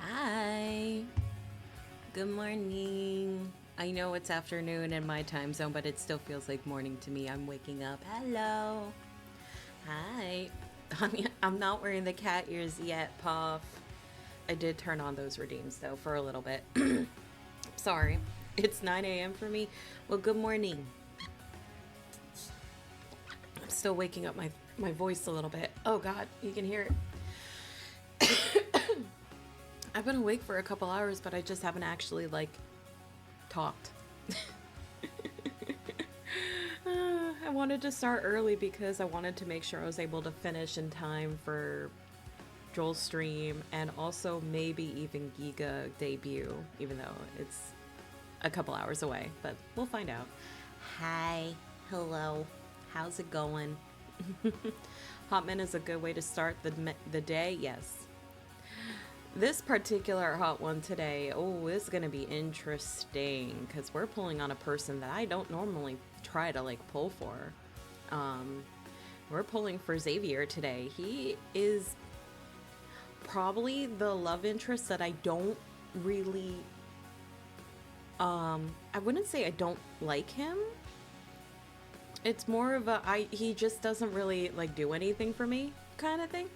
Hi. Good morning. I know it's afternoon in my time zone, but it still feels like morning to me. I'm waking up. Hello. Hi. I'm not wearing the cat ears yet, Puff. I did turn on those redeems, though, for a little bit. Sorry. It's 9 a.m. for me. Well, good morning. I'm still waking up my voice a little bit. Oh, God. You can hear it. I've been awake for a couple hours, but I just haven't actually, talked. I wanted to start early because I wanted to make sure I was able to finish in time for Joel's stream and also maybe even Giga debut, even though it's a couple hours away, but we'll find out. Hi. Hello. How's it going? Hotman is a good way to start the day, yes. This particular hot one today, this is going to be interesting because we're pulling on a person that I don't normally try to pull for. We're pulling for Xavier today. He is probably the love interest that I don't really, I wouldn't say I don't like him. It's more of he just doesn't really do anything for me kind of thing.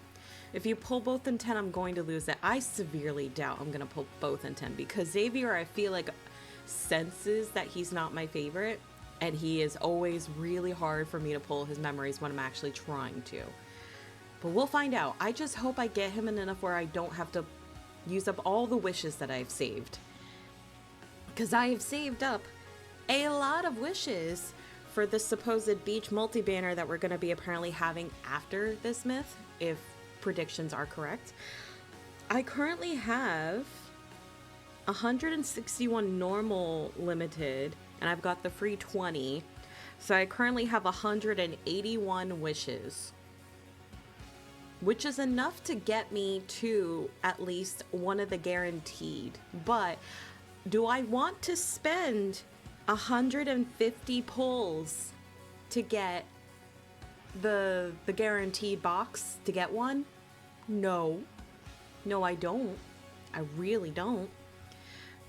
If you pull both in 10, I'm going to lose it. I severely doubt I'm going to pull both in 10 because Xavier, I feel like, senses that he's not my favorite, and he is always really hard for me to pull his memories when I'm actually trying to. But we'll find out. I just hope I get him in enough where I don't have to use up all the wishes that I've saved. Because I have saved up a lot of wishes for the supposed beach multi-banner that we're going to be apparently having after this myth, if predictions are correct. I currently have 161 normal limited, and I've got the free 20. So I currently have 181 wishes, which is enough to get me to at least one of the guaranteed. But do I want to spend 150 pulls to get the guaranteed box to get one? No, I don't. I really don't.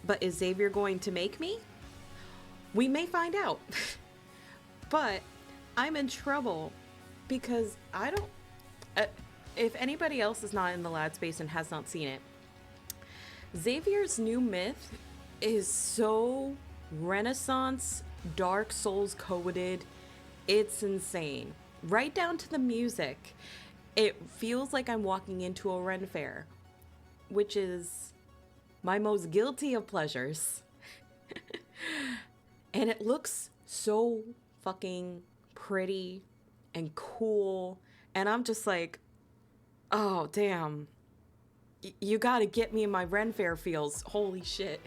But is Xavier going to make me? We may find out. But I'm in trouble because I don't... if anybody else is not in the lad space and has not seen it, Xavier's new myth is so Renaissance Dark Souls coded. It's insane. Right down to the music. It feels like I'm walking into a Ren fair, which is my most guilty of pleasures. And it looks so fucking pretty and cool. And I'm just like, oh, damn. You gotta get me in my Ren fair feels. Holy shit.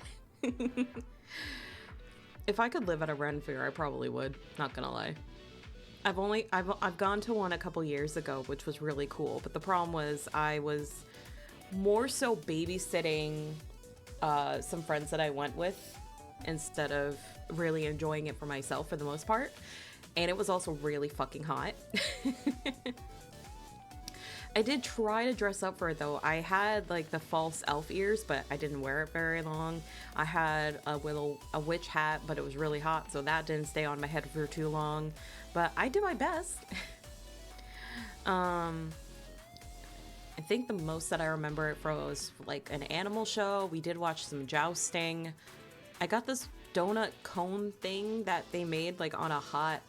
If I could live at a Ren fair, I probably would. Not gonna lie. I've gone to one a couple years ago, which was really cool. But the problem was I was more so babysitting some friends that I went with instead of really enjoying it for myself for the most part. And it was also really fucking hot. I did try to dress up for it though. I had like the false elf ears, but I didn't wear it very long. I had a witch hat, but it was really hot, so that didn't stay on my head for too long. But I did my best. I think the most that I remember it from was like an animal show. We did watch some jousting. I got this donut cone thing that they made like on a hot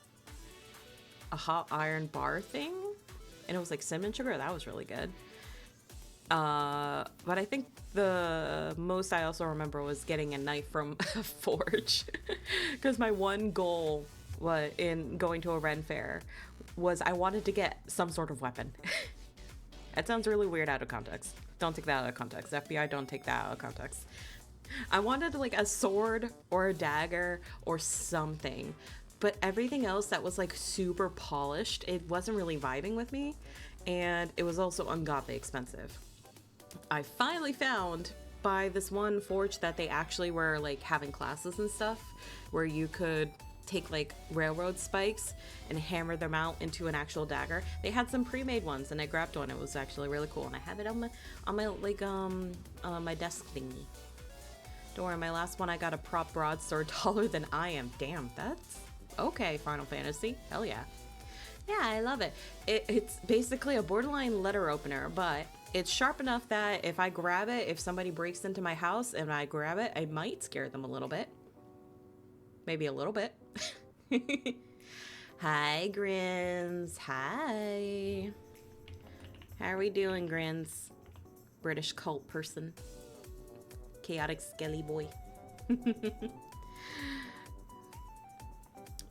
iron bar thing. And it was like cinnamon sugar. That was really good. But I think the most I also remember was getting a knife from a forge. Because my one goal in going to a Ren fair was I wanted to get some sort of weapon. That sounds really weird out of context. Don't take that out of context. FBI, don't take that out of context. I wanted like a sword or a dagger or something. But everything else that was like super polished, it wasn't really vibing with me. And it was also ungodly expensive. I finally found by this one forge that they actually were like having classes and stuff where you could take like railroad spikes and hammer them out into an actual dagger. They had some pre-made ones and I grabbed one. It was actually really cool. And I have it on my like my desk thingy. Don't worry, my last one I got a prop broadsword taller than I am. Damn, that's okay, Final Fantasy. Hell yeah. Yeah, I love it. It's basically a borderline letter opener, but it's sharp enough that if I grab it, if somebody breaks into my house and I grab it, I might scare them a little bit. Maybe a little bit. Hi, Grins. Hi. How are we doing, Grins? British cult person. Chaotic skelly boy.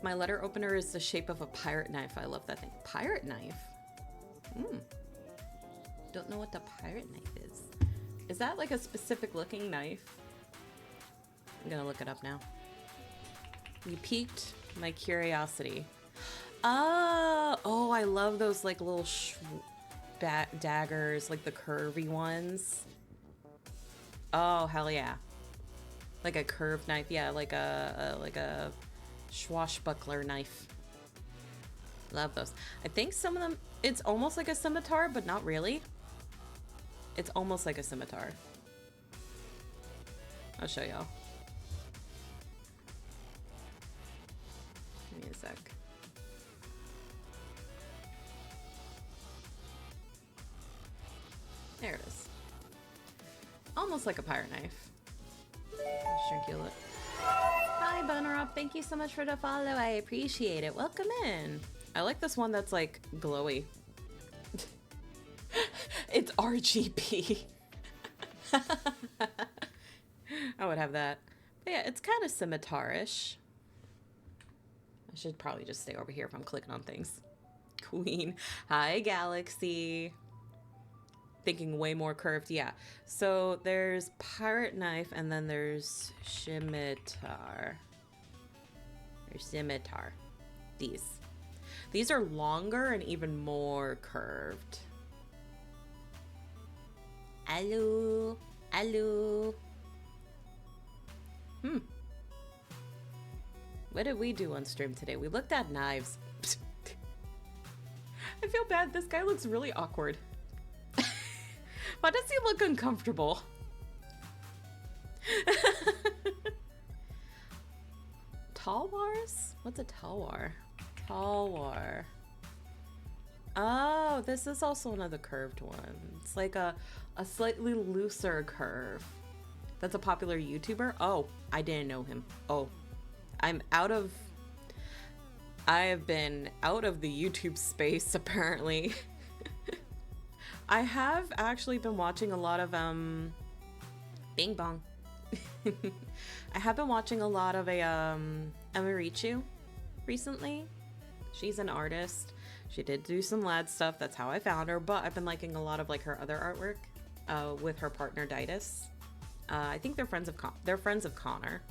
My letter opener is the shape of a pirate knife. I love that thing. Pirate knife? Don't know what the pirate knife is. Is that like a specific looking knife? I'm gonna look it up now. You piqued my curiosity. Oh, I love those like little daggers, like the curvy ones. Oh, hell yeah. Like a curved knife. Yeah, like a swashbuckler knife. Love those. I think some of them, it's almost like a scimitar, but not really. It's almost like a scimitar. I'll show y'all. Give me a sec. There it is. Almost like a pirate knife. Shrinkule it. Hi, Bunrup. Thank you so much for the follow. I appreciate it. Welcome in. I like this one that's like glowy. It's RGB. I would have that. But yeah, it's kind of scimitar-ish. I should probably just stay over here if I'm clicking on things. Queen. Hi, Galaxy. Thinking way more curved. Yeah. So there's pirate knife and then there's scimitar. There's scimitar. These are longer and even more curved. Hello. Hello. What did we do on stream today? We looked at knives. I feel bad. This guy looks really awkward. Why does he look uncomfortable? Talwars? What's a talwar? Talwar. Oh, this is also another curved one. It's like a slightly looser curve. That's a popular YouTuber? Oh, I didn't know him. Oh, I have been out of the YouTube space, apparently. I have actually been watching a lot of, Bing Bong. I have been watching a lot of Emirichu recently. She's an artist. She did do some lad stuff. That's how I found her. But I've been liking a lot of like her other artwork with her partner Ditus. I think they're friends of Connor.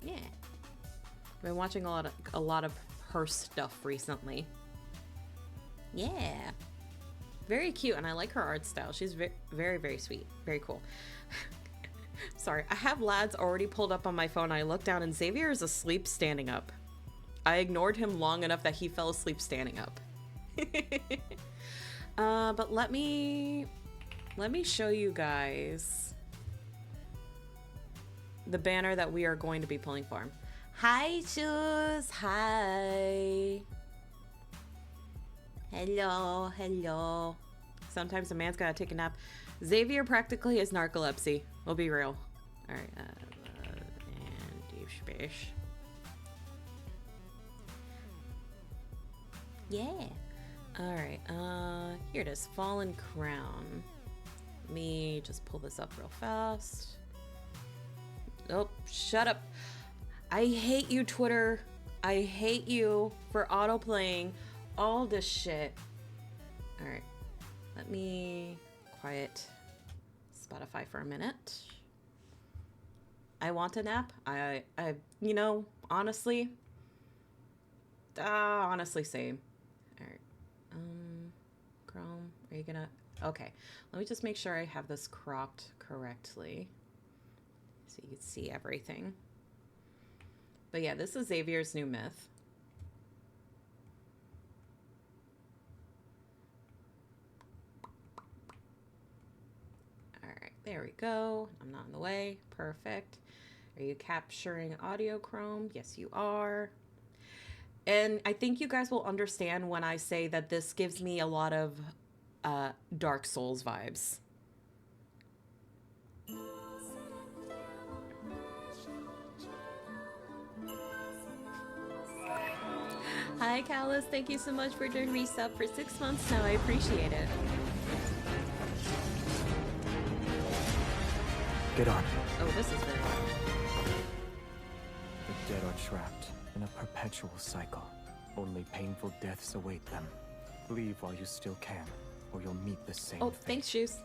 Yeah, I've been watching a lot of her stuff recently. Yeah, very cute, and I like her art style. She's very, very sweet. Very cool. Sorry, I have lads already pulled up on my phone. I look down and Xavier is asleep standing up. I ignored him long enough that he fell asleep standing up. But let me show you guys the banner that we are going to be pulling for. Hi, Shoes. Hi. Hello, hello. Sometimes a man's gotta take a nap. Xavier practically has narcolepsy. We'll be real. All right, and deep space. Yeah. All right. Here it is. Fallen Crown. Let me just pull this up real fast. Oh, shut up. I hate you, Twitter. I hate you for auto-playing all this shit. All right. Let me quiet Spotify for a minute. I want a nap. You know, honestly, same. All right. Chrome, are you gonna? Okay. Let me just make sure I have this cropped correctly, so you can see everything. But yeah, this is Xavier's new myth. All right, there we go. I'm not in the way. Perfect. Are you capturing audio, Chrome? Yes, you are. And I think you guys will understand when I say that this gives me a lot of Dark Souls vibes. Hi, Callus. Thank you so much for doing resub for 6 months now. I appreciate it. Get on. Oh, this is very hard. The dead are trapped in a perpetual cycle. Only painful deaths await them. Leave while you still can, or you'll meet the same fate. Thanks, Shoes.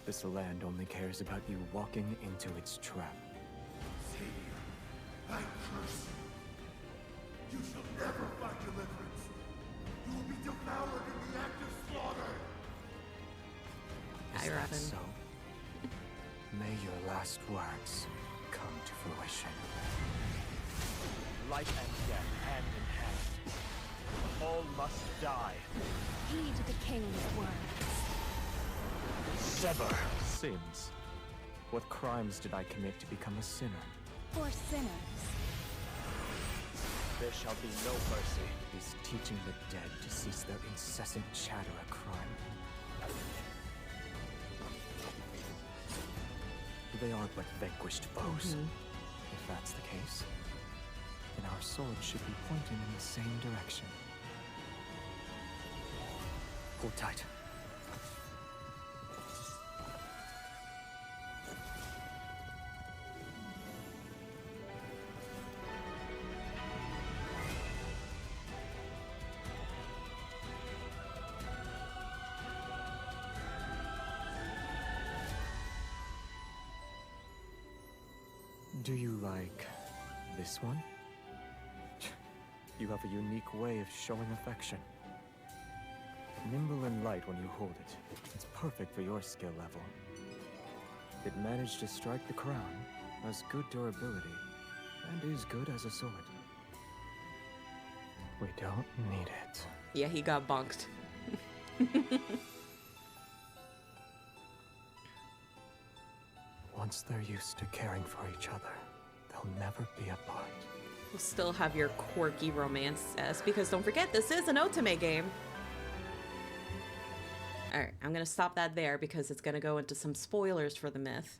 This land only cares about you walking into its trap. Xavier, I curse you. You shall never find deliverance. You will be devoured in the act of slaughter. Hi, Is that Robin. so? May your last words come to fruition. Life and death, hand in hand. All must die. Heed the king's words. Sever. Sins. What crimes did I commit to become a sinner? For sinners. There shall be no mercy. Is teaching the dead to cease their incessant chatter a crime? they are but vanquished foes. If that's the case, then our swords should be pointing in the same direction. Hold tight. Do you like this one? You have a unique way of showing affection. Nimble and light when you hold it. It's perfect for your skill level. It managed to strike the crown, has good durability, and is good as a sword. We don't need it. Yeah, he got bonked. Once they're used to caring for each other, they'll never be apart. You'll still have your quirky romance, because don't forget, this is an Otome game. Alright, I'm gonna stop that there because it's gonna go into some spoilers for the myth.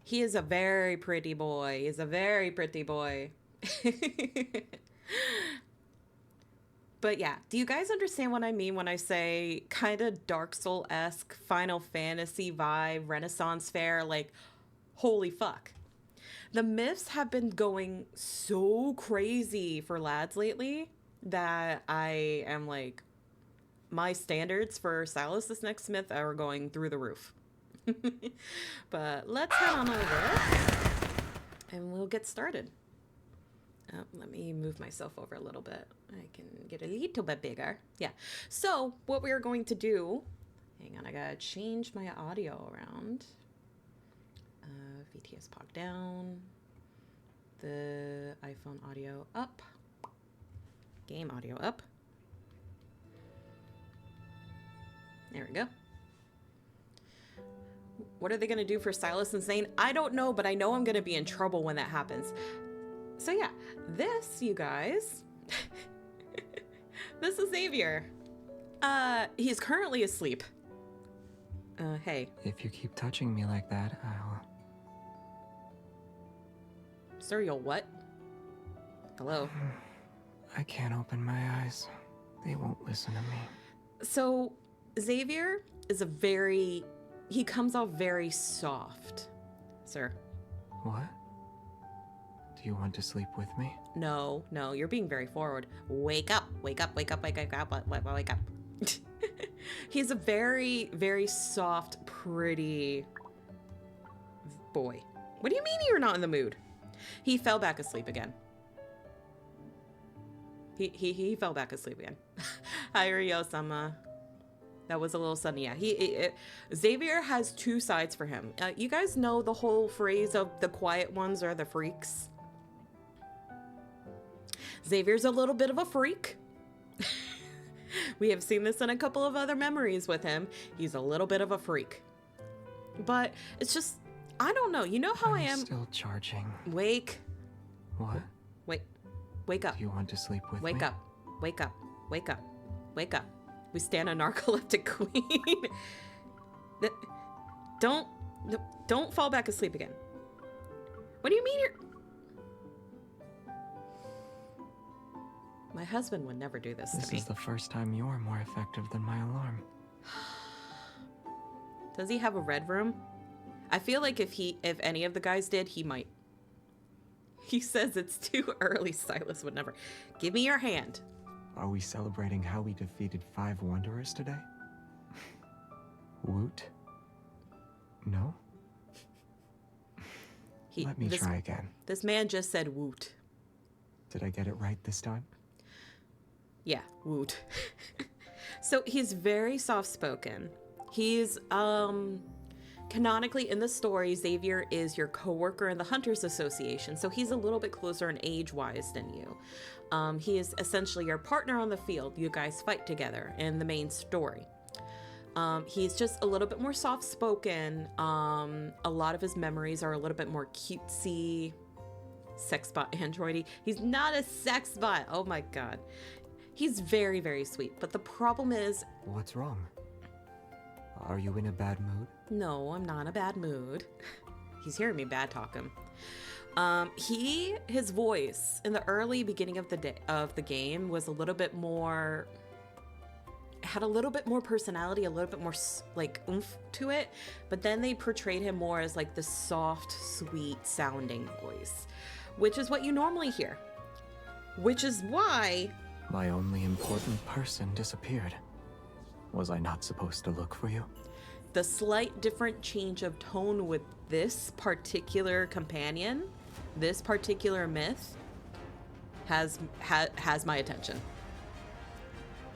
He is a very pretty boy. He's a very pretty boy. But yeah, do you guys understand what I mean when I say kind of Dark Soul-esque, Final Fantasy vibe, Renaissance Fair? Like, holy fuck. The myths have been going so crazy for lads lately that I am like, my standards for Silas this next myth are going through the roof. But let's head on over and we'll get started. Let me move myself over a little bit. I can get a little bit bigger. Yeah. So what we are going to do, hang on, I gotta change my audio around. VTS Pog down. The iPhone audio up. Game audio up. There we go. What are they gonna do for Silas and Zane? I don't know, but I know I'm gonna be in trouble when that happens. So yeah, this, you guys, this is Xavier. He's currently asleep. Hey. If you keep touching me like that, I'll... Sir, you'll what? Hello? I can't open my eyes. They won't listen to me. So, Xavier is he comes off very soft, sir. What? Do you want to sleep with me? No, you're being very forward. Wake up, wake up, wake up, wake up, wake up. He's a very, very soft, pretty boy. What do you mean you're not in the mood? He fell back asleep again. He fell back asleep again. Hi, Ryo-sama. That was a little sudden. Yeah, Xavier has two sides for him. You guys know the whole phrase of the quiet ones are the freaks? Xavier's a little bit of a freak. We have seen this in a couple of other memories with him. He's a little bit of a freak. But it's just, I don't know. You know how I am? Still charging. Wake. What? Wake up. Do you want to sleep with me? Wake up. Wake up. Wake up. Wake up. We stand a narcoleptic queen. Don't fall back asleep again. What do you mean you're... My husband would never do this to me. This is the first time you're more effective than my alarm. Does he have a red room? I feel like if any of the guys did, he might. He says it's too early. Silas would never. Give me your hand. Are we celebrating how we defeated 5 Wanderers today? Woot? No? Let me try again. This man just said woot. Did I get it right this time? Yeah, woot. So he's very soft-spoken. He's, canonically in the story, Xavier is your coworker in the Hunters Association, so he's a little bit closer in age-wise than you. He is essentially your partner on the field. You guys fight together in the main story. He's just a little bit more soft-spoken. A lot of his memories are a little bit more cutesy, sexbot androidy. He's not a sexbot. Oh my god. He's very, very sweet. But the problem is... What's wrong? Are you in a bad mood? No, I'm not in a bad mood. He's hearing me bad talk him. His voice in the early beginning of the game was a little bit more, had a little bit more personality, a little bit more like oomph to it, but then they portrayed him more as like the soft, sweet sounding voice, which is what you normally hear. Which is why My only important person disappeared. Was I not supposed to look for you? the slight different change of tone with this particular companion, this particular myth, has my attention.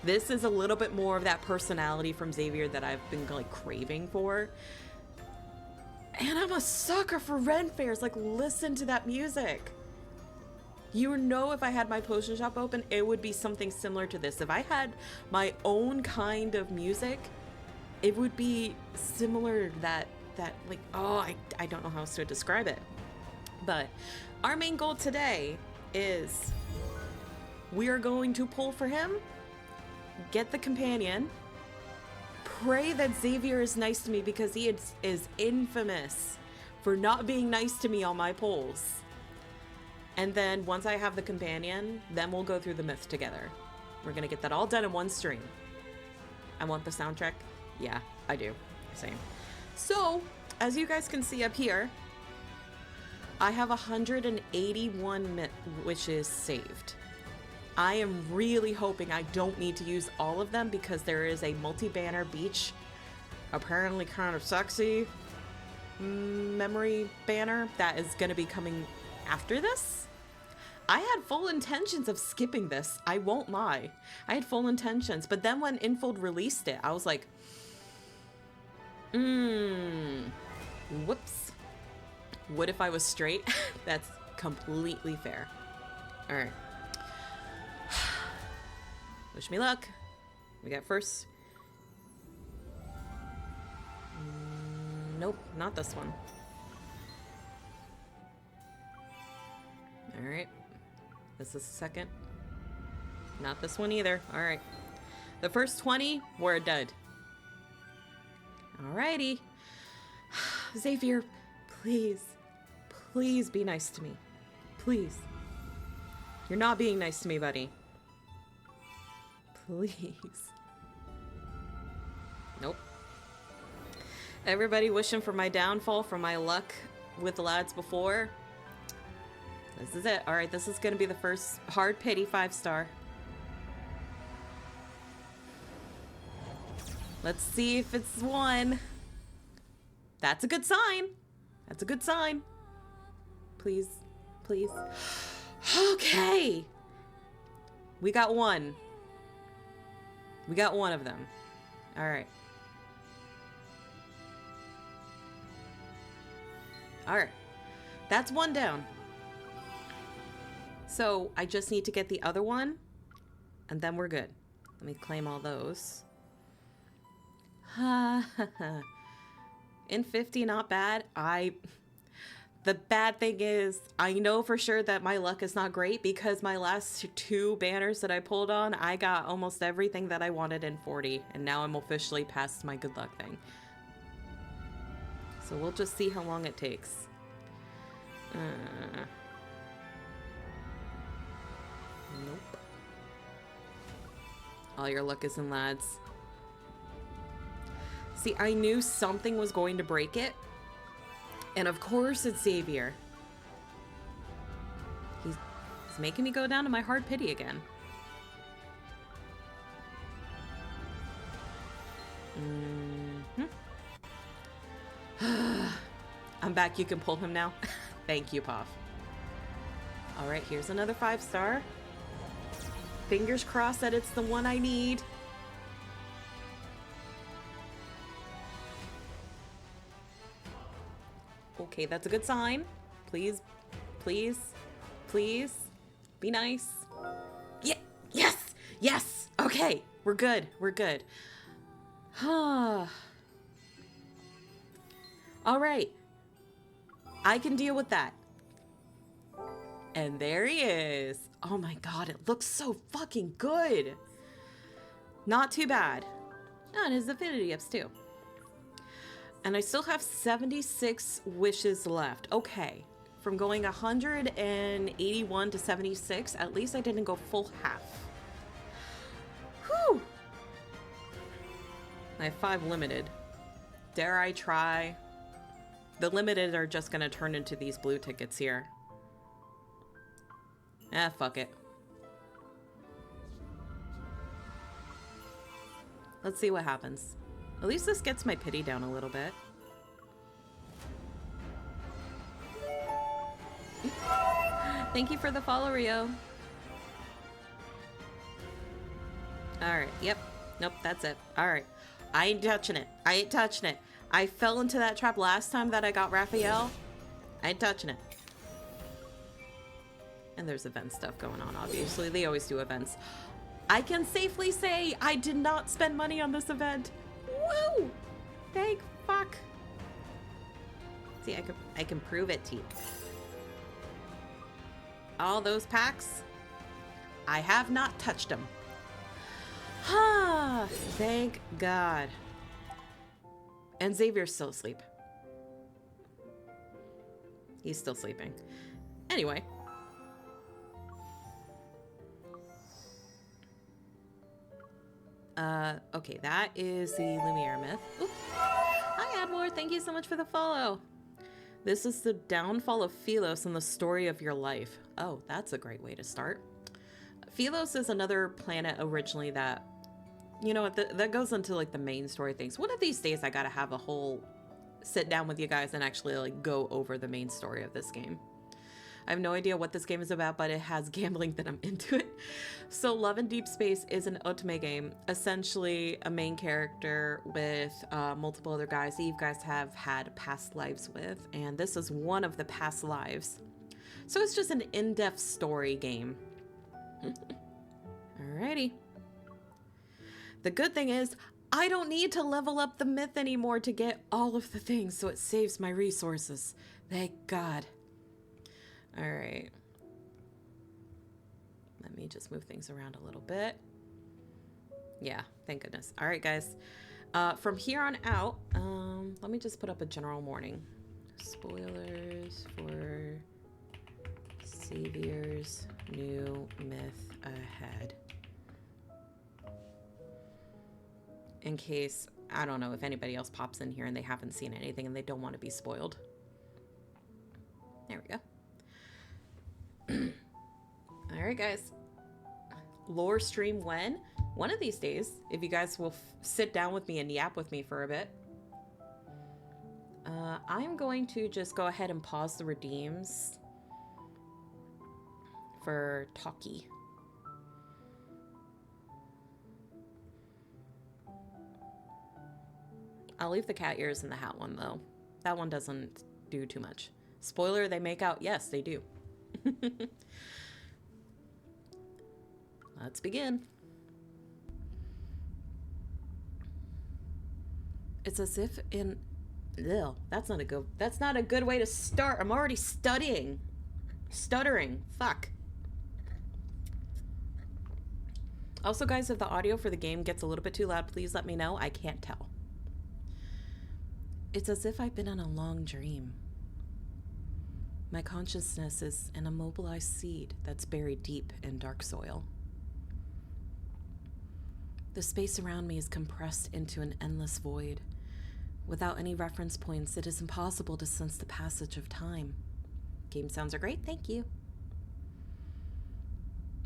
This is a little bit more of that personality from Xavier that I've been like craving for. And I'm a sucker for Ren fairs. Like, listen to that music. You know, if I had my potion shop open, it would be something similar to this. If I had my own kind of music, it would be similar to that like, oh, I don't know how else to describe it. But our main goal today is we are going to pull for him, get the companion, pray that Xavier is nice to me because he is infamous for not being nice to me on my pulls. And then once I have the companion, then we'll go through the myth together. We're gonna get that all done in one stream. I want the soundtrack. Yeah, I do. Same. So, as you guys can see up here, I have 181 wishes saved. I am really hoping I don't need to use all of them because there is a multi-banner beach, apparently kind of sexy memory banner that is going to be coming after this. I had full intentions of skipping this. I won't lie. I had full intentions, but then when Infold released it, I was like, whoops. What if I was straight? That's completely fair. All right. Wish me luck. We got first. Nope, not this one. All right. This is the second. Not this one either. All right. The first 20 were a dud. Alrighty. Xavier, please, please be nice to me. Please. You're not being nice to me, buddy. Please. Nope. Everybody wishing for my downfall, for my luck with the lads before. This is it. Alright, this is going to be the first hard pity 5-star. Let's see if it's one. That's a good sign. That's a good sign. Please. Please. Okay. We got one. We got one of them. All right. All right. That's one down. So I just need to get the other one, and then we're good. Let me claim all those. In 50, not bad. The bad thing is, I know for sure that my luck is not great because my last 2 banners that I pulled on, I got almost everything that I wanted in 40, and now I'm officially past my good luck thing. So we'll just see how long it takes. Nope. All your luck is in lads. See, I knew something was going to break it. And of course it's Xavier. He's making me go down to my hard pity again. I'm back. You can pull him now. Thank you, Puff. All right, here's another 5-star. Fingers crossed that it's the one I need. Okay, that's a good sign. Please, please, please, be nice. Yeah, yes, yes. Okay, we're good. We're good. All right, I can deal with that. And there he is. Oh my God, it looks so fucking good. Not too bad. Oh, and his affinity ups too. And I still have 76 wishes left. Okay. From going 181 to 76, at least I didn't go full half. Whew! I have 5 limited. Dare I try? The limited are just gonna turn into these blue tickets here. Ah, fuck it. Let's see what happens. At least this gets my pity down a little bit. Thank you for the follow, Rio. Alright, yep. Nope, that's it. Alright. I ain't touching it. I ain't touching it. I fell into that trap last time that I got Raphael. I ain't touching it. And there's event stuff going on, obviously. They always do events. I can safely say I did not spend money on this event. Woo! Thank fuck. See, I can prove it to you. All those packs, I have not touched them. Ah, thank God. And Xavier's still asleep. He's still sleeping. Anyway. Okay, that is the Lumiere myth. Oop. Hi, Adwar. Thank you so much for the follow. This is the downfall of Philos and the story of your life. Oh, that's a great way to start. Philos is another planet originally that, you know, that goes into like the main story things. One of these days I gotta have a whole sit down with you guys and actually like go over the main story of this game. I have no idea what this game is about, but it has gambling that I'm into it. So Love in Deep Space is an otome game, essentially a main character with multiple other guys that you guys have had past lives with, and this is one of the past lives. So it's just an in-depth story game. Alrighty. The good thing is, I don't need to level up the myth anymore to get all of the things, so it saves my resources. Thank God. Alright. Let me just move things around a little bit. Yeah, thank goodness. Alright, guys. From here on out, let me just put up a general warning. Spoilers for Xavier's new myth ahead. In case, I don't know, if anybody else pops in here and they haven't seen anything and they don't want to be spoiled. There we go. Alright, guys. Lore stream when? One of these days, if you guys will sit down with me and yap with me for a bit. I'm going to just go ahead and pause the redeems for Talkie. I'll leave the cat ears in the hat one, though. That one doesn't do too much. Spoiler, they make out. Yes, they do. Let's begin. It's as if in... Ew, that's not a good way to start. I'm already stuttering. Fuck. Also, guys, if the audio for the game gets a little bit too loud, please let me know. I can't tell. It's as if I've been in a long dream. My consciousness is an immobilized seed that's buried deep in dark soil. The space around me is compressed into an endless void. Without any reference points, it is impossible to sense the passage of time. Game sounds are great, thank you.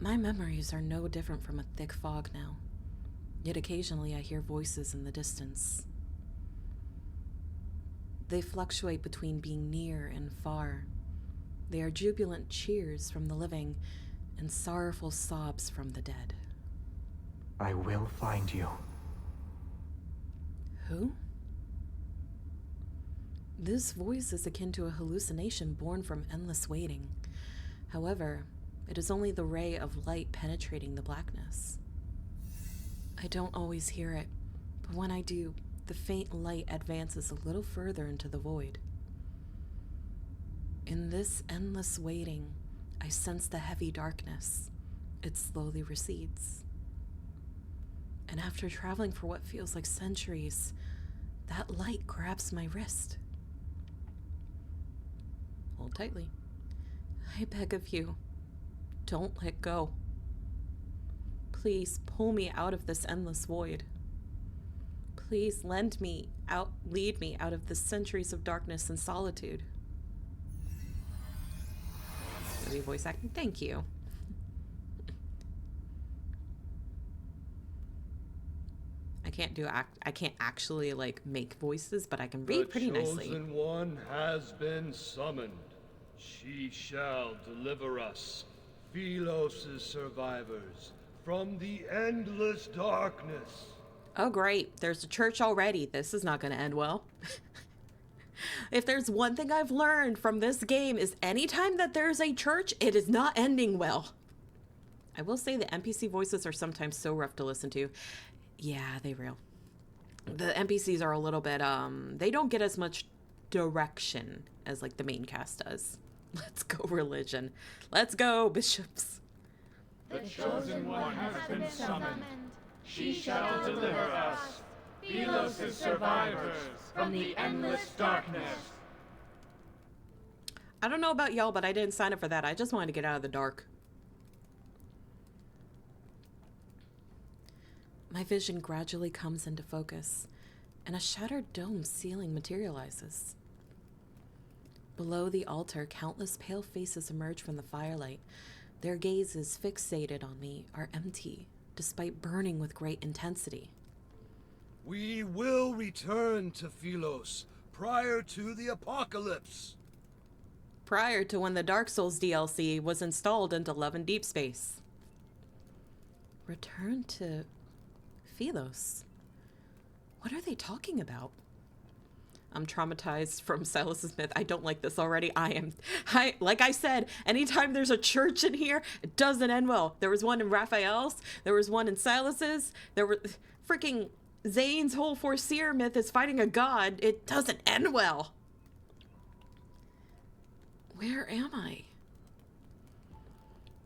My memories are no different from a thick fog now, yet occasionally I hear voices in the distance. They fluctuate between being near and far. They are jubilant cheers from the living and sorrowful sobs from the dead. I will find you. Who? This voice is akin to a hallucination born from endless waiting. However, it is only the ray of light penetrating the blackness. I don't always hear it, but when I do, the faint light advances a little further into the void. In this endless waiting, I sense the heavy darkness. It slowly recedes. And after traveling for what feels like centuries, That light grabs my wrist. Hold tightly. I beg of you, don't let go. Please pull me out of this endless void. Please lead me out of the centuries of darkness and solitude. Maybe voice acting. Thank you. I can't actually like make voices, but I can read pretty nicely. The chosen one has been summoned. She shall deliver us, Philos' survivors, from the endless darkness. Oh great, there's a church already. This is not going to end well. If there's one thing I've learned from this game is anytime that there's a church, it is not ending well. I will say the NPC voices are sometimes so rough to listen to. Yeah, they real. The NPCs are a little bit, they don't get as much direction as like the main cast does. Let's go religion. Let's go bishops. The chosen one has been summoned. She shall deliver us, Philos' survivors, from the endless darkness. I don't know about y'all, but I didn't sign up for that. I just wanted to get out of the dark. My vision gradually comes into focus, and a shattered dome ceiling materializes. Below the altar, countless pale faces emerge from the firelight. Their gazes, fixated on me, are empty, despite burning with great intensity. We will return to Philos prior to the apocalypse. Prior to when the Dark Souls DLC was installed into Love and Deep Space. Return to Philos. What are they talking about? I'm traumatized from Silas' myth. I don't like this already. Like I said, anytime there's a church in here, it doesn't end well. There was one in Raphael's. There was one in Silas's. There were freaking Zane's whole Foreseer myth is fighting a god. It doesn't end well. Where am I?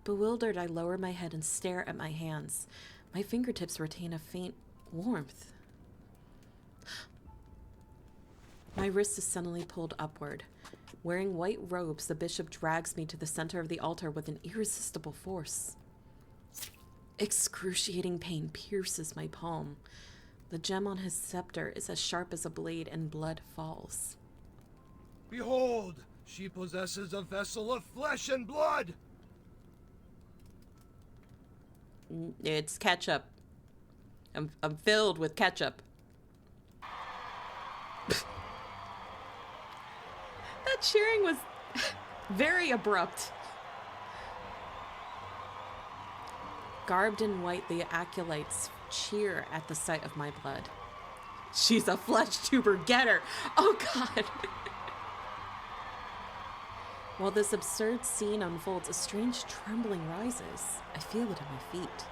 Bewildered, I lower my head and stare at my hands. My fingertips retain a faint warmth. My wrist is suddenly pulled upward. Wearing white robes, the bishop drags me to the center of the altar with an irresistible force. Excruciating pain pierces my palm. The gem on his scepter is as sharp as a blade, and blood falls. Behold, she possesses a vessel of flesh and blood! It's ketchup. I'm filled with ketchup. That cheering was very abrupt. Garbed in white, the acolytes cheer at the sight of my blood. She's a flesh tuber, get her! Oh god! While this absurd scene unfolds, a strange trembling rises. I feel it at my feet.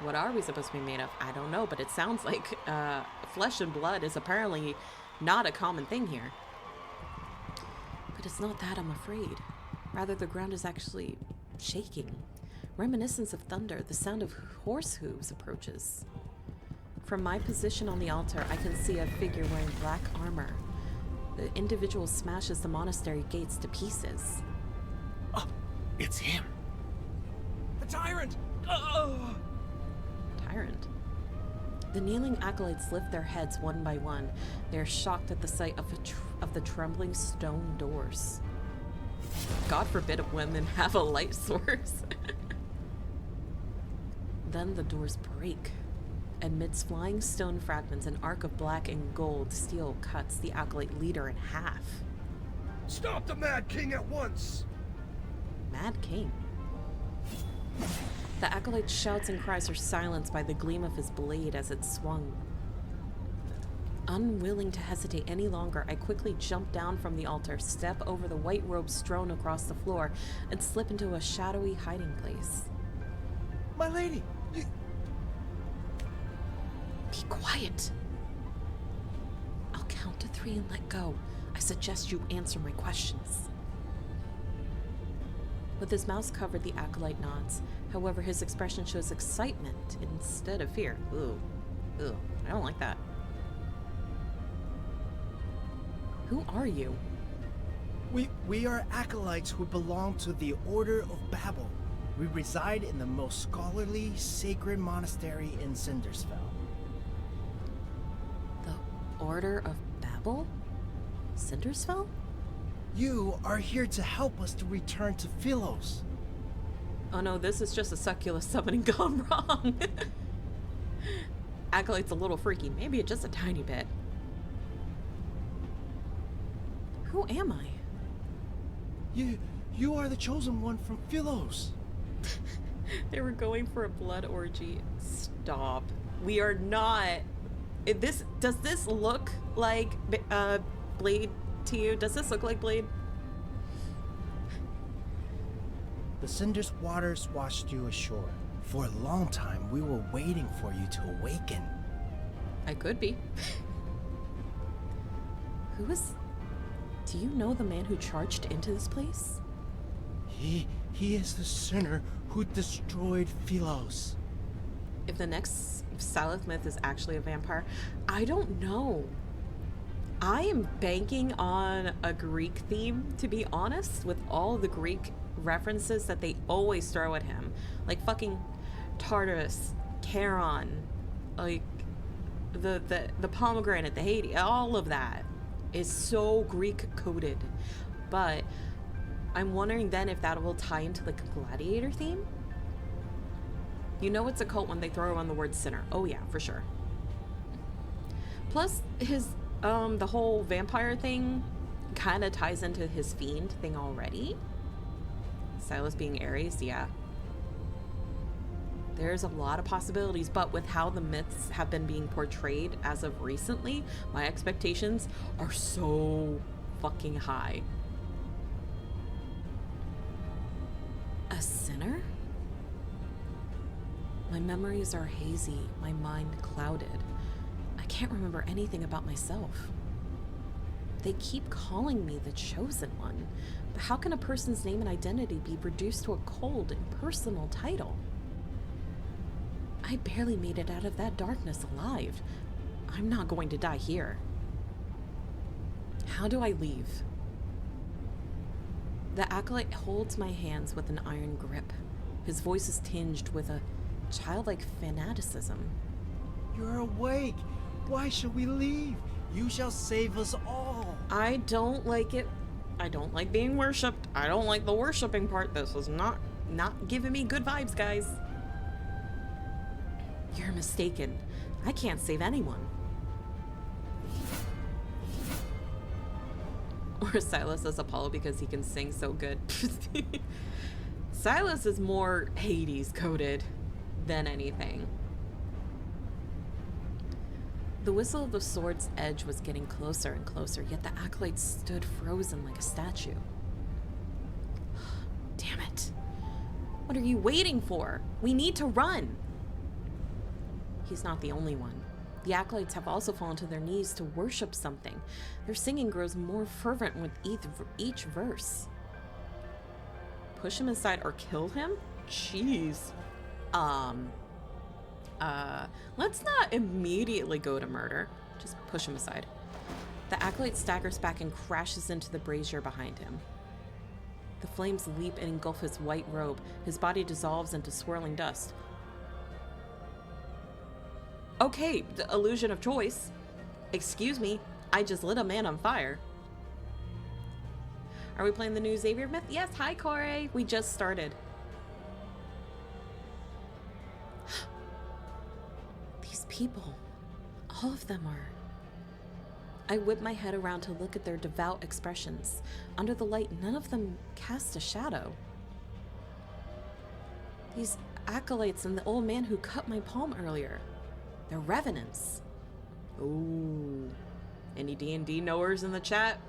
What are we supposed to be made of? I don't know, but it sounds like flesh and blood is apparently not a common thing here. But it's not that I'm afraid. Rather, the ground is actually shaking. Reminiscence of thunder, the sound of horse hooves approaches. From my position on the altar, I can see a figure wearing black armor. The individual smashes the monastery gates to pieces. Oh, it's him. The tyrant! Oh! Tyrant? The kneeling acolytes lift their heads one by one. They are shocked at the sight of the trembling stone doors. God forbid women have a light source. Then the doors break. Amidst flying stone fragments, an arc of black and gold steel cuts the acolyte leader in half. Stop the Mad King at once! Mad King? The acolyte's shouts and cries are silenced by the gleam of his blade as it swung. Unwilling to hesitate any longer, I quickly jump down from the altar, step over the white robes strewn across the floor, and slip into a shadowy hiding place. My lady, you... Be quiet. I'll count to 3 and let go. I suggest you answer my questions. With his mouth covered, the acolyte nods. However, his expression shows excitement instead of fear. Ooh. I don't like that. Who are you? We are acolytes who belong to the Order of Babel. We reside in the most scholarly, sacred monastery in Cindersfell. The Order of Babel? Cindersfell? You are here to help us to return to Philos. Oh no, this is just a succulus summoning gone wrong. Acolyte's a little freaky. Maybe just a tiny bit. Who am I? You are the chosen one from Philos. They were going for a blood orgy. Stop. We are not. Does this look like Blade to you? Does this look like Blade? The Cinder's waters washed you ashore. For a long time, we were waiting for you to awaken. I could be. Who is... Do you know the man who charged into this place? He is the sinner who destroyed Philos. If the next Salith myth is actually a vampire, I don't know. I am banking on a Greek theme, to be honest, with all the Greek references that they always throw at him. Like fucking Tartarus, Charon, like the pomegranate, the Hades, all of that is so Greek coded. But I'm wondering then if that will tie into like a gladiator theme. You know it's a cult when they throw on the word sinner. Oh yeah, for sure. Plus his the whole vampire thing kind of ties into his fiend thing already. Silas being Aries, yeah. There's a lot of possibilities, but with how the myths have been being portrayed as of recently, my expectations are so fucking high. A sinner? My memories are hazy, my mind clouded. I can't remember anything about myself. They keep calling me the chosen one, but how can a person's name and identity be reduced to a cold, impersonal title? I barely made it out of that darkness alive. I'm not going to die here. How do I leave? The acolyte holds my hands with an iron grip. His voice is tinged with a childlike fanaticism. You're awake. Why should we leave? You shall save us all. I don't like it. I don't like being worshipped. I don't like the worshipping part. This is not giving me good vibes, guys. You're mistaken. I can't save anyone. Or Silas as Apollo because he can sing so good. Silas is more Hades coded than anything. The whistle of the sword's edge was getting closer and closer, yet the acolyte stood frozen like a statue. Damn it. What are you waiting for? We need to run. He's not the only one. The acolytes have also fallen to their knees to worship something. Their singing grows more fervent with each verse. Push him aside or kill him? Jeez. Let's not immediately go to murder. Just push him aside. The acolyte staggers back and crashes into the brazier behind him. The flames leap and engulf his white robe. His body dissolves into swirling dust. Okay, the illusion of choice. Excuse me, I just lit a man on fire. Are we playing the new Xavier myth? Yes, hi Corey. We just started. These people, all of them are... I whip my head around to look at their devout expressions. Under the light, none of them cast a shadow. These acolytes and the old man who cut my palm earlier. They're revenants. Ooh. Any D&D knowers in the chat?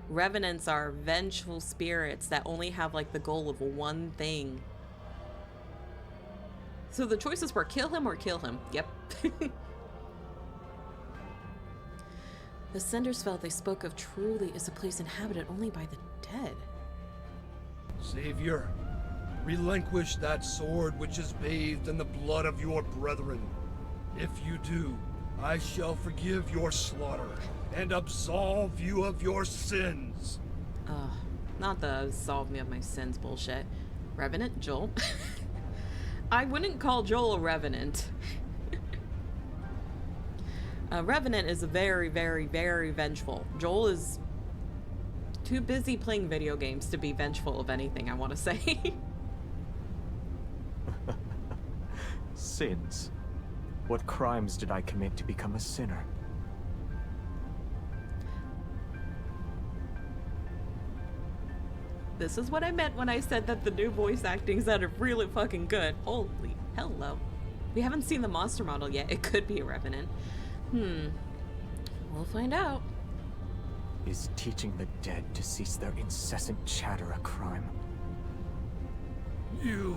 Revenants are vengeful spirits that only have like the goal of one thing. So the choices were kill him or kill him. Yep. The Cindersfell they spoke of truly is a place inhabited only by the dead. Xavier, relinquish that sword which is bathed in the blood of your brethren. If you do, I shall forgive your slaughter and absolve you of your sins. Not the absolve me of my sins bullshit. Revenant Joel? I wouldn't call Joel a revenant. A revenant is very, very, very vengeful. Joel is too busy playing video games to be vengeful of anything, I want to say. Sins? What crimes did I commit to become a sinner? This is what I meant when I said that the new voice acting sounded really fucking good. Holy hello. We haven't seen the monster model yet. It could be a revenant. We'll find out. Is teaching the dead to cease their incessant chatter a crime? You...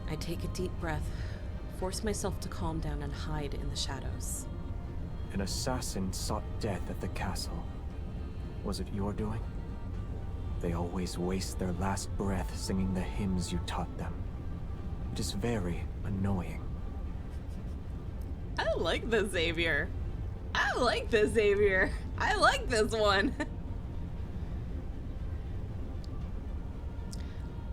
I take a deep breath, force myself to calm down and hide in the shadows. An assassin sought death at the castle. Was it your doing? They always waste their last breath singing the hymns you taught them. It is very annoying. I like this Xavier. I like this Xavier. I like this one.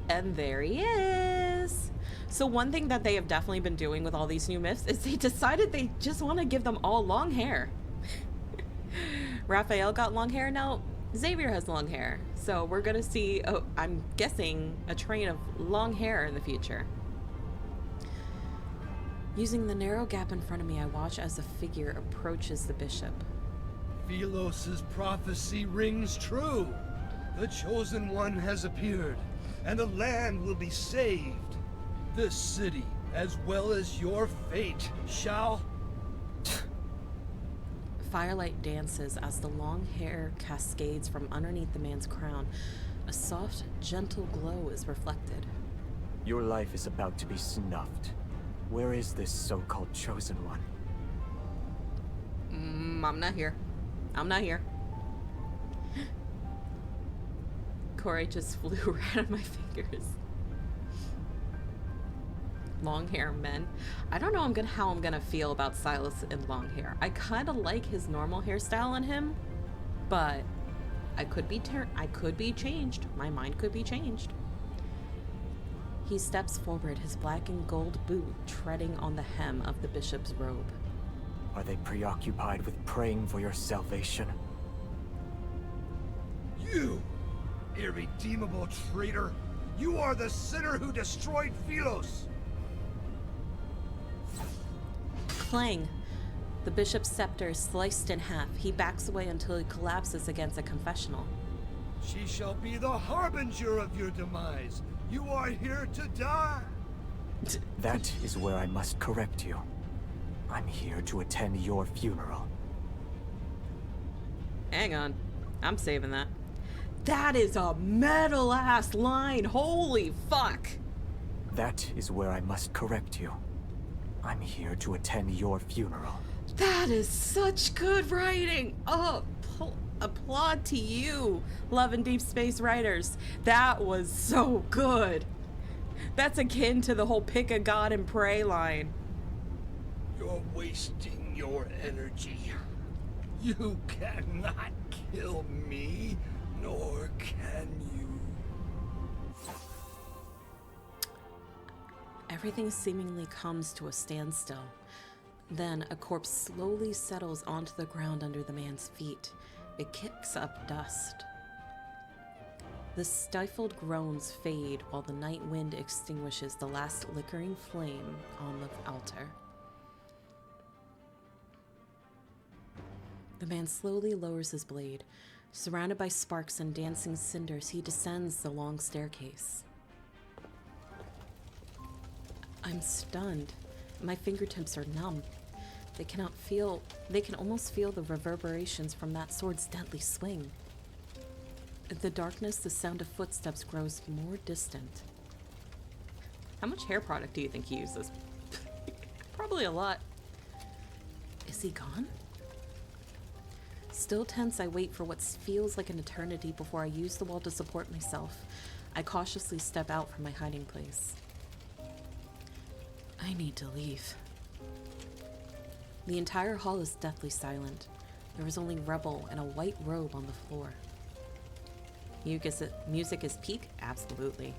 And there he is. So one thing that they have definitely been doing with all these new myths is they decided they just want to give them all long hair. Raphael got long hair, now Xavier has long hair. So we're gonna see, I'm guessing, a train of long hair in the future. Using the narrow gap in front of me, I watch as a figure approaches the bishop. Philos' prophecy rings true. The Chosen One has appeared, and the land will be saved. This city, as well as your fate, shall... Firelight dances as the long hair cascades from underneath the man's crown. A soft, gentle glow is reflected. Your life is about to be snuffed. Where is this so-called Chosen One? I'm not here. I'm not here. Corey just flew right out of my fingers. Long hair men. I don't know how I'm gonna feel about Silas in long hair. I kind of like his normal hairstyle on him, but I could be changed. My mind could be changed. He steps forward, his black and gold boot treading on the hem of the bishop's robe. Are they preoccupied with praying for your salvation? You, irredeemable traitor! You are the sinner who destroyed Philos! Clang! The bishop's scepter is sliced in half. He backs away until he collapses against a confessional. She shall be the harbinger of your demise. You are here to die. That is where I must correct you. I'm here to attend your funeral. Hang on. I'm saving that. That is a metal-ass line. Holy fuck. That is where I must correct you. I'm here to attend your funeral. That is such good writing. Oh, applaud to you, Love and Deep Space writers. That was so good. That's akin to the whole pick a god and pray line. You're wasting your energy. You cannot kill me, nor can you. Everything seemingly comes to a standstill. Then a corpse slowly settles onto the ground under the man's feet. It kicks up dust. The stifled groans fade while the night wind extinguishes the last flickering flame on the altar. The man slowly lowers his blade. Surrounded by sparks and dancing cinders, he descends the long staircase. I'm stunned. My fingertips are numb. They can almost feel the reverberations from that sword's deadly swing. In the darkness, the sound of footsteps grows more distant. How much hair product do you think he uses? Probably a lot. Is he gone? Still tense, I wait for what feels like an eternity before I use the wall to support myself. I cautiously step out from my hiding place. I need to leave. The entire hall is deathly silent. There is only rubble and a white robe on the floor. Music is peak? Absolutely.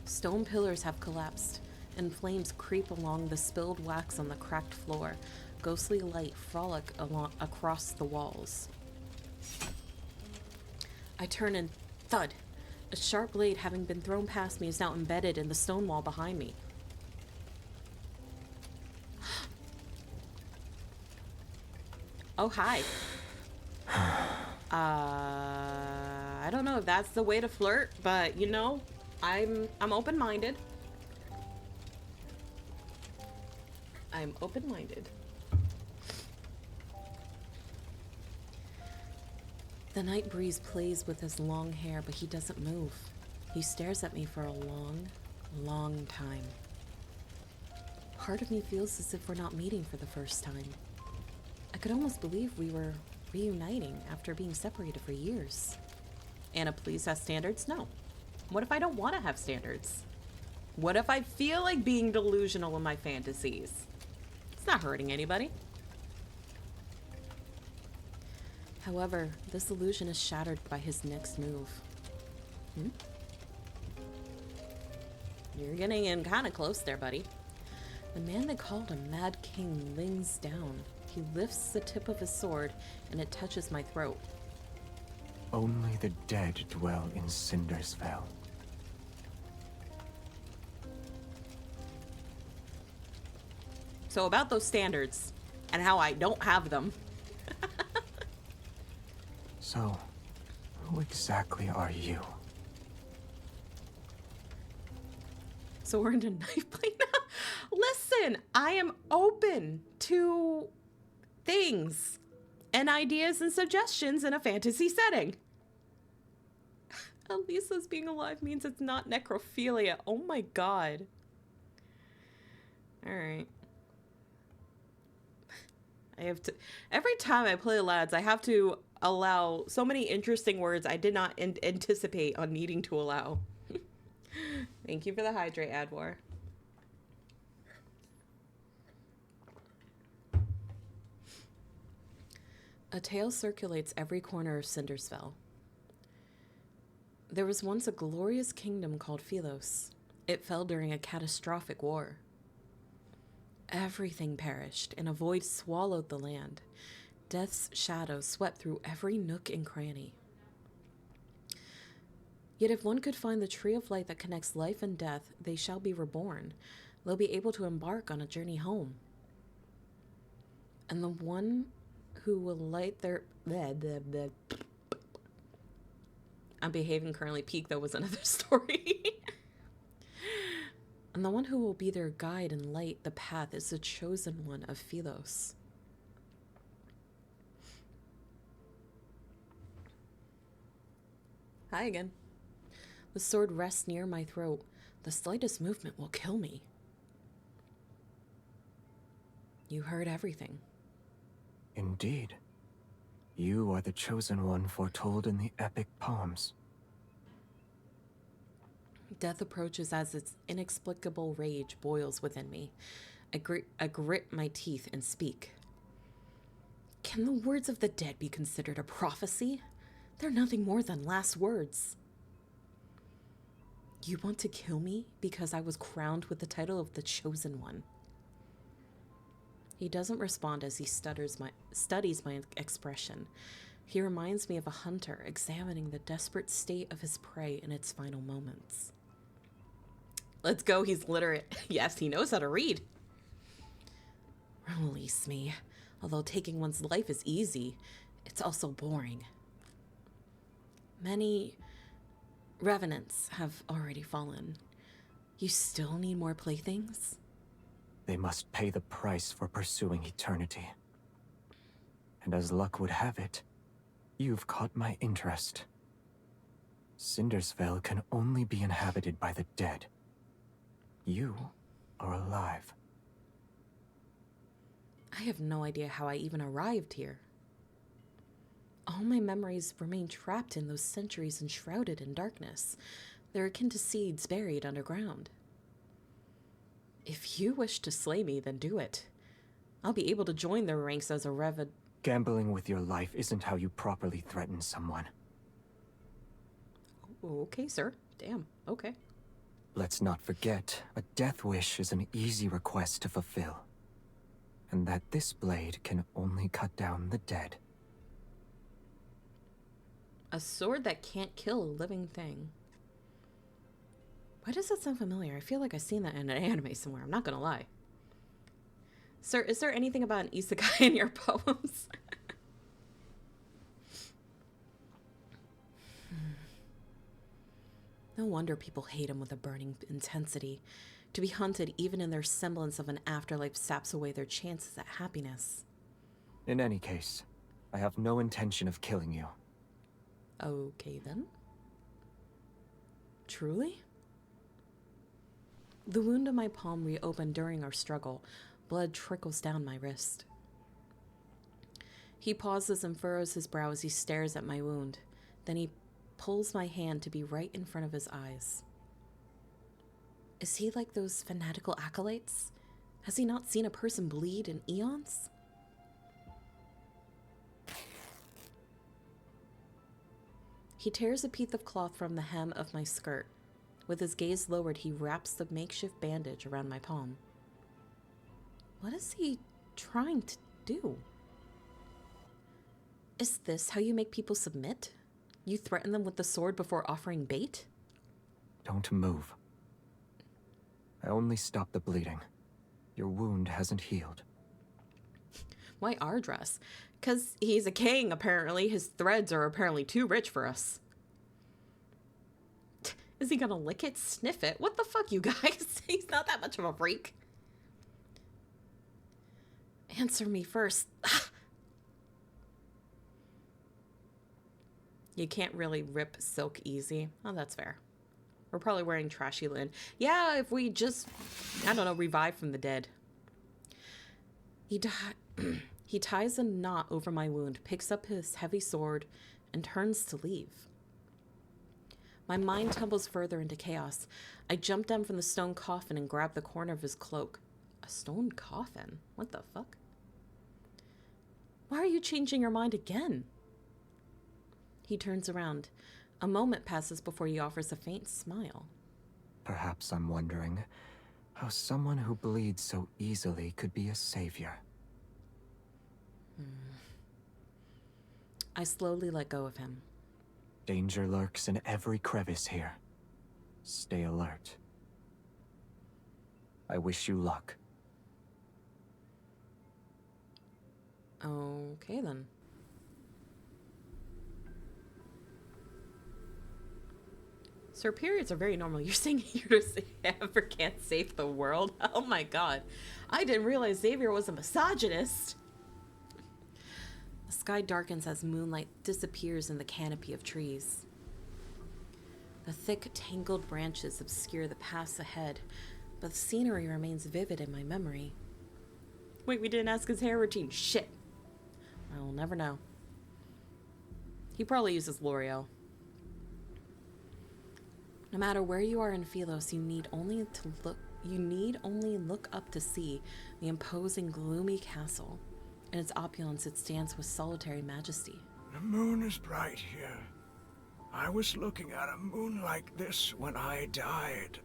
Stone pillars have collapsed, and flames creep along the spilled wax on the cracked floor. Ghostly light frolic across the walls. I turn and thud. A sharp blade, having been thrown past me, is now embedded in the stone wall behind me. Oh, hi. I don't know if that's the way to flirt, but you know, I'm open-minded. I'm open-minded. The night breeze plays with his long hair, but he doesn't move. He stares at me for a long, long time. Part of me feels as if we're not meeting for the first time. I could almost believe we were reuniting after being separated for years. Anna, please have standards? No. What if I don't want to have standards? What if I feel like being delusional in my fantasies? It's not hurting anybody. However, this illusion is shattered by his next move. You're getting in kind of close there, buddy. The man they called a Mad King leans down. He lifts the tip of his sword, and it touches my throat. Only the dead dwell in Cindersvale. So about those standards, and how I don't have them. So, who exactly are you? So we're into knife play now? Listen, I am open to things and ideas and suggestions in a fantasy setting. At least us being alive means it's not necrophilia. Oh my god. Alright. I have to... Every time I play lads, I have to allow so many interesting words I did not anticipate on needing to allow. Thank you for the hydrate, Adwar. A tale circulates every corner of Cindersville. There was once a glorious kingdom called Philos. It fell during a catastrophic war. Everything perished, and a void swallowed the land. Death's shadow swept through every nook and cranny. Yet if one could find the tree of light that connects life and death, they shall be reborn. They'll be able to embark on a journey home. And the one who will light their... I'm behaving currently peak, that was another story. And the one who will be their guide and light the path is the chosen one of Philos. Hi again. The sword rests near my throat. The slightest movement will kill me. You heard everything. Indeed. You are the chosen one foretold in the epic poems. Death approaches as its inexplicable rage boils within me. I grit my teeth and speak. Can the words of the dead be considered a prophecy? They're nothing more than last words. You want to kill me because I was crowned with the title of the Chosen One. He doesn't respond as he studies my expression. He reminds me of a hunter examining the desperate state of his prey in its final moments. Let's go, he's literate. Yes, he knows how to read. Release me. Although taking one's life is easy, it's also boring. Many revenants have already fallen. You still need more playthings? They must pay the price for pursuing eternity. And as luck would have it, you've caught my interest. Cindersvale can only be inhabited by the dead. You are alive. I have no idea how I even arrived here. All my memories remain trapped in those centuries enshrouded in darkness. They're akin to seeds buried underground. If you wish to slay me, then do it. I'll be able to join their ranks as a Gambling with your life isn't how you properly threaten someone. Okay, sir. Damn. Okay. Let's not forget, a death wish is an easy request to fulfill. And that this blade can only cut down the dead. A sword that can't kill a living thing. Why does that sound familiar? I feel like I've seen that in an anime somewhere. I'm not gonna lie. Sir, is there anything about an isekai in your poems? No wonder people hate him with a burning intensity. To be hunted even in their semblance of an afterlife saps away their chances at happiness. In any case, I have no intention of killing you. Okay then. Truly? The wound on my palm reopened during our struggle. Blood trickles down my wrist. He pauses and furrows his brow as he stares at my wound. Then he pulls my hand to be right in front of his eyes. Is he like those fanatical acolytes? Has he not seen a person bleed in eons? He tears a piece of cloth from the hem of my skirt. With his gaze lowered, he wraps the makeshift bandage around my palm. What is he trying to do? Is this how you make people submit? You threaten them with the sword before offering bait? Don't move. I only stopped the bleeding. Your wound hasn't healed. Why our dress? 'Cause he's a king, apparently. His threads are apparently too rich for us. Is he gonna lick it? Sniff it? What the fuck, you guys? He's not that much of a freak. Answer me first. You can't really rip silk easy. Oh, that's fair. We're probably wearing trashy linen. Yeah, if we just, I don't know, revive from the dead. He ties a knot over my wound, picks up his heavy sword, and turns to leave. My mind tumbles further into chaos. I jump down from the stone coffin and grab the corner of his cloak. A stone coffin? What the fuck? Why are you changing your mind again? He turns around. A moment passes before he offers a faint smile. Perhaps I'm wondering how someone who bleeds so easily could be a savior. I slowly let go of him. Danger lurks in every crevice here. Stay alert. I wish you luck. Okay then. Sir, periods are very normal. You're saying ever can't save the world? Oh my god. I didn't realize Xavier was a misogynist. The sky darkens as moonlight disappears in the canopy of trees. The thick, tangled branches obscure the paths ahead, but the scenery remains vivid in my memory. Wait, we didn't ask his hair routine. Shit. I will never know. He probably uses L'Oreal. No matter where you are in Philos, you need only look up to see the imposing, gloomy castle. In its opulence, it stands with solitary majesty. The moon is bright here. I was looking at a moon like this when I died.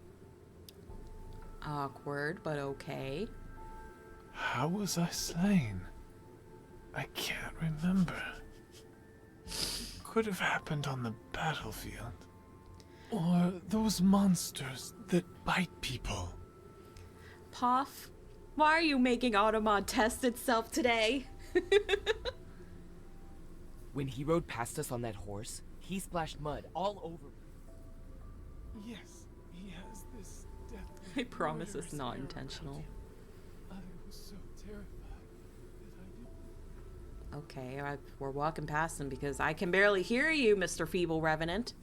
Awkward, but okay. How was I slain? I can't remember. Could have happened on the battlefield. Or those monsters that bite people. Poff, why are you making Automod test itself today? When he rode past us on that horse, he splashed mud all over me. Yes, he has this death. I promise it's not intentional. I was so terrified that I didn't. Okay, we're walking past him because I can barely hear you, Mr. Feeble Revenant.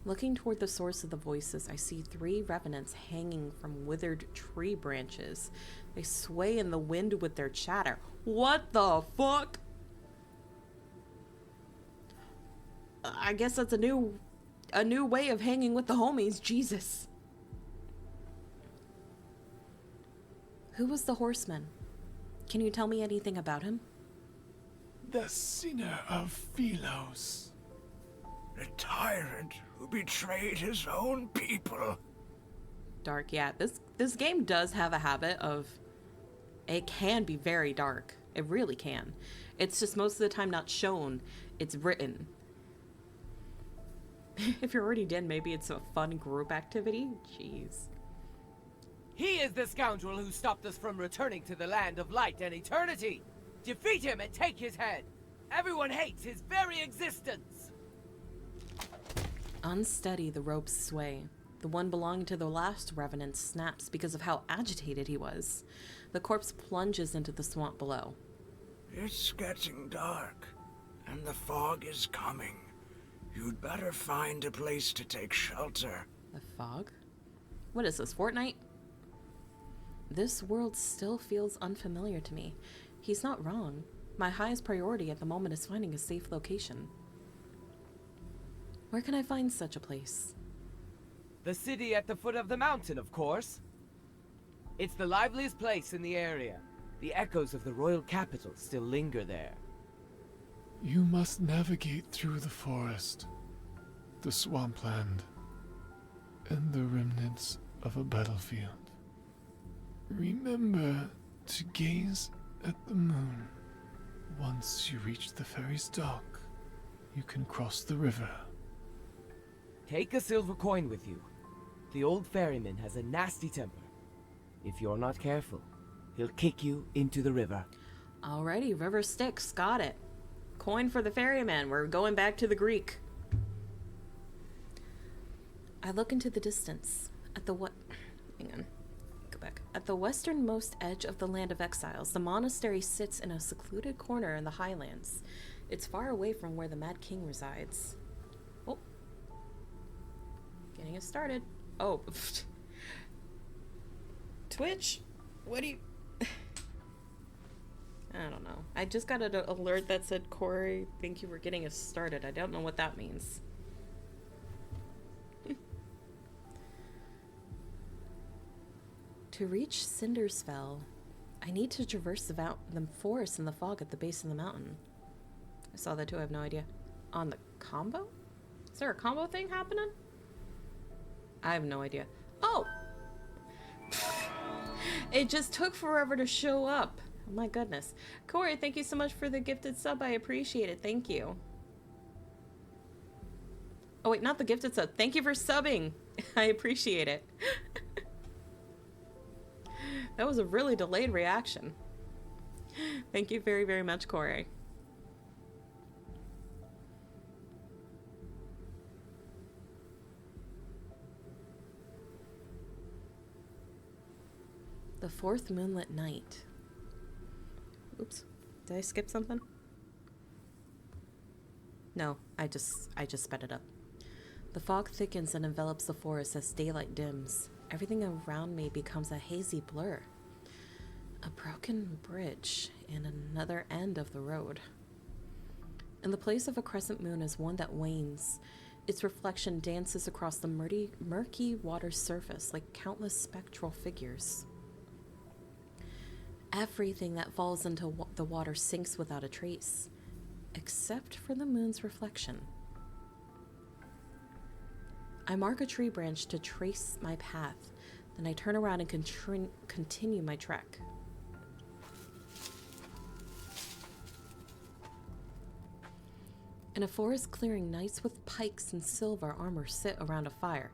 Looking toward the source of the voices, I see 3 revenants hanging from withered tree branches. They sway in the wind with their chatter. What the fuck? I guess that's a new way of hanging with the homies. Jesus. Who was the horseman? Can you tell me anything about him? The sinner of Philos. The tyrant who betrayed his own people. Dark, yeah. This game does have a habit of... It can be very dark. It really can. It's just most of the time not shown. It's written. If you're already dead, maybe it's a fun group activity? Jeez. He is the scoundrel who stopped us from returning to the land of light and eternity. Defeat him and take his head. Everyone hates his very existence. Unsteady, the ropes sway. The one belonging to the last revenant snaps because of how agitated he was. The corpse plunges into the swamp below. It's getting dark, and the fog is coming. You'd better find a place to take shelter. The fog? What is this, Fortnite? This world still feels unfamiliar to me. He's not wrong. My highest priority at the moment is finding a safe location. Where can I find such a place? The city at the foot of the mountain, of course. It's the liveliest place in the area. The echoes of the royal capital still linger there. You must navigate through the forest, the swampland, and the remnants of a battlefield. Remember to gaze at the moon. Once you reach the ferry's dock, you can cross the river. Take a silver coin with you. The old ferryman has a nasty temper. If you're not careful, he'll kick you into the river. Alrighty, river sticks, got it. Coin for the ferryman. We're going back to the Greek. I look into the distance. Hang on. Go back. At the westernmost edge of the land of exiles, the monastery sits in a secluded corner in the highlands. It's far away from where the Mad King resides. Oh. Getting us started. Oh. Twitch? What do you... I don't know. I just got an alert that said, Corey, thank you for getting us started. I don't know what that means. To reach Cindersfell, I need to traverse the forest and the fog at the base of the mountain. I saw that too, I have no idea. On the combo? Is there a combo thing happening? I have no idea. Oh! It just took forever to show up. Oh my goodness. Corey, thank you so much for the gifted sub. I appreciate it. Thank you. Oh wait, not the gifted sub. Thank you for subbing. I appreciate it. That was a really delayed reaction. Thank you very, very much, Corey. The fourth moonlit night. Oops. Did I skip something? No, I just sped it up. The fog thickens and envelops the forest as daylight dims. Everything around me becomes a hazy blur. A broken bridge and another end of the road. In the place of a crescent moon is one that wanes. Its reflection dances across the murky water's surface like countless spectral figures. Everything that falls into the water sinks without a trace, except for the moon's reflection. I mark a tree branch to trace my path, then I turn around and continue my trek. In a forest clearing, knights with pikes and silver armor sit around a fire.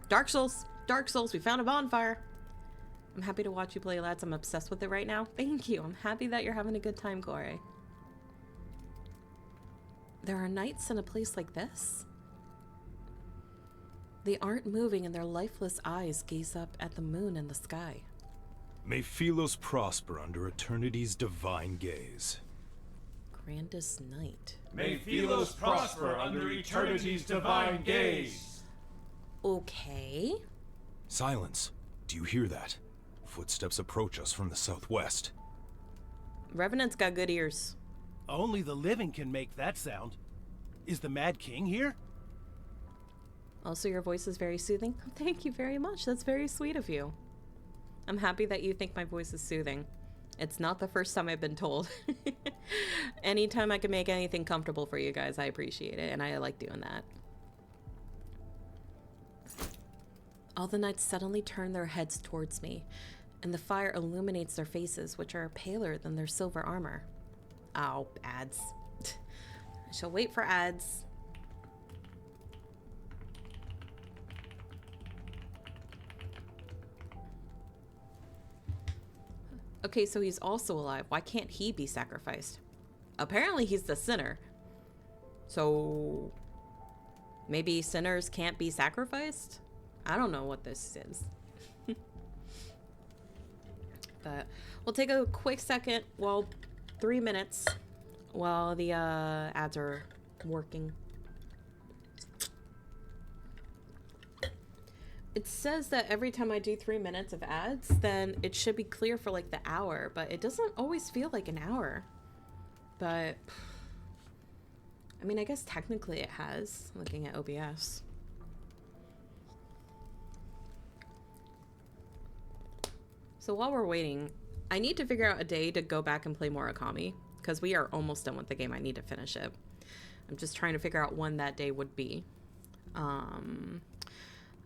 Dark Souls! Dark Souls, we found a bonfire! I'm happy to watch you play, lads. I'm obsessed with it right now. Thank you. I'm happy that you're having a good time, Corey. There are knights in a place like this? They aren't moving and their lifeless eyes gaze up at the moon and the sky. May Philos prosper under eternity's divine gaze. Grandest Knight. May Philos prosper under eternity's divine gaze. Okay. Silence. Do you hear that? Footsteps approach us from the southwest. Revenant's got good ears. Only the living can make that sound. Is the Mad King here? Also, your voice is very soothing. Thank you very much. That's very sweet of you. I'm happy that you think my voice is soothing. It's not the first time I've been told. Anytime I can make anything comfortable for you guys, I appreciate it, and I like doing that. All the knights suddenly turn their heads towards me, and the fire illuminates their faces, which are paler than their silver armor. Ow, ads. I shall wait for ads. Okay, so he's also alive. Why can't he be sacrificed? Apparently he's the sinner. So maybe sinners can't be sacrificed? I don't know what this is. But we'll take a quick second, 3 minutes, while the ads are working. It says that every time I do 3 minutes of ads, then it should be clear for like the hour, but it doesn't always feel like an hour. But I mean, I guess technically it has, looking at OBS. So while we're waiting, I need to figure out a day to go back and play more Okami, because we are almost done with the game. I need to finish it. I'm just trying to figure out when that day would be.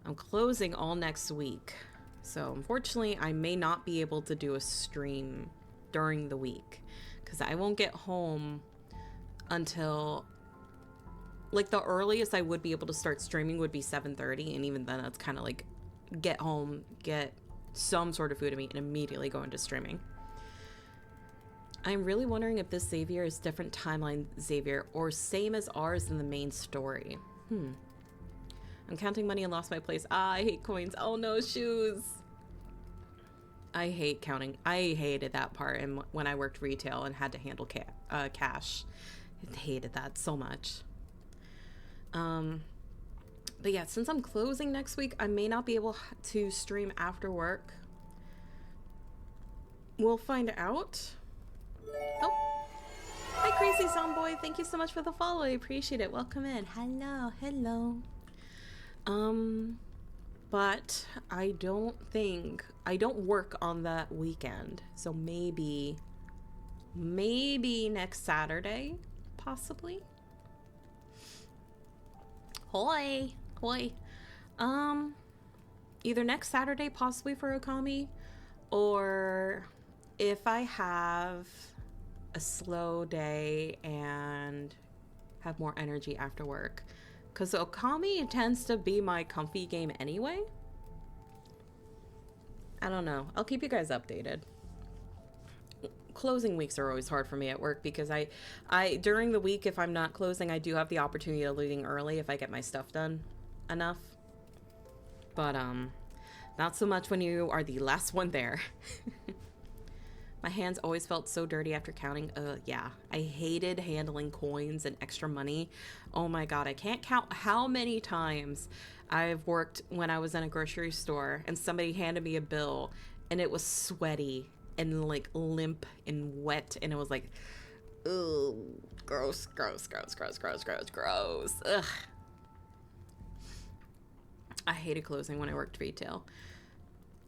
I'm closing all next week, so unfortunately I may not be able to do a stream during the week, because I won't get home until, like, the earliest I would be able to start streaming would be 7:30, and even then it's kind of like get home, get some sort of food to me, and immediately go into streaming. I'm really wondering if this Xavier is different timeline Xavier or same as ours in the main story. I'm counting money and lost my place. Ah, I hate coins. Oh no, shoes. I hate counting. I hated that part and when I worked retail and had to handle cash. I hated that so much. But yeah, since I'm closing next week, I may not be able to stream after work. We'll find out. Oh. Hi, Crazy Soundboy. Thank you so much for the follow. I appreciate it. Welcome in. Hello, hello. But I don't work on that weekend. So maybe next Saturday, possibly. Hoi. Either next Saturday, possibly for Okami, or if I have a slow day and have more energy after work. Because Okami tends to be my comfy game anyway. I don't know. I'll keep you guys updated. Closing weeks are always hard for me at work because I during the week, if I'm not closing, I do have the opportunity of leaving early if I get my stuff done enough. But not so much when you are the last one there. My hands always felt so dirty after counting. Yeah, I hated handling coins and extra money. Oh my god, I can't count how many times I've worked when I was in a grocery store and somebody handed me a bill and it was sweaty and like limp and wet and it was like, ugh, gross. Ugh. I hated closing when I worked retail.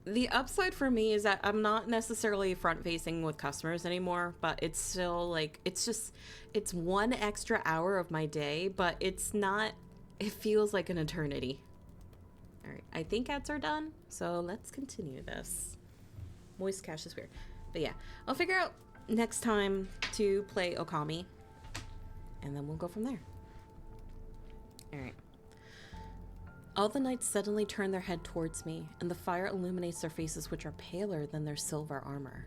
The upside for me is that I'm not necessarily front facing with customers anymore, but it's still like, it's one extra hour of my day, but it's not, it feels like an eternity. All right, I think ads are done, so let's continue this. Moist cash is weird, but yeah, I'll figure out next time to play Okami, and then we'll go from there. All right. All the knights suddenly turn their head towards me, and the fire illuminates their faces, which are paler than their silver armor.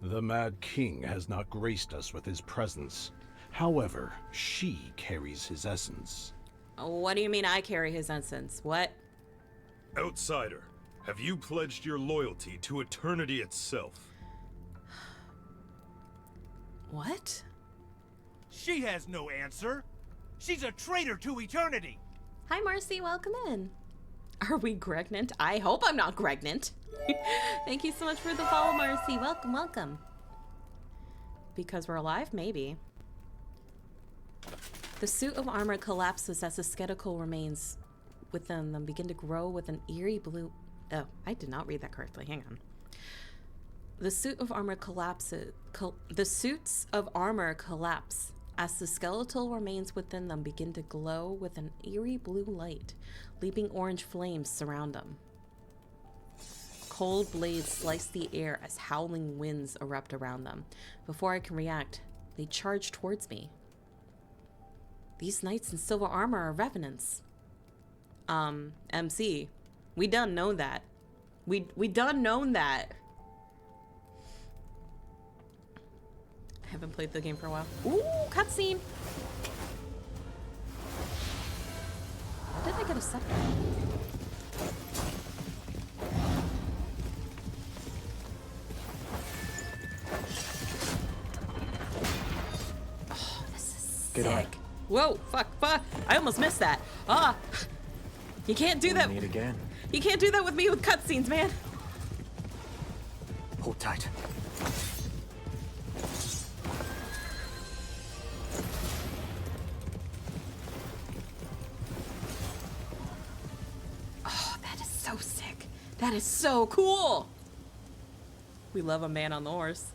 The Mad King has not graced us with his presence. However, she carries his essence. What do you mean I carry his essence? What? Outsider, have you pledged your loyalty to eternity itself? What? She has no answer. She's a traitor to eternity. Hi, Marcy. Welcome in. Are we pregnant? I hope I'm not pregnant. Thank you so much for the follow, Marcy. Welcome. Because we're alive? Maybe. The suit of armor collapses as the skeletal remains within them begin to grow with an eerie blue... Oh, I did not read that correctly. Hang on. The suit of armor collapses. The suits of armor collapse as the skeletal remains within them begin to glow with an eerie blue light. Leaping orange flames surround them. Cold blades slice the air as howling winds erupt around them. Before I can react, they charge towards me. These knights in silver armor are revenants. MC, we done know that. We done known that. I haven't played the game for a while. Ooh, cutscene. How did I get a scepter? Oh, this is Get on. sick. Whoa, fuck. I almost missed that. Ah, you can't do that. Meet again. You can't do that with me with cutscenes, man. Hold tight. Oh, that is so sick. That is so cool. We love a man on the horse.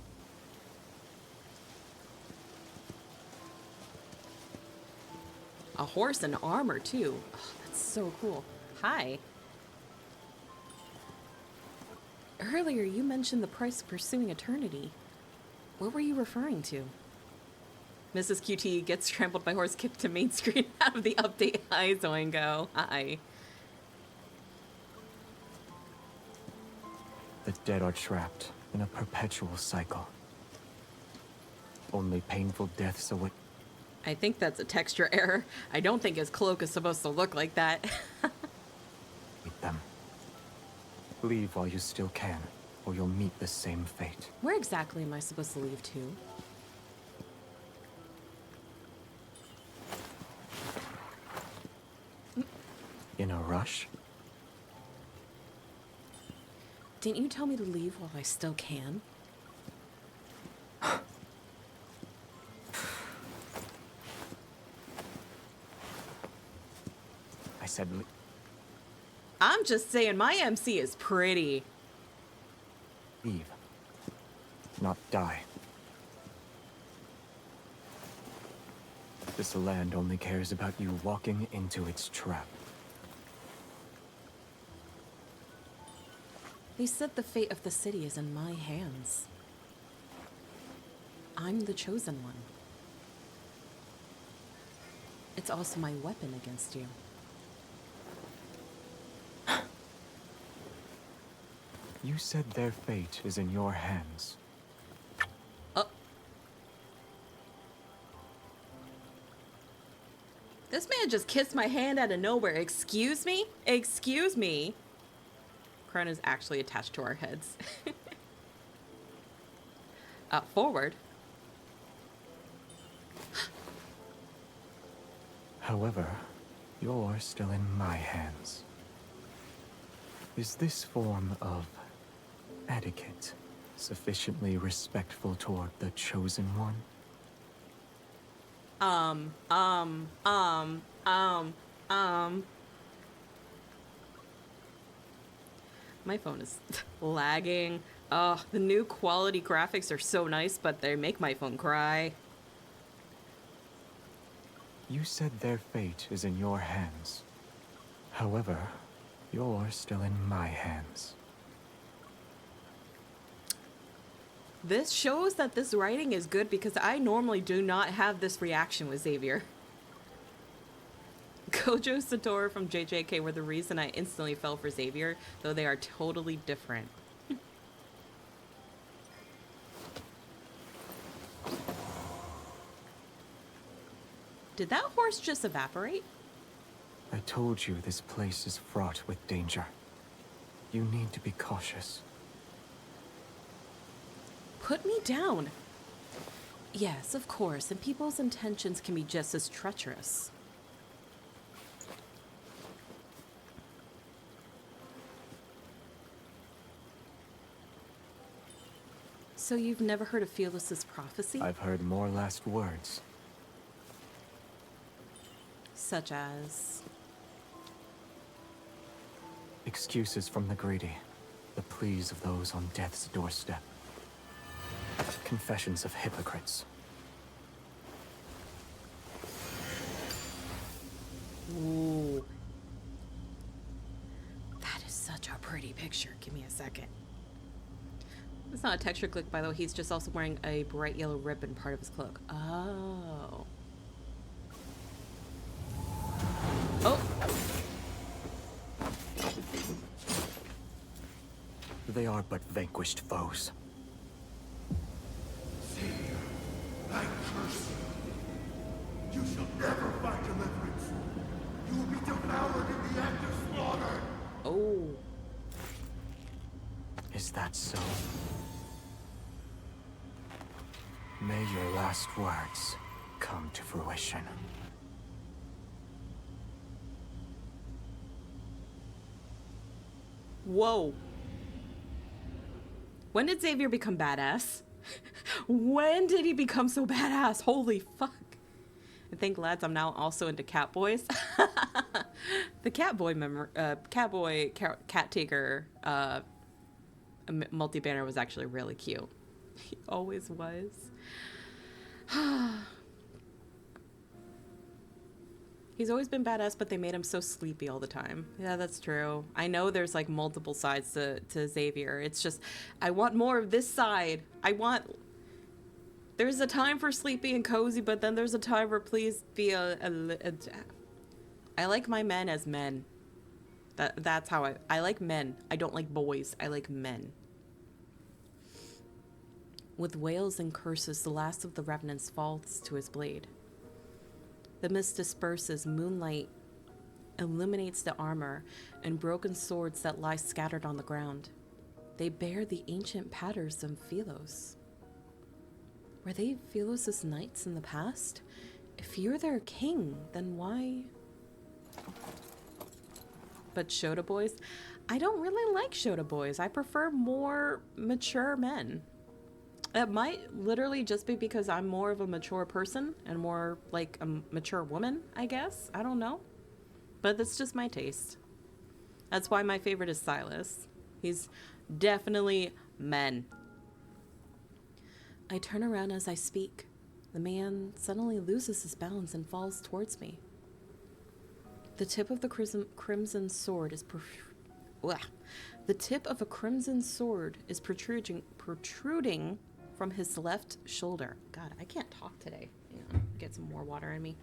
A horse and armor, too. Oh, that's so cool. Hi. Earlier, you mentioned the price of pursuing eternity. What were you referring to? Mrs. QT gets trampled by horse kicked to main screen out of the update. Hi, Zoingo. Hi. The dead are trapped in a perpetual cycle. Only painful deaths await. I think that's a texture error. I don't think his cloak is supposed to look like that. Them. Leave while you still can, or you'll meet the same fate. Where exactly am I supposed to leave to? In a rush? Didn't you tell me to leave while I still can? I said I'm just saying my MC is pretty. leave. Not die. This land only cares about you walking into its trap. They said the fate of the city is in my hands. I'm the chosen one. It's also my weapon against you. You said their fate is in your hands. This man just kissed my hand out of nowhere. Excuse me? Excuse me? Crown is actually attached to our heads. Forward. However, you're still in my hands. Is this form of etiquette sufficiently respectful toward the chosen one? My phone is lagging. Oh, the new quality graphics are so nice, but they make my phone cry. You said their fate is in your hands. However, you're still in my hands. This shows that this writing is good because I normally do not have this reaction with Xavier. Gojo Satoru from JJK were the reason I instantly fell for Xavier, though they are totally different. Did that horse just evaporate? I told you this place is fraught with danger. You need to be cautious. Put me down. Yes, of course, and people's intentions can be just as treacherous. So you've never heard of Fearless's prophecy? I've heard more last words. Such as? Excuses from the greedy. The pleas of those on death's doorstep. Confessions of hypocrites. Ooh. That is such a pretty picture. Give me a second. It's not a texture click, by the way. He's just also wearing a bright yellow ribbon part of his cloak. Oh. Oh. They are but vanquished foes. Xavier, I curse you. You shall never find deliverance. You will be devoured in the act of slaughter. Oh. Is that so? May your last words come to fruition. Whoa. When did Xavier become badass? When did he become so badass? Holy fuck. I think, lads, I'm now also into Catboys. The Catboy Cat Taker multi-banner was actually really cute. He always was. He's always been badass, but they made him so sleepy all the time. Yeah, that's true. I know there's like multiple sides to Xavier. It's just, I want more of this side. There's a time for sleepy and cozy, but then there's a time for please be I like my men as men. That's how I like men. I don't like boys. I like men. With wails and curses, the last of the revenants falls to his blade. The mist disperses, moonlight illuminates the armor and broken swords that lie scattered on the ground. They bear the ancient patterns of Philos. Were they Philos' knights in the past? If you're their king, then why? But Shota boys? I don't really like Shota boys. I prefer more mature men. It might literally just be because I'm more of a mature person and more like a mature woman, I guess. I don't know. But that's just my taste. That's why my favorite is Silas. He's definitely men. I turn around as I speak. The man suddenly loses his balance and falls towards me. The tip of the crimson sword is The tip of a crimson sword is protruding from his left shoulder. God, I can't talk today. Yeah, get some more water in me.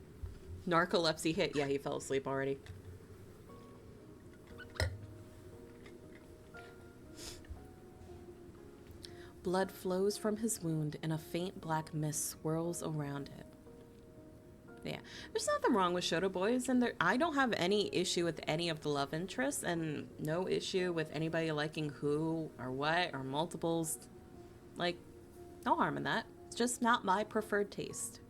Narcolepsy hit. Yeah, he fell asleep already. Blood flows from his wound and a faint black mist swirls around it. Yeah, there's nothing wrong with Shota boys, and I don't have any issue with any of the love interests, and no issue with anybody liking who or what or multiples. Like, no harm in that. It's just not my preferred taste.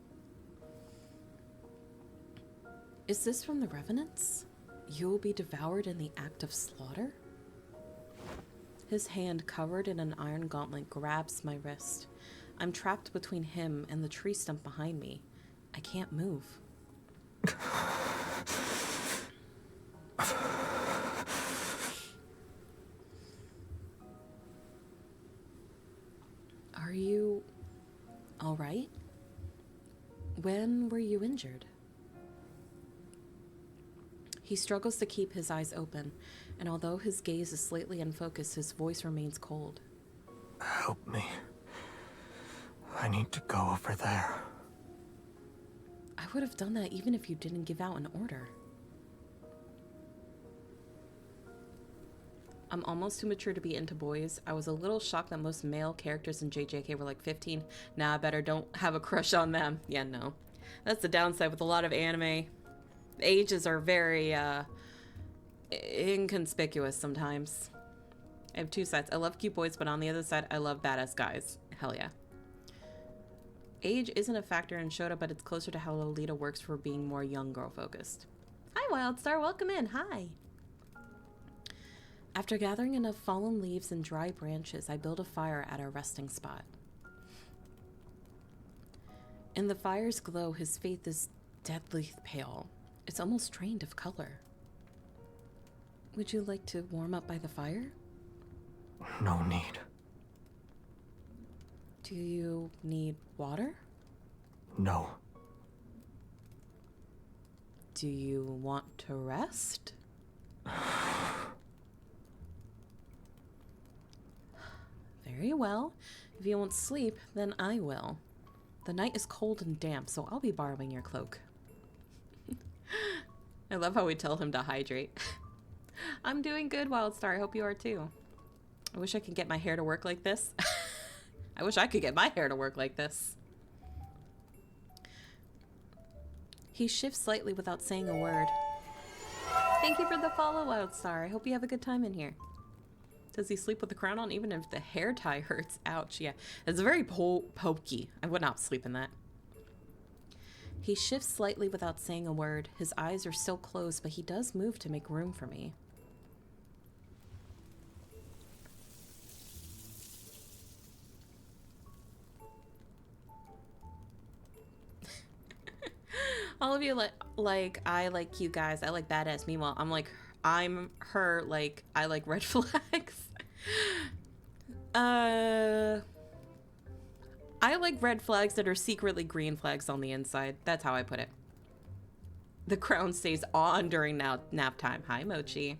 Is this from the Revenants? You will be devoured in the act of slaughter? His hand, covered in an iron gauntlet, grabs my wrist. I'm trapped between him and the tree stump behind me. I can't move. Are you all right? When were you injured? He struggles to keep his eyes open, and although his gaze is slightly unfocused, his voice remains cold. Help me. I need to go over there. I would have done that even if you didn't give out an order. I'm almost too mature to be into boys. I was a little shocked that most male characters in JJK were like 15. Nah, better don't have a crush on them. Yeah, no. That's the downside with a lot of anime. Ages are very, inconspicuous sometimes. I have two sides. I love cute boys, but on the other side, I love badass guys. Hell yeah. Age isn't a factor in Shota, but it's closer to how Lolita works for being more young girl focused. Hi, Wildstar. Welcome in. Hi. After gathering enough fallen leaves and dry branches, I build a fire at our resting spot. In the fire's glow, his face is deadly pale. It's almost drained of color. Would you like to warm up by the fire? No need. Do you need water? No. Do you want to rest? Very well. If you won't sleep, then I will. The night is cold and damp, so I'll be borrowing your cloak. I love how we tell him to hydrate. I'm doing good, Wildstar. I hope you are too. I wish I could get my hair to work like this. I wish I could get my hair to work like this. He shifts slightly without saying a word. Thank you for the follow, Wildstar. I hope you have a good time in here. Does he sleep with the crown on even if the hair tie hurts? Ouch, yeah. It's very pokey. I would not sleep in that. He shifts slightly without saying a word. His eyes are still closed, but he does move to make room for me. All of you like I like you guys. I like badass. Meanwhile, I'm her, like, I like red flags. I like red flags that are secretly green flags on the inside. That's how I put it. The crown stays on during nap time. Hi, Mochi.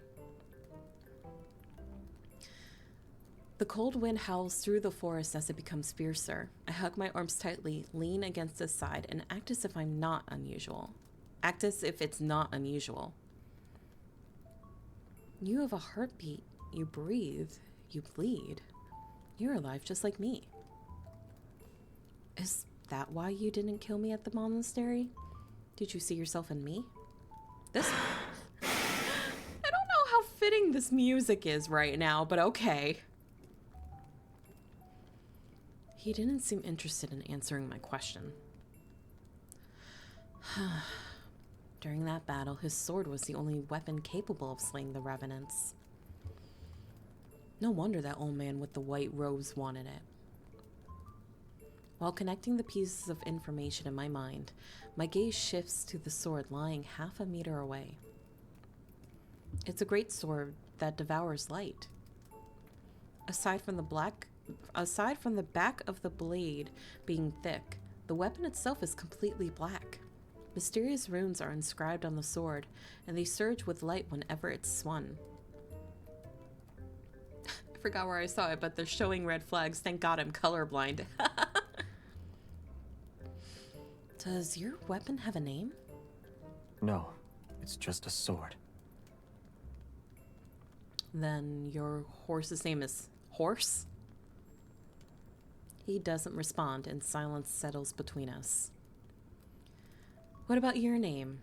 The cold wind howls through the forest as it becomes fiercer. I hug my arms tightly, lean against his side, and act as if I'm not unusual. Act as if it's not unusual. You have a heartbeat. You breathe. You bleed. You're alive just like me. Is that why you didn't kill me at the monastery? Did you see yourself in me? This... I don't know how fitting this music is right now, but okay. He didn't seem interested in answering my question. During that battle, his sword was the only weapon capable of slaying the revenants. No wonder that old man with the white robes wanted it. While connecting the pieces of information in my mind, my gaze shifts to the sword lying half a meter away. It's a great sword that devours light. Aside from the back of the blade being thick, the weapon itself is completely black. Mysterious runes are inscribed on the sword, and they surge with light whenever it's swung. I forgot where I saw it, but they're showing red flags. Thank God I'm colorblind. Does your weapon have a name? No, it's just a sword. Then your horse's name is Horse? He doesn't respond, and silence settles between us. What about your name?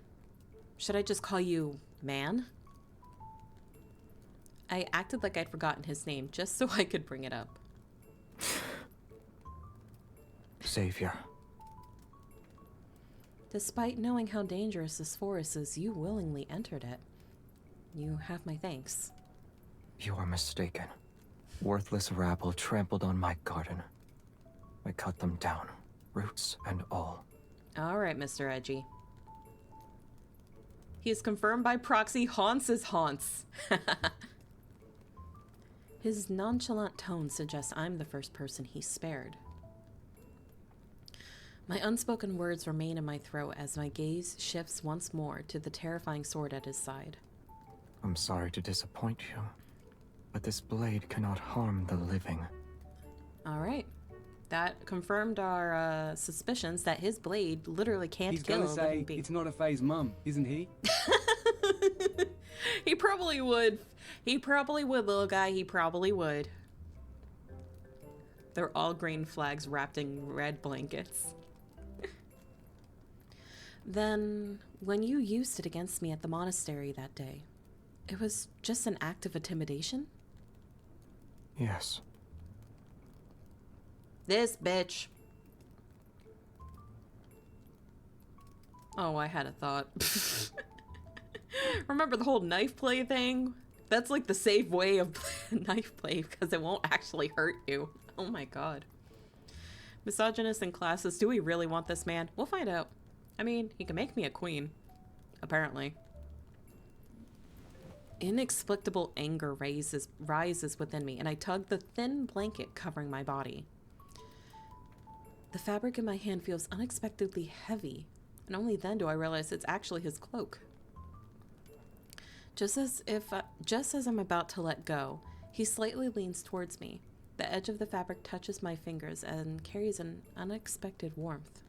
Should I just call you Man? I acted like I'd forgotten his name just so I could bring it up. Xavier. Despite knowing how dangerous this forest is, you willingly entered it. You have my thanks. You are mistaken. Worthless rabble trampled on my garden. I cut them down, roots and all. All right, Mr. Edgy. He is confirmed by proxy haunts his haunts. His nonchalant tone suggests I'm the first person he spared. My unspoken words remain in my throat as my gaze shifts once more to the terrifying sword at his side. I'm sorry to disappoint you, but this blade cannot harm the living. All right. That confirmed our suspicions that his blade literally can't kill a living being. He's gonna say it's not a phase mum, isn't he? He probably would. He probably would, little guy. He probably would. They're all green flags wrapped in red blankets. Then, when you used it against me at the monastery that day, it was just an act of intimidation? Yes. This bitch. Oh, I had a thought. Remember the whole knife play thing? That's like the safe way of knife play because it won't actually hurt you. Oh my god. Misogynist in classes, do we really want this man? We'll find out. I mean, he can make me a queen. Apparently. Inexplicable anger rises within me, and I tug the thin blanket covering my body. The fabric in my hand feels unexpectedly heavy, and only then do I realize it's actually his cloak. Just as I'm about to let go, he slightly leans towards me. The edge of the fabric touches my fingers and carries an unexpected warmth.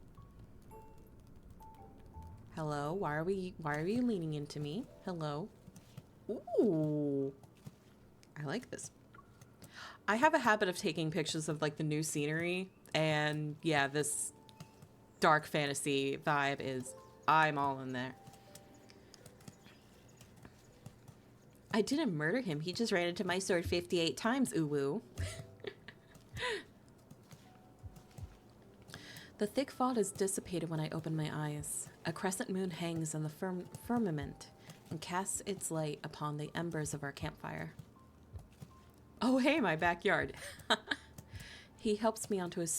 Hello, why are you leaning into me? Hello. Ooh. I like this. I have a habit of taking pictures of like the new scenery, and yeah, this dark fantasy vibe is, I'm all in there. I didn't murder him, he just ran into my sword 58 times, ooh-woo. The thick fog has dissipated when I open my eyes. A crescent moon hangs in the firmament and casts its light upon the embers of our campfire. Oh hey, my backyard. He helps me onto his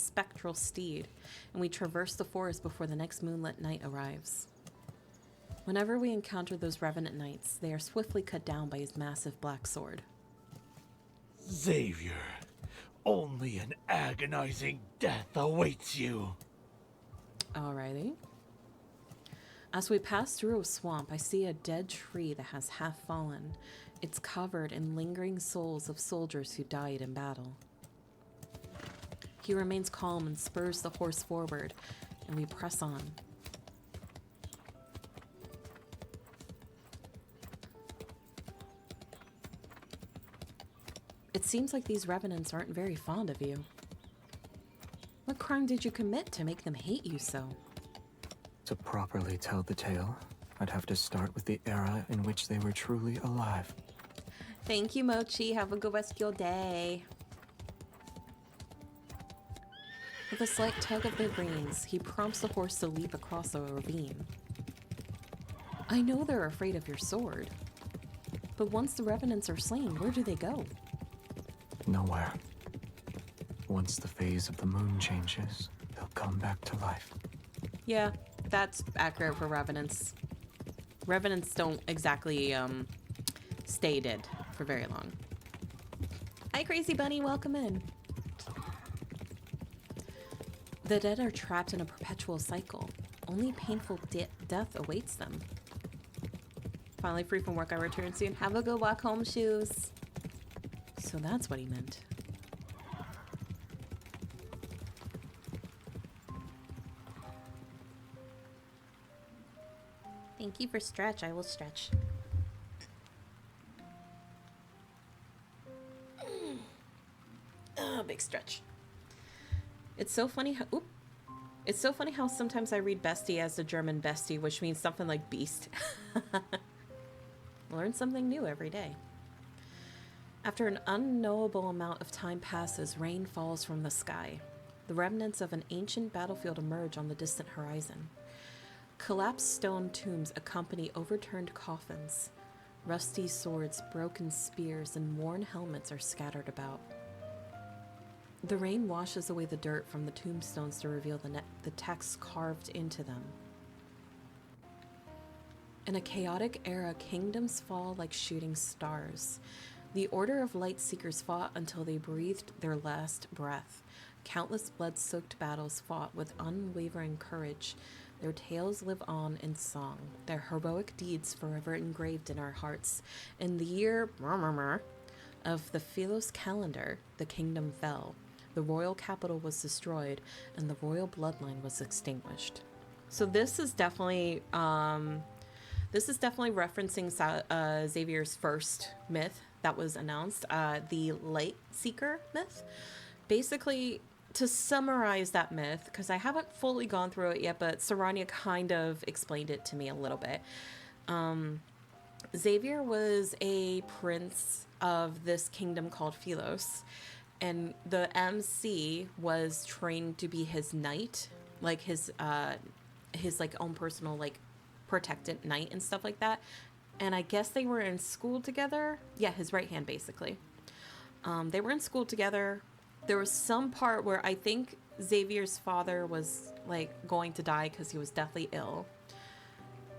spectral steed, and we traverse the forest before the next moonlit night arrives. Whenever we encounter those revenant knights, they are swiftly cut down by his massive black sword. Xavier, only an agonizing death awaits you. Alrighty. As we pass through a swamp, I see a dead tree that has half fallen. It's covered in lingering souls of soldiers who died in battle. He remains calm and spurs the horse forward, and we press on. It seems like these revenants aren't very fond of you. What crime did you commit to make them hate you so? To properly tell the tale, I'd have to start with the era in which they were truly alive. Thank you, Mochi. Have a good rest of your day. With a slight tug of the reins, he prompts the horse to leap across a ravine. I know they're afraid of your sword, but once the revenants are slain, where do they go? Nowhere. Once the phase of the moon changes, they'll come back to life. Yeah, that's accurate for revenants. Revenants don't exactly stay dead for very long. Hi, Crazy Bunny, welcome in. The dead are trapped in a perpetual cycle. Only painful death awaits them. Finally free from work, I return soon. Have a good walk home, shoes. So that's what he meant. Thank you for stretch. I will stretch. Oh, big stretch. It's so funny how... Oop. It's so funny how sometimes I read bestie as the German bestie, which means something like beast. Learn something new every day. After an unknowable amount of time passes, rain falls from the sky. The remnants of an ancient battlefield emerge on the distant horizon. Collapsed stone tombs accompany overturned coffins. Rusty swords, broken spears, and worn helmets are scattered about. The rain washes away the dirt from the tombstones to reveal the text carved into them. In a chaotic era, kingdoms fall like shooting stars. The Order of Light Seekers fought until they breathed their last breath. Countless blood-soaked battles fought with unwavering courage. Their tales live on in song, their heroic deeds forever engraved in our hearts. In the year of the Philos calendar, the kingdom fell. The royal capital was destroyed, and the royal bloodline was extinguished. So this is definitely referencing Xavier's first myth that was announced, the Light Seeker myth. Basically, to summarize that myth, because I haven't fully gone through it yet, but Sarania kind of explained it to me a little bit. Xavier was a prince of this kingdom called Philos, and the MC was trained to be his knight, like his like own personal like protected knight and stuff like that. And I guess they were in school together. Yeah, his right hand basically. They were in school together. There was some part where I think Xavier's father was like going to die because he was deathly ill,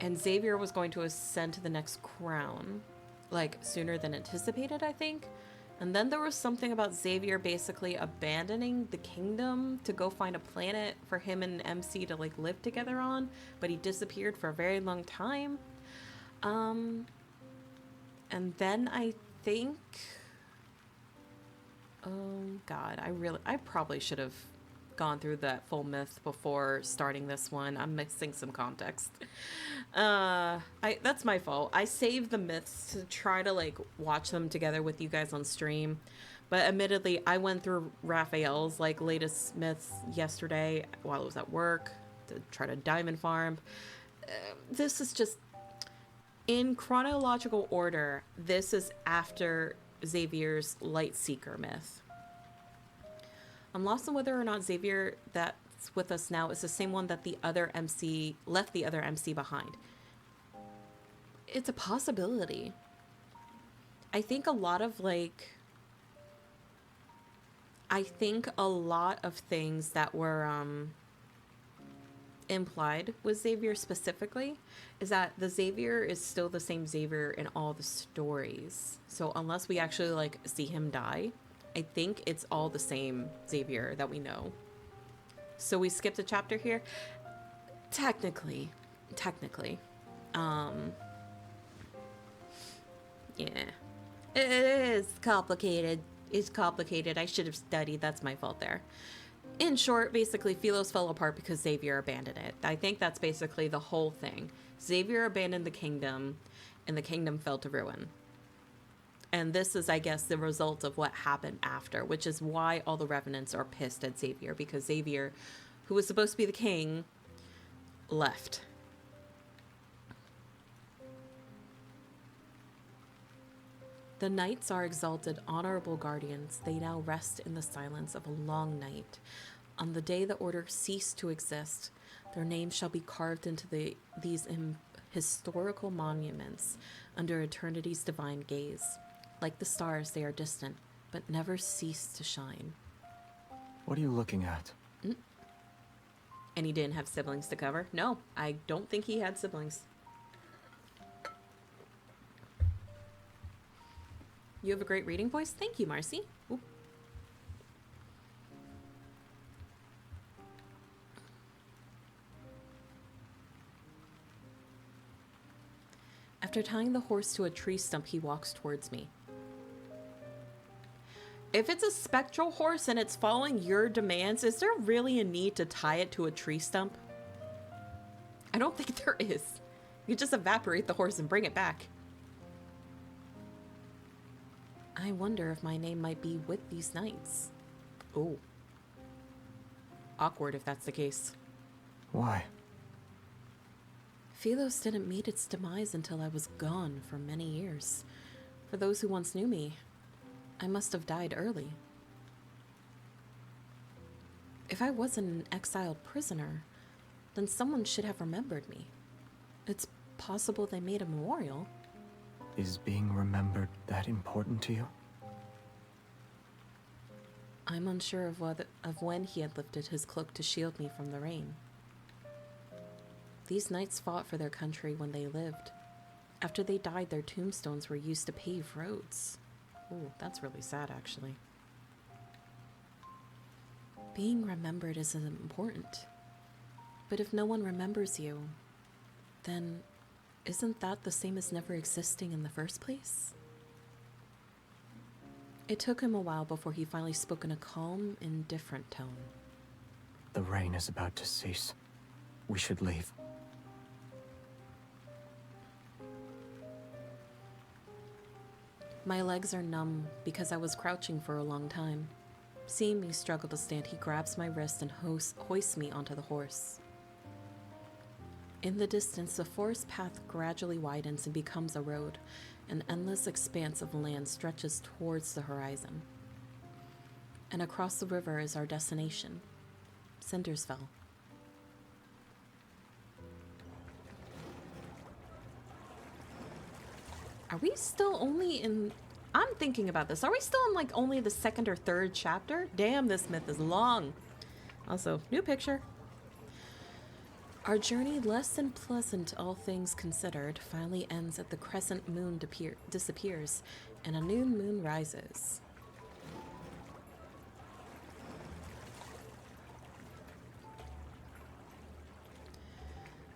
and Xavier was going to ascend to the next crown like sooner than anticipated, I think. And then there was something about Xavier basically abandoning the kingdom to go find a planet for him and MC to like live together on, but he disappeared for a very long time. And then I think, God, I probably should have gone through that full myth before starting this one. I'm missing some context. That's my fault. I saved the myths to try to like watch them together with you guys on stream, but admittedly I went through Raphael's like latest myths yesterday while I was at work to try to diamond farm. This is just in chronological order. This is after Xavier's Lightseeker myth. I'm lost on whether or not Xavier that's with us now is the same one that the other MC left the other MC behind. It's a possibility. I think a lot of things that were implied with Xavier specifically is that the Xavier is still the same Xavier in all the stories. So unless we actually like see him die, I think it's all the same Xavier that we know. So we skipped a chapter here. Technically. Yeah. It is complicated. It's complicated. I should have studied. That's my fault there. In short, basically, Philos fell apart because Xavier abandoned it. I think that's basically the whole thing. Xavier abandoned the kingdom, and the kingdom fell to ruin. And this is, I guess, the result of what happened after, which is why all the Revenants are pissed at Xavier, because Xavier, who was supposed to be the king, left. The knights are exalted, honorable guardians. They now rest in the silence of a long night. On the day the order ceased to exist, their names shall be carved into these historical monuments under eternity's divine gaze. Like the stars, they are distant, but never cease to shine. What are you looking at? And he didn't have siblings to cover? No, I don't think he had siblings. You have a great reading voice. Thank you, Marcy. Ooh. After tying the horse to a tree stump, he walks towards me. If it's a spectral horse and it's following your demands, is there really a need to tie it to a tree stump? I don't think there is. You just evaporate the horse and bring it back. I wonder if my name might be with these knights. Oh. Awkward if that's the case. Why? Philos didn't meet its demise until I was gone for many years. For those who once knew me, I must have died early. If I wasn't an exiled prisoner, then someone should have remembered me. It's possible they made a memorial. Is being remembered that important to you? I'm unsure of when he had lifted his cloak to shield me from the rain. These knights fought for their country when they lived. After they died, their tombstones were used to pave roads. Ooh, that's really sad, actually. Being remembered isn't important. But if no one remembers you, then isn't that the same as never existing in the first place? It took him a while before he finally spoke in a calm, indifferent tone. The rain is about to cease. We should leave. My legs are numb because I was crouching for a long time. Seeing me struggle to stand, he grabs my wrist and hoists me onto the horse. In the distance, the forest path gradually widens and becomes a road. An endless expanse of land stretches towards the horizon. And across the river is our destination, Cindersfell. Are we still only in... I'm thinking about this. Are we still in like only the second or third chapter? Damn, this myth is long. Also, new picture. Our journey, less than pleasant all things considered, finally ends at the crescent moon disappears and a new moon rises.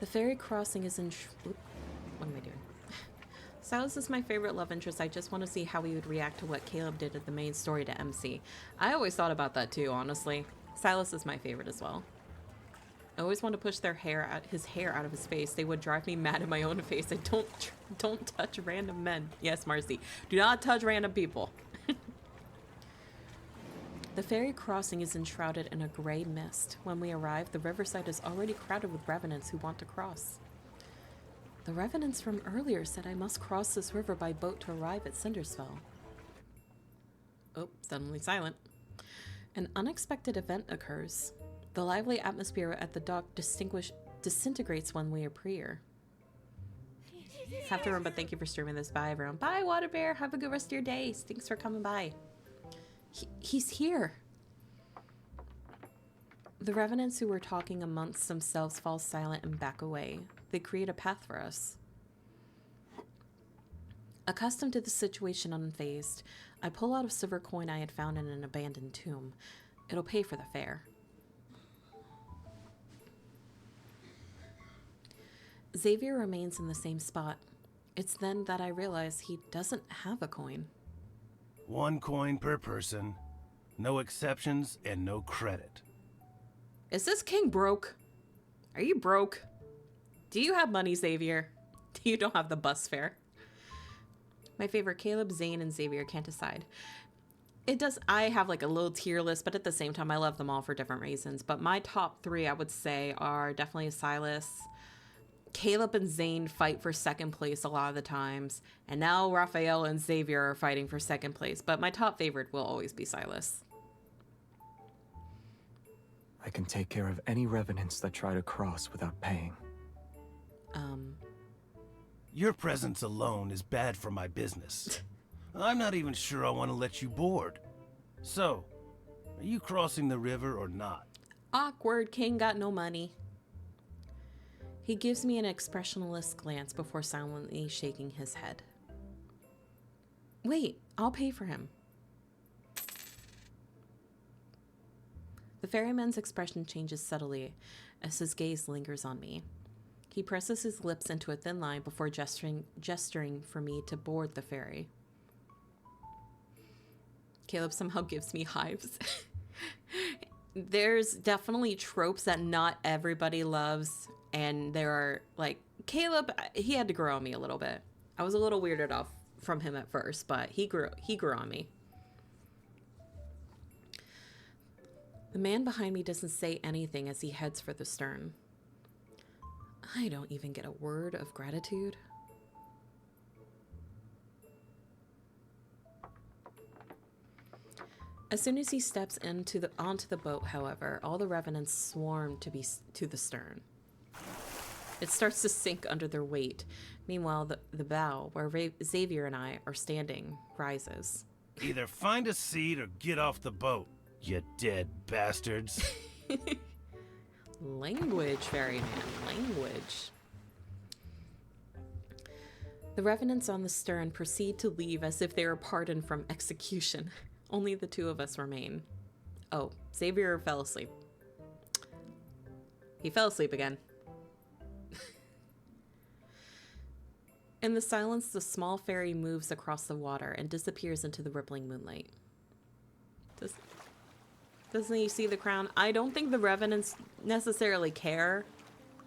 The ferry crossing is in... Oop, what am I doing? Silas is my favorite love interest. I just want to see how he would react to what Caleb did at the main story to MC. I always thought about that too, honestly. Silas is my favorite as well. I always want to push his hair out of his face. They would drive me mad in my own face. I don't touch random men. Yes, Marcy. Do not touch random people. The ferry crossing is enshrouded in a gray mist. When we arrive, the riverside is already crowded with revenants who want to cross. The revenants from earlier said I must cross this river by boat to arrive at Cindersfell. Oh, suddenly silent. An unexpected event occurs. The lively atmosphere at the dock disintegrates when we appear. Have to run, but thank you for streaming this. Bye, everyone. Bye, Water Bear. Have a good rest of your day. Thanks for coming by. He's here. The revenants who were talking amongst themselves fall silent and back away. They create a path for us. Accustomed to the situation unfazed, I pull out a silver coin I had found in an abandoned tomb. It'll pay for the fare. Xavier remains in the same spot. It's then that I realize he doesn't have a coin. 1 coin per person. No exceptions and no credit. Is this king broke? Are you broke? Do you have money, Xavier? You don't have the bus fare. My favorite, Caleb, Zane, and Xavier can't decide. I have like a little tier list, but at the same time, I love them all for different reasons. But my top 3, I would say, are definitely Silas. Caleb and Zane fight for second place a lot of the times. And now Raphael and Xavier are fighting for second place. But my top favorite will always be Silas. I can take care of any revenants that try to cross without paying. Your presence alone is bad for my business. I'm not even sure I want to let you board. So, are you crossing the river or not? Awkward, king got no money. He gives me an expressionless glance before silently shaking his head. Wait, I'll pay for him. The ferryman's expression changes subtly as his gaze lingers on me. He presses his lips into a thin line before gesturing for me to board the ferry. Caleb somehow gives me hives. There's definitely tropes that not everybody loves, and there are, like, Caleb, he had to grow on me a little bit. I was a little weirded off from him at first, but he grew on me. The man behind me doesn't say anything as he heads for the stern. I don't even get a word of gratitude. As soon as he steps onto the boat, however, all the revenants swarm to the stern. It starts to sink under their weight. Meanwhile, the bow, where Xavier and I are standing, rises. Either find a seat or get off the boat, you dead bastards. Language, ferryman, language. The revenants on the stern proceed to leave as if they were pardoned from execution. Only the 2 of us remain. Oh, Xavier fell asleep. He fell asleep again. In the silence, the small ferry moves across the water and disappears into the rippling moonlight. Doesn't he see the crown? I don't think the revenants necessarily care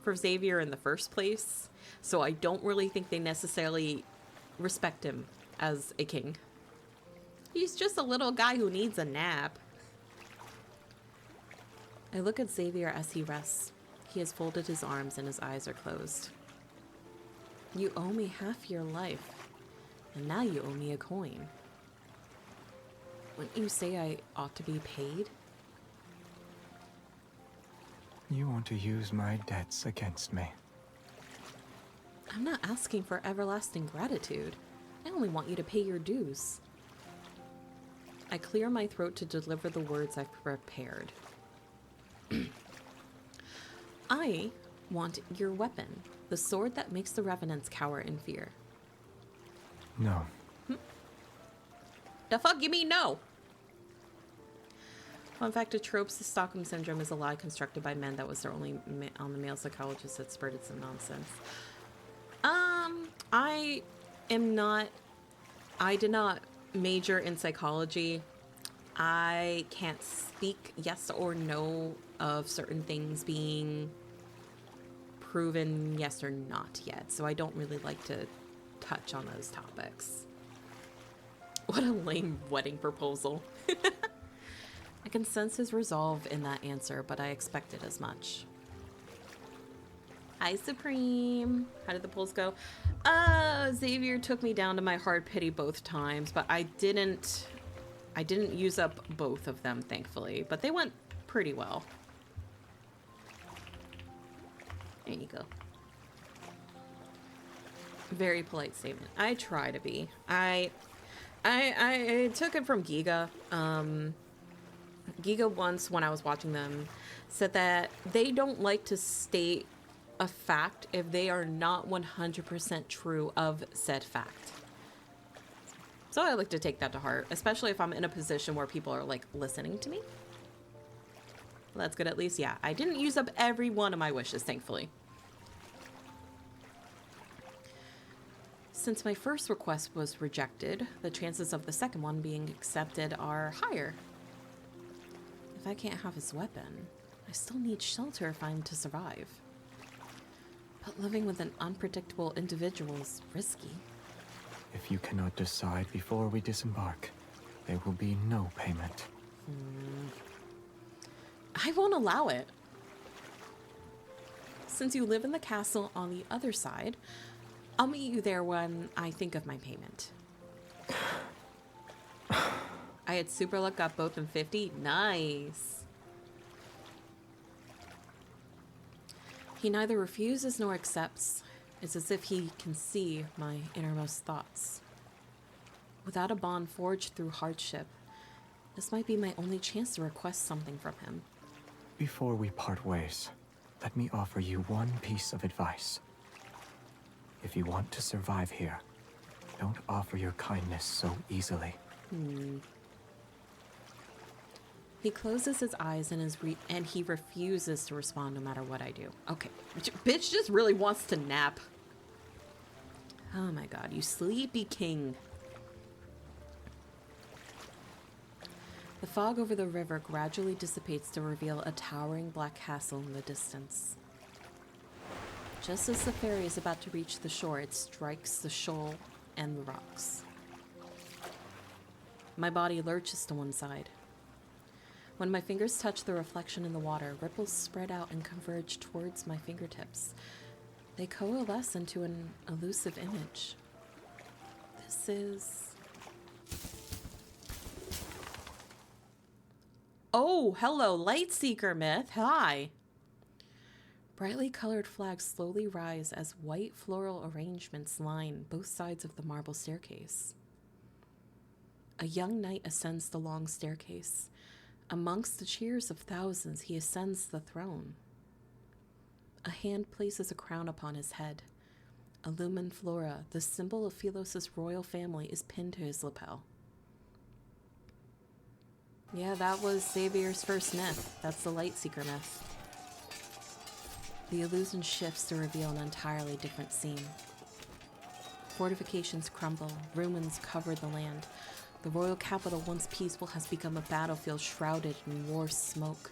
for Xavier in the first place, so I don't really think they necessarily respect him as a king. He's just a little guy who needs a nap. I look at Xavier as he rests. He has folded his arms and his eyes are closed. You owe me half your life, and now you owe me a coin. Wouldn't you say I ought to be paid? You want to use my debts against me. I'm not asking for everlasting gratitude. I only want you to pay your dues. I clear my throat to deliver the words I've prepared. I want your weapon, the sword that makes the revenants cower in fear. No. The fuck you mean no? Fun fact of tropes, the Stockholm Syndrome is a lie constructed by men that was their only on the male psychologist that spurted some nonsense. I did not major in psychology. I can't speak yes or no of certain things being proven yes or not yet, so I don't really like to touch on those topics. What a lame wedding proposal. I can sense his resolve in that answer, but I expected as much. Hi, Supreme. How did the polls go? Xavier took me down to my hard pity both times, but I didn't use up both of them, thankfully, but they went pretty well. There you go. Very polite statement. I try to be. I took it from Giga. Giga once, when I was watching them, said that they don't like to state a fact if they are not 100% true of said fact. So I like to take that to heart, especially if I'm in a position where people are like listening to me. Well, that's good at least. Yeah, I didn't use up every one of my wishes, thankfully. Since my first request was rejected, the chances of the second one being accepted are higher. If I can't have his weapon, I still need shelter if I'm to survive. But living with an unpredictable individual is risky. If you cannot decide before we disembark, there will be no payment. I won't allow it. Since you live in the castle on the other side, I'll meet you there when I think of my payment. I had super luck, got both in 50. Nice. He neither refuses nor accepts. It's as if he can see my innermost thoughts. Without a bond forged through hardship, this might be my only chance to request something from him. Before we part ways, let me offer you one piece of advice. If you want to survive here, don't offer your kindness so easily. He closes his eyes and he refuses to respond no matter what I do. Okay. Bitch just really wants to nap. Oh my god, you sleepy king. The fog over the river gradually dissipates to reveal a towering black castle in the distance. Just as the ferry is about to reach the shore, it strikes the shoal and the rocks. My body lurches to one side. When my fingers touch the reflection in the water, ripples spread out and converge towards my fingertips. They coalesce into an elusive image. This is... Oh, hello, Lightseeker Myth. Hi. Brightly colored flags slowly rise as white floral arrangements line both sides of the marble staircase. A young knight ascends the long staircase. Amongst the cheers of thousands, he ascends the throne. A hand places a crown upon his head. A lumen flora, the symbol of Philos' royal family, is pinned to his lapel. Yeah, that was Xavier's first myth. That's the Lightseeker myth. The illusion shifts to reveal an entirely different scene. Fortifications crumble, ruins cover the land. The royal capital, once peaceful, has become a battlefield shrouded in war smoke.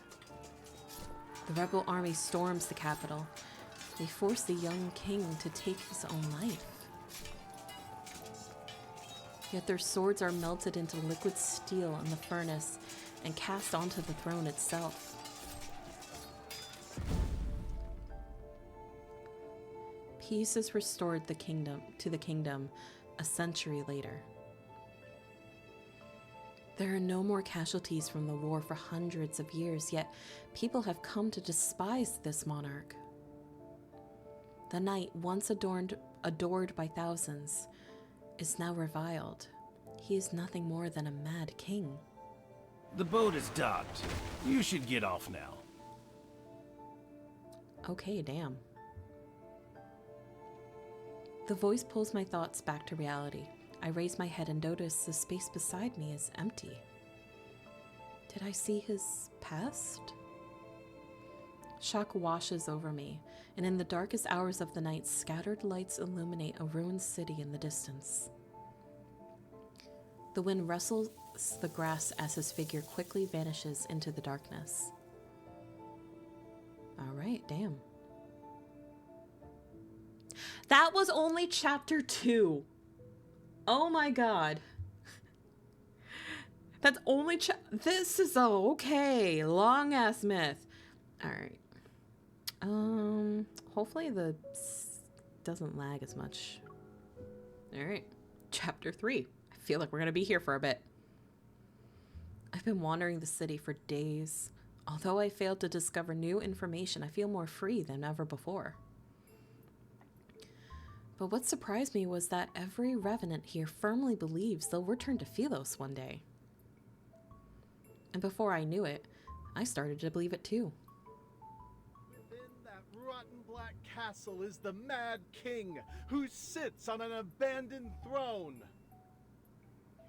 The rebel army storms the capital. They force the young king to take his own life. Yet their swords are melted into liquid steel in the furnace and cast onto the throne itself. Peace is restored to the kingdom a century later. There are no more casualties from the war for hundreds of years, yet people have come to despise this monarch. The knight, once adored by thousands, is now reviled. He is nothing more than a mad king. The boat is docked. You should get off now. Okay, damn. The voice pulls my thoughts back to reality. I raise my head and notice the space beside me is empty. Did I see his past? Shock washes over me, and in the darkest hours of the night, scattered lights illuminate a ruined city in the distance. The wind rustles the grass as his figure quickly vanishes into the darkness. All right, damn. That was only chapter 2. Oh my god. That's only this is okay. Long ass myth. All right. Hopefully the doesn't lag as much. All right. Chapter 3. I feel like we're going to be here for a bit. I've been wandering the city for days. Although I failed to discover new information, I feel more free than ever before. But what surprised me was that every revenant here firmly believes they'll return to Philos one day. And before I knew it, I started to believe it too. Within that rotten black castle is the Mad King, who sits on an abandoned throne.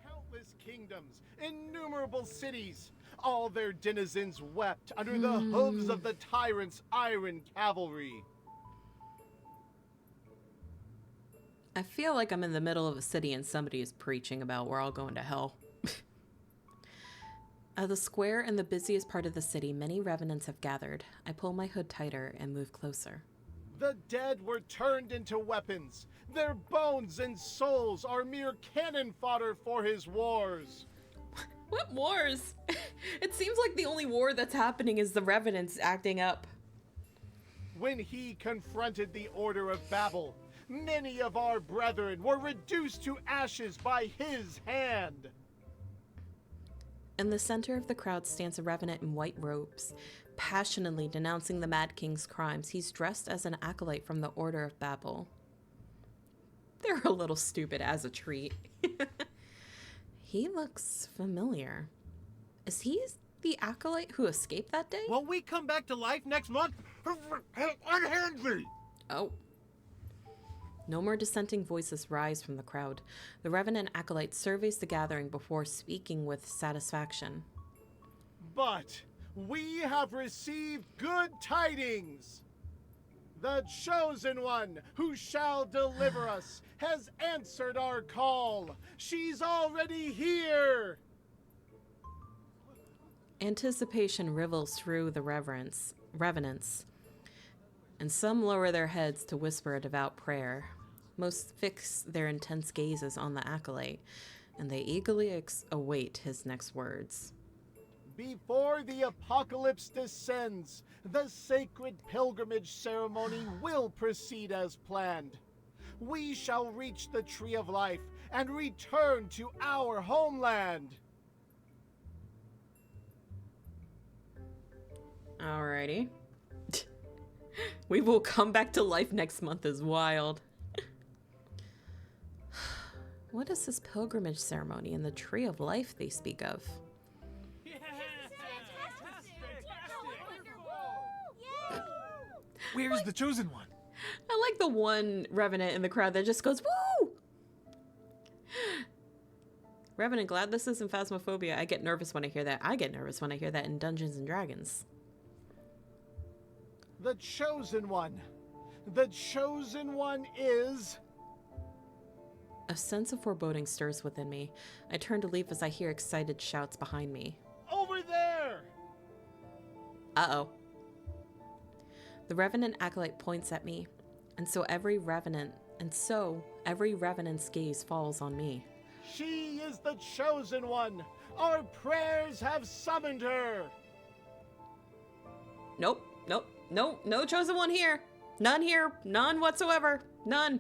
Countless kingdoms, innumerable cities, all their denizens wept under the hooves of the tyrant's iron cavalry. I feel like I'm in the middle of a city and somebody is preaching about we're all going to hell. At the square in the busiest part of the city, many revenants have gathered. I pull my hood tighter and move closer. The dead were turned into weapons. Their bones and souls are mere cannon fodder for his wars. What wars? It seems like the only war that's happening is the revenants acting up. When he confronted the Order of Babel, many of our brethren were reduced to ashes by his hand. In the center of the crowd stands a revenant in white robes, passionately denouncing the Mad King's crimes. He's dressed as an acolyte from the Order of Babel. They're a little stupid as a treat. He looks familiar. Is he the acolyte who escaped that day? Will we come back to life next month? Unhand me! Oh. No more dissenting voices rise from the crowd. The revenant acolyte surveys the gathering before speaking with satisfaction. But we have received good tidings. The Chosen One, who shall deliver us, has answered our call. She's already here. Anticipation rivels through the revenants, and some lower their heads to whisper a devout prayer. Most fix their intense gazes on the acolyte, and they eagerly await his next words. Before the apocalypse descends, the sacred pilgrimage ceremony will proceed as planned. We shall reach the Tree of Life and return to our homeland. Alrighty. We will come back to life next month is wild. What is this pilgrimage ceremony in the Tree of Life they speak of? Where's the Chosen One? I like the one revenant in the crowd that just goes, woo! Revenant, glad this isn't Phasmophobia. I get nervous when I hear that. I get nervous when I hear that in Dungeons and Dragons. The Chosen One. The Chosen One is... A sense of foreboding stirs within me. I turn to leave as I hear excited shouts behind me. Over there! Uh-oh. The Revenant acolyte points at me, and so every Revenant's gaze falls on me. She is the Chosen One! Our prayers have summoned her! Nope, nope, no, no Chosen One here! None here, none whatsoever, none!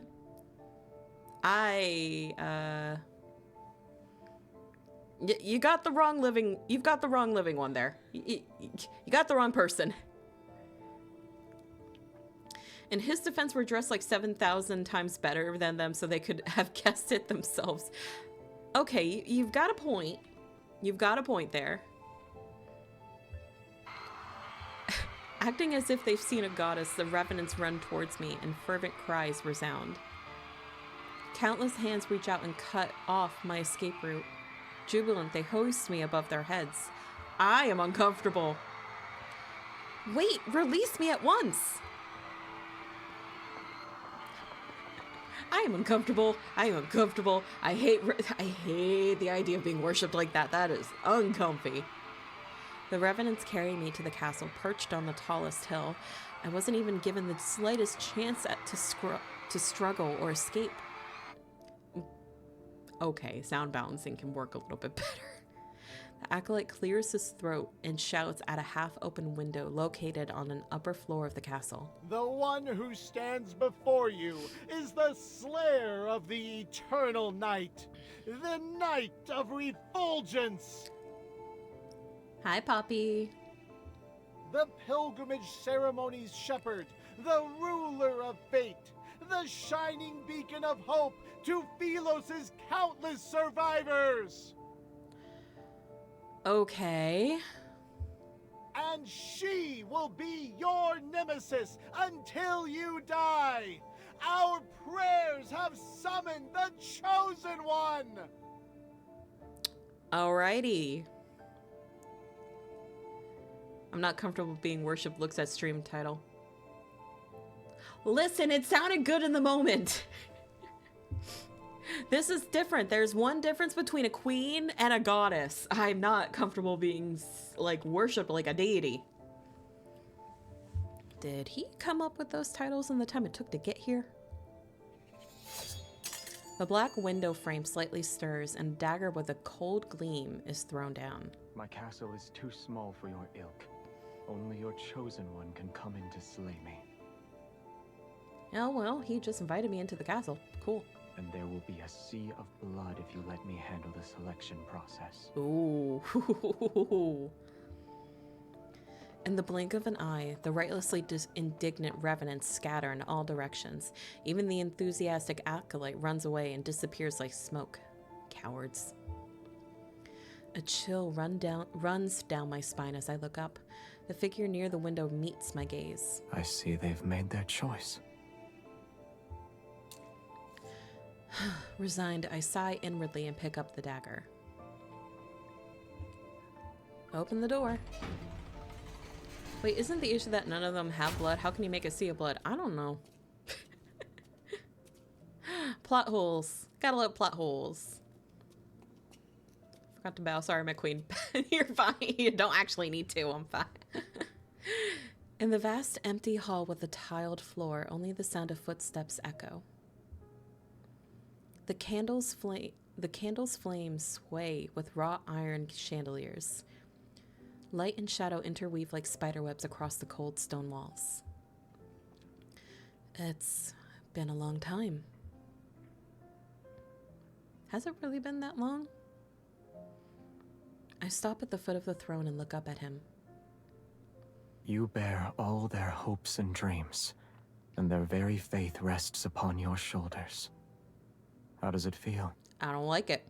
You got the wrong living, you've got the wrong living one there. You got the wrong person. In his defense, we're dressed like 7,000 times better than them, so they could have guessed it themselves. Okay, you've got a point. You've got a point there. Acting as if they've seen a goddess, the revenants run towards me, and fervent cries resound. Countless hands reach out and cut off my escape route. Jubilant, they hoist me above their heads. I am uncomfortable. Wait, release me at once. I am uncomfortable. I am uncomfortable. I hate the idea of being worshipped like that. That is uncomfy. The revenants carry me to the castle, perched on the tallest hill. I wasn't even given the slightest chance to struggle or escape. Okay, sound balancing can work a little bit better. The acolyte clears his throat and shouts at a half-open window located on an upper floor of the castle. The one who stands before you is the slayer of the eternal night, the night of refulgence. Hi, Poppy. The pilgrimage ceremony's shepherd, the ruler of fate, the shining beacon of hope to Philos' countless survivors. Okay. And she will be your nemesis until you die. Our prayers have summoned the Chosen One. Alrighty. I'm not comfortable being worshipped looks at stream title. Listen, it sounded good in the moment. This is different. There's one difference between a queen and a goddess. I'm not comfortable being, like, worshipped like a deity. Did he come up with those titles in the time it took to get here? The black window frame slightly stirs, and a dagger with a cold gleam is thrown down. My castle is too small for your ilk. Only your chosen one can come in to slay me. Oh, well, he just invited me into the castle. Cool. And there will be a sea of blood if you let me handle the selection process. Ooh. In the blink of an eye, the righteously indignant revenants scatter in all directions. Even the enthusiastic acolyte runs away and disappears like smoke. Cowards. A chill runs down my spine as I look up. The figure near the window meets my gaze. I see they've made their choice. Resigned, I sigh inwardly and pick up the dagger. Open the door. Wait, isn't the issue that none of them have blood? How can you make a sea of blood? I don't know. Plot holes. Gotta love plot holes. Forgot to bow. Sorry, my queen. You're fine. You don't actually need to. I'm fine. In the vast empty hall with a tiled floor, only the sound of footsteps echo. The candles' flames sway with wrought iron chandeliers. Light and shadow interweave like spiderwebs across the cold stone walls. It's been a long time. Has it really been that long? I stop at the foot of the throne and look up at him. You bear all their hopes and dreams, and their very faith rests upon your shoulders. How does it feel? I don't like it.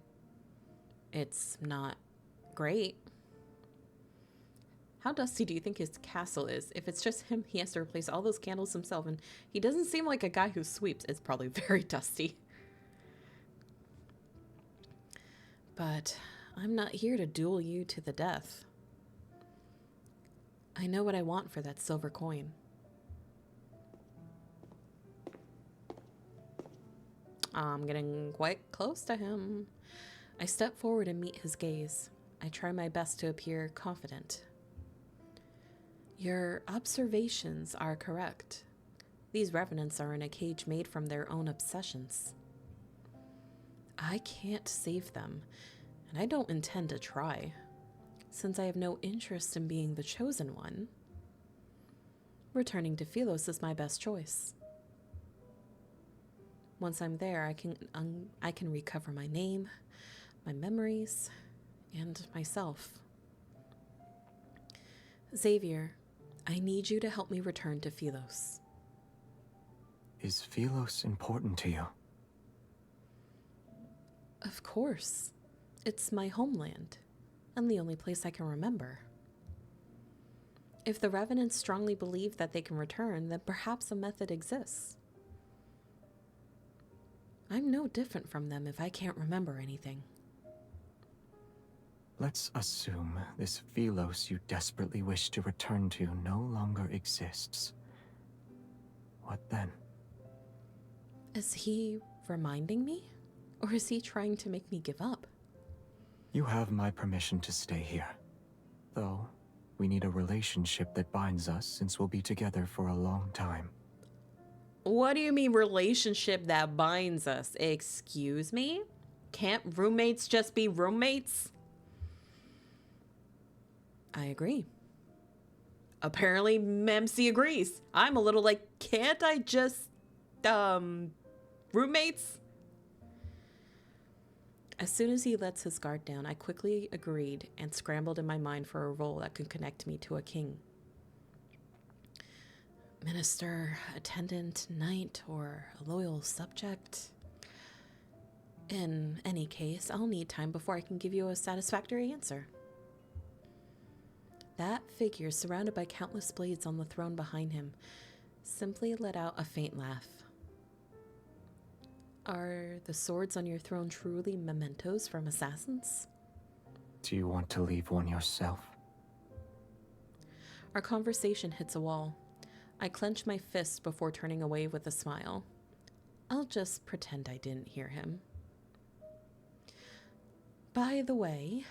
It's not great. How dusty do you think his castle is? If it's just him, he has to replace all those candles himself, and he doesn't seem like a guy who sweeps. It's probably very dusty. But I'm not here to duel you to the death. I know what I want for that silver coin. I'm getting quite close to him. I step forward and meet his gaze. I try my best to appear confident. Your observations are correct. These revenants are in a cage made from their own obsessions. I can't save them, and I don't intend to try, since I have no interest in being the chosen one. Returning to Philos is my best choice. Once I'm there, I can recover my name, my memories, and myself. Xavier, I need you to help me return to Philos. Is Philos important to you? Of course. It's my homeland, and the only place I can remember. If the revenants strongly believe that they can return, then perhaps a method exists. I'm no different from them if I can't remember anything. Let's assume this Velos you desperately wish to return to no longer exists. What then? Is he reminding me? Or is he trying to make me give up? You have my permission to stay here. Though, we need a relationship that binds us since we'll be together for a long time. What do you mean relationship that binds us? Excuse me? Can't roommates just be roommates? I agree. Apparently, Memsy agrees. I'm a little like, can't I just, roommates? As soon as he lets his guard down, I quickly agreed and scrambled in my mind for a role that could connect me to a king. Minister, attendant, knight, or a loyal subject. In any case, I'll need time before I can give you a satisfactory answer. That figure, surrounded by countless blades on the throne behind him, simply let out a faint laugh. Are the swords on your throne truly mementos from assassins? Do you want to leave one yourself? Our conversation hits a wall. I clench my fist before turning away with a smile. I'll just pretend I didn't hear him. By the way,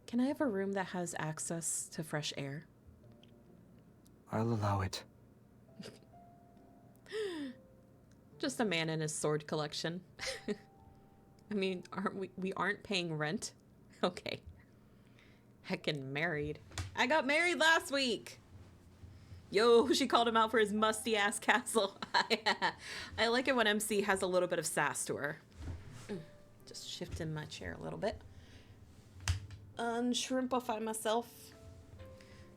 can I have a room that has access to fresh air? I'll allow it. Just a man and his sword collection. I mean, we aren't paying rent? Okay. Heckin' married. I got married last week! Yo, she called him out for his musty ass castle. I like it when MC has a little bit of sass to her. Just shifting my chair a little bit. Unshrimpify myself.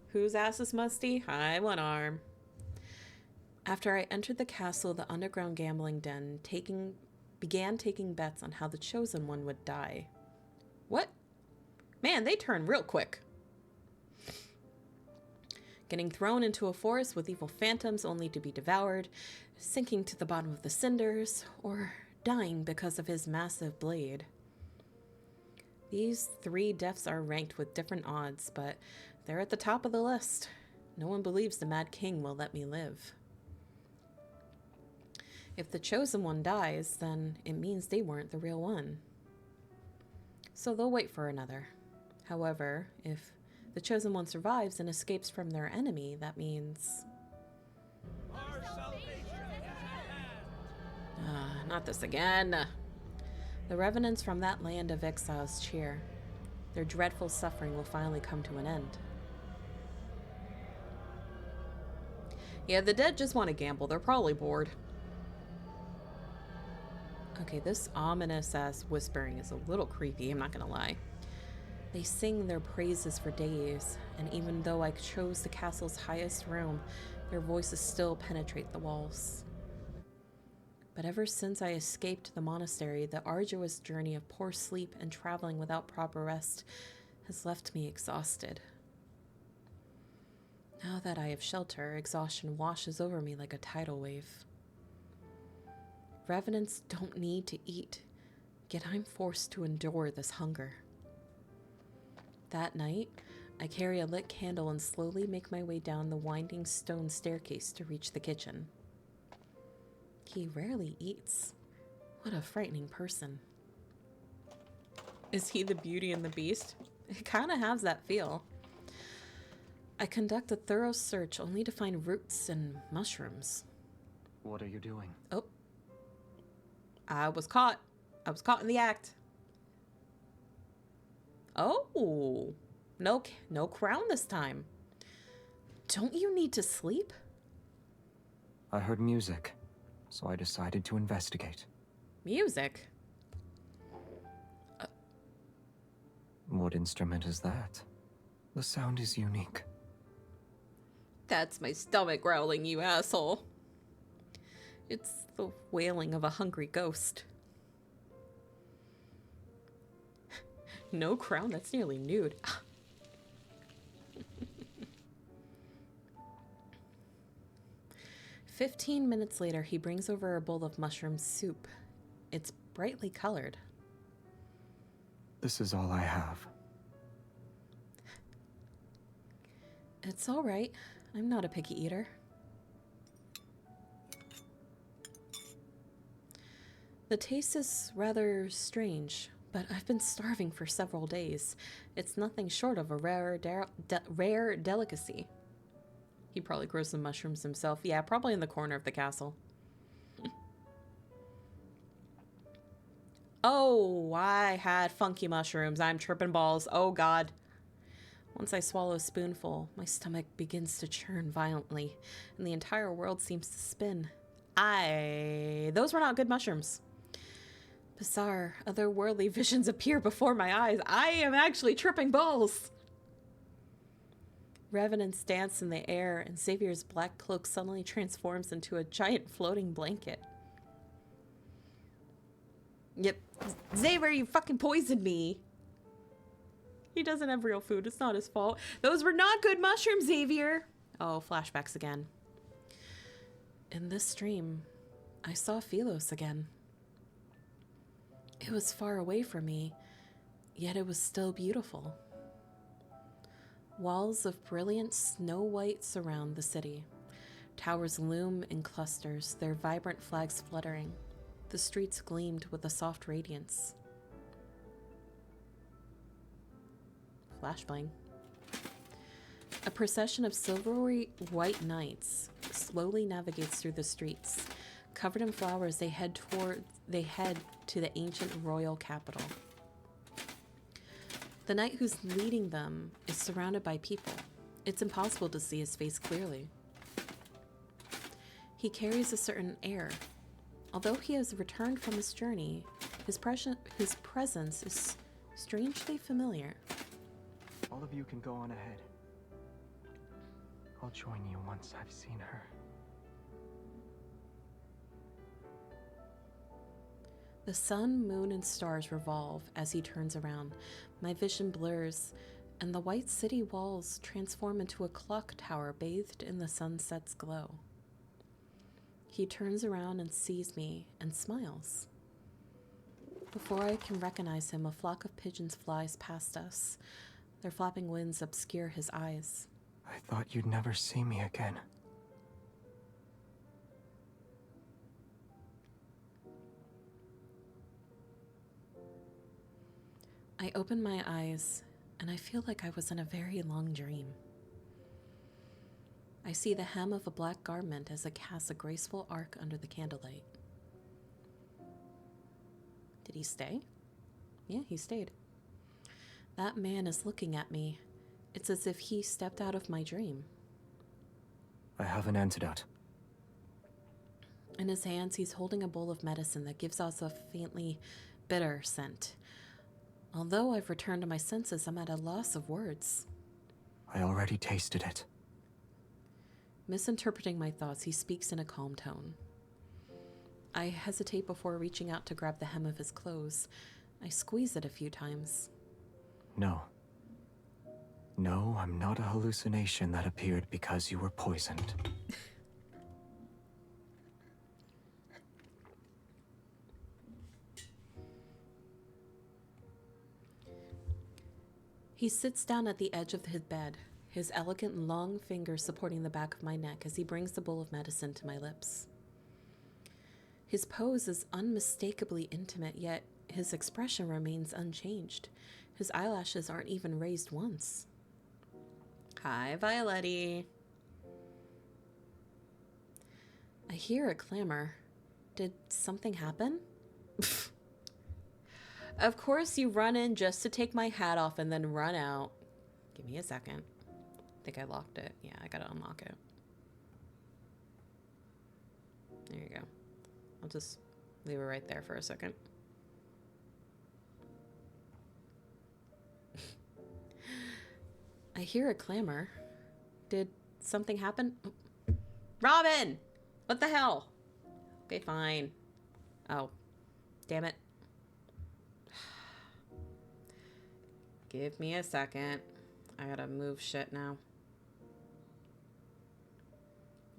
Whose ass is musty? I one arm. After I entered the castle, the underground gambling den began taking bets on how the Chosen One would die. What? Man, they turn real quick. Getting thrown into a forest with evil phantoms only to be devoured, sinking to the bottom of the cinders, or dying because of his massive blade. These 3 deaths are ranked with different odds, but they're at the top of the list. No one believes the Mad King will let me live. If the Chosen One dies, then it means they weren't the real one. So they'll wait for another. However, if the Chosen One survives and escapes from their enemy, that means... not this again. The revenants from that land of exiles cheer. Their dreadful suffering will finally come to an end. Yeah, the dead just want to gamble. They're probably bored. Okay, this ominous-ass whispering is a little creepy, I'm not gonna lie. They sing their praises for days, and even though I chose the castle's highest room, their voices still penetrate the walls. But ever since I escaped the monastery, the arduous journey of poor sleep and traveling without proper rest has left me exhausted. Now that I have shelter, exhaustion washes over me like a tidal wave. Revenants don't need to eat, yet I'm forced to endure this hunger. That night, I carry a lit candle and slowly make my way down the winding stone staircase to reach the kitchen. He rarely eats. What a frightening person. Is he the Beauty and the Beast? It kind of has that feel. I conduct a thorough search only to find roots and mushrooms. What are you doing? Oh. I was caught. I was caught in the act. Oh. No crown this time. Don't you need to sleep? I heard music, so I decided to investigate. Music? What instrument is that? The sound is unique. That's my stomach growling, you asshole. It's the wailing of a hungry ghost. No crown? That's nearly nude. 15 minutes later, he brings over a bowl of mushroom soup. It's brightly colored. This is all I have. It's all right. I'm not a picky eater. The taste is rather strange, but I've been starving for several days. It's nothing short of a rare delicacy. He probably grows some mushrooms himself. Yeah, probably in the corner of the castle. Oh, I had funky mushrooms. I'm tripping balls. Oh, God. Once I swallow a spoonful, my stomach begins to churn violently, and the entire world seems to spin. Those were not good mushrooms. Bizarre, otherworldly visions appear before my eyes. I am actually tripping balls. Revenants dance in the air, and Xavier's black cloak suddenly transforms into a giant floating blanket. Yep. Xavier, you fucking poisoned me. He doesn't have real food. It's not his fault. Those were not good mushrooms, Xavier. Oh, flashbacks again. In this dream, I saw Philos again. It was far away from me, yet it was still beautiful. Walls of brilliant snow white surround the city. Towers loom in clusters, their vibrant flags fluttering. The streets gleamed with a soft radiance. Flashbang. A procession of silvery white knights slowly navigates through the streets. Covered in flowers, they head to the ancient royal capital. The knight who's leading them is surrounded by people. It's impossible to see his face clearly. He carries a certain air. Although he has returned from his journey, his presence is strangely familiar. All of you can go on ahead. I'll join you once I've seen her. The sun, moon, and stars revolve as he turns around. My vision blurs, and the white city walls transform into a clock tower bathed in the sunset's glow. He turns around and sees me and smiles. Before I can recognize him, a flock of pigeons flies past us. Their flapping wings obscure his eyes. I thought you'd never see me again. I open my eyes, and I feel like I was in a very long dream. I see the hem of a black garment as it casts a graceful arc under the candlelight. Did he stay? Yeah, he stayed. That man is looking at me. It's as if he stepped out of my dream. I have an antidote. In his hands, he's holding a bowl of medicine that gives off a faintly bitter scent. Although I've returned to my senses, I'm at a loss of words. I already tasted it. Misinterpreting my thoughts, he speaks in a calm tone. I hesitate before reaching out to grab the hem of his clothes. I squeeze it a few times. No. No, I'm not a hallucination that appeared because you were poisoned. He sits down at the edge of his bed, his elegant long fingers supporting the back of my neck as he brings the bowl of medicine to my lips. His pose is unmistakably intimate, yet his expression remains unchanged. His eyelashes aren't even raised once. Hi, Violetti. I hear a clamor. Did something happen? Of course you run in just to take my hat off and then run out. Give me a second. I think I locked it. Yeah, I gotta unlock it. There you go. I'll just leave it right there for a second. I hear a clamor. Did something happen? Robin! What the hell? Okay, fine. Oh. Damn it. Give me a second. I gotta move shit now.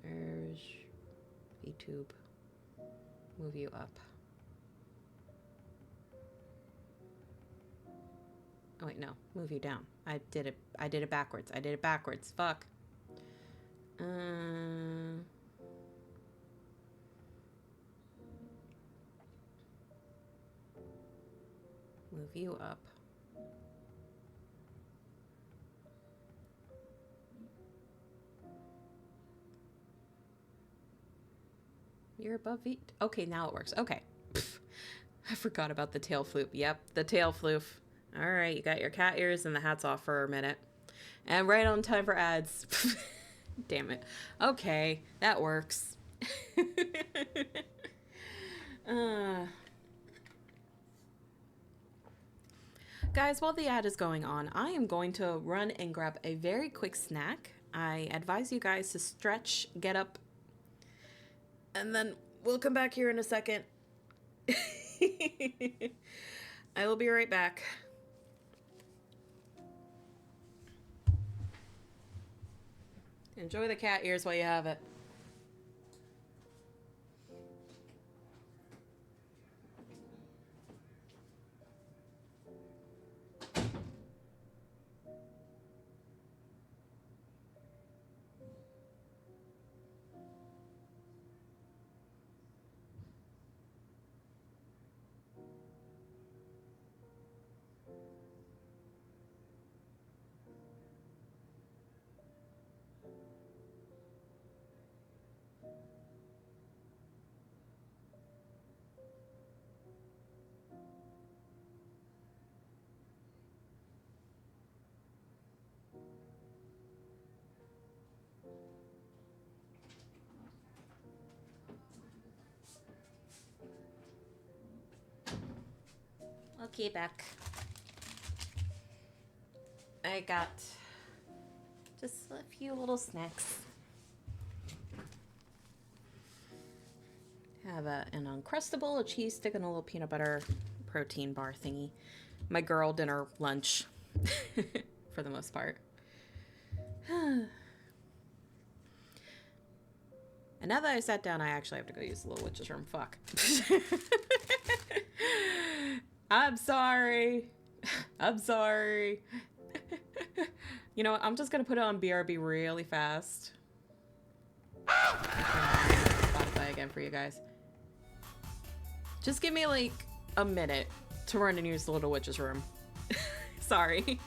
There's VTube. Move you up. Oh wait, no. Move you down. I did it backwards. I did it backwards. Fuck. Move you up. You're above V. Okay, now it works. Okay. Pfft. I forgot about the tail floof. Yep, the tail floof. All right, you got your cat ears and the hat's off for a minute. And right on time for ads. Damn it. Okay, that works. Guys, while the ad is going on, I am going to run and grab a very quick snack. I advise you guys to stretch, get up, and then we'll come back here in a second. I will be right back. Enjoy the cat ears while you have it. Okay, back. I got just a few little snacks. Have an Uncrustable, a cheese stick, and a little peanut butter protein bar thingy. My girl dinner lunch, for the most part. And now that I sat down, I actually have to go use the little witch's room. Fuck. I'm sorry. I'm sorry. You know what? I'm just gonna put it on BRB really fast. Spotify again for you guys. Just give me like a minute to run and use the little witch's room. Sorry.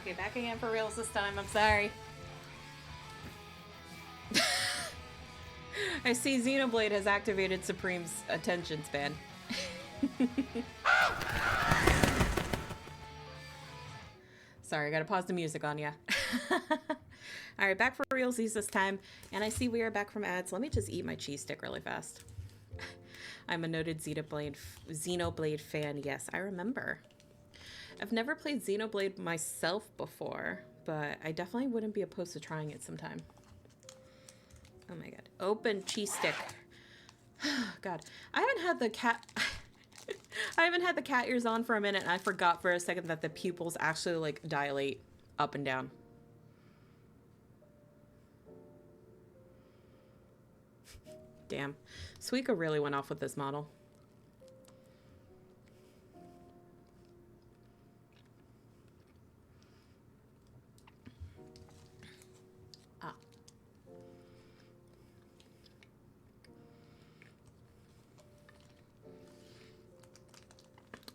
Okay, back again for reals this time. I'm sorry. I see Xenoblade has activated Supreme's attention span. Sorry, I gotta pause the music on ya. Alright, back for realsies this time. And I see we are back from ads. Let me just eat my cheese stick really fast. I'm a noted Xenoblade fan. Yes, I remember. I've never played Xenoblade myself before, but I definitely wouldn't be opposed to trying it sometime. Oh my god. Open cheese stick. God. I haven't had the cat... I haven't had the cat ears on for a minute, and I forgot for a second that the pupils actually, like, dilate up and down. Damn. Suika really went off with this model.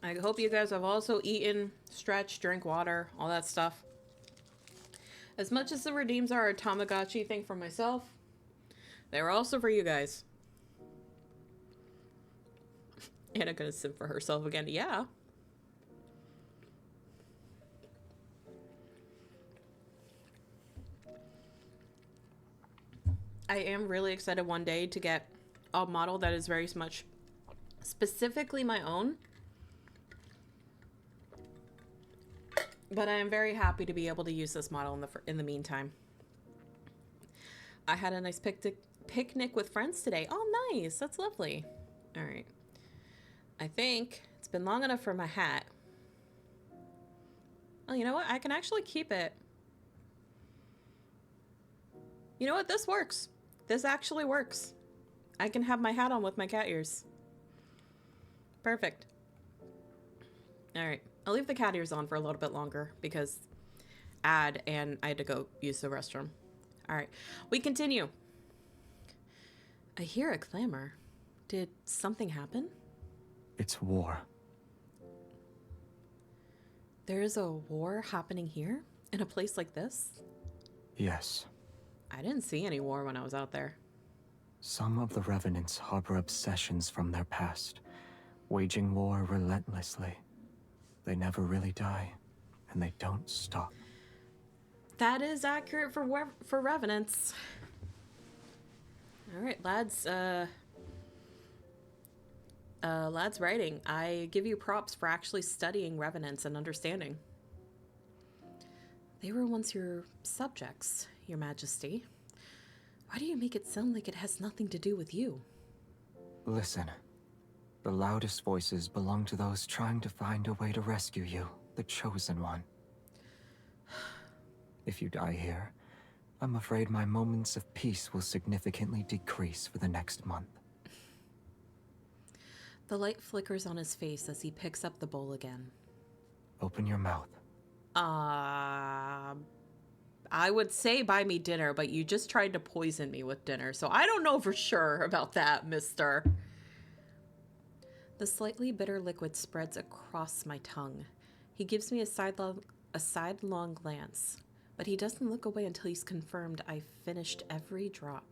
I hope you guys have also eaten, stretched, drank water, all that stuff. As much as the redeems are a Tamagotchi thing for myself, they're also for you guys. Anna gonna sim for herself again. Yeah. I am really excited one day to get a model that is very much specifically my own. But I am very happy to be able to use this model in the meantime. I had a nice picnic with friends today. Oh, nice. That's lovely. All right. I think it's been long enough for my hat. Oh, you know what? I can actually keep it. You know what? This works. This actually works. I can have my hat on with my cat ears. Perfect. All right. I'll leave the cat ears on for a little bit longer because and I had to go use the restroom. All right, we continue. I hear a clamor. Did something happen? It's war. There is a war happening here in a place like this? Yes. I didn't see any war when I was out there. Some of the revenants harbor obsessions from their past, waging war relentlessly. They never really die, and they don't stop. That is accurate for revenants. All right, lads. Lads writing. I give you props for actually studying revenants and understanding. They were once your subjects, Your Majesty. Why do you make it sound like it has nothing to do with you? Listen. The loudest voices belong to those trying to find a way to rescue you, the Chosen One. If you die here, I'm afraid my moments of peace will significantly decrease for the next month. The light flickers on his face as he picks up the bowl again. Open your mouth. I would say buy me dinner, but you just tried to poison me with dinner, so I don't know for sure about that, mister. The slightly bitter liquid spreads across my tongue. He gives me a sidelong glance, but he doesn't look away until he's confirmed I've finished every drop.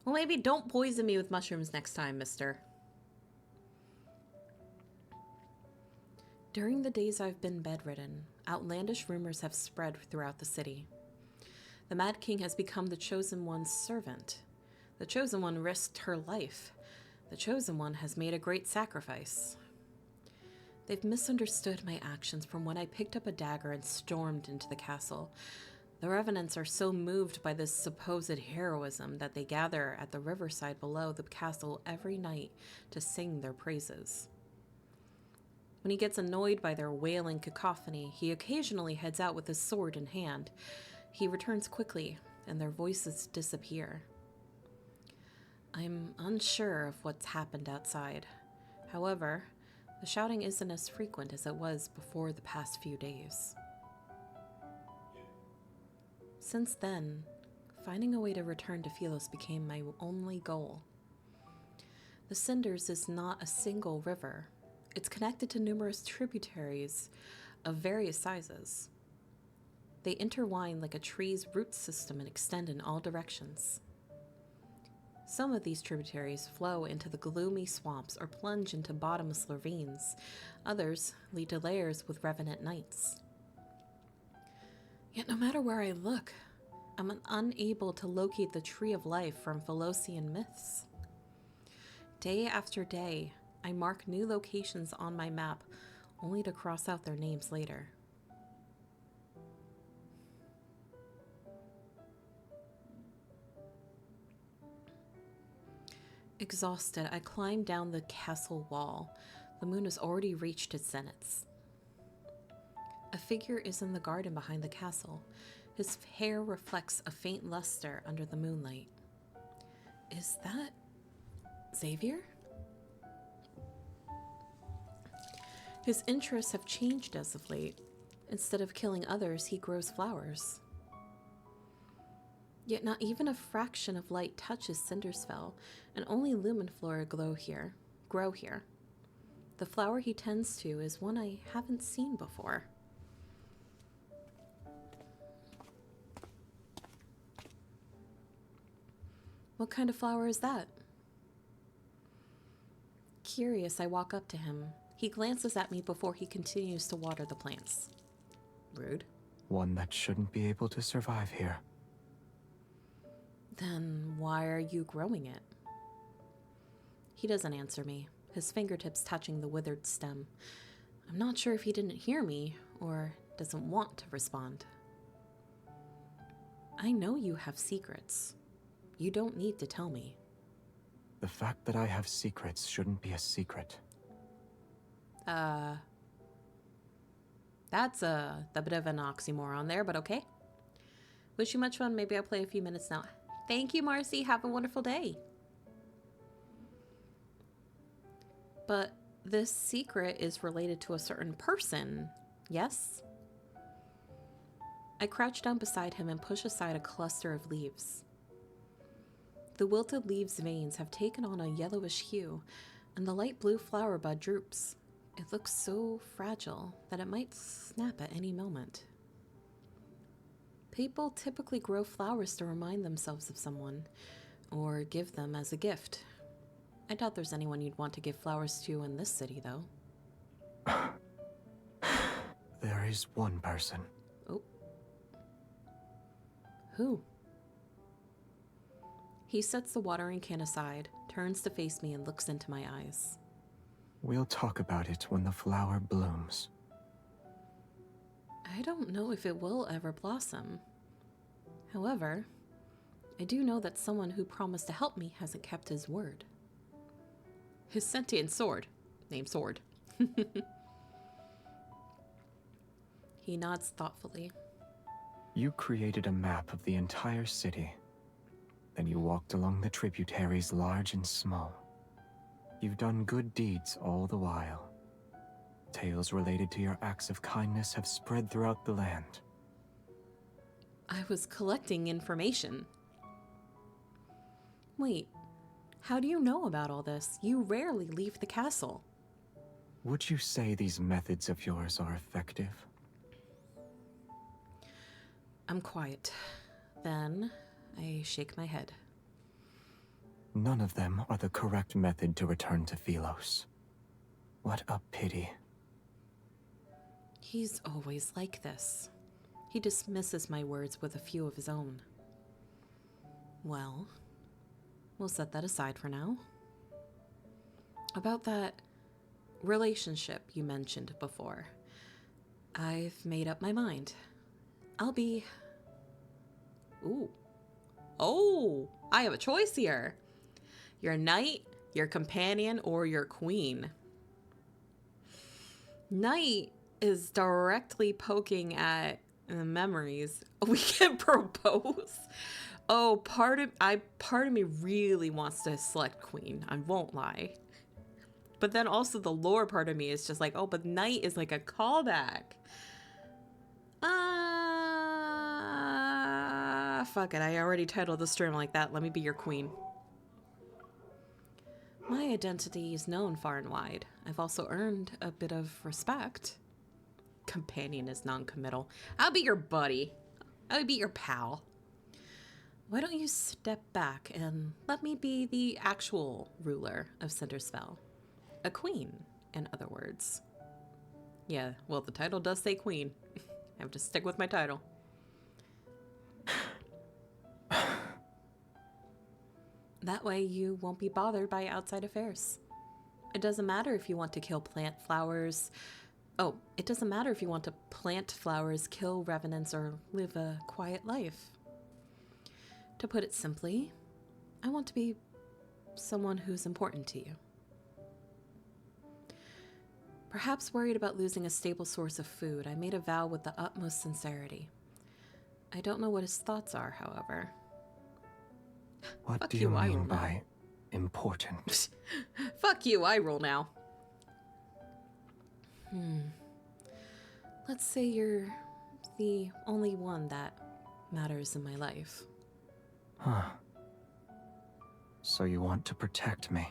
Well, maybe don't poison me with mushrooms next time, mister. During the days I've been bedridden, outlandish rumors have spread throughout the city. The Mad King has become the Chosen One's servant. The Chosen One risked her life. The Chosen One has made a great sacrifice. They've misunderstood my actions from when I picked up a dagger and stormed into the castle. The Revenants are so moved by this supposed heroism that they gather at the riverside below the castle every night to sing their praises. When he gets annoyed by their wailing cacophony, he occasionally heads out with his sword in hand. He returns quickly, and their voices disappear. I'm unsure of what's happened outside. However, the shouting isn't as frequent as it was before the past few days. Since then, finding a way to return to Philos became my only goal. The Cinders is not a single river. It's connected to numerous tributaries of various sizes. They intertwine like a tree's root system and extend in all directions. Some of these tributaries flow into the gloomy swamps or plunge into bottomless ravines. Others lead to lairs with revenant knights. Yet no matter where I look, I'm unable to locate the Tree of Life from Philosian myths. Day after day, I mark new locations on my map, only to cross out their names later. Exhausted, I climb down the castle wall. The moon has already reached its zeniths. A figure is in the garden behind the castle. His hair reflects a faint luster under the moonlight. Is that Xavier? His interests have changed as of late. Instead of killing others, he grows flowers. Yet not even a fraction of light touches Cinderspell, and only lumenflora grow here. The flower he tends to is one I haven't seen before. What kind of flower is that? Curious, I walk up to him. He glances at me before he continues to water the plants. Rude. One that shouldn't be able to survive here. Then why are you growing it? He doesn't answer me, his fingertips touching the withered stem. I'm not sure if he didn't hear me or doesn't want to respond. I know you have secrets. You don't need to tell me. The fact that I have secrets shouldn't be a secret. That's a bit of an oxymoron there, but okay. Wish you much fun. Maybe I'll play a few minutes now. Thank you, Marcy. Have a wonderful day. But this secret is related to a certain person, yes? I crouch down beside him and push aside a cluster of leaves. The wilted leaves' veins have taken on a yellowish hue, and the light blue flower bud droops. It looks so fragile that it might snap at any moment. People typically grow flowers to remind themselves of someone, or give them as a gift. I doubt there's anyone you'd want to give flowers to in this city, though. There is one person. Oh. Who? He sets the watering can aside, turns to face me, and looks into my eyes. We'll talk about it when the flower blooms. I don't know if it will ever blossom. However, I do know that someone who promised to help me hasn't kept his word. His sentient sword, named Sword. He nods thoughtfully. You created a map of the entire city. Then you walked along the tributaries large and small. You've done good deeds all the while. Tales related to your acts of kindness have spread throughout the land. I was collecting information. Wait, how do you know about all this? You rarely leave the castle. Would you say these methods of yours are effective? I'm quiet. Then I shake my head. None of them are the correct method to return to Philos. What a pity. He's always like this. He dismisses my words with a few of his own. Well, we'll set that aside for now. About that relationship you mentioned before, I've made up my mind. I'll be... Ooh. Oh, I have a choice here. Your knight, your companion, or your queen. Knight is directly poking at memories. We can propose. Oh, part of me really wants to select queen. I won't lie. But then also the lore part of me is just like, oh, but knight is like a callback. Fuck it. I already titled the stream like that. Let me be your queen. My identity is known far and wide. I've also earned a bit of respect. Companion is non-committal. I'll be your buddy. I'll be your pal. Why don't you step back and let me be the actual ruler of Cinderspell? A queen, in other words. Yeah, well, the title does say queen. I have to stick with my title. That way you won't be bothered by outside affairs. It doesn't matter if you want to kill plant flowers. Oh, it doesn't matter if you want to plant flowers, kill revenants, or live a quiet life. To put it simply, I want to be someone who's important to you. Perhaps worried about losing a stable source of food, I made a vow with the utmost sincerity. I don't know what his thoughts are, however. What do you mean by important? Fuck you, I rule now. Let's say you're the only one that matters in my life. Huh. So you want to protect me?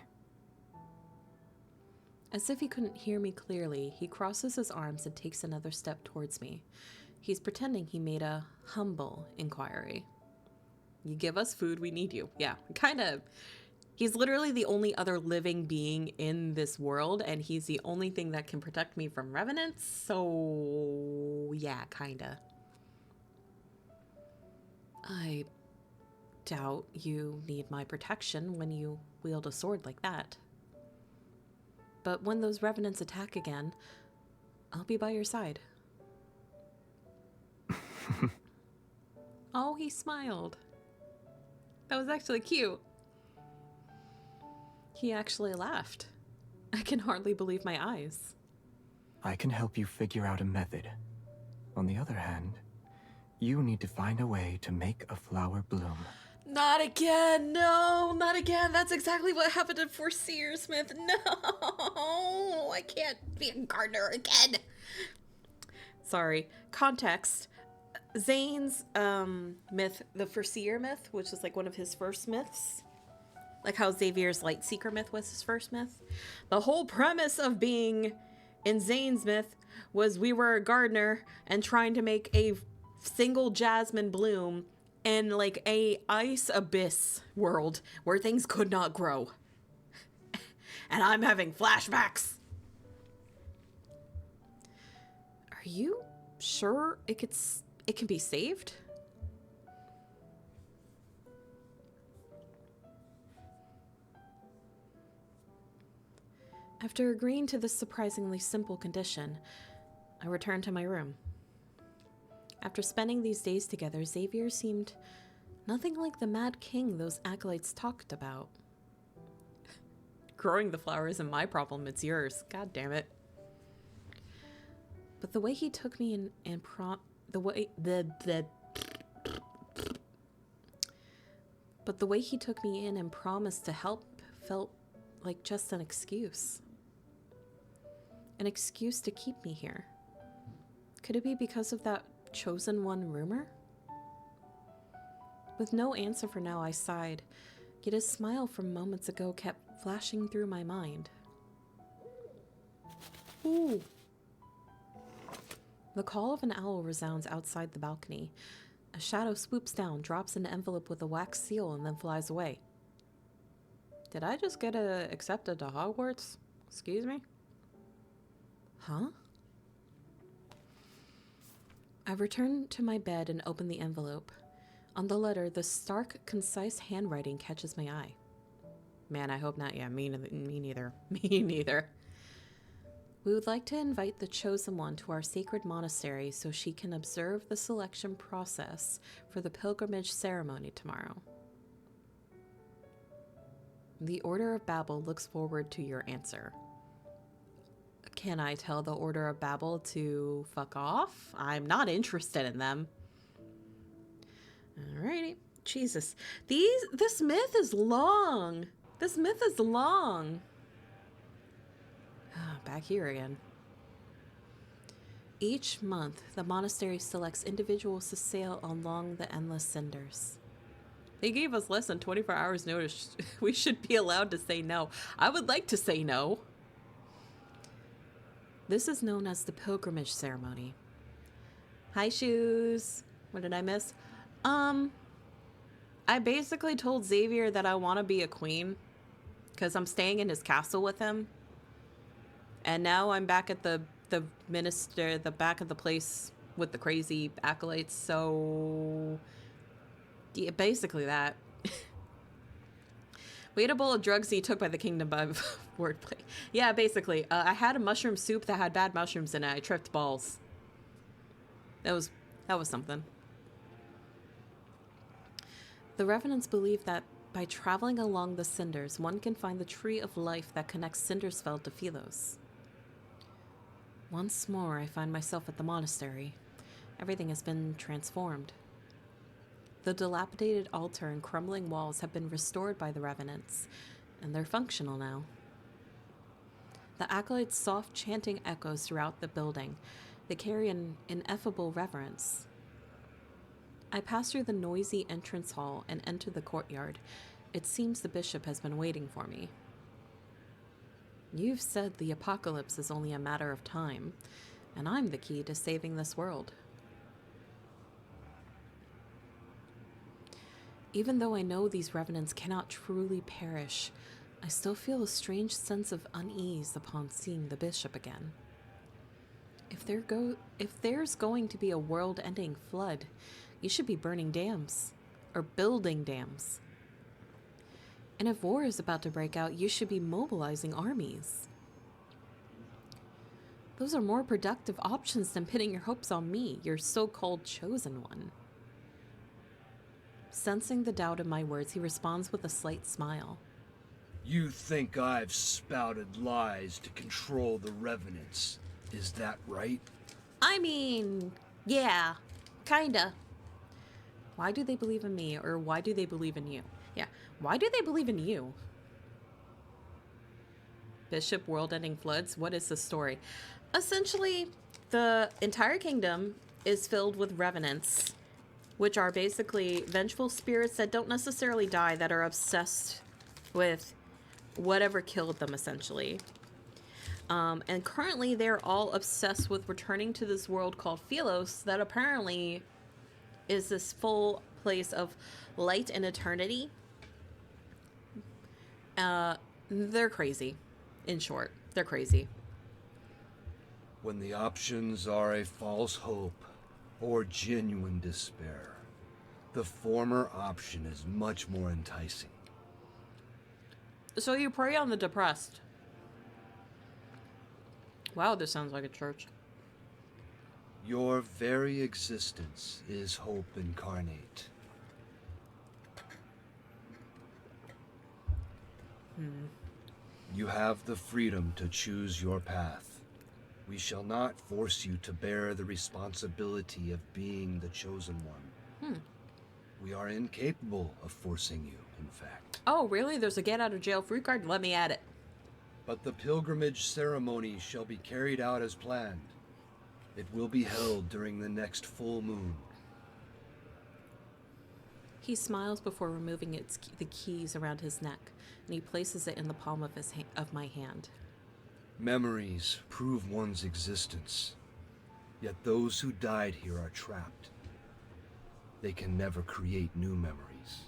As if he couldn't hear me clearly, he crosses his arms and takes another step towards me. He's pretending he made a humble inquiry. You give us food, we need you. Yeah, kind of. He's literally the only other living being in this world, and he's the only thing that can protect me from revenants, so yeah, kinda. I doubt you need my protection when you wield a sword like that. But when those revenants attack again, I'll be by your side. Oh, he smiled. That was actually cute. He actually laughed. I can hardly believe my eyes. I can help you figure out a method. On the other hand, you need to find a way to make a flower bloom. Not again! No, not again! That's exactly what happened to Forseer Smith. No! I can't be a gardener again! Sorry. Context. Zane's myth, the Forseer myth, which is like one of his first myths. Like how Xavier's Lightseeker myth was his first myth. The whole premise of being in Zane's myth was we were a gardener and trying to make a single jasmine bloom in like a ice abyss world where things could not grow. And I'm having flashbacks. Are you sure it can be saved? After agreeing to this surprisingly simple condition, I returned to my room. After spending these days together, Xavier seemed nothing like the Mad King those acolytes talked about. Growing the flowers isn't my problem, it's yours. God damn it. But the way he took me in and the way he took me in and promised to help felt like just an excuse. An excuse to keep me here. Could it be because of that chosen one rumor? With no answer for now, I sighed, yet his smile from moments ago kept flashing through my mind. Ooh. The call of an owl resounds outside the balcony. A shadow swoops down, drops an envelope with a wax seal, and then flies away. Did I just get accepted to Hogwarts? Excuse me? Huh? I returned to my bed and opened the envelope. On the letter, the stark, concise handwriting catches my eye. Man, I hope not. Yeah, me neither. Me neither. We would like to invite the Chosen One to our sacred monastery so she can observe the selection process for the pilgrimage ceremony tomorrow. The Order of Babel looks forward to your answer. Can I tell the Order of Babel to fuck off? I'm not interested in them. Alrighty. Jesus. This myth is long. This myth is long. Back here again. Each month, the monastery selects individuals to sail along the endless cinders. They gave us less than 24 hours notice. We should be allowed to say no. I would like to say no. This is known as the pilgrimage ceremony. Hi, Shoes. What did I miss? I basically told Xavier that I want to be a queen because I'm staying in his castle with him. And now I'm back at the back of the place with the crazy acolytes. So yeah, basically that. We ate a bowl of drugs he took by the kingdom by wordplay. Yeah, basically. I had a mushroom soup that had bad mushrooms in it. I tripped balls. That was something. The Revenants believe that by traveling along the cinders, one can find the tree of life that connects Cindersfeld to Philos. Once more, I find myself at the monastery. Everything has been transformed. The dilapidated altar and crumbling walls have been restored by the Revenants, and they're functional now. The acolytes' soft chanting echoes throughout the building. They carry an ineffable reverence. I pass through the noisy entrance hall and enter the courtyard. It seems the bishop has been waiting for me. You've said the apocalypse is only a matter of time, and I'm the key to saving this world. Even though I know these revenants cannot truly perish, I still feel a strange sense of unease upon seeing the bishop again. If there's going to be a world-ending flood, you should be burning dams, or building dams. And if war is about to break out, you should be mobilizing armies. Those are more productive options than pinning your hopes on me, your so-called chosen one. Sensing the doubt in my words, he responds with a slight smile. You think I've spouted lies to control the Revenants, is that right? I mean, yeah, kinda. Why do they believe in me, or why do they believe in you? Yeah, why do they believe in you? Bishop, world-ending floods, what is the story? Essentially, the entire kingdom is filled with revenants, which are basically vengeful spirits that don't necessarily die, that are obsessed with whatever killed them, essentially. And currently, they're all obsessed with returning to this world called Philos that apparently is this full place of light and eternity. They're crazy. In short, they're crazy. When the options are a false hope or genuine despair, the former option is much more enticing. So you prey on the depressed. Wow, this sounds like a church. Your very existence is hope incarnate. You have the freedom to choose your path. We shall not force you to bear the responsibility of being the chosen one. We are incapable of forcing you, in fact. Oh, really? There's a get out of jail free card? Let me at it. But the pilgrimage ceremony shall be carried out as planned. It will be held during the next full moon. He smiles before removing the keys around his neck, and he places it in the palm of my hand. Memories prove one's existence, yet those who died here are trapped. They can never create new memories.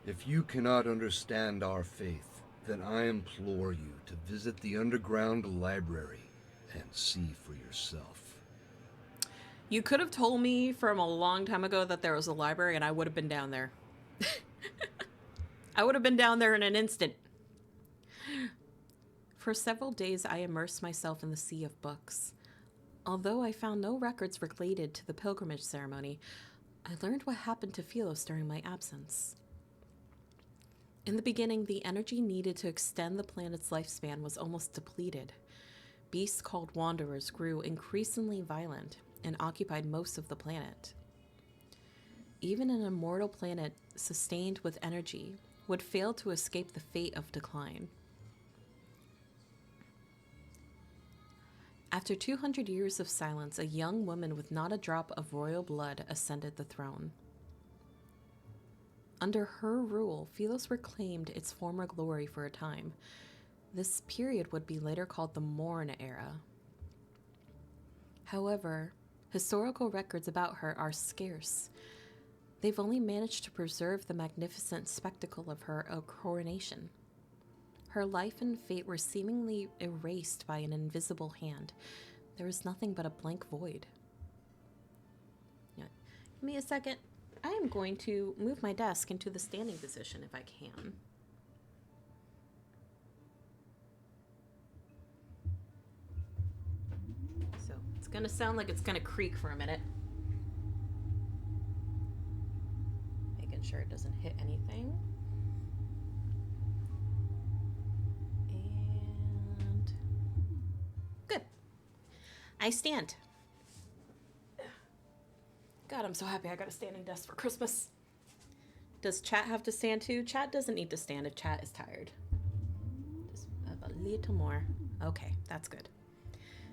If you cannot understand our faith, then I implore you to visit the underground library and see for yourself. You could have told me from a long time ago that there was a library, and I would have been down there. I would have been down there in an instant. For several days, I immersed myself in the sea of books. Although I found no records related to the pilgrimage ceremony, I learned what happened to Philos during my absence. In the beginning, the energy needed to extend the planet's lifespan was almost depleted. Beasts called Wanderers grew increasingly violent and occupied most of the planet. Even an immortal planet sustained with energy would fail to escape the fate of decline. After 200 years of silence, a young woman with not a drop of royal blood ascended the throne. Under her rule, Philos reclaimed its former glory for a time. This period would be later called the Morn Era. However, historical records about her are scarce. They've only managed to preserve the magnificent spectacle of her coronation. Her life and fate were seemingly erased by an invisible hand. There was nothing but a blank void. Give me a second. I am going to move my desk into the standing position if I can. gonna sound like it's gonna creak for a minute. Making sure it doesn't hit anything. And good. I stand. God, I'm so happy I got a standing desk for Christmas. Does chat have to stand too? Chat doesn't need to stand if chat is tired. Just a little more. Okay, that's good.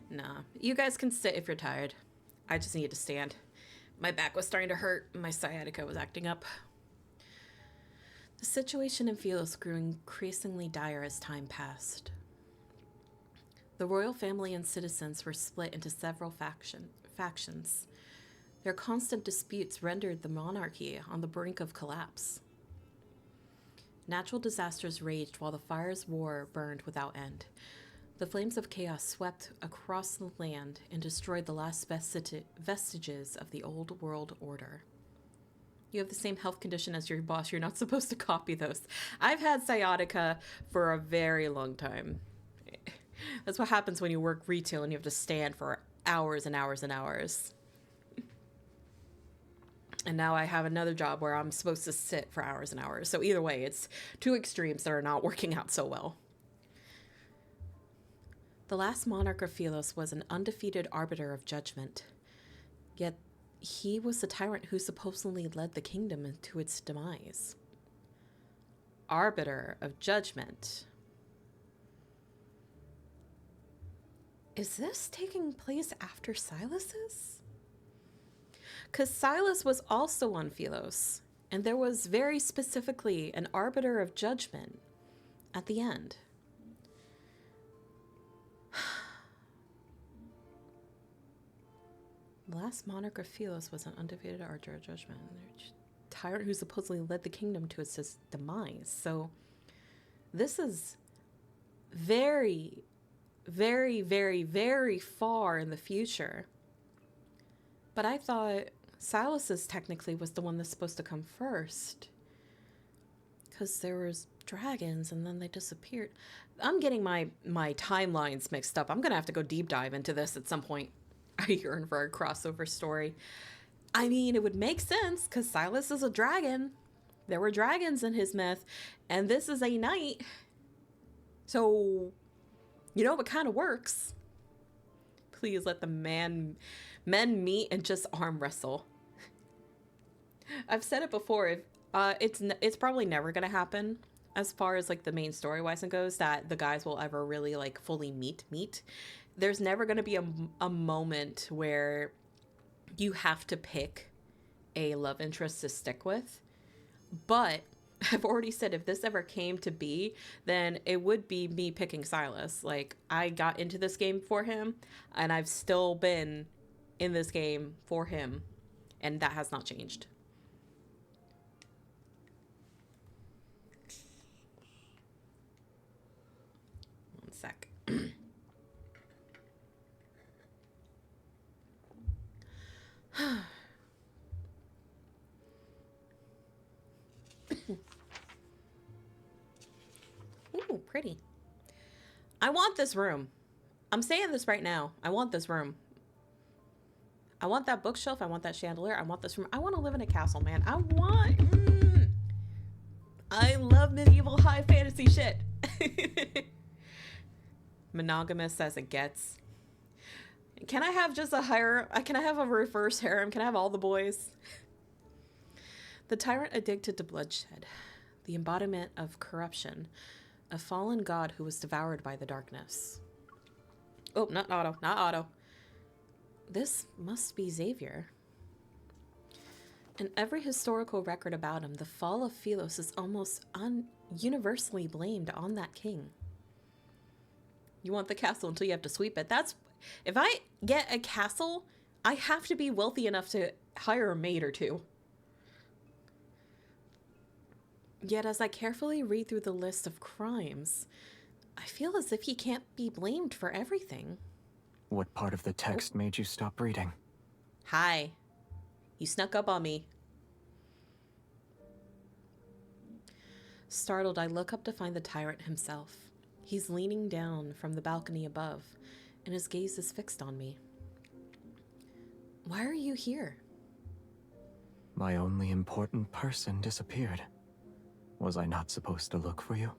Nah, you guys can sit if you're tired. I just need to stand. My back was starting to hurt. My sciatica was acting up. The situation in Philos grew increasingly dire as time passed. The royal family and citizens were split into several factions. Their constant disputes rendered the monarchy on the brink of collapse. Natural disasters raged while the fire's war burned without end. The flames of chaos swept across the land and destroyed the last vestiges of the old world order. You have the same health condition as your boss. You're not supposed to copy those. I've had sciatica for a very long time. That's what happens when you work retail and you have to stand for hours and hours and hours. And now I have another job where I'm supposed to sit for hours and hours. So either way, it's two extremes that are not working out so well. The last monarch of Philos was an undefeated arbiter of judgment. Yet he was the tyrant who supposedly led the kingdom into its demise. Arbiter of judgment. Is this taking place after Silas's? Because Silas was also on Philos, and there was very specifically an arbiter of judgment at the end. The last monarch of Philos was an undefeated arbiter of judgment. Tyrant who supposedly led the kingdom to its demise. So this is very, very, very, very far in the future. But I thought Silas's technically was the one that's supposed to come first. Because there was dragons and then they disappeared. I'm getting my timelines mixed up. I'm going to have to go deep dive into this at some point. I yearn for a crossover story. I mean, it would make sense because Silas is a dragon. There were dragons in his myth. And this is a knight. So, you know, it kind of works. Please let the men meet and just arm wrestle. I've said it before. It's probably never gonna happen as far as like the main story wise and goes that the guys will ever really like fully meet. There's never gonna be a moment where you have to pick a love interest to stick with. But I've already said if this ever came to be, then it would be me picking Silas. Like, I got into this game for him, and I've still been in this game for him, and that has not changed. One sec. Ooh, pretty. I want this room. I'm saying this right now. I want this room. I want that bookshelf. I want that chandelier. I want this room. I want to live in a castle, man. I love medieval high fantasy shit. Monogamous as it gets. Can I have just a harem? Can I have a reverse harem? Can I have all the boys? The tyrant addicted to bloodshed. The embodiment of corruption. A fallen god who was devoured by the darkness. Oh, not Otto. This must be Xavier. In every historical record about him, the fall of Philos is almost universally blamed on that king. You want the castle until you have to sweep it. If I get a castle, I have to be wealthy enough to hire a maid or two. Yet as I carefully read through the list of crimes, I feel as if he can't be blamed for everything. What part of the text made you stop reading? Hi. You snuck up on me. Startled, I look up to find the tyrant himself. He's leaning down from the balcony above, and his gaze is fixed on me. Why are you here? My only important person disappeared. Was I not supposed to look for you?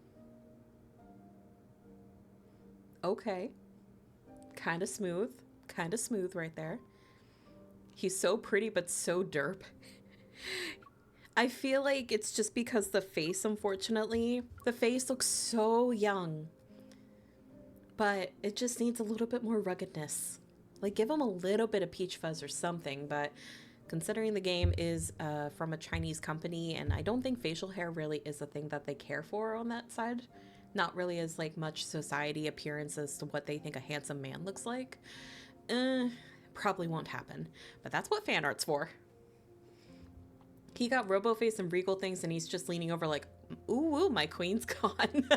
Okay. Kind of smooth. Kind of smooth right there. He's so pretty, but so derp. I feel like it's just because the face, unfortunately. The face looks so young. But it just needs a little bit more ruggedness. Like, give him a little bit of peach fuzz or something, but considering the game is from a Chinese company, and I don't think facial hair really is a thing that they care for on that side. Not really as, like, much society appearance as to what they think a handsome man looks like. Probably won't happen. But that's what fan art's for. He got Robo-face and Regal things, and he's just leaning over like, ooh, my queen's gone.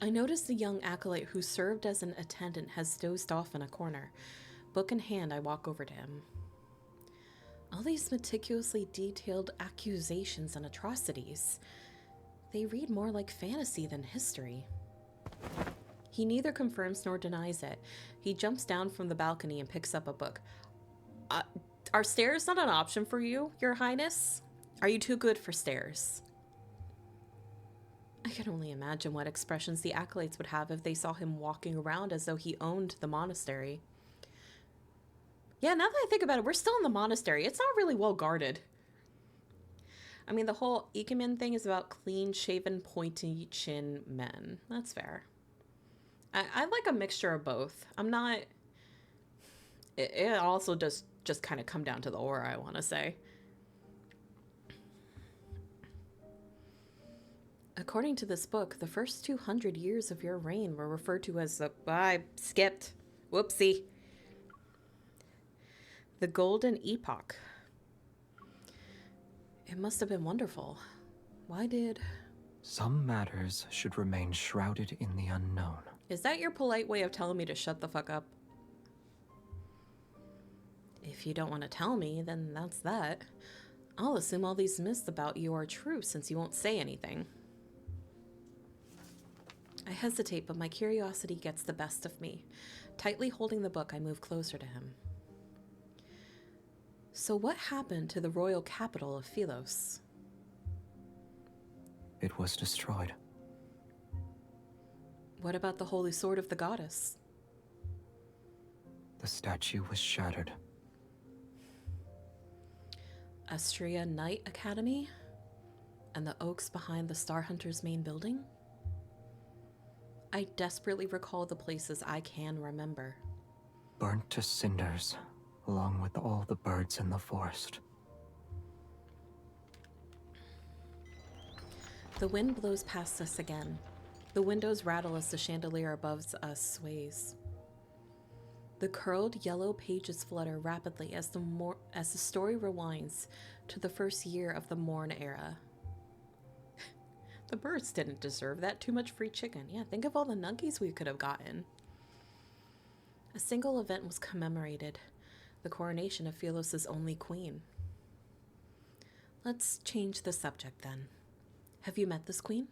I noticed the young acolyte who served as an attendant has dozed off in a corner. Book in hand, I walk over to him. All these meticulously detailed accusations and atrocities. They read more like fantasy than history. He neither confirms nor denies it. He jumps down from the balcony and picks up a book. Are stairs not an option for you, Your Highness? Are you too good for stairs? I can only imagine what expressions the acolytes would have if they saw him walking around as though he owned the monastery. Yeah, now that I think about it, we're still in the monastery. It's not really well guarded. I mean, the whole Ikemen thing is about clean-shaven, pointy chin men. That's fair. I like a mixture of both. I'm not... It also does just kind of come down to the aura, I want to say. According to this book, the first 200 years of your reign were referred to as the... I skipped. Whoopsie. The Golden Epoch. It must have been wonderful. Why did... Some matters should remain shrouded in the unknown. Is that your polite way of telling me to shut the fuck up? If you don't want to tell me, then that's that. I'll assume all these myths about you are true since you won't say anything. I hesitate, but my curiosity gets the best of me. Tightly holding the book, I move closer to him. So what happened to the royal capital of Philos? It was destroyed. What about the holy sword of the goddess? The statue was shattered. Astria Knight Academy? And the oaks behind the Star Hunter's main building? I desperately recall the places I can remember. Burnt to cinders, along with all the birds in the forest. The wind blows past us again. The windows rattle as the chandelier above us sways. The curled yellow pages flutter rapidly as the story rewinds to the first year of the Morn era. The birds didn't deserve that. Too much free chicken. Yeah, think of all the nuggies we could have gotten. A single event was commemorated. The coronation of Philos' only queen. Let's change the subject then. Have you met this queen?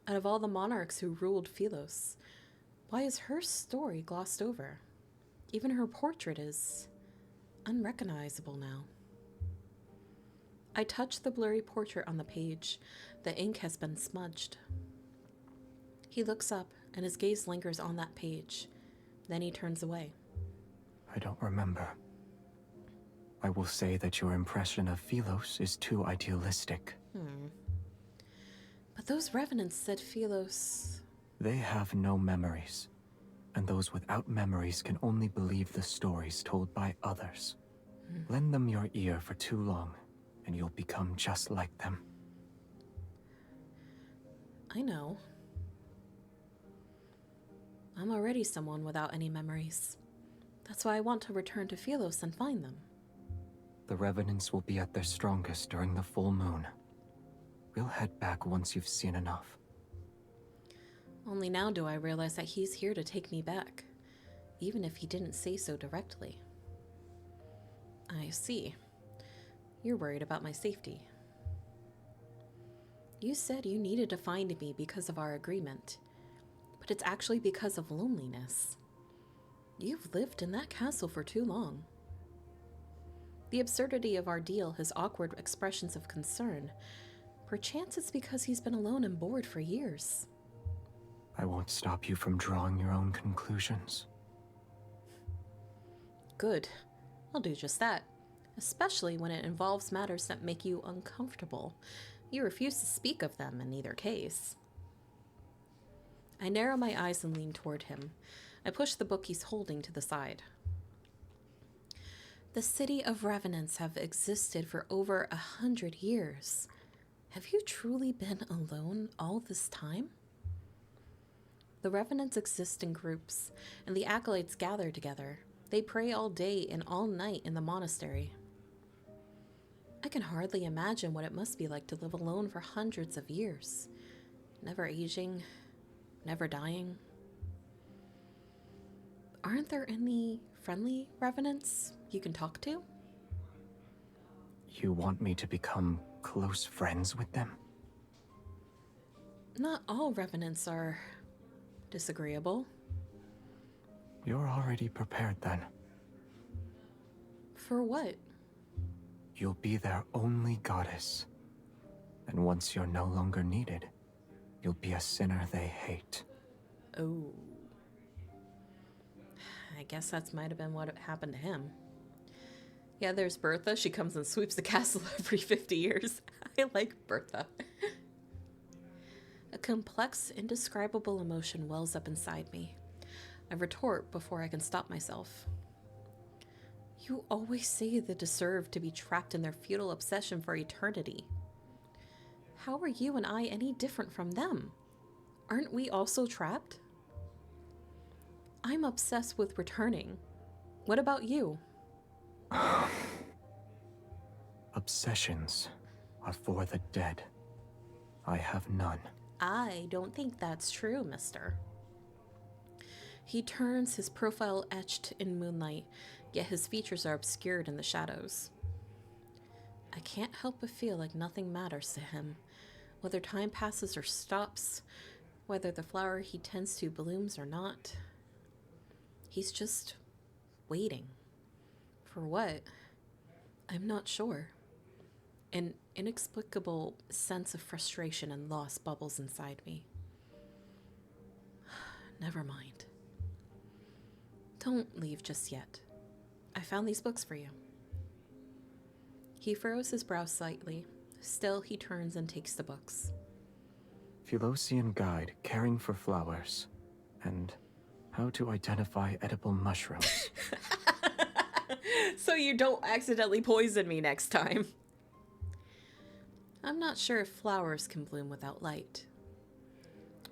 Out of all the monarchs who ruled Philos, why is her story glossed over? Even her portrait is unrecognizable now. I touch the blurry portrait on the page. The ink has been smudged. He looks up, and his gaze lingers on that page. Then he turns away. I don't remember. I will say that your impression of Philos is too idealistic. But those revenants said Philos... They have no memories, and those without memories can only believe the stories told by others. Lend them your ear for too long, and you'll become just like them. I know. I'm already someone without any memories. That's why I want to return to Philos and find them. The revenants will be at their strongest during the full moon. We'll head back once you've seen enough. Only now do I realize that he's here to take me back, even if he didn't say so directly. I see. You're worried about my safety. You said you needed to find me because of our agreement. but it's actually because of loneliness. You've lived in that castle for too long. The absurdity of our deal has awkward expressions of concern. Perchance it's because he's been alone and bored for years. I won't stop you from drawing your own conclusions. Good. I'll do just that. Especially when it involves matters that make you uncomfortable. You refuse to speak of them in either case. I narrow my eyes and lean toward him. I push the book he's holding to the side. The city of revenants have existed for over 100 years. Have you truly been alone all this time? The revenants exist in groups, and the acolytes gather together. They pray all day and all night in the monastery. I can hardly imagine what it must be like to live alone for hundreds of years. Never aging, never dying. Aren't there any friendly revenants you can talk to? You want me to become close friends with them? Not all revenants are disagreeable. You're already prepared then. For what? You'll be their only goddess. And once you're no longer needed, you'll be a sinner they hate. Oh. I guess that's might have been what happened to him. Yeah, there's Bertha. She comes and sweeps the castle every 50 years. I like Bertha. A complex, indescribable emotion wells up inside me. I retort before I can stop myself. You always say they deserve to be trapped in their futile obsession for eternity. How are you and I any different from them? Aren't we also trapped? I'm obsessed with returning. What about you? Obsessions are for the dead. I have none. I don't think that's true, mister. He turns, his profile etched in moonlight, yet his features are obscured in the shadows. I can't help but feel like nothing matters to him, whether time passes or stops, whether the flower he tends to blooms or not. He's just waiting. For what? I'm not sure. An inexplicable sense of frustration and loss bubbles inside me. Never mind. Don't leave just yet. I found these books for you. He furrows his brow slightly. Still, he turns and takes the books. Philosian Guide, Caring for Flowers, and How to Identify Edible Mushrooms. So you don't accidentally poison me next time. I'm not sure if flowers can bloom without light,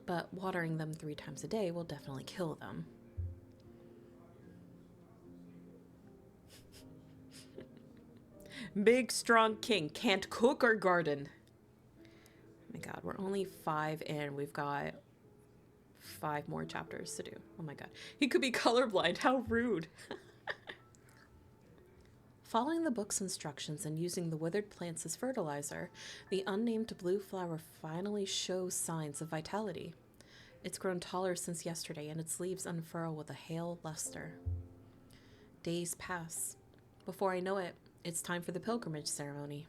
but watering them 3 times a day will definitely kill them. Big, strong king can't cook or garden. Oh my god, we're only 5 in. We've got 5 more chapters to do. Oh my god. He could be colorblind. How rude. Following the book's instructions and using the withered plants as fertilizer, the unnamed blue flower finally shows signs of vitality. It's grown taller since yesterday, and its leaves unfurl with a hale luster. Days pass. Before I know it, it's time for the pilgrimage ceremony.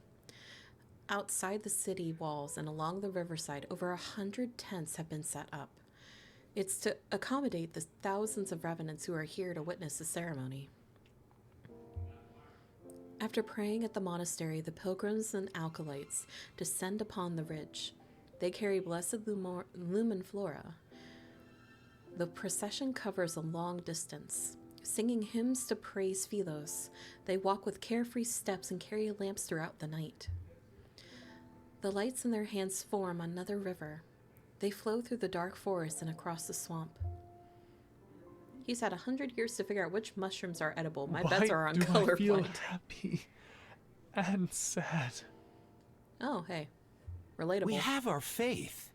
Outside the city walls and along the riverside, over 100 tents have been set up. It's to accommodate the thousands of revenants who are here to witness the ceremony. After praying at the monastery, the pilgrims and acolytes descend upon the ridge. They carry blessed lumen flora. The procession covers a long distance. Singing hymns to praise Philos, they walk with carefree steps and carry lamps throughout the night. The lights in their hands form another river. They flow through the dark forest and across the swamp. He's had 100 years to figure out which mushrooms are edible. My bets are on colorblind. I feel happy and sad. Oh, hey. Relatable. We have our faith.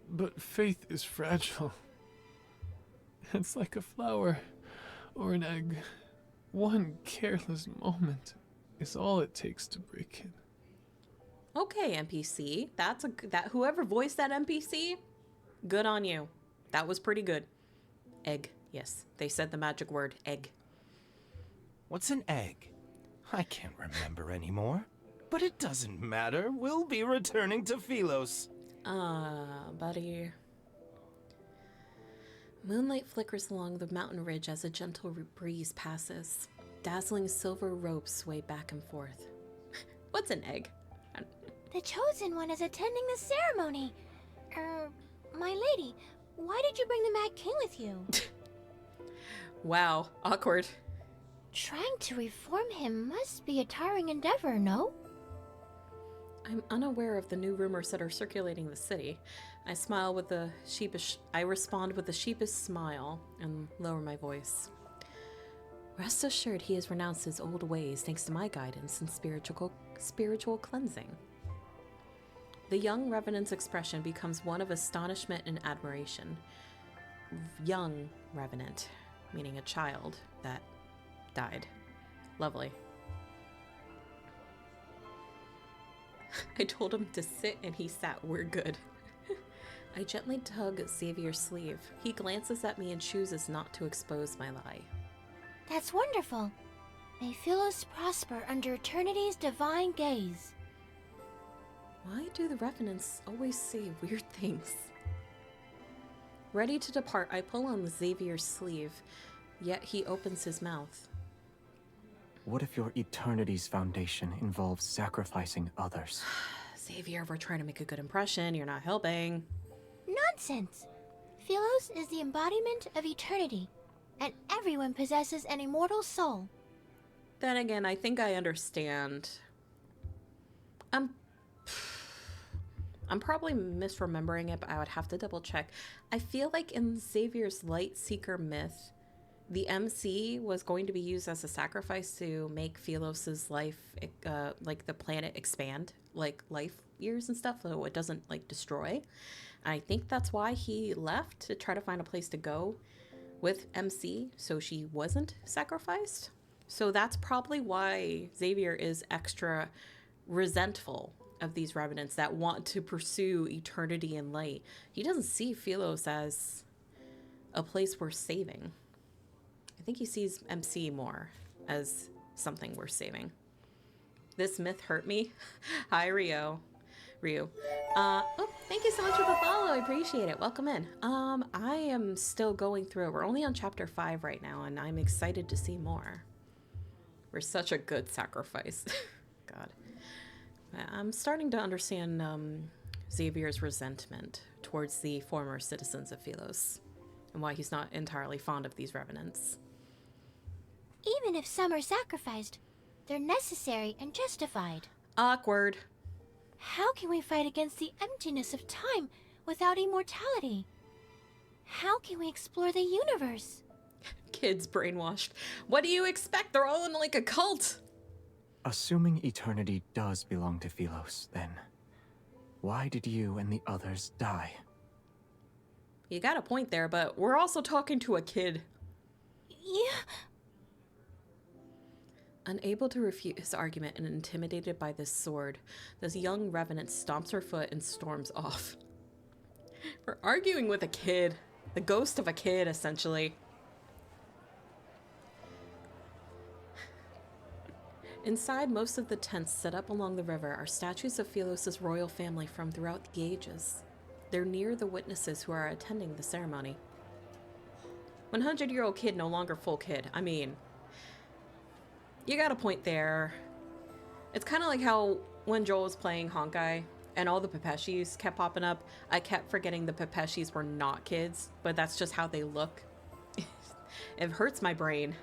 But faith is fragile. It's like a flower or an egg. One careless moment is all it takes to break it. Okay, NPC. That whoever voiced that NPC, good on you. That was pretty good. Egg. Yes, they said the magic word, egg. What's an egg? I can't remember anymore. But it doesn't matter. We'll be returning to Philos. Buddy. Moonlight flickers along the mountain ridge as a gentle breeze passes. Dazzling silver ropes sway back and forth. What's an egg? The Chosen One is attending the ceremony. My lady, why did you bring the Mad King with you? Wow, awkward. Trying to reform him must be a tiring endeavor, no? I'm unaware of the new rumors that are circulating the city. I respond with a sheepish smile and lower my voice. Rest assured he has renounced his old ways thanks to my guidance and spiritual cleansing. The young Revenant's expression becomes one of astonishment and admiration. Young Revenant, meaning a child that died. Lovely. I told him to sit and he sat. We're good. I gently tug Xavier's sleeve. He glances at me and chooses not to expose my lie. That's wonderful. May Philos prosper under Eternity's divine gaze. Why do the Revenants always say weird things? Ready to depart, I pull on Xavier's sleeve, yet he opens his mouth. What if your Eternity's foundation involves sacrificing others? Xavier, we're trying to make a good impression. You're not helping. Nonsense! Philos is the embodiment of eternity, and everyone possesses an immortal soul. Then again, I think I understand. I'm probably misremembering it, but I would have to double check. I feel like in Xavier's Light Seeker myth, the MC was going to be used as a sacrifice to make Philos's life, like the planet expand, like life years and stuff, so it doesn't like destroy. I think that's why he left, to try to find a place to go with MC, so she wasn't sacrificed. So that's probably why Xavier is extra resentful of these Revenants that want to pursue eternity and light. He doesn't see Philos as a place worth saving. I think he sees MC more as something worth saving. This myth hurt me. Hi, Ryu. Oh, thank you so much for the follow. I appreciate it. Welcome in. I am still going through it. We're only on chapter 5 right now, and I'm excited to see more. We're such a good sacrifice. God. I'm starting to understand Xavier's resentment towards the former citizens of Philos, and why he's not entirely fond of these Revenants. Even if some are sacrificed, they're necessary and justified. Awkward. How can we fight against the emptiness of time without immortality? How can we explore the universe? Kids brainwashed. What do you expect? They're all in like a cult. Assuming eternity does belong to Philos, then why did you and the others die? You got a point there, but we're also talking to a kid. Yeah. Unable to refute his argument and intimidated by this sword, this young Revenant stomps her foot and storms off. We're arguing with a kid. The ghost of a kid, essentially. Inside most of the tents set up along the river are statues of Philos' royal family from throughout the ages. They're near the witnesses who are attending the ceremony. 100-year-old kid, no longer full kid. I mean, you got a point there. It's kind of like how when Joel was playing Honkai and all the Pepeshis kept popping up, I kept forgetting the Pepeshis were not kids, but that's just how they look. It hurts my brain.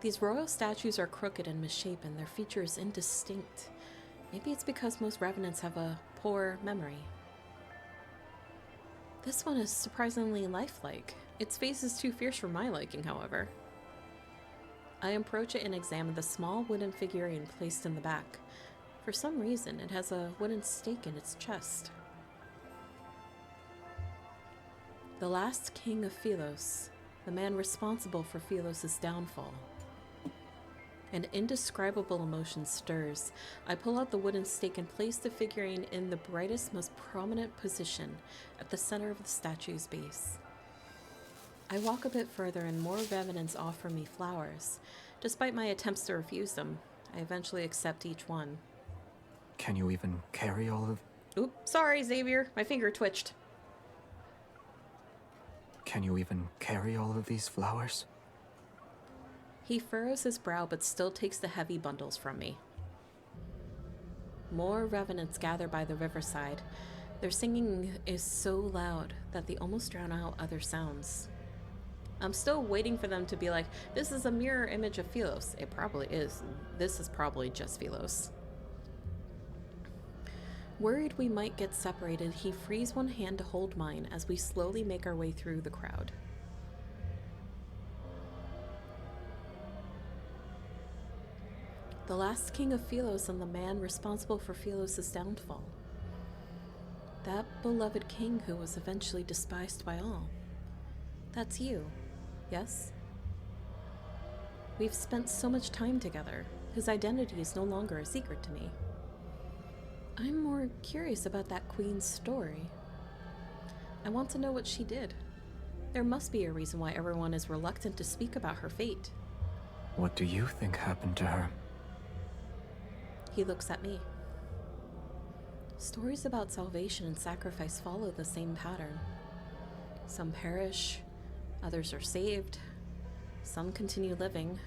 These royal statues are crooked and misshapen, their features indistinct. Maybe it's because most Revenants have a poor memory. This one is surprisingly lifelike. Its face is too fierce for my liking, however. I approach it and examine the small wooden figurine placed in the back. For some reason, it has a wooden stake in its chest. The last king of Philos, the man responsible for Philos' downfall. An indescribable emotion stirs. I pull out the wooden stake and place the figurine in the brightest, most prominent position at the center of the statue's base. I walk a bit further and more revenants offer me flowers. Despite my attempts to refuse them, I eventually accept each one. Can you even carry all of... Oop, sorry, Xavier. My finger twitched. Can you even carry all of these flowers? He furrows his brow but still takes the heavy bundles from me. More revenants gather by the riverside. Their singing is so loud that they almost drown out other sounds. I'm still waiting for them to be like, this is a mirror image of Philos. It probably is. This is probably just Philos. Worried we might get separated, he frees one hand to hold mine as we slowly make our way through the crowd. The last king of Philos and the man responsible for Philos' downfall. That beloved king who was eventually despised by all. That's you, yes? We've spent so much time together. His identity is no longer a secret to me. I'm more curious about that queen's story. I want to know what she did. There must be a reason why everyone is reluctant to speak about her fate. What do you think happened to her? He looks at me. Stories about salvation and sacrifice follow the same pattern. Some perish, others are saved, some continue living,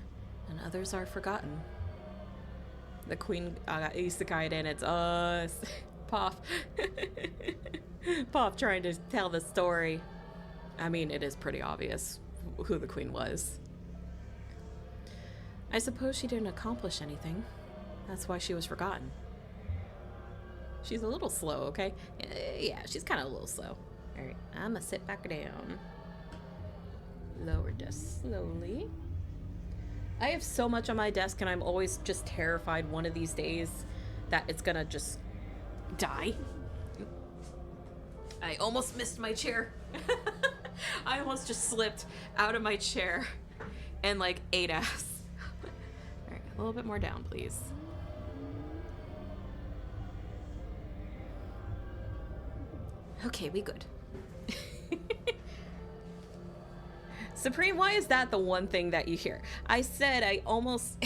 and others are forgotten. The queen isekai'd and it's us. Poff. Poff trying to tell the story. I mean, it is pretty obvious who the queen was. I suppose she didn't accomplish anything. That's why she was forgotten. She's a little slow, okay? Yeah, she's kind of a little slow. Alright, I'm gonna sit back down. Lower desk slowly. I have so much on my desk and I'm always just terrified one of these days that it's gonna just die. I almost missed my chair. I almost just slipped out of my chair and like ate ass. Alright, a little bit more down, please. Okay, we good. Supreme, why is that the one thing that you hear? I said I almost...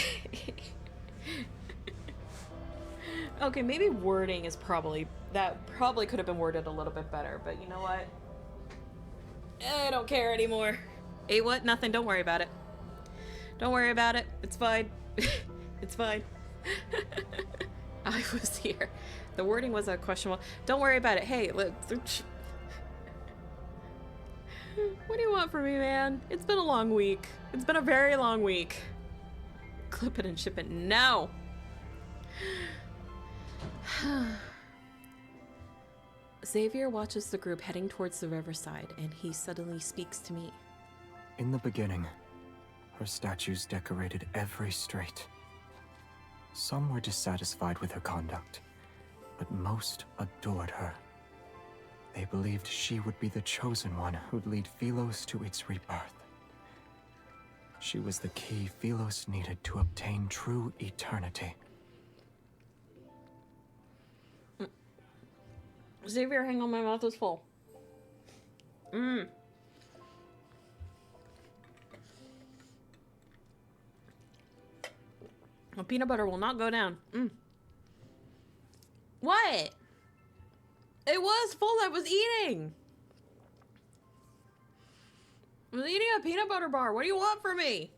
Okay, maybe wording is probably... That probably could have been worded a little bit better, but you know what? I don't care anymore. Hey, what? Nothing. Don't worry about it. Don't worry about it. It's fine. It's fine. I was here. The wording was a questionable. Don't worry about it. Hey, let's... What do you want from me, man? It's been a long week. It's been a very long week. Clip it and ship it now. Xavier watches the group heading towards the riverside, and he suddenly speaks to me. In the beginning, her statues decorated every strait. Some were dissatisfied with her conduct, but most adored her. They believed she would be the chosen one who'd lead Philos to its rebirth. She was the key Philos needed to obtain true eternity. Xavier, hang on, my mouth is full. The peanut butter will not go down. What? It was full. I was eating. I was eating a peanut butter bar. What do you want from me?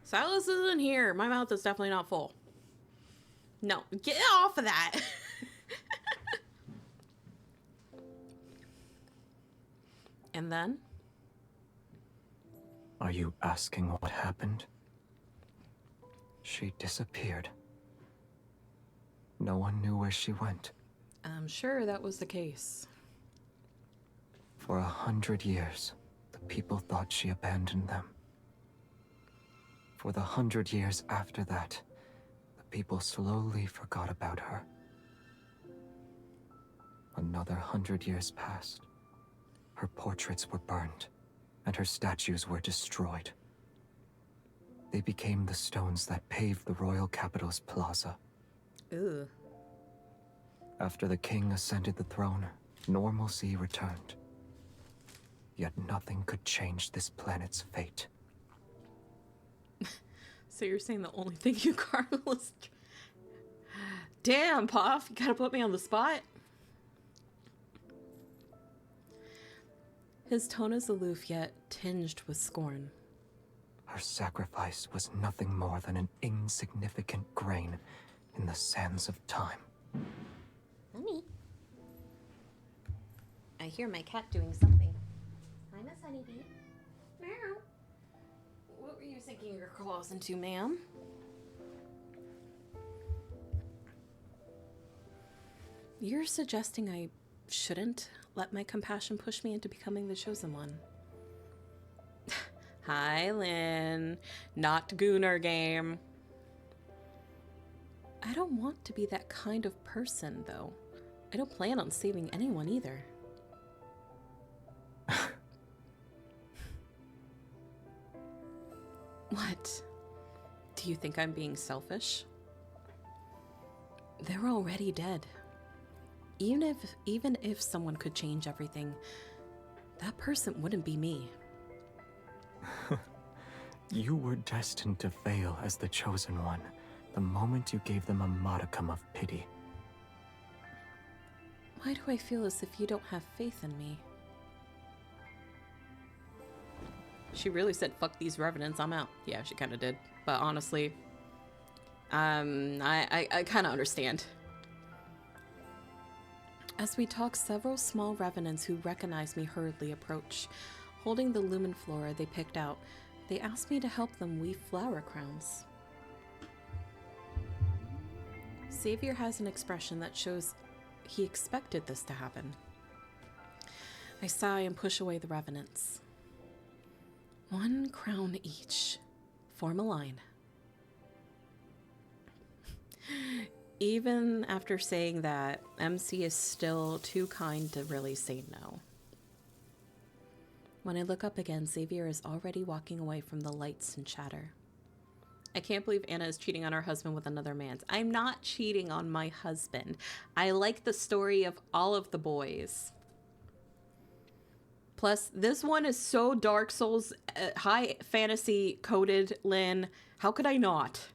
Silas isn't here. My mouth is definitely not full. No, get off of that. And then? Are you asking what happened? She disappeared. No one knew where she went. I'm sure that was the case. For 100 years, the people thought she abandoned them. For the 100 years after that, the people slowly forgot about her. Another 100 years passed. Her portraits were burned, and her statues were destroyed. They became the stones that paved the royal capital's plaza. Ooh. After the king ascended the throne, normalcy returned. Yet nothing could change this planet's fate. So you're saying the only thing you carved was... Damn, Puff, you gotta put me on the spot. His tone is aloof yet tinged with scorn. Her sacrifice was nothing more than an insignificant grain in the sands of time. Honey. I hear my cat doing something. Hi, Miss Honeybee. Meow. What were you sinking your claws into, ma'am? You're suggesting I shouldn't let my compassion push me into becoming the chosen one. Hi, Lynn. Not Gooner game. I don't want to be that kind of person, though. I don't plan on saving anyone either. What? Do you think I'm being selfish? They're already dead. Even if someone could change everything, that person wouldn't be me. You were destined to fail as the chosen one the moment you gave them a modicum of pity. Why do I feel as if you don't have faith in me? She really said, fuck these revenants, I'm out. Yeah, she kind of did. But honestly, I kind of understand. As we talk, several small revenants who recognize me hurriedly approach. Holding the lumen flora they picked out, they ask me to help them weave flower crowns. Xavier has an expression that shows he expected this to happen. I sigh and push away the revenants. 1 crown each. Form a line. Even after saying that, MC is still too kind to really say no. When I look up again, Xavier is already walking away from the lights and chatter. I can't believe Anna is cheating on her husband with another man's. I'm not cheating on my husband. I like the story of all of the boys. Plus, this one is so Dark Souls, high fantasy coded, Lynn. How could I not?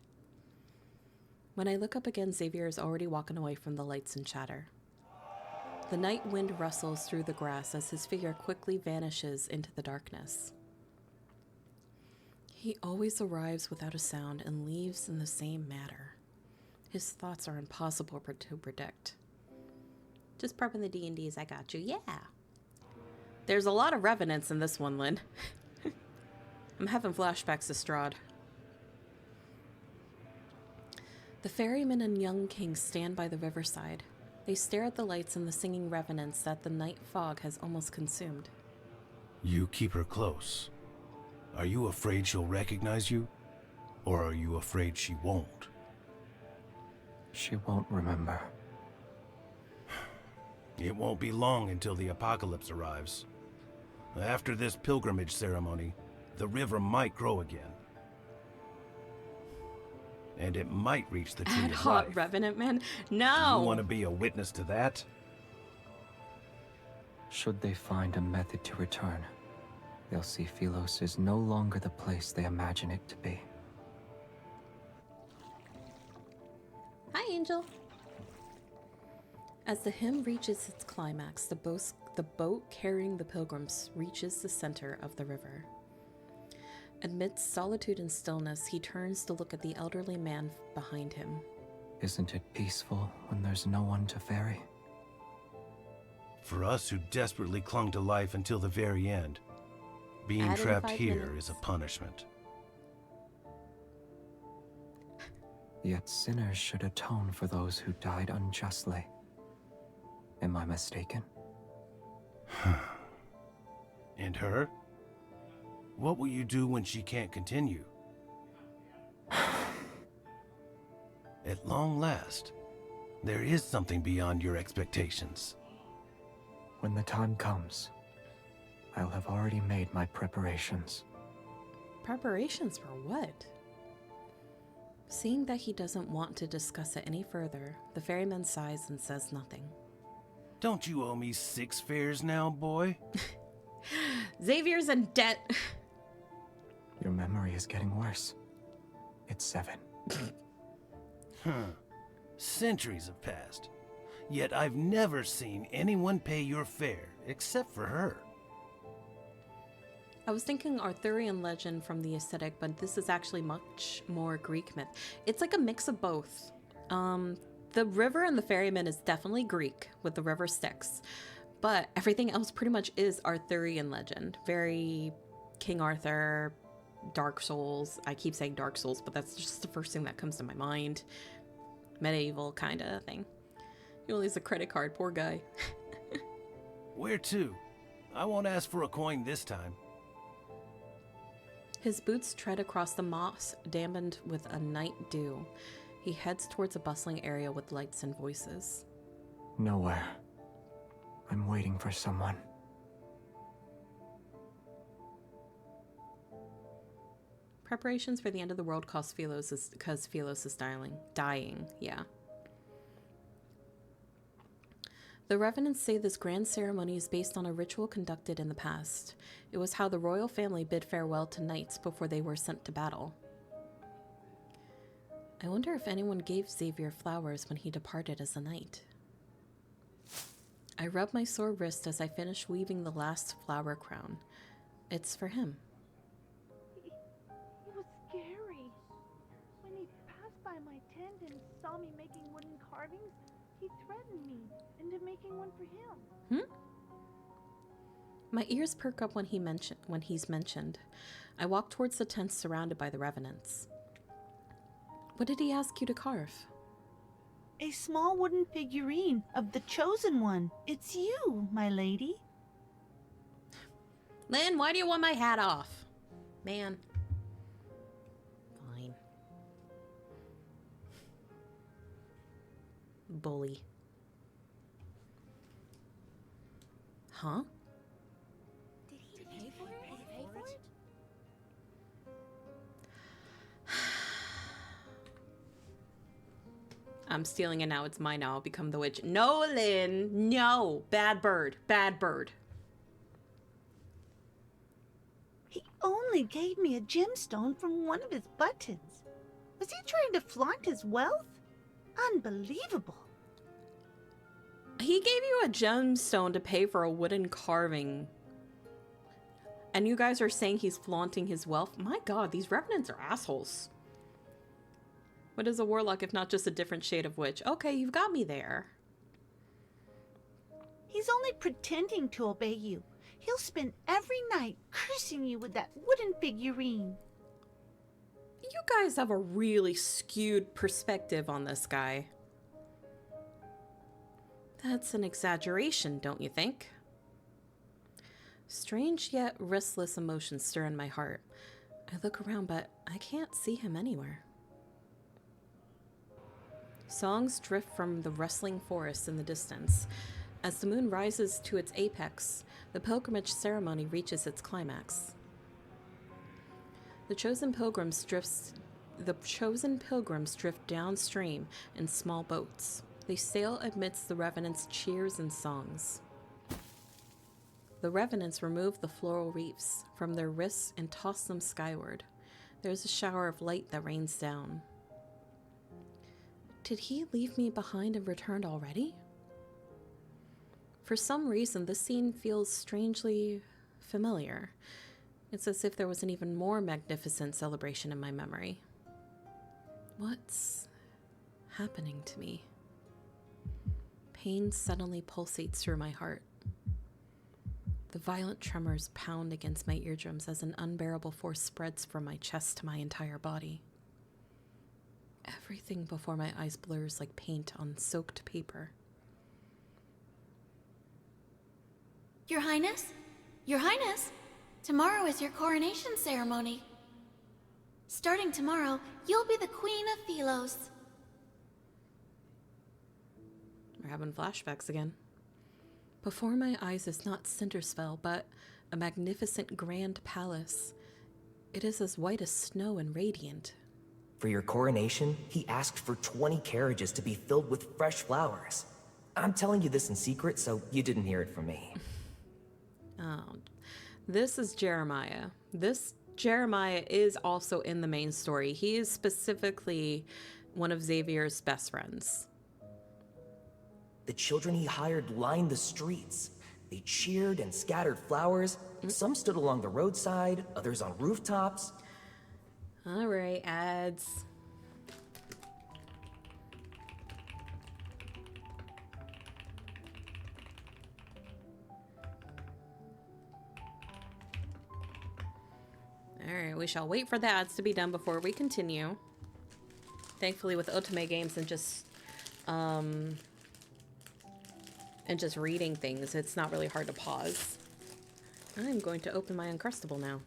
When I look up again, Xavier is already walking away from the lights and chatter. The night wind rustles through the grass as his figure quickly vanishes into the darkness. He always arrives without a sound and leaves in the same manner. His thoughts are impossible to predict. Just prepping the D&Ds, I got you. Yeah. There's a lot of revenants in this one, Lynn. I'm having flashbacks to Strahd. The ferryman and young king stand by the riverside. They stare at the lights and the singing revenants that the night fog has almost consumed. You keep her close. Are you afraid she'll recognize you? Or are you afraid she won't? She won't remember. It won't be long until the apocalypse arrives. After this pilgrimage ceremony, the river might grow again. And it might reach the tree Ad of hoc life. revenant man? Do No! you want to be a witness to that? Should they find a method to return, they'll see Philos is no longer the place they imagine it to be. Hi, Angel. As the hymn reaches its climax, the boat carrying the pilgrims reaches the center of the river. Amidst solitude and stillness, he turns to look at the elderly man behind him. Isn't it peaceful when there's no one to ferry? For us who desperately clung to life until the very end, being Add in trapped 5 here minutes. is a punishment. Yet sinners should atone for those who died unjustly. Am I mistaken? And her? What will you do when she can't continue? At long last, there is something beyond your expectations. When the time comes, I'll have already made my preparations. Preparations for what? Seeing that he doesn't want to discuss it any further, the ferryman sighs and says nothing. Don't you owe me 6 fares now, boy? Xavier's in debt. Your memory is getting worse. It's 7. Huh. Centuries have passed. Yet I've never seen anyone pay your fare except for her. I was thinking Arthurian legend from the aesthetic, but this is actually much more Greek myth. It's like a mix of both. The river and the ferryman is definitely Greek with the river Styx, but everything else pretty much is Arthurian legend. Very King Arthur, Dark Souls. I keep saying Dark Souls, but that's just the first thing that comes to my mind. Medieval kind of thing. He only has a credit card, poor guy. Where to? I won't ask for a coin this time. His boots tread across the moss, dampened with a night dew. He heads towards a bustling area with lights and voices. Nowhere. I'm waiting for someone. Preparations for the end of the world because Philos is dying, yeah. The Revenants say this grand ceremony is based on a ritual conducted in the past. It was how the royal family bid farewell to knights before they were sent to battle. I wonder if anyone gave Xavier flowers when he departed as a knight. I rub my sore wrist as I finish weaving the last flower crown. It's for him. He was scary. When he passed by my tent and saw me making wooden carvings, he threatened me into making one for him. My ears perk up when he's mentioned. I walk towards the tent surrounded by the Revenants. What did he ask you to carve? A small wooden figurine of the Chosen One. It's you, my lady. Lynn, why do you want my hat off? Man. Fine. Bully. Huh? Did he pay for it? I'm stealing it now. It's mine now. I'll become the witch. No, Lynn. No. Bad bird. Bad bird. He only gave me a gemstone from one of his buttons. Was he trying to flaunt his wealth? Unbelievable. He gave you a gemstone to pay for a wooden carving. And you guys are saying he's flaunting his wealth? My god, these Revenants are assholes. What is a warlock if not just a different shade of witch? Okay, you've got me there. He's only pretending to obey you. He'll spend every night cursing you with that wooden figurine. You guys have a really skewed perspective on this guy. That's an exaggeration, don't you think? Strange yet restless emotions stir in my heart. I look around, but I can't see him anywhere. Songs drift from the rustling forest in the distance. As the moon rises to its apex, the pilgrimage ceremony reaches its climax. The chosen pilgrims drift downstream in small boats. They sail amidst the Revenants' cheers and songs. The Revenants remove the floral wreaths from their wrists and toss them skyward. There's a shower of light that rains down. Did he leave me behind and returned already? For some reason, this scene feels strangely familiar. It's as if there was an even more magnificent celebration in my memory. What's happening to me? Pain suddenly pulsates through my heart. The violent tremors pound against my eardrums as an unbearable force spreads from my chest to my entire body. Everything before my eyes blurs like paint on soaked paper. Your Highness? Your Highness? Tomorrow is your coronation ceremony. Starting tomorrow, you'll be the Queen of Philos. We're having flashbacks again. Before my eyes is not Cinderspell, but A magnificent grand palace. It is as white as snow and radiant. For your coronation, he asked for 20 carriages to be filled with fresh flowers. I'm telling you this in secret, so you didn't hear it from me. Oh, this is Jeremiah. This Jeremiah is also in the main story. He is specifically one of Xavier's best friends. The children he hired lined the streets. They cheered and scattered flowers. Some stood along the roadside, others on rooftops. All right, ads. All right, we shall wait for the ads to be done before we continue. Thankfully, with Otome games and just reading things, it's not really hard to pause. I'm going to open my Uncrustable now.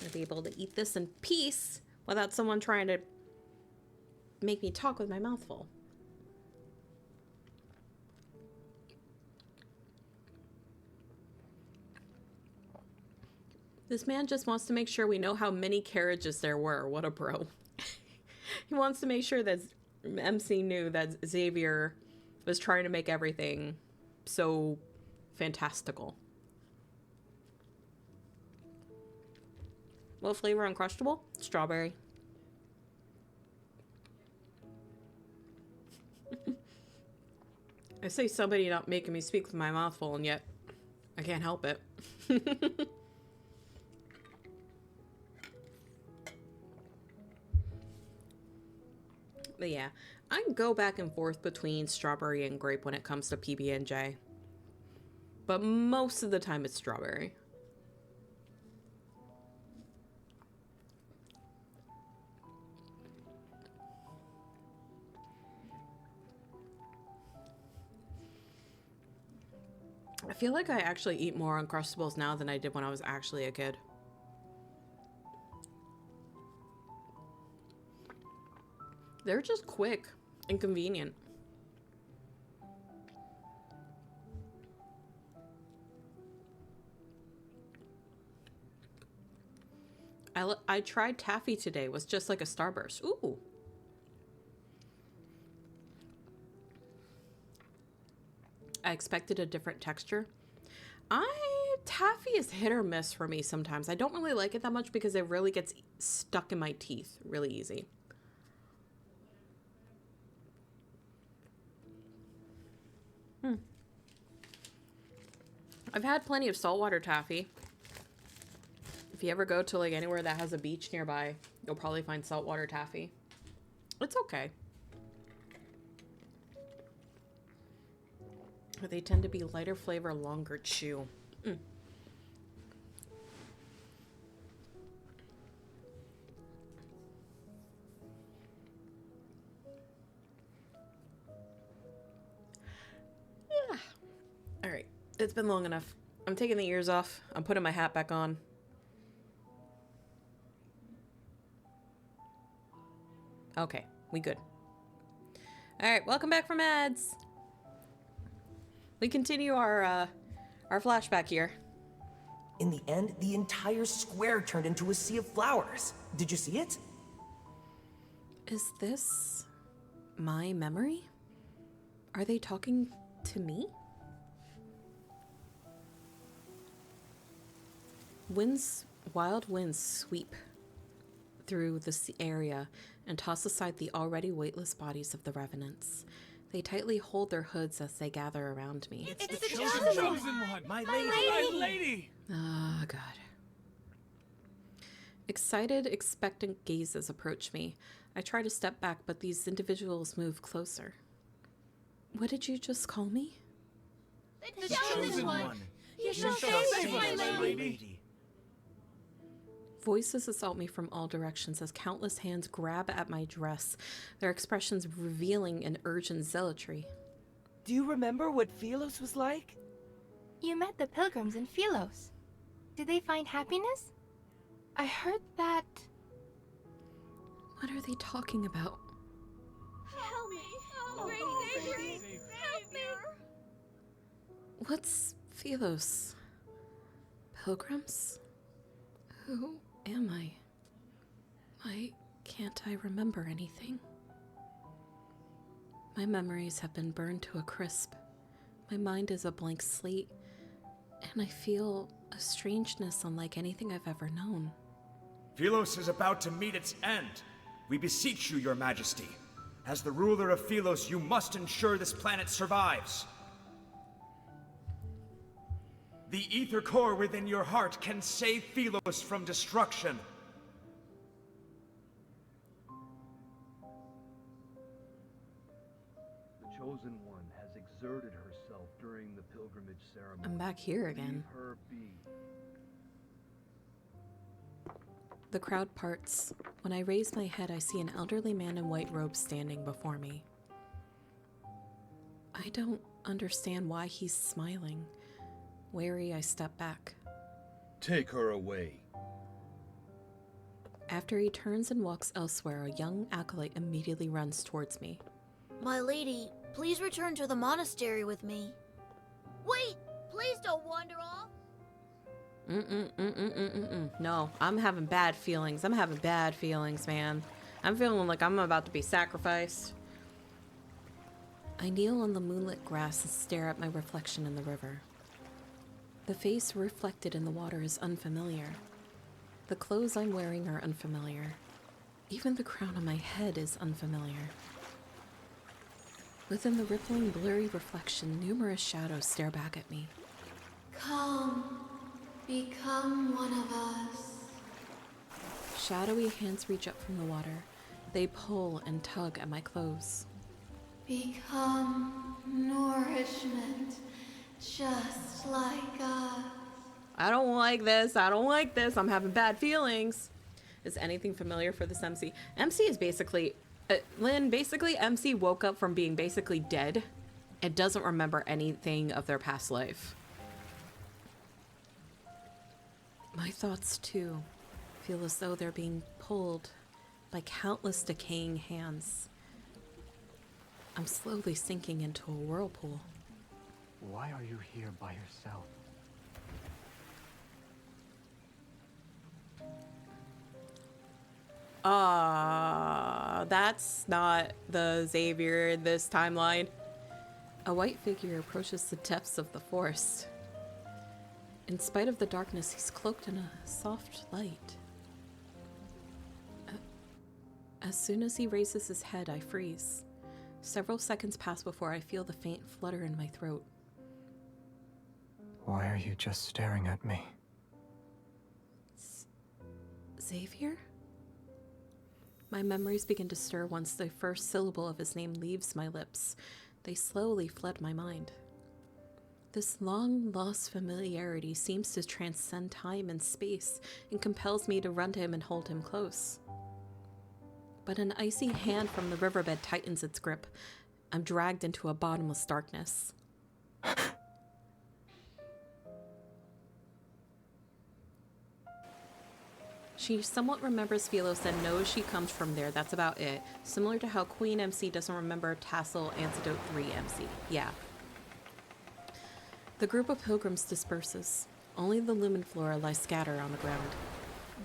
I'll be able to eat this in peace without someone trying to make me talk with my mouth full. This man just wants to make sure we know how many carriages there were. What a bro. He wants to make sure that MC knew that Xavier was trying to make everything so fantastical. What flavor Uncrustable? Strawberry. I say somebody not making me speak with my mouth full, and yet I can't help it. But yeah, I go back and forth between strawberry and grape when it comes to PB&J. But most of the time it's strawberry. I feel like I actually eat more Uncrustables now than I did when I was actually a kid. They're just quick and convenient. I tried taffy today. It was just like a Starburst. Ooh. I expected a different texture. Taffy is hit or miss for me sometimes. I don't really like it that much because it really gets stuck in my teeth really easy. I've had plenty of saltwater taffy. If you ever go to like anywhere that has a beach nearby, you'll probably find saltwater taffy. It's okay. But they tend to be lighter flavor, longer chew. Yeah. All right. It's been long enough. I'm taking the ears off. I'm putting my hat back on. Okay, we good. All right, welcome back from ads. We continue our flashback here. In the end, the entire square turned into a sea of flowers. Did you see it? Is this my memory? Are they talking to me? Wild winds sweep through the area and toss aside the already weightless bodies of the revenants. They tightly hold their hoods as they gather around me. It's the chosen one! My lady! Oh, God. Excited, expectant gazes approach me. I try to step back, but these individuals move closer. What did you just call me? The chosen one! You shall save us, my lady! Voices assault me from all directions as countless hands grab at my dress, their expressions revealing an urgent zealotry. Do you remember what Philos was like? You met the pilgrims in Philos. Did they find happiness? I heard that... What are they talking about? Help me! Oh, great Xavier! Help me! What's Philos? Pilgrims? Who am I? Why can't I remember anything? My memories have been burned to a crisp. My mind is a blank slate, and I feel a strangeness unlike anything I've ever known. Philos is about to meet its end. We beseech you, your majesty. As the ruler of Philos, you must ensure this planet survives. The ether core within your heart can save Philos from destruction. The Chosen One has exerted herself during the pilgrimage ceremony. I'm back here again. Leave her be. The crowd parts. When I raise my head, I see an elderly man in white robes standing before me. I don't understand why he's smiling. Wary, I step back. Take her away. After he turns and walks elsewhere, a young acolyte immediately runs towards me. My lady, please return to the monastery with me. Wait! Please don't wander off! No, I'm having bad feelings. I'm having bad feelings, man. I'm feeling like I'm about to be sacrificed. I kneel on the moonlit grass and stare at my reflection in the river. The face reflected in the water is unfamiliar. The clothes I'm wearing are unfamiliar. Even the crown on my head is unfamiliar. Within the rippling, blurry reflection, numerous shadows stare back at me. Come, become one of us. Shadowy hands reach up from the water. They pull and tug at my clothes. Become nourishment, just like us. I don't like this. I don't like this. I'm having bad feelings. Is anything familiar for this MC? MC is basically... Lynn, basically MC woke up from being basically dead and doesn't remember anything of their past life. My thoughts, too, feel as though they're being pulled by countless decaying hands. I'm slowly sinking into a whirlpool. Why are you here by yourself? That's not the Xavier in this timeline. A white figure approaches the depths of the forest. In spite of the darkness, he's cloaked in a soft light. As soon as he raises his head, I freeze. Several seconds pass before I feel the faint flutter in my throat. Why are you just staring at me? Xavier? My memories begin to stir once the first syllable of his name leaves my lips. They slowly flood my mind. This long-lost familiarity seems to transcend time and space and compels me to run to him and hold him close. But an icy hand from the riverbed tightens its grip. I'm dragged into a bottomless darkness. She somewhat remembers Philos and knows she comes from there. That's about it. Similar to how Queen MC doesn't remember Tassel Antidote 3 MC. Yeah. The group of pilgrims disperses. Only the lumen flora lies scattered on the ground.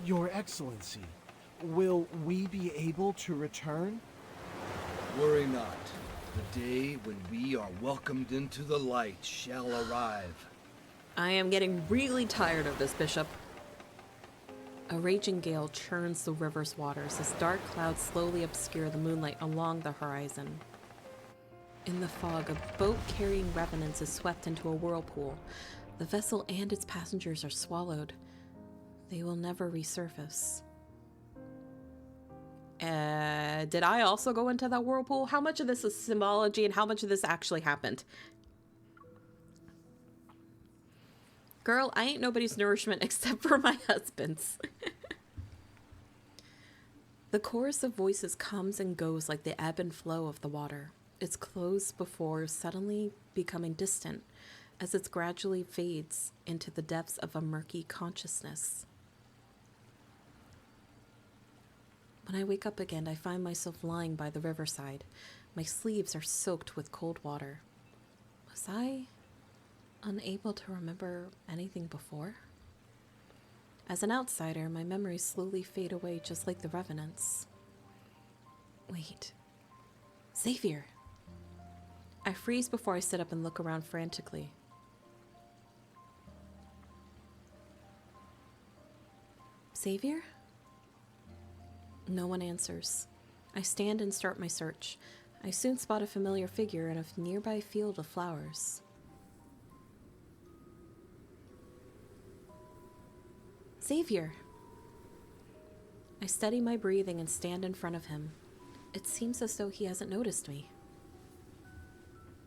Your Excellency, will we be able to return? Worry not. The day when we are welcomed into the light shall arrive. I am getting really tired of this, Bishop. A raging gale churns the river's waters as dark clouds slowly obscure the moonlight along the horizon. In the fog, a boat carrying revenants is swept into a whirlpool. The vessel and its passengers are swallowed. They will never resurface. Did I also go into that whirlpool? How much of this is symbology and how much of this actually happened? Girl, I ain't nobody's nourishment except for my husband's. The chorus of voices comes and goes like the ebb and flow of the water. It's close before suddenly becoming distant as it gradually fades into the depths of a murky consciousness. When I wake up again, I find myself lying by the riverside. My sleeves are soaked with cold water. Was I unable to remember anything before? As an outsider, my memories slowly fade away just like the Revenants. Wait. Xavier! I freeze before I sit up and look around frantically. Xavier? No one answers. I stand and start my search. I soon spot a familiar figure in a nearby field of flowers. Xavier! I steady my breathing and stand in front of him. It seems as though he hasn't noticed me.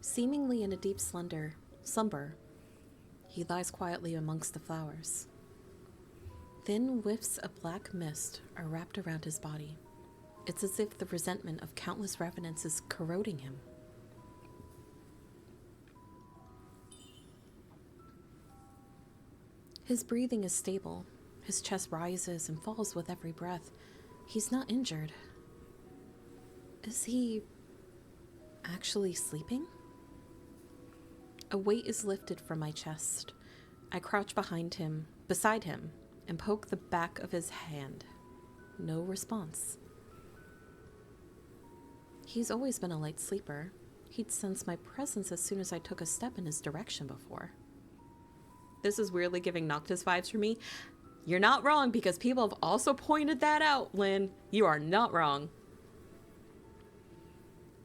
Seemingly in a deep slumber, he lies quietly amongst the flowers. Thin whiffs of black mist are wrapped around his body. It's as if the resentment of countless revenants is corroding him. His breathing is stable. His chest rises and falls with every breath. He's not injured. Is he actually sleeping? A weight is lifted from my chest. I crouch beside him, and poke the back of his hand. No response. He's always been a light sleeper. He'd sense my presence as soon as I took a step in his direction before. This is weirdly giving Noctis vibes for me. You're not wrong, because people have also pointed that out, Lynn. You are not wrong.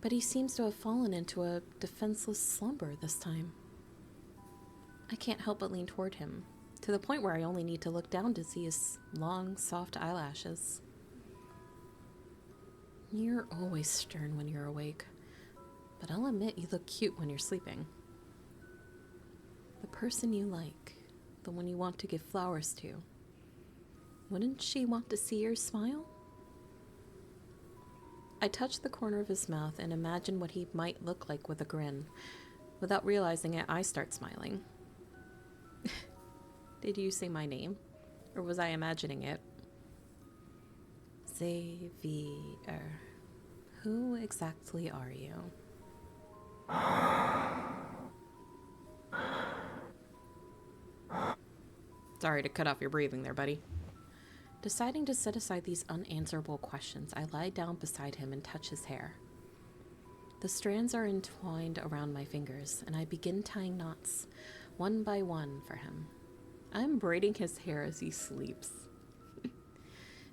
But he seems to have fallen into a defenseless slumber this time. I can't help but lean toward him, to the point where I only need to look down to see his long, soft eyelashes. You're always stern when you're awake, but I'll admit you look cute when you're sleeping. The person you like, the one you want to give flowers to, wouldn't she want to see your smile? I touch the corner of his mouth and imagine what he might look like with a grin. Without realizing it, I start smiling. Did you say my name? Or was I imagining it? Xavier. Who exactly are you? Sorry to cut off your breathing there, buddy. Deciding to set aside these unanswerable questions, I lie down beside him and touch his hair. The strands are entwined around my fingers, and I begin tying knots, one by one, for him. I'm braiding his hair as he sleeps.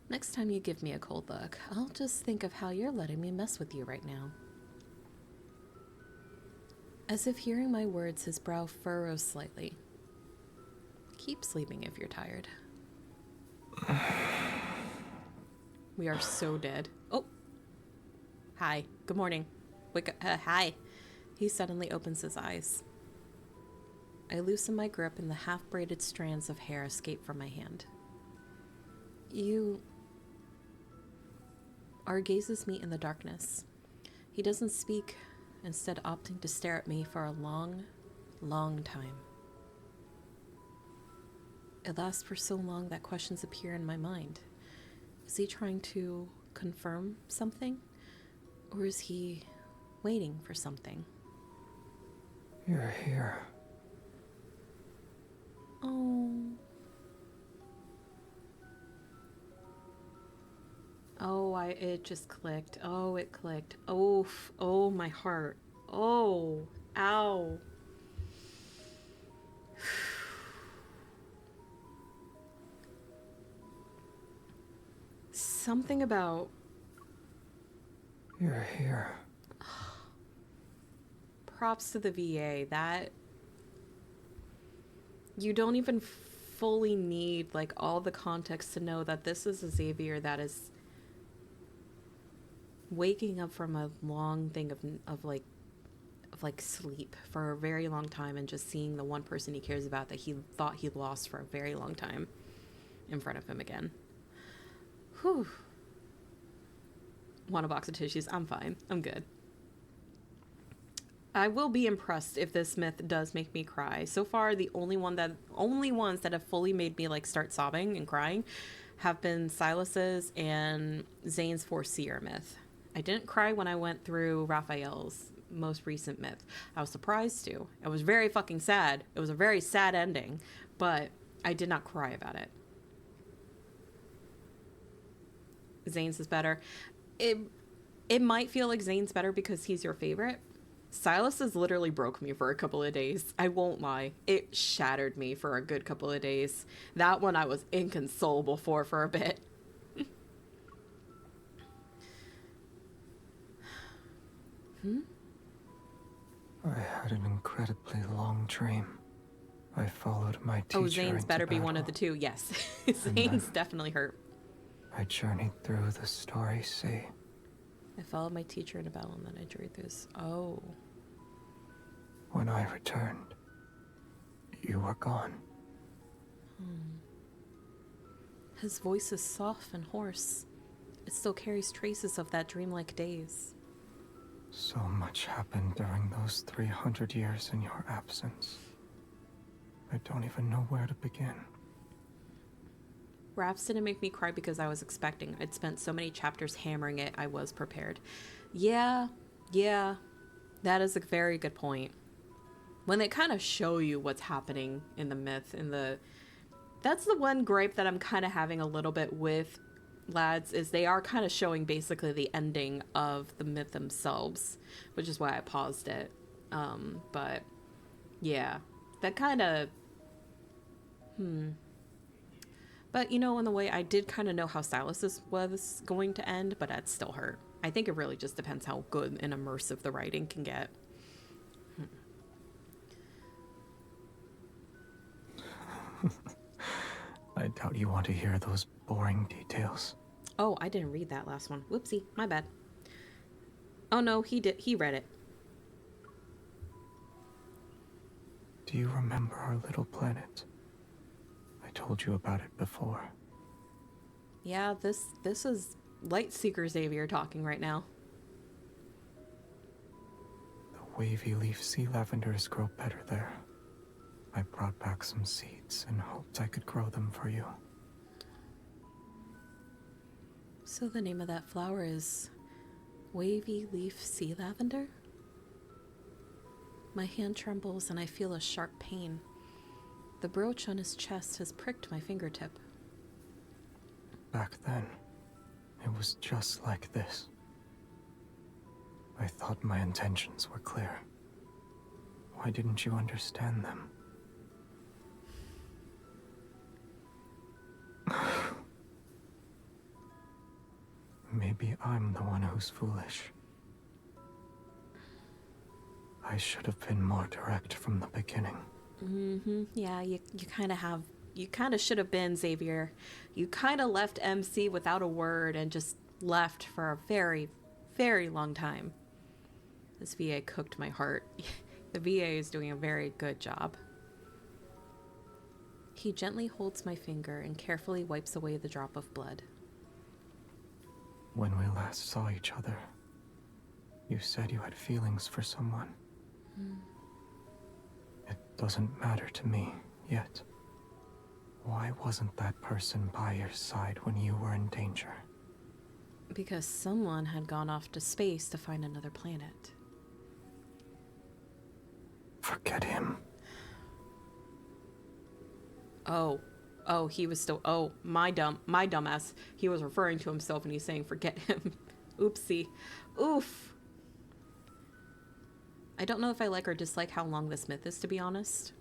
Next time you give me a cold look, I'll just think of how you're letting me mess with you right now. As if hearing my words, his brow furrows slightly. Keep sleeping if you're tired. We are so dead. Oh! Hi. Good morning. Wake up. Hi. He suddenly opens his eyes. I loosen my grip and the half-braided strands of hair escape from my hand. Our gazes meet in the darkness. He doesn't speak, instead opting to stare at me for a long, long time. It lasts for so long that questions appear in my mind. Is he trying to confirm something? Or is he waiting for something? You're here. Oh. Oh, it just clicked. Oh, it clicked. Oh, oh, my heart. Oh, ow. Something about... You're here. Props to the VA. That... You don't even fully need, like, all the context to know that this is a Xavier that is waking up from a long thing of sleep for a very long time and just seeing the one person he cares about that he thought he lost for a very long time in front of him again. Whew. Want a box of tissues? I'm fine. I'm good. I will be impressed if this myth does make me cry. So far, the only ones that have fully made me like start sobbing and crying have been Silas's and Zane's Foreseer myth. I didn't cry when I went through Raphael's most recent myth. I was surprised to. It was very fucking sad. It was a very sad ending, but I did not cry about it. Zane's is better. It might feel like Zane's better because he's your favorite. Silas has literally broke me for a couple of days. I won't lie. It shattered me for a good couple of days. That one I was inconsolable for a bit. I had an incredibly long dream. I followed my teacher. Oh, Zane's better be battle. one of the two. Yes. Zane's definitely hurt. I journeyed through the starry sea. I followed my teacher into battle and then I journeyed through this. Oh. When I returned, you were gone. His voice is soft and hoarse. It still carries traces of that dreamlike days. So much happened during those 300 years in your absence. I don't even know where to begin. Raps didn't make me cry because I was expecting. I'd spent so many chapters hammering it, I was prepared. Yeah, that is a very good point. When they kind of show you what's happening in the myth, that's the one gripe that I'm kind of having a little bit with lads, is they are kind of showing basically the ending of the myth themselves, which is why I paused it. But yeah, that kind of, But, you know, in the way I did kind of know how Silas was going to end, but that still hurt. I think it really just depends how good and immersive the writing can get. I doubt you want to hear those boring details. Oh, I didn't read that last one. Whoopsie, my bad. Oh no, he did. He read it. Do you remember our little planet? I told you about it before. Yeah, this is Lightseeker Xavier talking right now. The wavy leaf sea lavenders grow better there. I brought back some seeds and hoped I could grow them for you. So the name of that flower is wavy leaf sea lavender? My hand trembles and I feel a sharp pain. The brooch on his chest has pricked my fingertip. Back then, it was just like this. I thought my intentions were clear. Why didn't you understand them? Maybe I'm the one who's foolish. I should have been more direct from the beginning. Yeah, you kind of should have been, Xavier. You kind of left MC without a word and just left for a very, very long time. This VA cooked my heart. The VA is doing a very good job. He gently holds my finger and carefully wipes away the drop of blood. When we last saw each other, you said you had feelings for someone. It doesn't matter to me yet. Why wasn't that person by your side when you were in danger? Because someone had gone off to space to find another planet. Forget him. Oh, he was still, my dumbass. He was referring to himself and he's saying forget him. Oopsie. Oof. I don't know if I like or dislike how long this myth is, to be honest.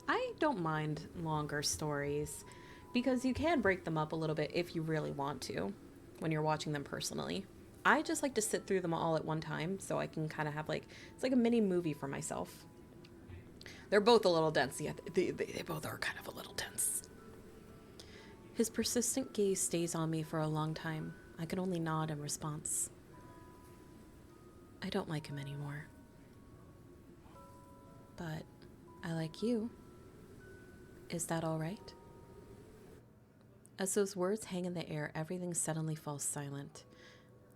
I don't mind longer stories because you can break them up a little bit if you really want to when you're watching them personally. I just like to sit through them all at one time so I can kind of have it's like a mini movie for myself. They're both a little dense. Yeah, they both are kind of a little dense. His persistent gaze stays on me for a long time. I can only nod in response. I don't like him anymore. But I like you. Is that all right? As those words hang in the air, everything suddenly falls silent.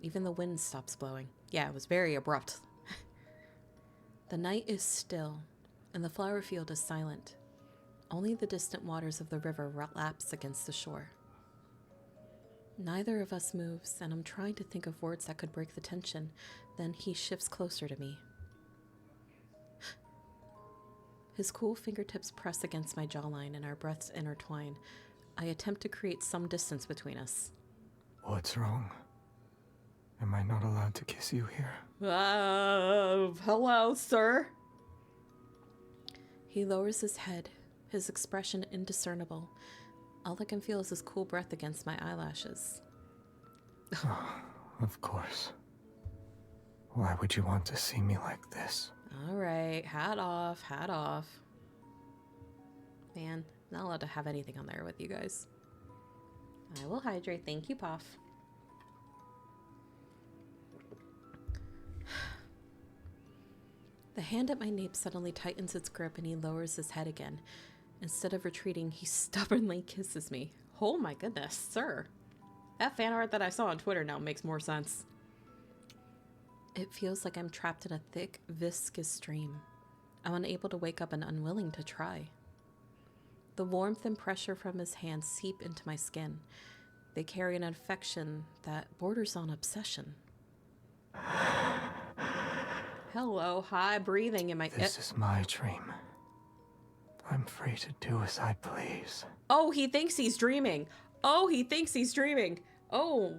Even the wind stops blowing. Yeah, it was very abrupt. The night is still, and the flower field is silent. Only the distant waters of the river laps against the shore. Neither of us moves, and I'm trying to think of words that could break the tension. Then he shifts closer to me. His cool fingertips press against my jawline and our breaths intertwine. I attempt to create some distance between us. What's wrong? Am I not allowed to kiss you here? Hello, sir. He lowers his head, his expression indiscernible. All I can feel is his cool breath against my eyelashes. Oh, of course. Why would you want to see me like this? All right, hat off, hat off. Man, not allowed to have anything on there with you guys. I will hydrate. Thank you, Puff. The hand at my nape suddenly tightens its grip and he lowers his head again. Instead of retreating, he stubbornly kisses me. Oh my goodness, sir. That fan art that I saw on Twitter now makes more sense. It feels like I'm trapped in a thick, viscous stream. I'm unable to wake up and unwilling to try. The warmth and pressure from his hands seep into my skin. They carry an affection that borders on obsession. Hello, high breathing in my... This is my dream. I'm free to do as I please. Oh, he thinks he's dreaming. Oh, he thinks he's dreaming. Oh.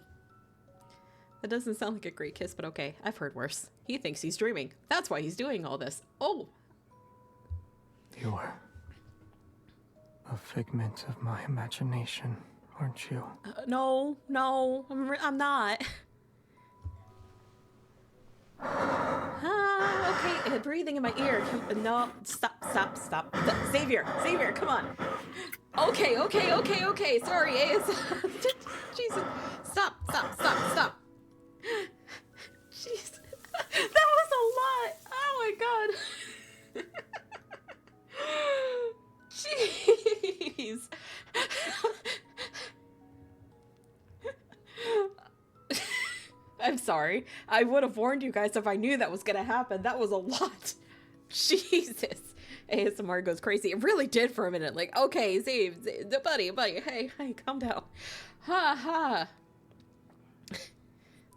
That doesn't sound like a great kiss, but okay. I've heard worse. He thinks he's dreaming. That's why he's doing all this. Oh. You're a figment of my imagination, aren't you? No, I'm not. Okay, breathing in my ear. No, stop. Xavier, come on. Okay. Sorry, Jesus. Stop. Jeez. That was a lot. Oh my god. Jeez. I'm sorry. I would have warned you guys if I knew that was gonna happen. That was a lot. Jesus. ASMR goes crazy. It really did for a minute. Like, okay, Zave, buddy, hey, calm down. Ha.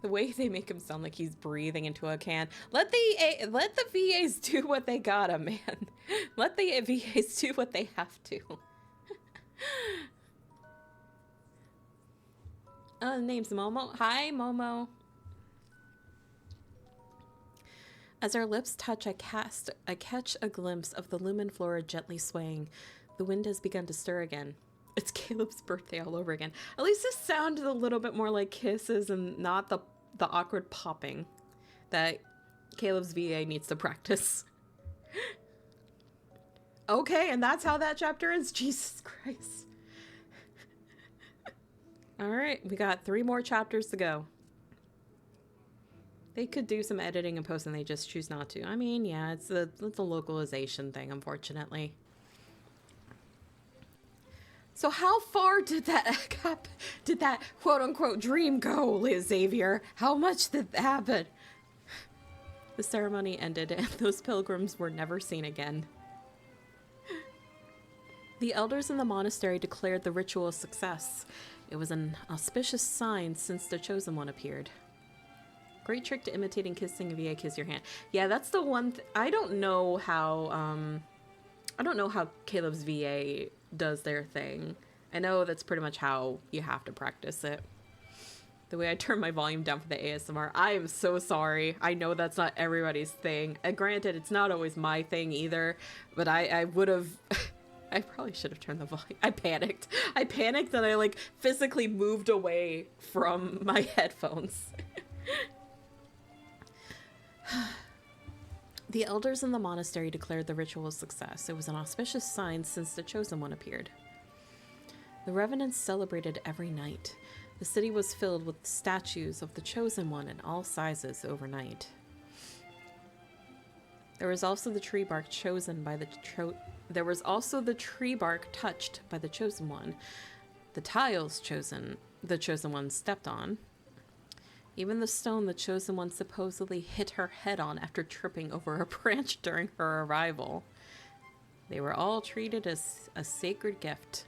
The way they make him sound like he's breathing into a can. Let the VAs do what they gotta, man. Let the VAs do what they have to. Name's Momo. Hi, Momo. As our lips touch, I catch a glimpse of the lumen flora gently swaying. The wind has begun to stir again. It's Caleb's birthday all over again. At least this sounded a little bit more like kisses and not the awkward popping that Caleb's VA needs to practice. Okay, and that's how that chapter ends. Jesus Christ. Alright, we got 3 more chapters to go. They could do some editing and post and they just choose not to. I mean, yeah, it's a localization thing, unfortunately. So how far did that quote-unquote dream go, Xavier? How much did that happen? The ceremony ended and those pilgrims were never seen again. The elders in the monastery declared the ritual a success. It was an auspicious sign since the Chosen One appeared. Great trick to imitating kissing via kiss your hand. Yeah, that's the one. I don't know how Caleb's VA does their thing. I know that's pretty much how you have to practice it. The way I turn my volume down for the ASMR, I am so sorry. I know that's not everybody's thing. Granted, it's not always my thing either, but I would have... I probably should have turned the volume. I panicked and I like physically moved away from my headphones. The elders in the monastery declared the ritual a success. It was an auspicious sign since the Chosen One appeared. The revenants celebrated every night. The city was filled with statues of the Chosen One in all sizes overnight. There was also the tree bark chosen by the tree bark touched by the Chosen One. The tiles the Chosen One stepped on. Even the stone the Chosen One supposedly hit her head on after tripping over a branch during her arrival. They were all treated as a sacred gift.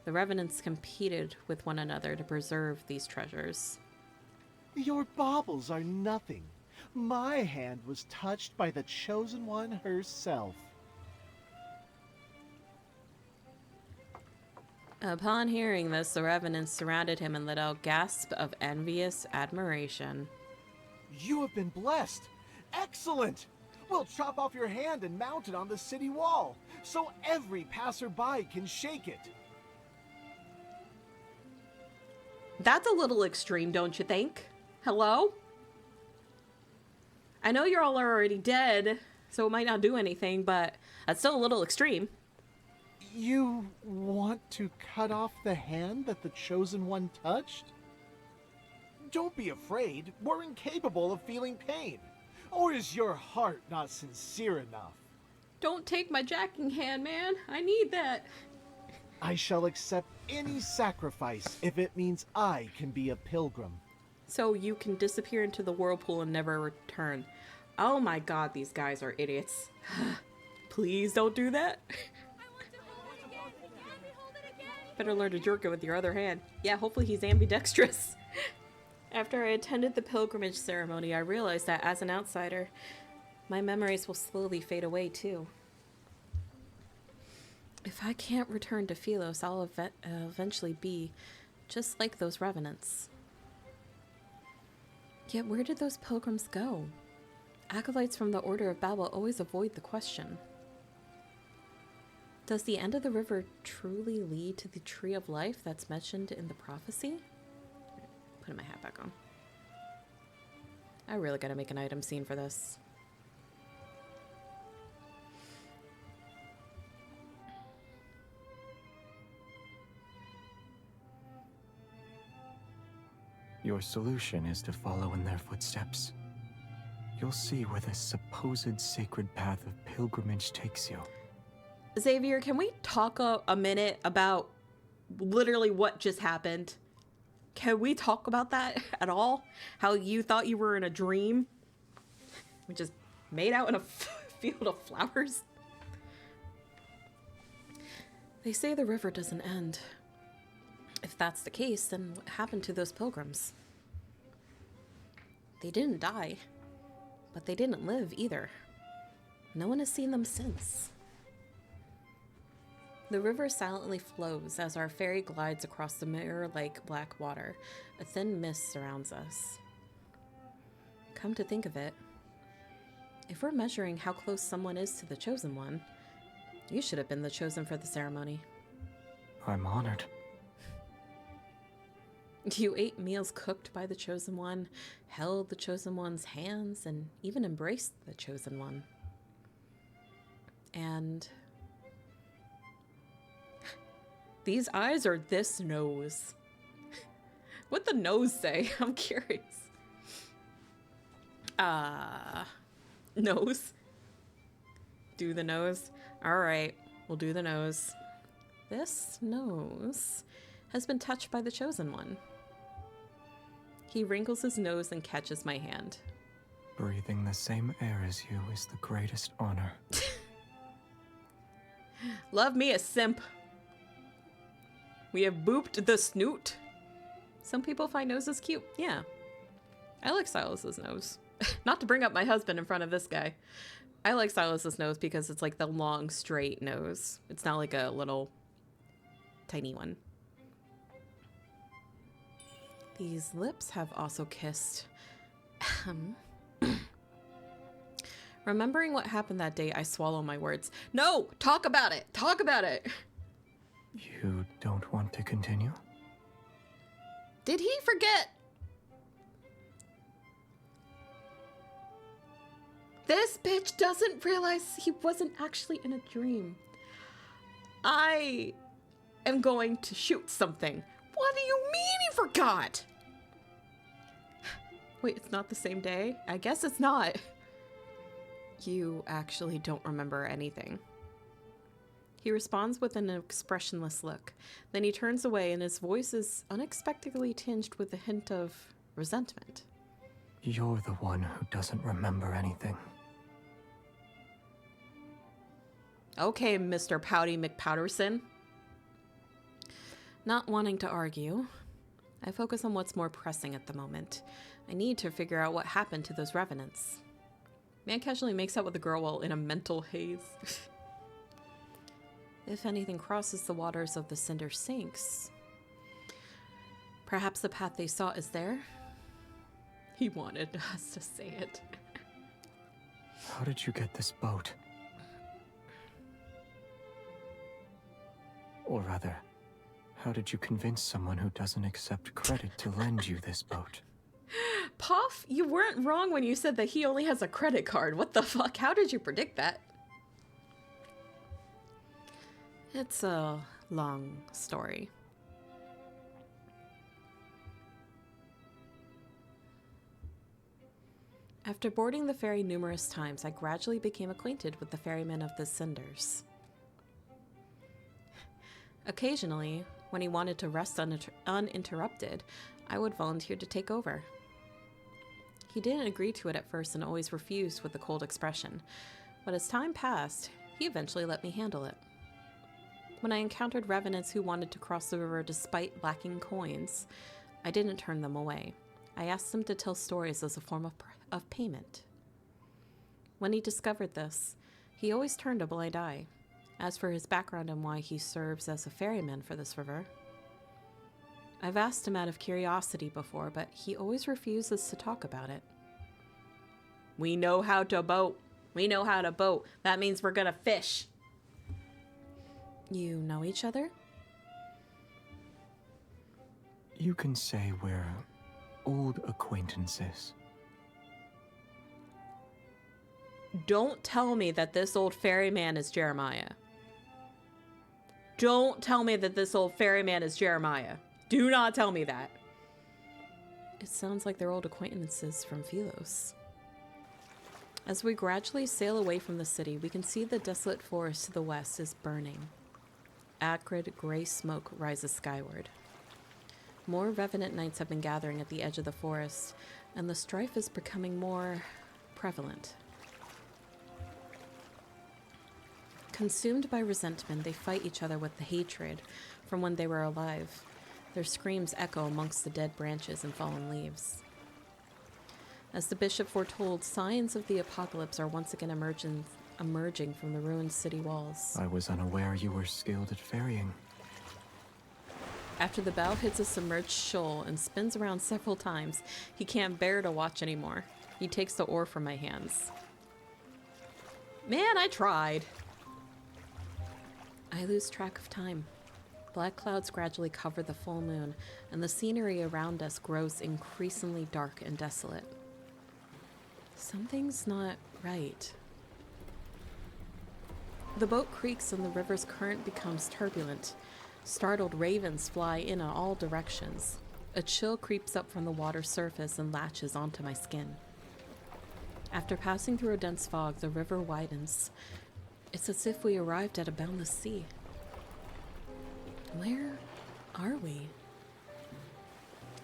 The revenants competed with one another to preserve these treasures. Your baubles are nothing. My hand was touched by the Chosen One herself. Upon hearing this, the revenants surrounded him and let out gasps of envious admiration. You have been blessed. Excellent! We'll chop off your hand and mount it on the city wall, so every passerby can shake it. That's a little extreme, don't you think? Hello? I know you're all already dead, so it might not do anything, but that's still a little extreme. You want to cut off the hand that the Chosen One touched? Don't be afraid. We're incapable of feeling pain. Or is your heart not sincere enough? Don't take my jacking hand, man. I need that. I shall accept any sacrifice if it means I can be a pilgrim. So you can disappear into the whirlpool and never return. Oh my god, these guys are idiots. Please don't do that. Better learn to jerk it with your other hand. Yeah, hopefully he's ambidextrous. After I attended the pilgrimage ceremony, I realized that as an outsider, my memories will slowly fade away too. If I can't return to Philos, I'll eventually be just like those revenants. Yet where did those pilgrims go? Acolytes from the Order of Babel always avoid the question. Does the end of the river truly lead to the tree of life that's mentioned in the prophecy? Putting my hat back on. I really gotta make an item scene for this. Your solution is to follow in their footsteps. You'll see where the supposed sacred path of pilgrimage takes you. Xavier, can we talk a minute about literally what just happened? Can we talk about that at all? How you thought you were in a dream? We just made out in a field of flowers? They say the river doesn't end. If that's the case, then what happened to those pilgrims? They didn't die, but they didn't live either. No one has seen them since. The river silently flows as our ferry glides across the mirror-like black water. A thin mist surrounds us. Come to think of it, if we're measuring how close someone is to the Chosen One, you should have been the chosen for the ceremony. I'm honored. You ate meals cooked by the Chosen One, held the Chosen One's hands, and even embraced the Chosen One. And these eyes or this nose? What'd the nose say? I'm curious. Nose? Do the nose? Alright, we'll do the nose. This nose has been touched by the Chosen One. He wrinkles his nose and catches my hand. Breathing the same air as you is the greatest honor. Love me a simp. We have booped the snoot. Some people find noses cute. Yeah. I like Silas's nose. Not to bring up my husband in front of this guy. I like Silas's nose because it's like the long, straight nose. It's not like a little tiny one. These lips have also kissed. Remembering what happened that day, I swallow my words. No! Talk about it! Talk about it! You don't want to continue? Did he forget? This bitch doesn't realize he wasn't actually in a dream. I am going to shoot something. What do you mean he forgot? Wait, it's not the same day? I guess it's not. You actually don't remember anything. He responds with an expressionless look. Then he turns away and his voice is unexpectedly tinged with a hint of resentment. You're the one who doesn't remember anything. Okay, Mr. Pouty McPowderson. Not wanting to argue, I focus on what's more pressing at the moment. I need to figure out what happened to those revenants. Man casually makes out with a girl while in a mental haze. If anything crosses the waters of the Cinder sinks, perhaps the path they sought is there? He wanted us to say it. How did you get this boat? Or rather, how did you convince someone who doesn't accept credit to lend you this boat? Puff, you weren't wrong when you said that he only has a credit card. What the fuck? How did you predict that? It's a long story. After boarding the ferry numerous times, I gradually became acquainted with the ferryman of the Cinders. Occasionally, when he wanted to rest uninterrupted, I would volunteer to take over. He didn't agree to it at first and always refused with a cold expression, but as time passed, he eventually let me handle it. When I encountered revenants who wanted to cross the river despite lacking coins, I didn't turn them away. I asked them to tell stories as a form of payment. When he discovered this, he always turned a blind eye. As for his background and why he serves as a ferryman for this river, I've asked him out of curiosity before, but he always refuses to talk about it. We know how to boat. We know how to boat. That means we're gonna fish. You know each other? You can say we're old acquaintances. Don't tell me that this old ferryman is Jeremiah. Don't tell me that this old ferryman is Jeremiah. Do not tell me that. It sounds like they're old acquaintances from Philos. As we gradually sail away from the city, we can see the desolate forest to the west is burning. Acrid gray smoke rises skyward. More revenant knights have been gathering at the edge of the forest, and the strife is becoming more prevalent. Consumed by resentment, they fight each other with the hatred from when they were alive. Their screams echo amongst the dead branches and fallen leaves. As the bishop foretold, signs of the apocalypse are once again emerging from the ruined city walls. I was unaware you were skilled at ferrying. After the bow hits a submerged shoal and spins around several times, he can't bear to watch anymore. He takes the oar from my hands. Man, I tried. I lose track of time. Black clouds gradually cover the full moon, and the scenery around us grows increasingly dark and desolate. Something's not right. The boat creaks and the river's current becomes turbulent. Startled ravens fly in all directions. A chill creeps up from the water's surface and latches onto my skin. After passing through a dense fog, the river widens. It's as if we arrived at a boundless sea. Where are we?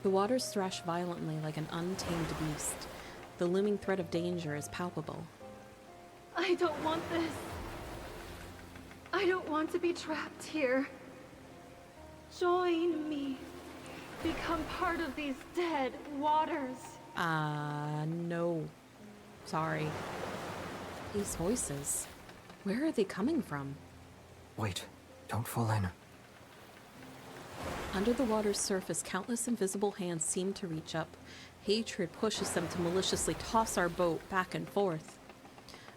The waters thrash violently like an untamed beast. The looming threat of danger is palpable. I don't want this. I don't want to be trapped here. Join me. Become part of these dead waters. No. Sorry. These voices. Where are they coming from? Wait, don't fall in. Under the water's surface, countless invisible hands seem to reach up. Hatred pushes them to maliciously toss our boat back and forth.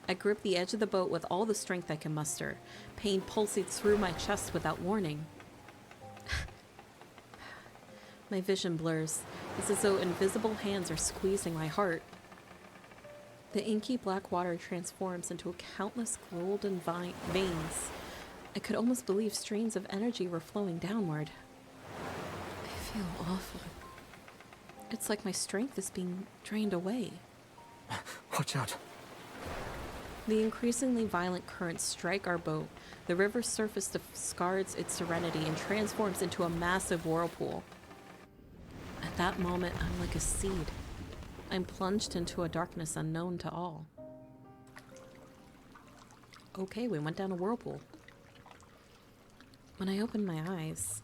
I grip the edge of the boat with all the strength I can muster. Pain pulsates through my chest without warning. My vision blurs. It's as though invisible hands are squeezing my heart. The inky black water transforms into countless golden veins. I could almost believe streams of energy were flowing downward. I feel awful. It's like my strength is being drained away. Watch out. The increasingly violent currents strike our boat. The river's surface discards its serenity and transforms into a massive whirlpool. At that moment, I'm like a seed. I'm plunged into a darkness unknown to all. Okay, we went down a whirlpool. When I open my eyes,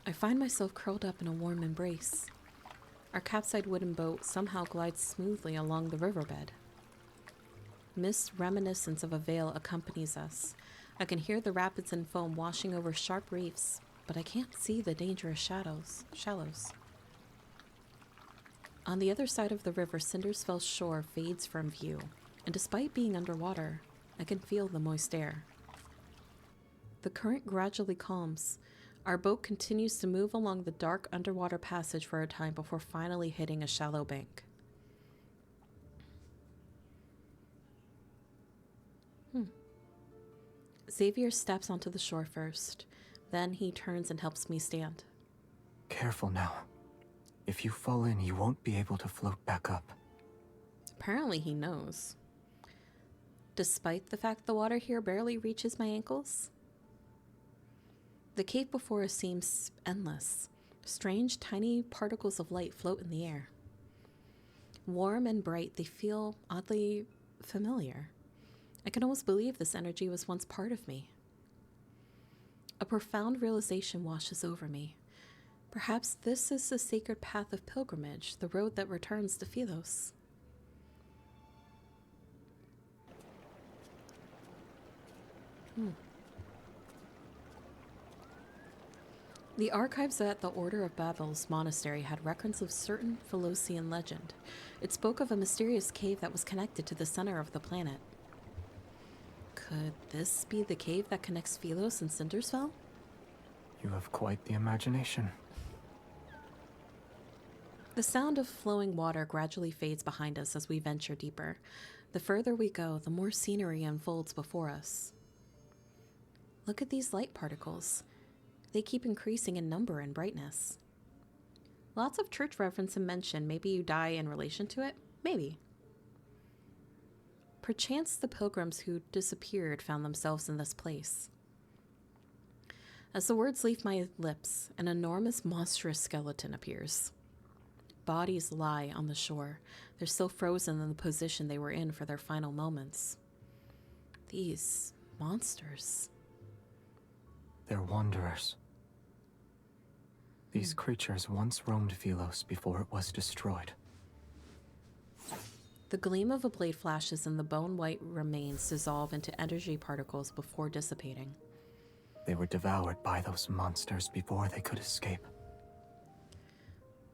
I find myself curled up in a warm embrace. Our capsized wooden boat somehow glides smoothly along the riverbed. Mist reminiscent of a veil accompanies us. I can hear the rapids and foam washing over sharp reefs, but I can't see the dangerous shallows. On the other side of the river, Cindersfell's shore fades from view, and despite being underwater, I can feel the moist air. The current gradually calms. Our boat continues to move along the dark underwater passage for a time before finally hitting a shallow bank. Xavier steps onto the shore first. Then he turns and helps me stand. Careful now. If you fall in, you won't be able to float back up. Apparently he knows. Despite the fact the water here barely reaches my ankles. The cave before us seems endless. Strange, tiny particles of light float in the air. Warm and bright, they feel oddly familiar. I can almost believe this energy was once part of me. A profound realization washes over me. Perhaps this is the sacred path of pilgrimage, the road that returns to Philos. The archives at the Order of Babel's monastery had records of certain Philosian legend. It spoke of a mysterious cave that was connected to the center of the planet. Could this be the cave that connects Philos and Cindersfell? You have quite the imagination. The sound of flowing water gradually fades behind us as we venture deeper. The further we go, the more scenery unfolds before us. Look at these light particles. They keep increasing in number and brightness. Lots of church reference and mention. Maybe you die in relation to it? Maybe. Perchance the pilgrims who disappeared found themselves in this place. As the words leave my lips, an enormous, monstrous skeleton appears. Bodies lie on the shore. They're still frozen in the position they were in for their final moments. These monsters. They're wanderers. These creatures once roamed Philos before it was destroyed. The gleam of a blade flashes and the bone-white remains dissolve into energy particles before dissipating. They were devoured by those monsters before they could escape.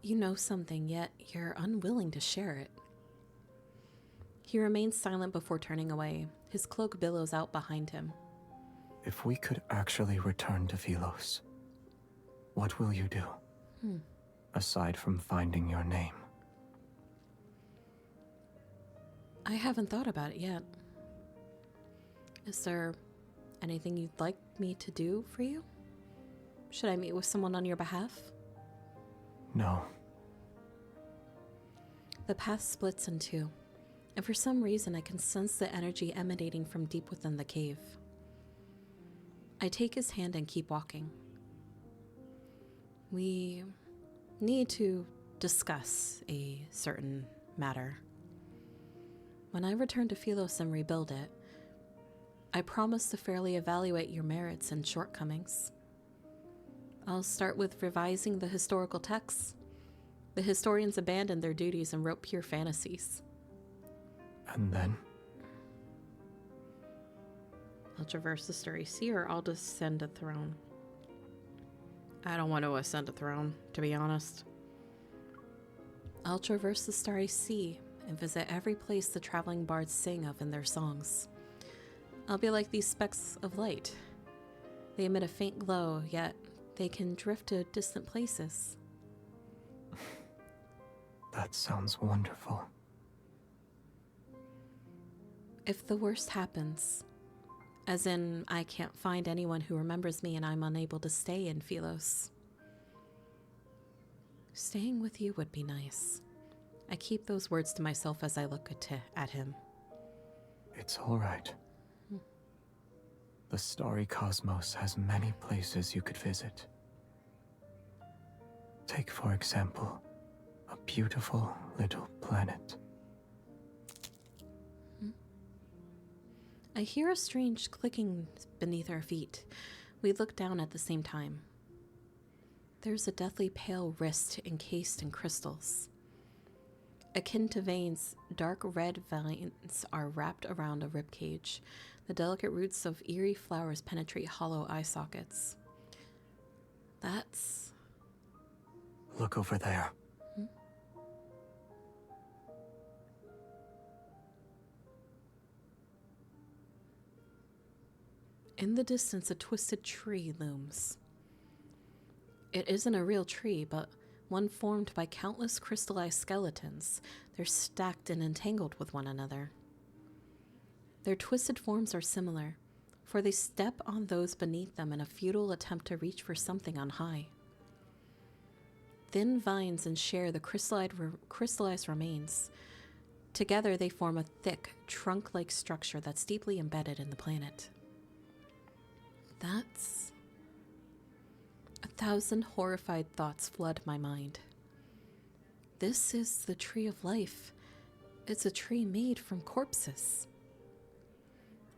You know something, yet you're unwilling to share it. He remains silent before turning away. His cloak billows out behind him. If we could actually return to Philos, what will you do? Aside from finding your name. I haven't thought about it yet. Is there anything you'd like me to do for you? Should I meet with someone on your behalf? No. The path splits in two, and for some reason I can sense the energy emanating from deep within the cave. I take his hand and keep walking. We need to discuss a certain matter. When I return to Philos and rebuild it, I promise to fairly evaluate your merits and shortcomings. I'll start with revising the historical texts. The historians abandoned their duties and wrote pure fantasies. And then? I'll traverse the starry sea, or I'll ascend a throne. I don't want to ascend a throne, to be honest. I'll traverse the starry sea and visit every place the traveling bards sing of in their songs. I'll be like these specks of light. They emit a faint glow, yet they can drift to distant places. That sounds wonderful. If the worst happens, as in I can't find anyone who remembers me and I'm unable to stay in Philos, staying with you would be nice. I keep those words to myself as I look at him. It's all right. The starry cosmos has many places you could visit. Take, for example, a beautiful little planet. I hear a strange clicking beneath our feet. We look down at the same time. There's a deathly pale wrist encased in crystals. Akin to veins, dark red veins are wrapped around a ribcage. The delicate roots of eerie flowers penetrate hollow eye sockets. That's... Look over there. In the distance, a twisted tree looms. It isn't a real tree, but one formed by countless crystallized skeletons. They're stacked and entangled with one another. Their twisted forms are similar, for they step on those beneath them in a futile attempt to reach for something on high. Thin vines enshare the crystallized remains. Together, they form a thick, trunk-like structure that's deeply embedded in the planet. That's... 1,000 horrified thoughts flood my mind. This is the tree of life. It's a tree made from corpses.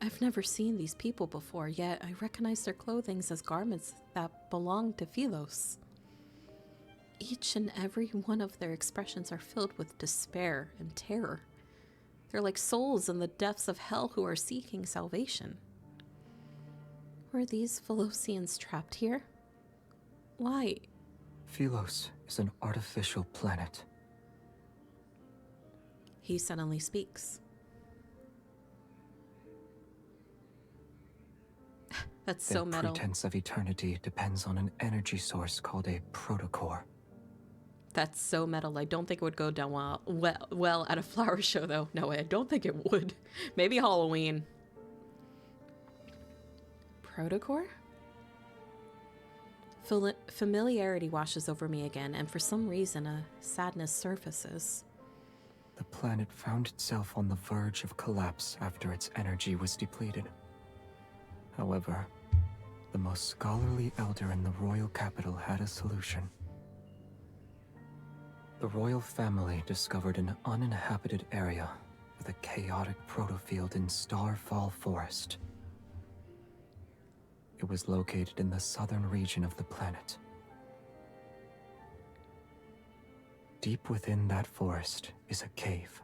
I've never seen these people before, yet I recognize their clothing as garments that belong to Philos. Each and every one of their expressions are filled with despair and terror. They're like souls in the depths of hell who are seeking salvation. Were these Philosians trapped here? Why? Philos is an artificial planet. He suddenly speaks. That's so metal. Their pretense of eternity depends on an energy source called a protocore. That's so metal. I don't think it would go down well at a flower show, though. No way. I don't think it would. Maybe Halloween. Protocore? Familiarity washes over me again, and for some reason, a sadness surfaces. The planet found itself on the verge of collapse after its energy was depleted. However, the most scholarly elder in the royal capital had a solution. The royal family discovered an uninhabited area with a chaotic protofield in Starfall Forest. It was located in the southern region of the planet. Deep within that forest is a cave.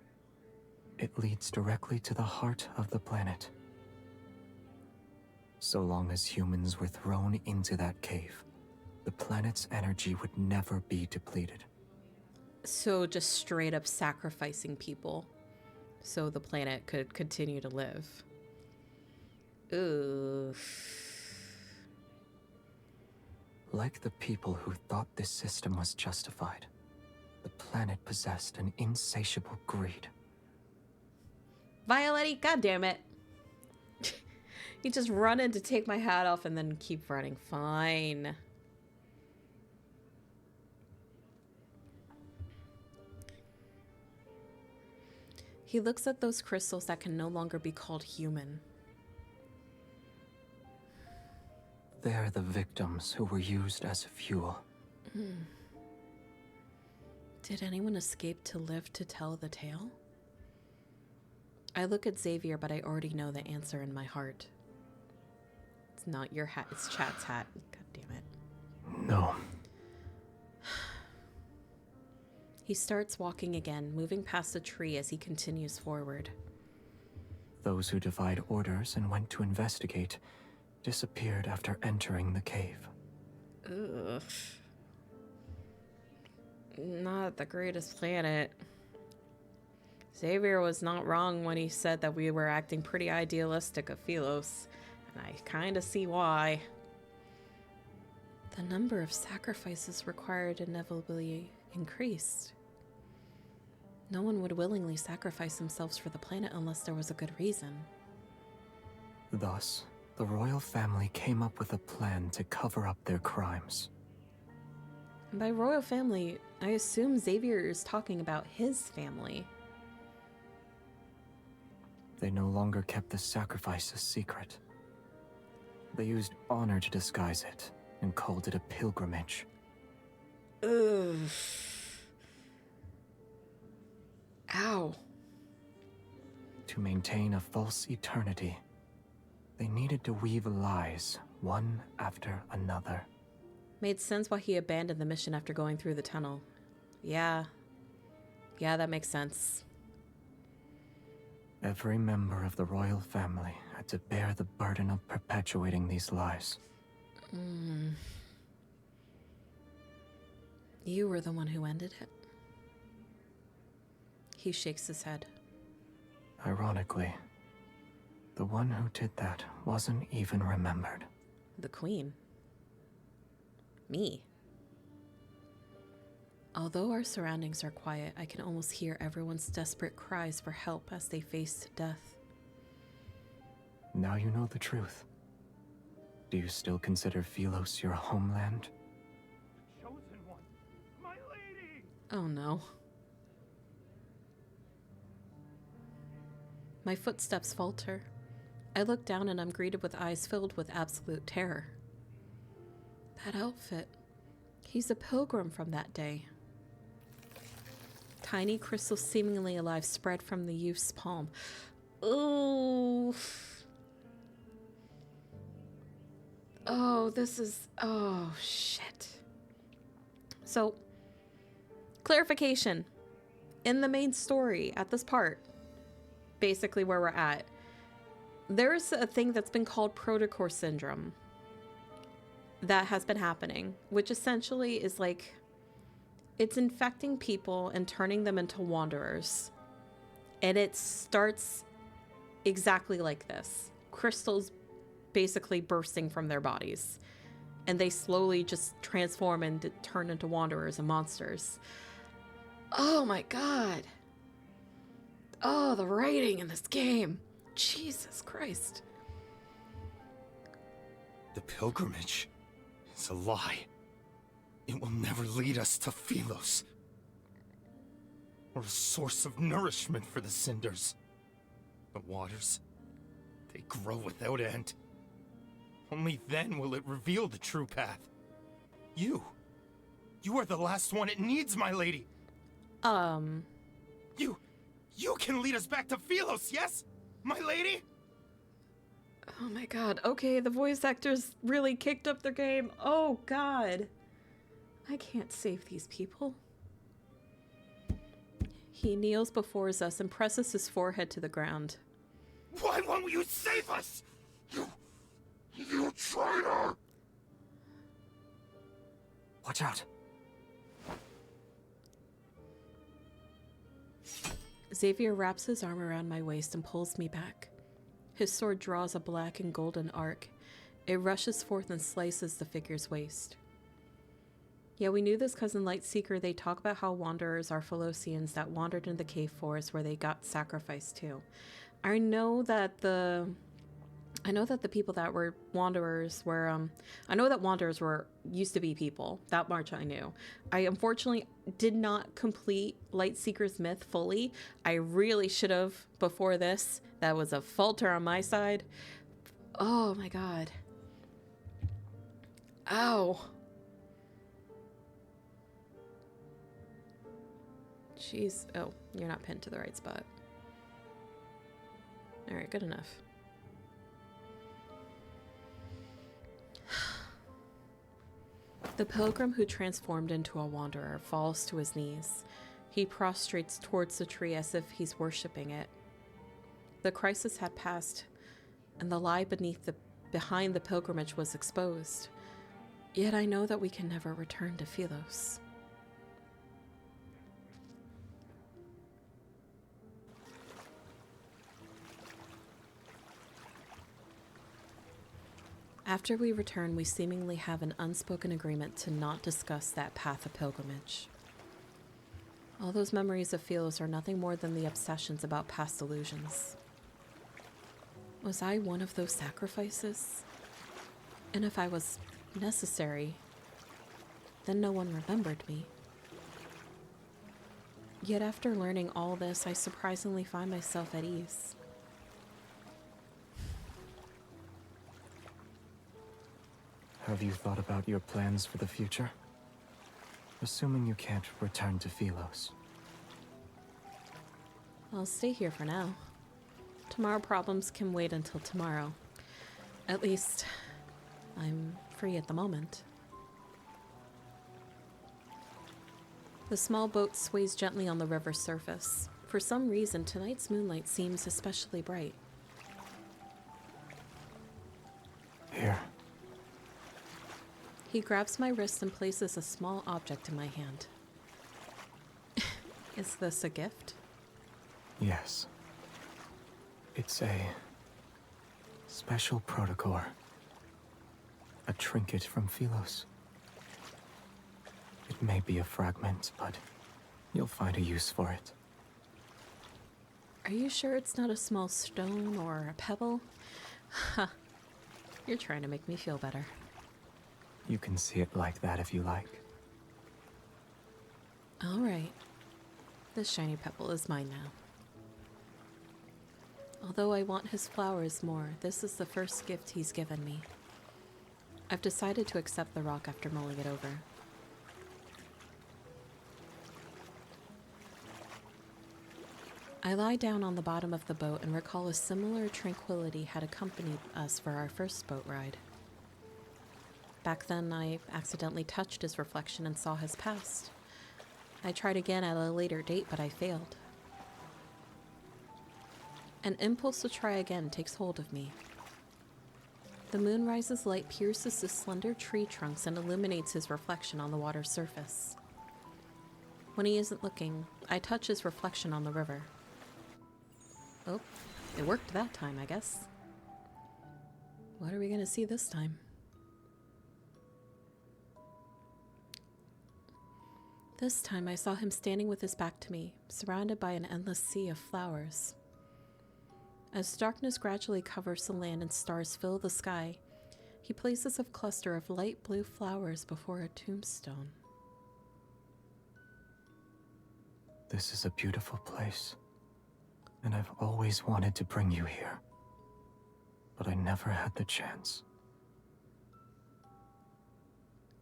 It leads directly to the heart of the planet. So long as humans were thrown into that cave, the planet's energy would never be depleted. So just straight up sacrificing people so the planet could continue to live. Ooh. Like the people who thought this system was justified, the planet possessed an insatiable greed. Violetti, goddammit. You just run in to take my hat off and then keep running. Fine. He looks at those crystals that can no longer be called human. They're the victims who were used as fuel. Did anyone escape to live to tell the tale? I look at Xavier, but I already know the answer in my heart. It's not your hat, it's Chat's hat. God damn it. No. He starts walking again, moving past the tree as he continues forward. Those who defied orders and went to investigate disappeared after entering the cave. Ugh. Not the greatest planet. Xavier was not wrong when he said that we were acting pretty idealistic of Philos, and I kinda see why. The number of sacrifices required inevitably increased. No one would willingly sacrifice themselves for the planet unless there was a good reason. Thus, the royal family came up with a plan to cover up their crimes. And by royal family, I assume Xavier is talking about his family. They no longer kept the sacrifices secret. They used honor to disguise it and called it a pilgrimage. Ugh. Ow. To maintain a false eternity, they needed to weave lies, one after another. Made sense why he abandoned the mission after going through the tunnel. Yeah, that makes sense. Every member of the royal family had to bear the burden of perpetuating these lies. You were the one who ended it. He shakes his head. Ironically, the one who did that wasn't even remembered. The Queen. Me. Although our surroundings are quiet, I can almost hear everyone's desperate cries for help as they face death. Now you know the truth. Do you still consider Philos your homeland? Chosen one, my lady! Oh no. My footsteps falter. I look down and I'm greeted with eyes filled with absolute terror. That outfit. He's a pilgrim from that day. Tiny crystals seemingly alive spread from the youth's palm. Ooh. Oh, this is... Oh, shit. So, clarification. In the main story, at this part, basically where we're at, there's a thing that's been called protocore syndrome that has been happening, which essentially is like, it's infecting people and turning them into wanderers. And it starts exactly like this. Crystals basically bursting from their bodies. And they slowly just transform and turn into wanderers and monsters. Oh my god. Oh, the writing in this game. Jesus Christ. The pilgrimage is a lie. It will never lead us to Philos, or a source of nourishment for the cinders. The waters, they grow without end. Only then will it reveal the true path. You are the last one it needs, my lady. You can lead us back to Philos, yes, my lady? Oh my god. Okay, the voice actors really kicked up their game. Oh god. I can't save these people. He kneels before us and presses his forehead to the ground. Why won't you save us? You traitor! Watch out. Xavier wraps his arm around my waist and pulls me back. His sword draws a black and golden arc. It rushes forth and slices the figure's waist. Yeah, we knew this cousin Lightseeker. They talk about how wanderers are Philosians that wandered in the cave forest where they got sacrificed to. I know that the people that were wanderers were I know that wanderers were used to be people. That much I knew. I unfortunately did not complete Lightseeker's myth fully. I really should have before this. That was a falter on my side. Oh my god. Ow. Jeez. Oh, you're not pinned to the right spot. Alright, good enough. The pilgrim who transformed into a wanderer falls to his knees. He prostrates towards the tree as if he's worshipping it. The crisis had passed, and the lie behind the pilgrimage was exposed. Yet I know that we can never return to Philos. After we return, we seemingly have an unspoken agreement to not discuss that path of pilgrimage. All those memories of Philos are nothing more than the obsessions about past illusions. Was I one of those sacrifices? And if I was necessary, then no one remembered me. Yet after learning all this, I surprisingly find myself at ease. Have you thought about your plans for the future? Assuming you can't return to Philos. I'll stay here for now. Tomorrow problems can wait until tomorrow. At least, I'm free at the moment. The small boat sways gently on the river's surface. For some reason, tonight's moonlight seems especially bright. He grabs my wrist and places a small object in my hand. Is this a gift? Yes. It's a special protocore. A trinket from Philos. It may be a fragment, but you'll find a use for it. Are you sure it's not a small stone or a pebble? Ha. You're trying to make me feel better. You can see it like that if you like. All right. This shiny pebble is mine now. Although I want his flowers more, this is the first gift he's given me. I've decided to accept the rock after mulling it over. I lie down on the bottom of the boat and recall a similar tranquility had accompanied us for our first boat ride. Back then, I accidentally touched his reflection and saw his past. I tried again at a later date, but I failed. An impulse to try again takes hold of me. The moonrise's light pierces the slender tree trunks and illuminates his reflection on the water's surface. When he isn't looking, I touch his reflection on the river. Oh, it worked that time, I guess. What are we gonna see this time? This time I saw him standing with his back to me, surrounded by an endless sea of flowers. As darkness gradually covers the land and stars fill the sky, he places a cluster of light blue flowers before a tombstone. This is a beautiful place, and I've always wanted to bring you here, but I never had the chance.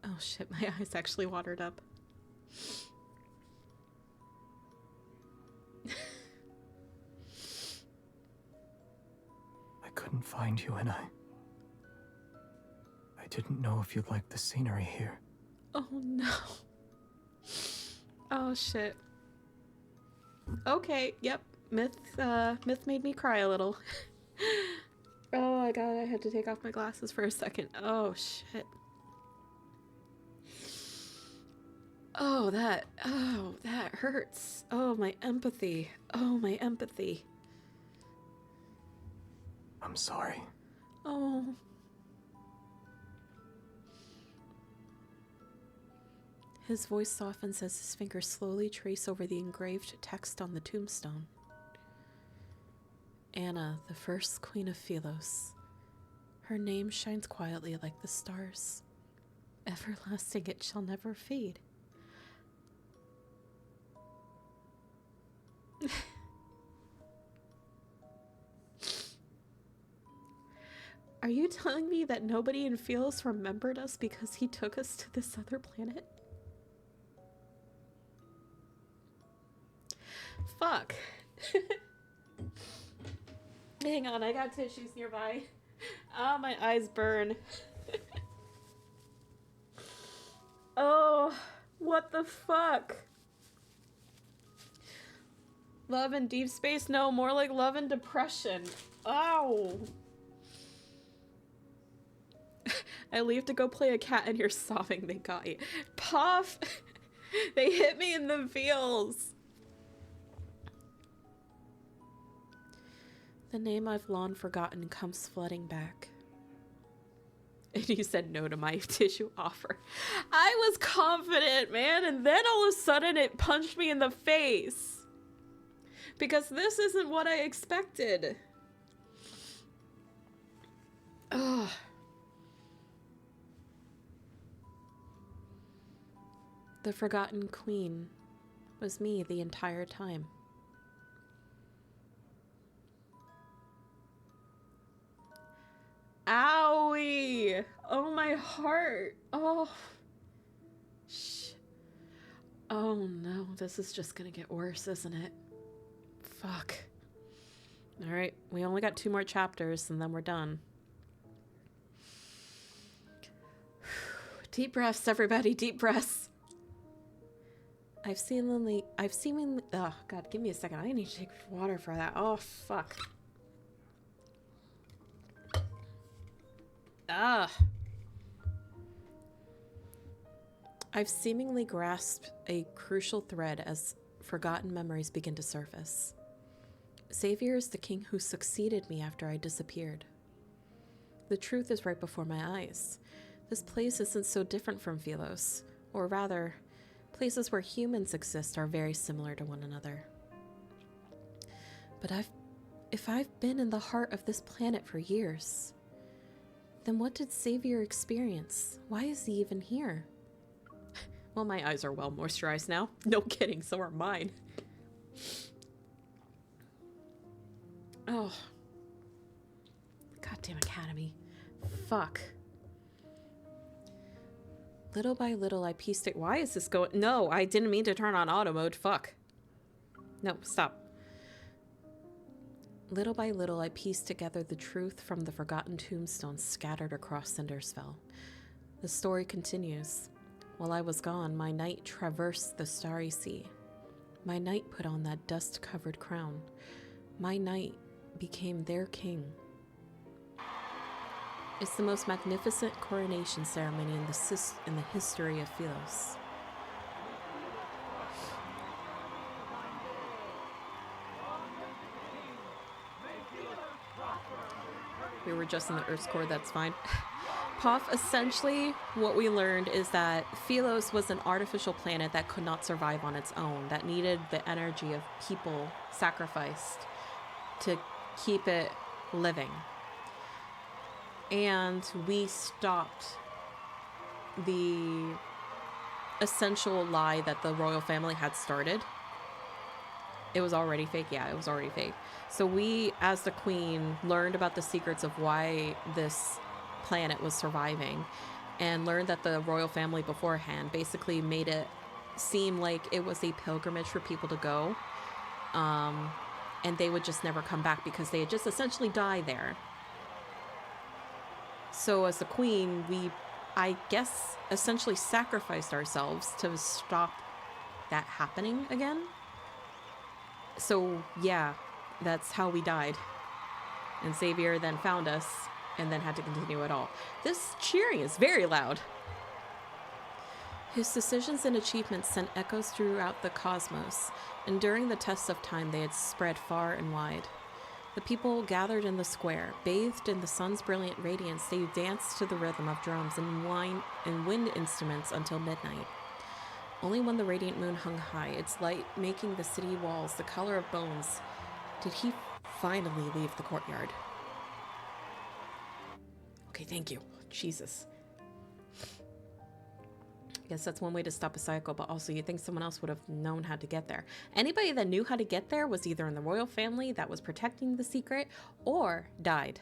Oh shit, my eyes actually watered up. I couldn't find you, and I didn't know if you'd like the scenery here. Oh no. Oh shit. Okay, yep. Myth made me cry a little. Oh my god, I had to take off my glasses for a second. Oh shit. Oh, that hurts. Oh, my empathy. Oh, my empathy. I'm sorry. Oh. His voice softens as his fingers slowly trace over the engraved text on the tombstone. Anna, the first queen of Philos. Her name shines quietly like the stars. Everlasting it shall never fade. Are you telling me that nobody in Philos remembered us because he took us to this other planet? Fuck. Hang on, I got tissues nearby. Ah, my eyes burn. Oh, what the fuck? Love in deep space? No, more like love and depression. Ow. I leave to go play a cat and you're sobbing. They got you. Puff! They hit me in the feels. The name I've long forgotten comes flooding back. And you said no to my tissue offer. I was confident, man, and then all of a sudden it punched me in the face. Because this isn't what I expected. Ugh. The Forgotten Queen was me the entire time. Owie! Oh, my heart. Oh. Oh no, this is just gonna get worse, isn't it? Fuck. Alright, we only got 2 more chapters and then we're done. Deep breaths, everybody, deep breaths. I've seemingly, oh god, give me a second. I need to take water for that. Oh, fuck. I've seemingly grasped a crucial thread as forgotten memories begin to surface. Xavier is the king who succeeded me after I disappeared. The truth is right before my eyes. This place isn't so different from Philos, or rather, places where humans exist are very similar to one another. But if I've been in the heart of this planet for years, then what did Xavier experience? Why is he even here? Well, my eyes are well moisturized now. No kidding, so are mine. Oh. Goddamn Academy. Fuck. Little by little, I pieced it. Why is this going? No, I didn't mean to turn on auto mode. Fuck. No, stop. Little by little, I pieced together the truth from the forgotten tombstones scattered across Cindersfell. The story continues. While I was gone, my knight traversed the starry sea. My knight put on that dust-covered crown. My knight became their king. It's the most magnificent coronation ceremony in the history of Philos. We were just in the Earth's core, that's fine. Puff, essentially what we learned is that Philos was an artificial planet that could not survive on its own, that needed the energy of people sacrificed to keep it living. And we stopped the essential lie that the royal family had started. It was already fake. Yeah, it was already fake. So we, as the queen, learned about the secrets of why this planet was surviving, and learned that the royal family beforehand basically made it seem like it was a pilgrimage for people to go, and they would just never come back because they had just essentially died there. So as the queen, we, I guess, essentially sacrificed ourselves to stop that happening again. So yeah, that's how we died. And Xavier then found us and then had to continue it all. This cheering is very loud. His decisions and achievements sent echoes throughout the cosmos, and during the test of time they had spread far and wide. The people gathered in the square, bathed in the sun's brilliant radiance. They danced to the rhythm of drums and wind instruments until midnight. Only when the radiant moon hung high, its light making the city walls the color of bones, did he finally leave the courtyard. Okay, thank you. Jesus. I guess that's one way to stop a cycle, but also you'd think someone else would have known how to get there. Anybody that knew how to get there was either in the royal family that was protecting the secret or died.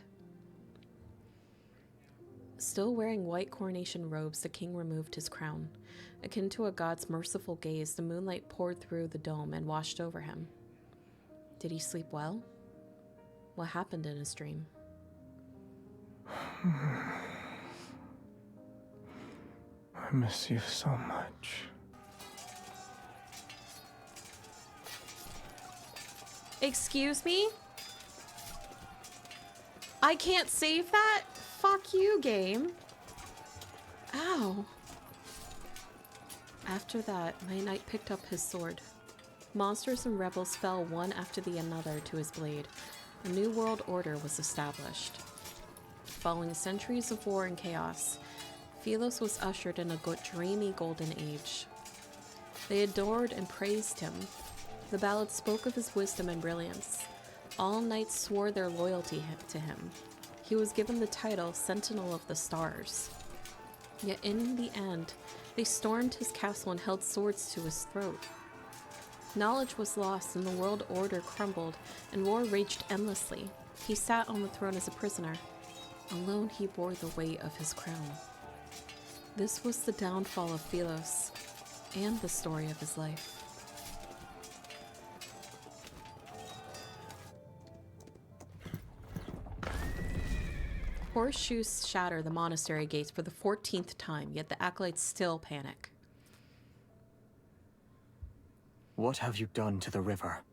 Still wearing white coronation robes, the king removed his crown. Akin to a god's merciful gaze, the moonlight poured through the dome and washed over him. Did he sleep well? What happened in his dream? I miss you so much. Excuse me? I can't save that? Fuck you, game. Ow. After that, my knight picked up his sword. Monsters and rebels fell one after the another to his blade. A new world order was established. Following centuries of war and chaos, Philos was ushered in a dreamy golden age. They adored and praised him. The ballad spoke of his wisdom and brilliance. All knights swore their loyalty to him. He was given the title Sentinel of the Stars. Yet in the end, they stormed his castle and held swords to his throat. Knowledge was lost and the world order crumbled, and war raged endlessly. He sat on the throne as a prisoner. Alone he bore the weight of his crown. This was the downfall of Philos, and the story of his life. Horseshoes shatter the monastery gates for the 14th time, yet the acolytes still panic. What have you done to the river?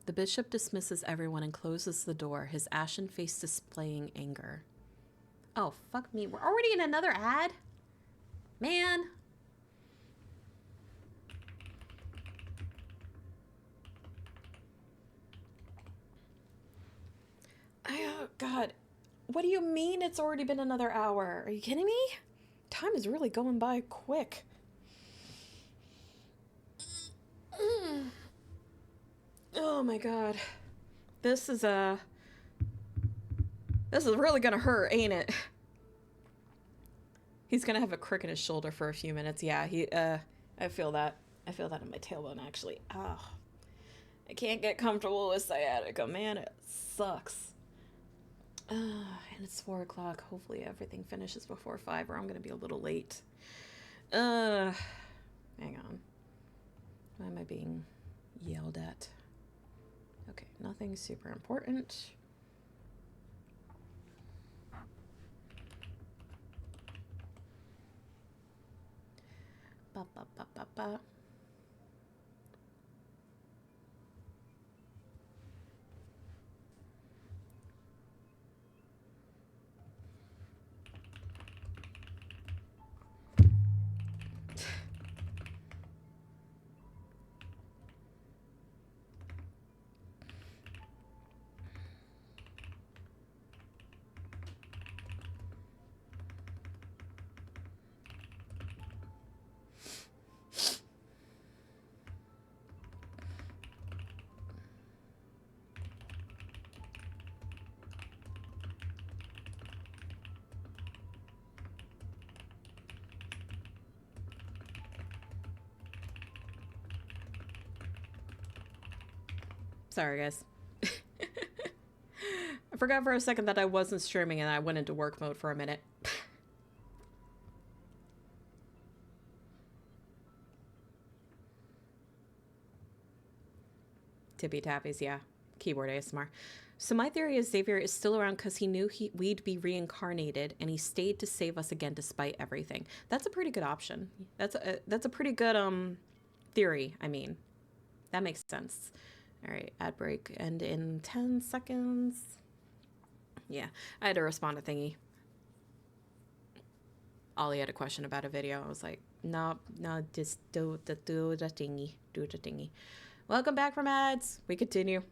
The bishop dismisses everyone and closes the door, his ashen face displaying anger. Oh, fuck me. We're already in another ad? Man. Oh, God. What do you mean it's already been another hour? Are you kidding me? Time is really going by quick. Oh my God. This is really gonna hurt, ain't it? He's gonna have a crick in his shoulder for a few minutes. Yeah, I feel that. I feel that in my tailbone, actually. Oh. I can't get comfortable with sciatica, man. It sucks. And it's 4 o'clock. Hopefully everything finishes before 5 or I'm gonna be a little late. Hang on. Why am I being yelled at? Okay, nothing super important. Ba ba ba ba ba. Sorry, guys. I forgot for a second that I wasn't streaming and I went into work mode for a minute. Tippy tappies, yeah. Keyboard ASMR. So my theory is Xavier is still around because he knew we'd be reincarnated and he stayed to save us again despite everything. That's a pretty good option. That's a pretty good theory, I mean. That makes sense. All right, ad break end in 10 seconds. Yeah, I had to respond to Thingy. Ollie had a question about a video. I was like, no, just do the thingy. Do the thingy. Welcome back from ads. We continue.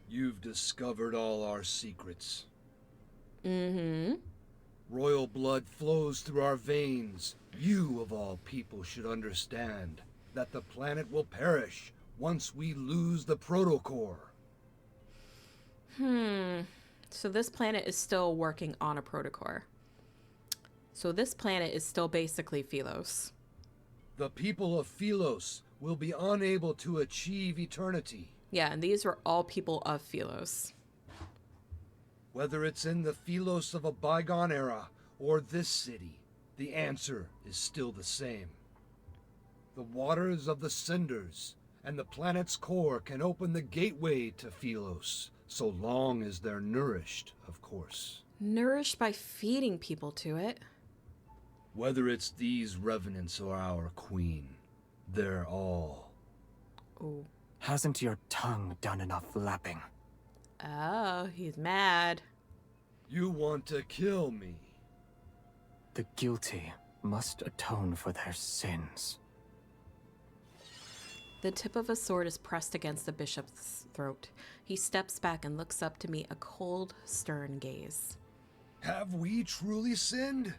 You've discovered all our secrets. Mm-hmm. Royal blood flows through our veins. You, of all people, should understand that the planet will perish once we lose the protocore. So this planet is still working on a protocore. So this planet is still basically Philos. The people of Philos will be unable to achieve eternity. Yeah, and these were all people of Philos. Whether it's in the Philos of a bygone era or this city, the answer is still the same. The waters of the cinders and the planet's core can open the gateway to Philos, so long as they're nourished, of course. Nourished by feeding people to it. Whether it's these revenants or our queen, they're all. Ooh. Hasn't your tongue done enough lapping? Oh, he's mad. You want to kill me? The guilty must atone for their sins. The tip of a sword is pressed against the bishop's throat. He steps back and looks up to meet a cold, stern gaze. Have we truly sinned?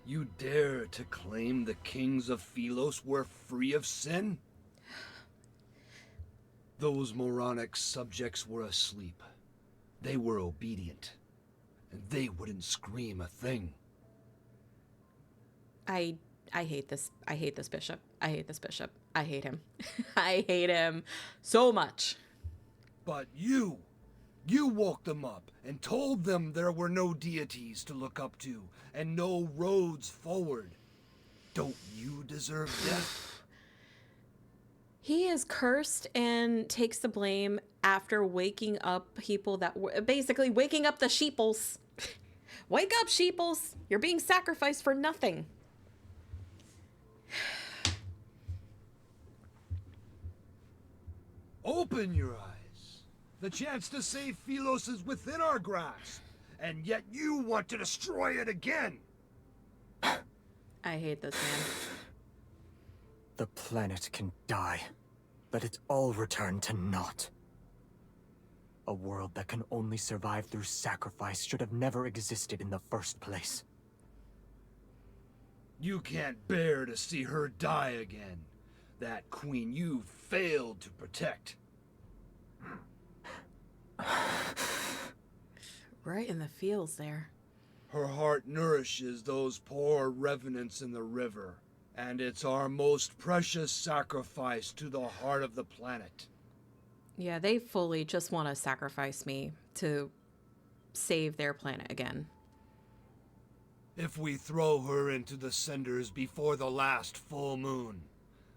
You dare to claim the kings of Philos were free of sin? Those moronic subjects were asleep. They were obedient. And they wouldn't scream a thing. I hate this. I hate this bishop. I hate this bishop. I hate him. I hate him so much. But you woke them up and told them there were no deities to look up to and no roads forward. Don't you deserve death? He is cursed and takes the blame after waking up people that were basically waking up the sheeples. Wake up, sheeples! You're being sacrificed for nothing. Open your eyes. The chance to save Philos is within our grasp. and yet you want to destroy it again! I hate this man. The planet can die. Let it all return to naught. A world that can only survive through sacrifice should have never existed in the first place. You can't bear to see her die again. That queen you failed to protect. Right in the feels there. Her heart nourishes those poor revenants in the river, and it's our most precious sacrifice to the heart of the planet. Yeah, they fully just want to sacrifice me to save their planet again. If we throw her into the cinders before the last full moon,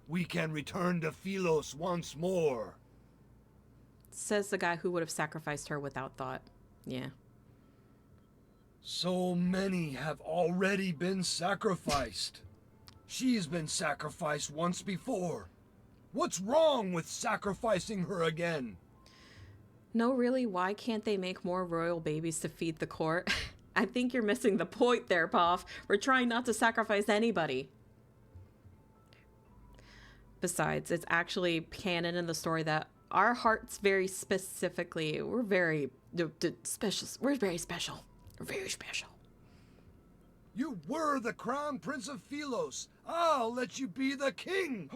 we can return to Philos once more. Says the guy who would have sacrificed her without thought. Yeah. So many have already been sacrificed. She's been sacrificed once before. What's wrong with sacrificing her again? No, really, why can't they make more royal babies to feed the court? I think you're missing the point there, Poff. We're trying not to sacrifice anybody. Besides, it's actually canon in the story that our hearts very specifically, we're very special. We're very special. We're very special. You were the crown prince of Philos. I'll let you be the king.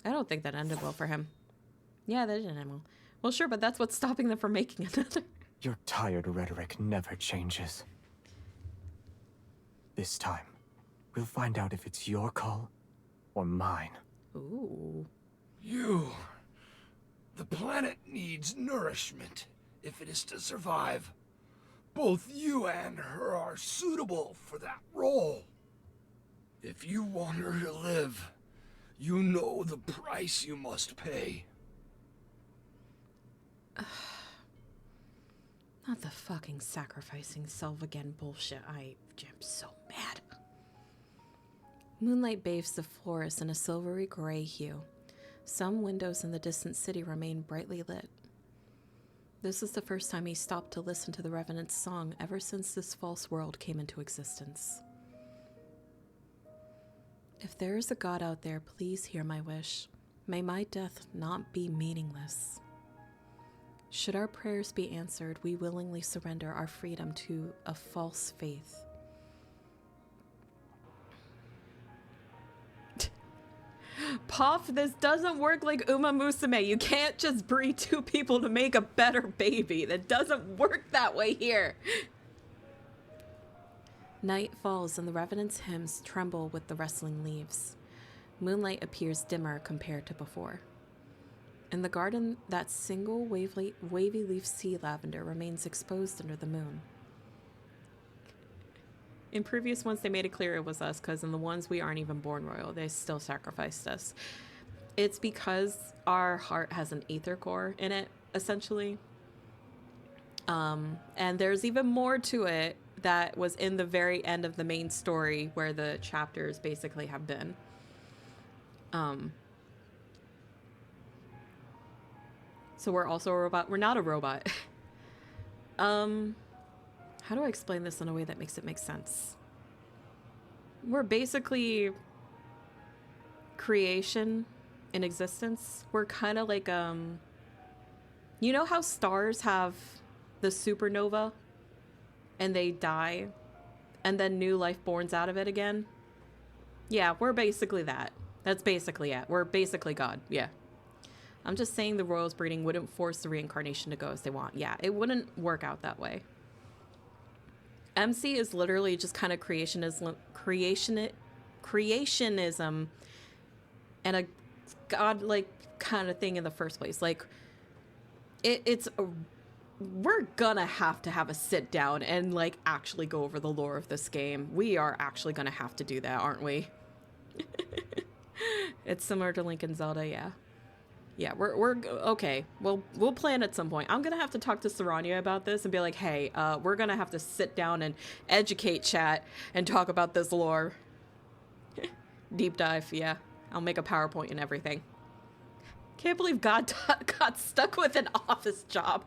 I don't think that ended well for him. Yeah, that didn't end well. Well, sure, but that's what's stopping them from making another. Your tired rhetoric never changes. This time, we'll find out if it's your call or mine. Ooh. You. The planet needs nourishment if it is to survive. Both you and her are suitable for that role. If you want her to live, you know the price you must pay. Not the fucking sacrificing self again bullshit. I am so mad. Moonlight bathes the forest in a silvery gray hue. Some windows in the distant city remain brightly lit. This is the first time he stopped to listen to the Revenant's song ever since this false world came into existence. If there is a God out there, please hear my wish. May my death not be meaningless. Should our prayers be answered, we willingly surrender our freedom to a false faith. Poff, this doesn't work like Uma Musume. You can't just breed two people to make a better baby. That doesn't work that way here. Night falls and the Revenant's hymns tremble with the rustling leaves. Moonlight appears dimmer compared to before. In the garden, that single wavy leaf sea lavender remains exposed under the moon. In previous ones, they made it clear it was us, because in the ones we aren't even born royal, they still sacrificed us. It's because our heart has an ether core in it, essentially. And there's even more to it that was in the very end of the main story, where the chapters basically have been. So we're also a robot. We're not a robot. How do I explain this in a way that makes it make sense? We're basically creation in existence. We're kind of like, you know how stars have the supernova and they die and then new life borns out of it again? Yeah, we're basically that. That's basically it. We're basically God. Yeah. I'm just saying the royals breeding wouldn't force the reincarnation to go as they want. Yeah, it wouldn't work out that way. MC is literally just kind of creationism and a godlike kind of thing in the first place. Like, we're gonna have to have a sit down and like actually go over the lore of this game. We are actually gonna have to do that, aren't we? It's similar to Link and Zelda, yeah. Yeah, we're okay. Well, we'll plan at some point. I'm gonna have to talk to Saranya about this and be like, hey, we're gonna have to sit down and educate chat and talk about this lore. Deep dive, yeah. I'll make a PowerPoint and everything. Can't believe God got stuck with an office job.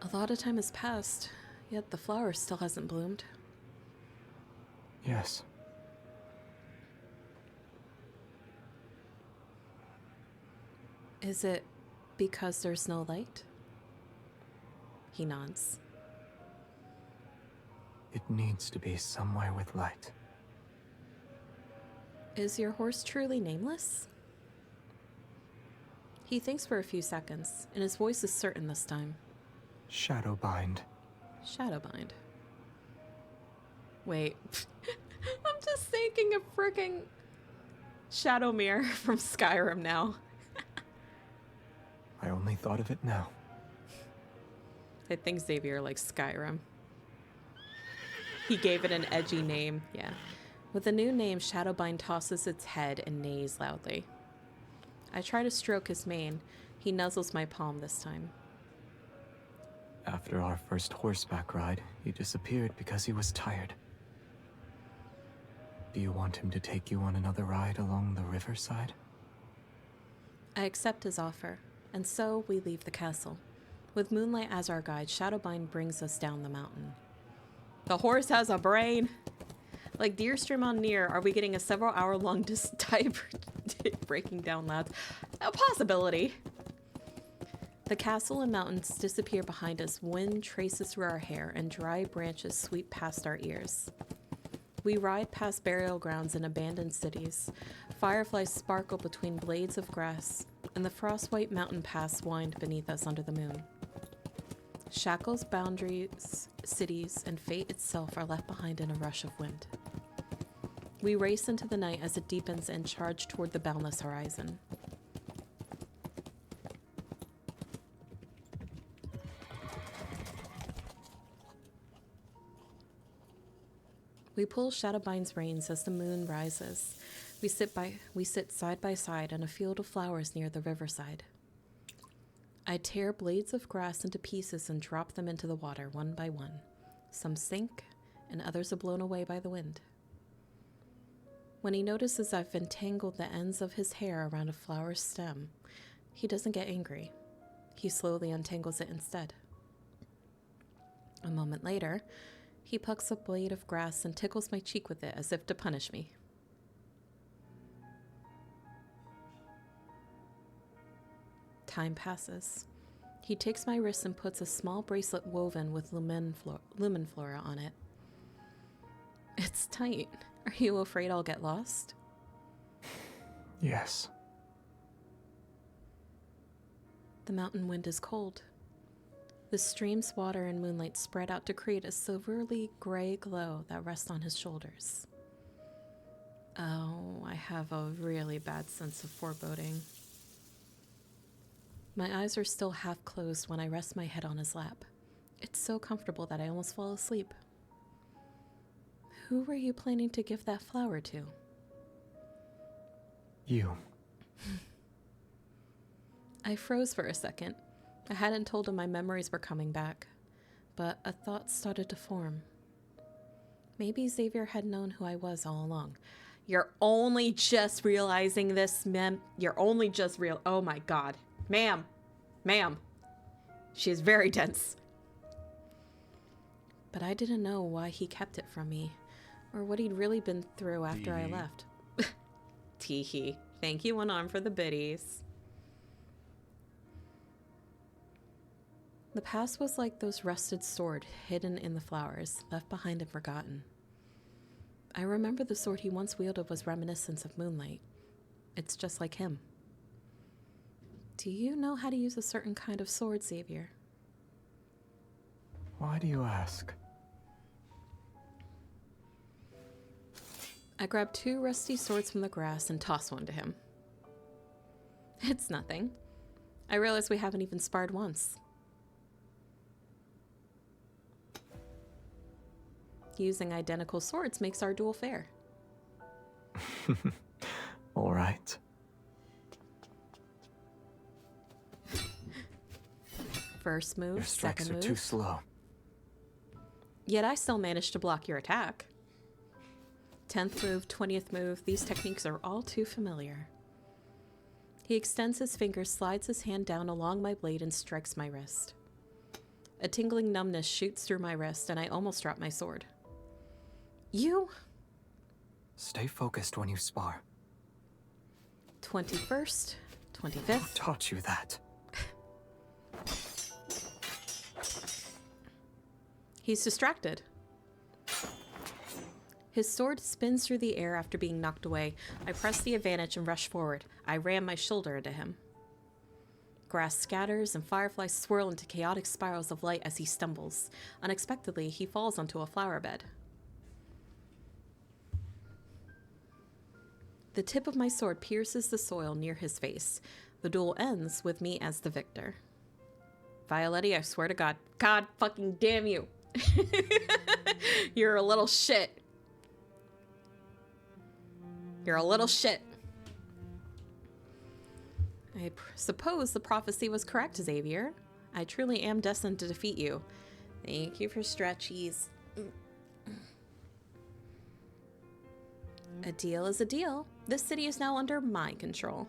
A lot of time has passed, yet the flower still hasn't bloomed. Yes. Is it because there's no light? He nods. It needs to be somewhere with light. Is your horse truly nameless? He thinks for a few seconds, and his voice is certain this time. Shadowbind. Shadowbind. Wait. I'm just thinking of frickin' Shadowmere from Skyrim now. I only thought of it now. I think Xavier likes Skyrim. He gave it an edgy name, yeah. With the new name, Shadowbind tosses its head and neighs loudly. I try to stroke his mane. He nuzzles my palm this time. After our first horseback ride, he disappeared because he was tired. Do you want him to take you on another ride along the riverside? I accept his offer, and so we leave the castle. With Moonlight as our guide, Shadowbind brings us down the mountain. The horse has a brain! Like Deerstream on Near, are we getting a several hour-long breaking down lads? A possibility. The castle and mountains disappear behind us. Wind traces through our hair, and dry branches sweep past our ears. We ride past burial grounds and abandoned cities. Fireflies sparkle between blades of grass, and the frost-white mountain paths wind beneath us under the moon. Shackles, boundaries, cities, and fate itself are left behind in a rush of wind. We race into the night as it deepens and charge toward the boundless horizon. We pull Shadowbind's reins as the moon rises. We sit side by side on a field of flowers near the riverside. I tear blades of grass into pieces and drop them into the water one by one. Some sink, and others are blown away by the wind. When he notices I've entangled the ends of his hair around a flower stem, he doesn't get angry. He slowly untangles it instead. A moment later, he plucks a blade of grass and tickles my cheek with it as if to punish me. Time passes. He takes my wrist and puts a small bracelet woven with lumen flora on it. It's tight. Are you afraid I'll get lost? Yes. The mountain wind is cold. The stream's water and moonlight spread out to create a silvery gray glow that rests on his shoulders. Oh, I have a really bad sense of foreboding. My eyes are still half closed when I rest my head on his lap. It's so comfortable that I almost fall asleep. Who were you planning to give that flower to? You. I froze for a second. I hadn't told him my memories were coming back, but a thought started to form. Maybe Xavier had known who I was all along. You're only just realizing this, ma'am. You're only just real. Oh my god. Ma'am. Ma'am. She is very dense. But I didn't know why he kept it from me, or what he'd really been through after I left. Teehee. Thank you, One Arm, for the biddies. The past was like those rusted sword hidden in the flowers, left behind and forgotten. I remember the sword he once wielded was reminiscent of Moonlight. It's just like him. Do you know how to use a certain kind of sword, Xavier? Why do you ask? I grab 2 rusty swords from the grass and toss one to him. It's nothing. I realize we haven't even sparred once. Using identical swords makes our duel fair. All right. First move, Your strikes second are move. too slow. Yet I still managed to block your attack. 10th move, 20th move, these techniques are all too familiar. He extends his fingers, slides his hand down along my blade, and strikes my wrist. A tingling numbness shoots through my wrist, and I almost drop my sword. You? Stay focused when you spar. 21st, 25th. Who taught you that? He's distracted. His sword spins through the air after being knocked away. I press the advantage and rush forward. I ram my shoulder into him. Grass scatters and fireflies swirl into chaotic spirals of light as he stumbles. Unexpectedly, he falls onto a flower bed. The tip of my sword pierces the soil near his face. The duel ends with me as the victor. Violetti, I swear to God. God fucking damn you. You're a little shit. You're a little shit. I suppose the prophecy was correct, Xavier. I truly am destined to defeat you. Thank you for stretchies. A deal is a deal. This city is now under my control.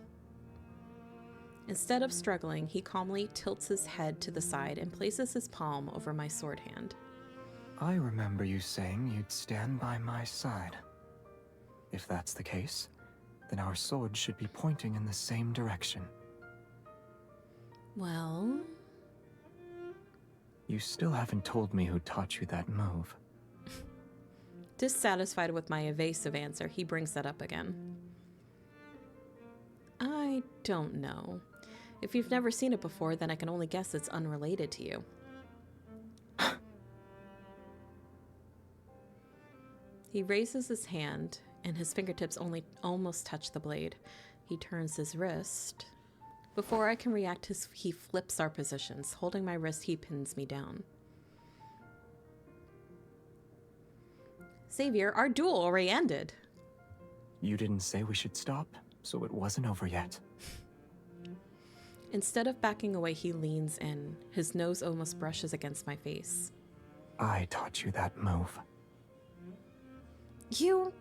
Instead of struggling, he calmly tilts his head to the side and places his palm over my sword hand. I remember you saying you'd stand by my side. If that's the case, then our swords should be pointing in the same direction. Well... You still haven't told me who taught you that move. Dissatisfied with my evasive answer, he brings that up again. I don't know. If you've never seen it before, then I can only guess it's unrelated to you. He raises his hand, and his fingertips only almost touch the blade. He turns his wrist. Before I can react, he flips our positions. Holding my wrist, he pins me down. Xavier, our duel already ended. You didn't say we should stop, so it wasn't over yet. Instead of backing away, he leans in. His nose almost brushes against my face. I taught you that move. You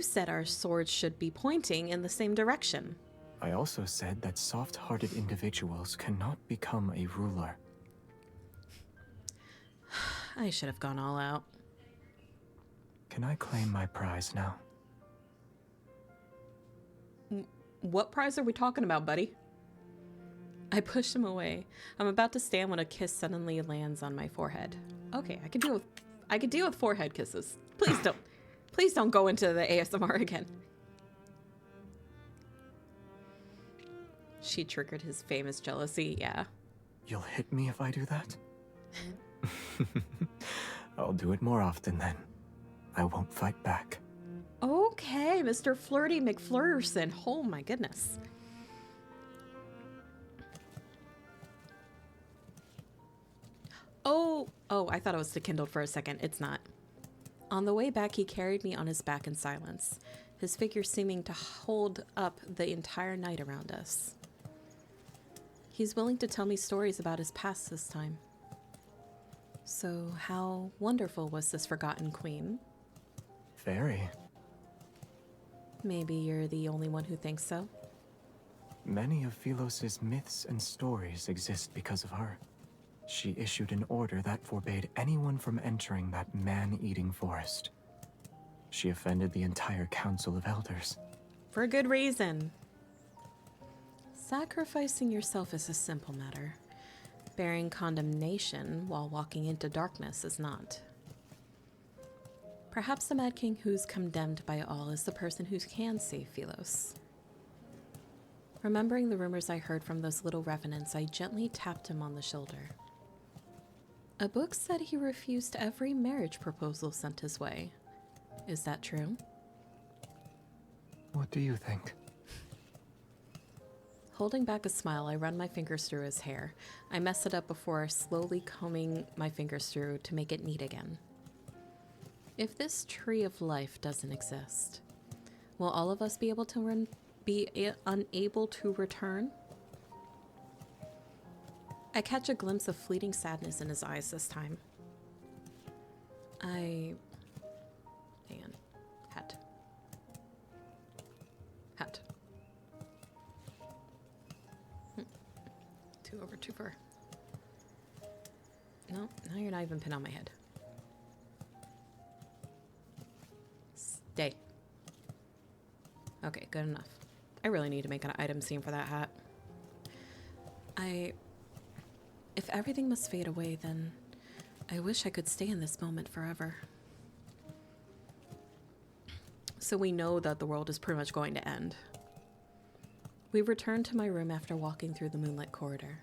said our swords should be pointing in the same direction. I also said that soft-hearted individuals cannot become a ruler. I should have gone all out. Can I claim my prize now? What prize are we talking about, buddy? I push him away. I'm about to stand when a kiss suddenly lands on my forehead. Okay, I could deal with forehead kisses. Please don't go into the ASMR again. She triggered his famous jealousy, yeah. You'll hit me if I do that? I'll do it more often then. I won't fight back. Okay, Mr. Flirty McFlirterson. Oh my goodness. Oh, I thought it was kindled for a second. It's not. On the way back, he carried me on his back in silence, his figure seeming to hold up the entire night around us. He's willing to tell me stories about his past this time. So, how wonderful was this forgotten queen? Very. Maybe you're the only one who thinks so? Many of Philos's myths and stories exist because of her. She issued an order that forbade anyone from entering that man-eating forest. She offended the entire Council of Elders. For good reason. Sacrificing yourself is a simple matter. Bearing condemnation while walking into darkness is not. Perhaps the Mad King who's condemned by all is the person who can save Philos. Remembering the rumors I heard from those little revenants, I gently tapped him on the shoulder. A book said he refused every marriage proposal sent his way. Is that true? What do you think? Holding back a smile, I run my fingers through his hair. I mess it up before slowly combing my fingers through to make it neat again. If this tree of life doesn't exist, will all of us be able to unable to return? I catch a glimpse of fleeting sadness in his eyes this time. Hang on. Hat. 2 over 2 for. No, now you're not even pinned on my head. Stay. Okay, good enough. I really need to make an item scene for that hat. If everything must fade away, then I wish I could stay in this moment forever. So we know that the world is pretty much going to end. We return to my room after walking through the moonlit corridor.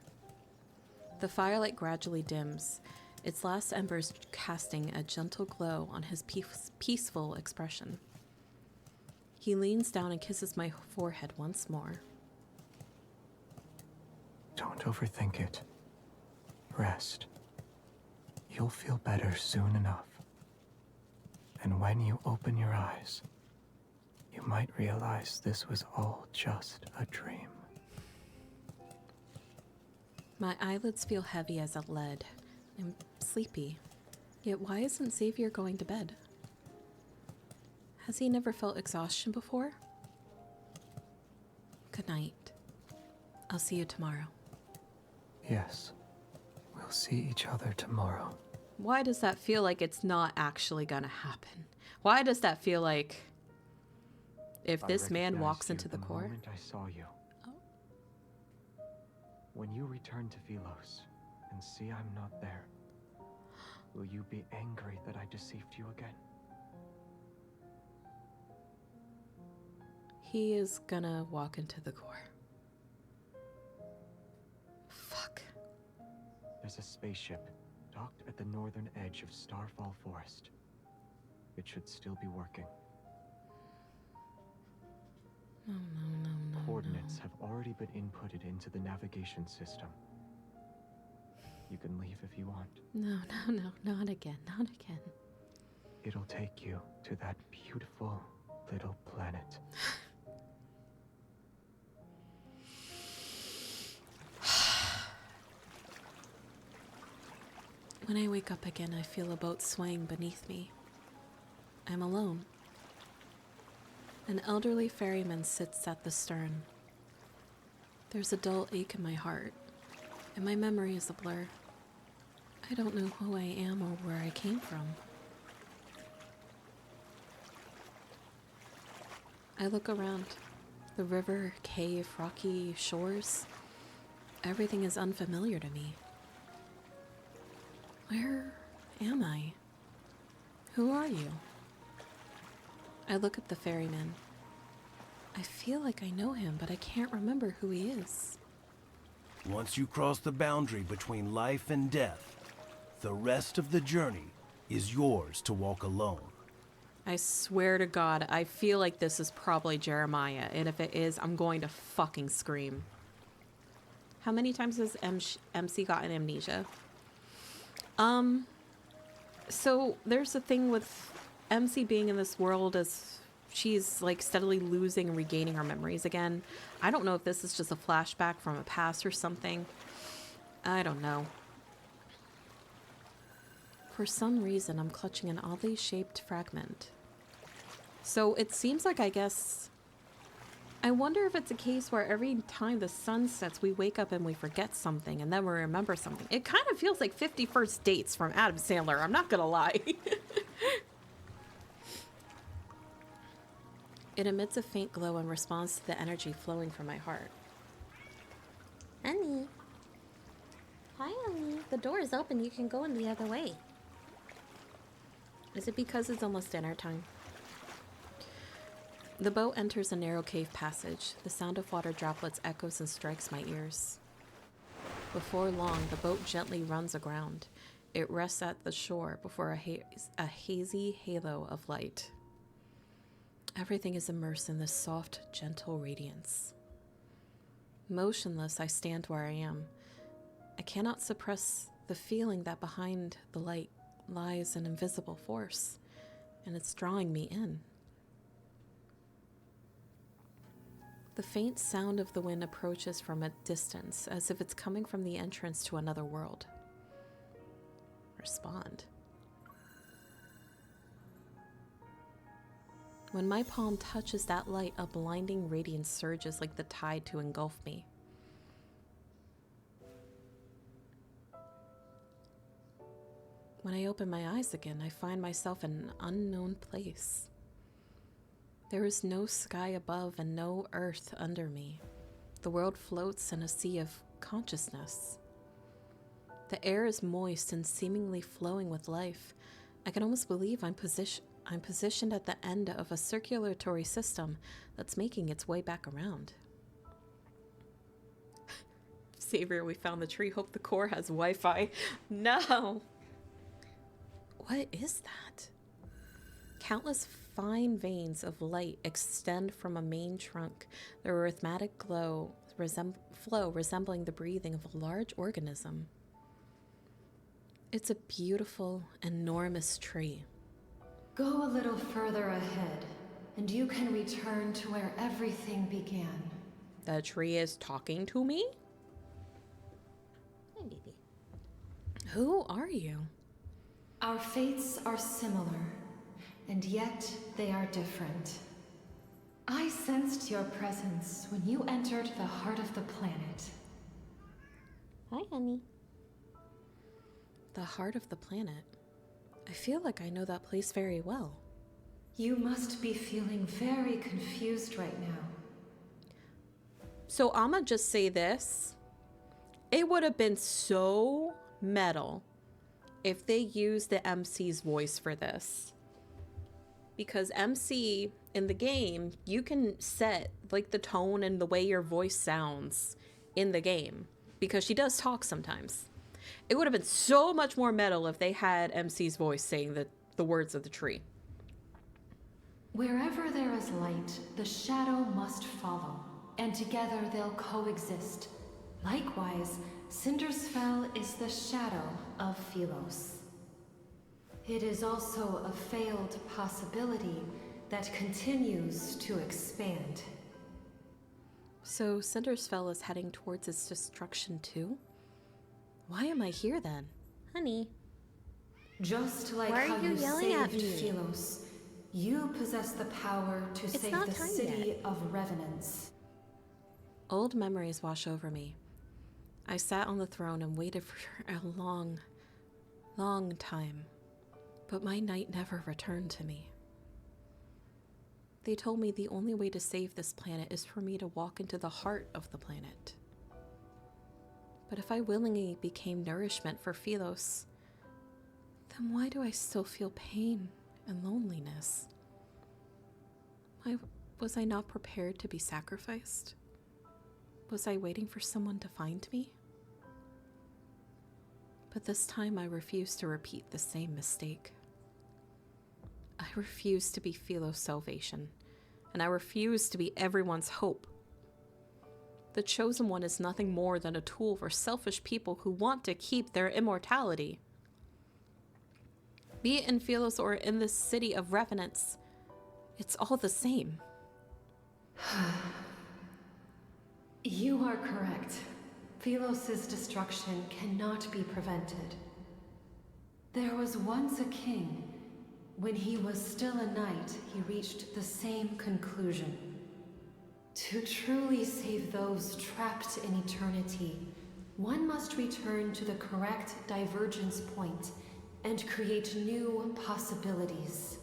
The firelight gradually dims, its last embers casting a gentle glow on his peaceful expression. He leans down and kisses my forehead once more. Don't overthink it. Rest. You'll feel better soon enough. And when you open your eyes, you might realize this was all just a dream. My eyelids feel heavy as a lead. I'm sleepy. Yet why isn't Xavier going to bed? Has he never felt exhaustion before? Good night. I'll see you tomorrow. Yes. We'll see each other tomorrow. Why does that feel like it's not actually gonna happen? Why does that feel like if this man walks into the court? Moment I saw you. Oh. When you return to Philos and see I'm not there, will you be angry that I deceived you again? He is gonna walk into the court. Fuck. There's a spaceship docked at the northern edge of Starfall Forest. It should still be working. No. Coordinates have already been inputted into the navigation system. You can leave if you want. No, not again, not again. It'll take you to that beautiful little planet. When I wake up again, I feel a boat swaying beneath me. I'm alone. An elderly ferryman sits at the stern. There's a dull ache in my heart, and my memory is a blur. I don't know who I am or where I came from. I look around. The river, cave, rocky shores. Everything is unfamiliar to me. Where am I? Who are you? I look at the ferryman. I feel like I know him, but I can't remember who he is. Once you cross the boundary between life and death, the rest of the journey is yours to walk alone. I swear to God, I feel like this is probably Jeremiah, and if it is, I'm going to fucking scream. How many times has MC gotten amnesia? So there's a thing with MC being in this world as she's like steadily losing and regaining her memories again. I don't know if this is just a flashback from a past or something. I don't know. For some reason, I'm clutching an oddly shaped fragment. So it seems like, I guess, I wonder if it's a case where every time the sun sets, we wake up and we forget something and then we remember something. It kind of feels like 50 First Dates from Adam Sandler, I'm not gonna lie. It emits a faint glow in response to the energy flowing from my heart. Honey. Hi, honey. The door is open. You can go in the other way. Is it because it's almost dinner time? The boat enters a narrow cave passage. The sound of water droplets echoes and strikes my ears. Before long, the boat gently runs aground. It rests at the shore before a hazy halo of light. Everything is immersed in this soft, gentle radiance. Motionless, I stand where I am. I cannot suppress the feeling that behind the light lies an invisible force, and it's drawing me in. The faint sound of the wind approaches from a distance, as if it's coming from the entrance to another world. Respond. When my palm touches that light, a blinding radiance surges like the tide to engulf me. When I open my eyes again, I find myself in an unknown place. There is no sky above and no earth under me. The world floats in a sea of consciousness. The air is moist and seemingly flowing with life. I can almost believe I'm positioned at the end of a circulatory system that's making its way back around. Xavier, we found the tree. Hope the core has Wi-Fi. No! What is that? Countless fine veins of light extend from a main trunk, their rhythmic flow resembling the breathing of a large organism. It's a beautiful, enormous tree. Go a little further ahead, and you can return to where everything began. The tree is talking to me? Hey, baby. Who are you? Our fates are similar, and yet they are different. I sensed your presence when you entered the heart of the planet. Hi, honey. The heart of the planet. I feel like I know that place very well. You must be feeling very confused right now. So I'ma just say this. It would have been so metal if they used the MC's voice for this. Because MC in the game, you can set like the tone and the way your voice sounds in the game. Because she does talk sometimes. It would have been so much more metal if they had MC's voice saying the words of the tree. Wherever there is light, the shadow must follow, and together they'll coexist. Likewise, Cindersfell is the shadow of Philos. It is also a failed possibility that continues to expand. So Cindersfell is heading towards its destruction too? Why am I here then? Honey. Just like Why are how you you yelling at saved me? Philos, you possess the power to save not the time city yet. of Revenants. Old memories wash over me. I sat on the throne and waited for a long, long time. But my knight never returned to me. They told me the only way to save this planet is for me to walk into the heart of the planet. But if I willingly became nourishment for Philos, then why do I still feel pain and loneliness? Was I not prepared to be sacrificed? Was I waiting for someone to find me? But this time I refuse to repeat the same mistake. I refuse to be Philos' salvation, and I refuse to be everyone's hope. The Chosen One is nothing more than a tool for selfish people who want to keep their immortality. Be it in Philos or in this city of revenants, it's all the same. You are correct. Philos' destruction cannot be prevented. There was once a king. When he was still a knight, he reached the same conclusion. To truly save those trapped in eternity, one must return to the correct divergence point and create new possibilities.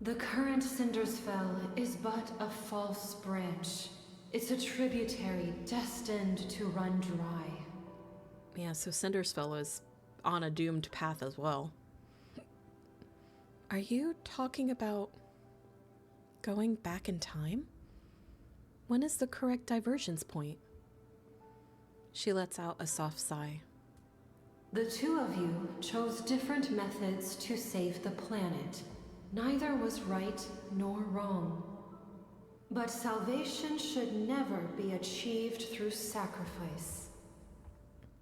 The current Cindersfell is but a false branch. It's a tributary destined to run dry. Yeah, so Cindersfell is on a doomed path as well. Are you talking about going back in time? When is the correct divergence point? She lets out a soft sigh. The two of you chose different methods to save the planet. Neither was right nor wrong. But salvation should never be achieved through sacrifice.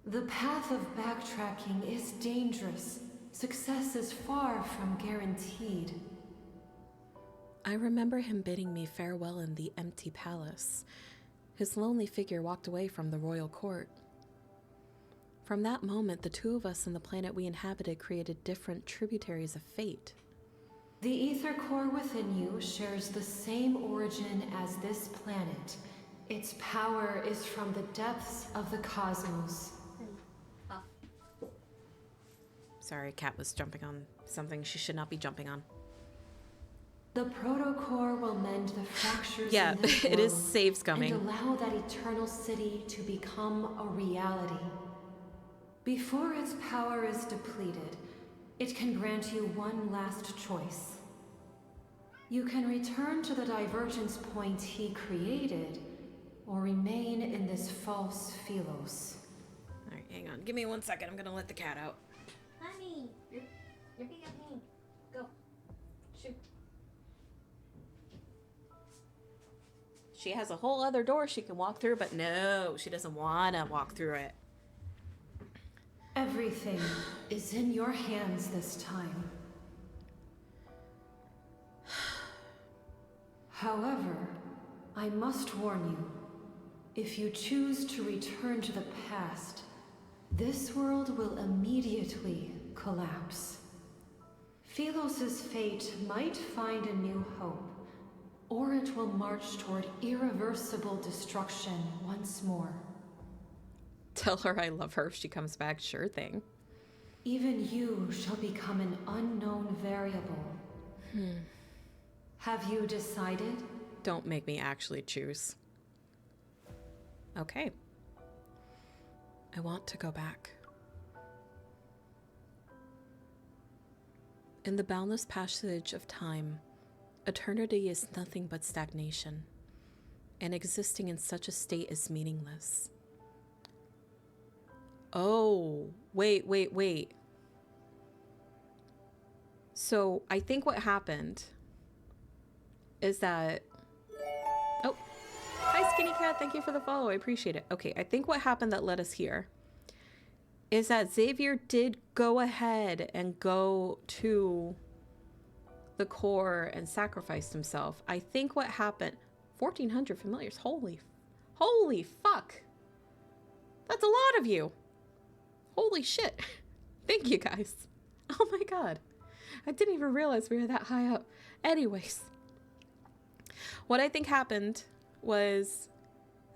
The path of backtracking is dangerous. Success is far from guaranteed. I remember him bidding me farewell in the empty palace. His lonely figure walked away from the royal court. From that moment, the two of us and the planet we inhabited created different tributaries of fate. The ether core within you shares the same origin as this planet. Its power is from the depths of the cosmos. Sorry, cat was jumping on something she should not be jumping on. The protocore will mend the fractures Yeah, in this it is world saves coming. and allow that eternal city to become a reality. Before its power is depleted, it can grant you one last choice. You can return to the divergence point he created, or remain in this false Philos. Alright, hang on. Give me 1 second. I'm gonna let the cat out. Honey, you're being a pain. Go. Shoot. She has a whole other door she can walk through, but no, she doesn't want to walk through it. Everything is in your hands this time. However, I must warn you, if you choose to return to the past, this world will immediately collapse. Philos' fate might find a new hope, or it will march toward irreversible destruction once more. Tell her I love her if she comes back, sure thing. Even you shall become an unknown variable. Have you decided? Don't make me actually choose. Okay. I want to go back. In the boundless passage of time, eternity is nothing but stagnation, and existing in such a state is meaningless. Oh, wait. So I think what happened is that... Oh, hi Skinny Cat, thank you for the follow, I appreciate it. Okay, I think what happened that led us here is that Xavier did go ahead and go to the core and sacrificed himself. I think what happened... 1,400 familiars, holy fuck. That's a lot of you. Holy shit. Thank you guys. Oh my god. I didn't even realize we were that high up. Anyways. What I think happened was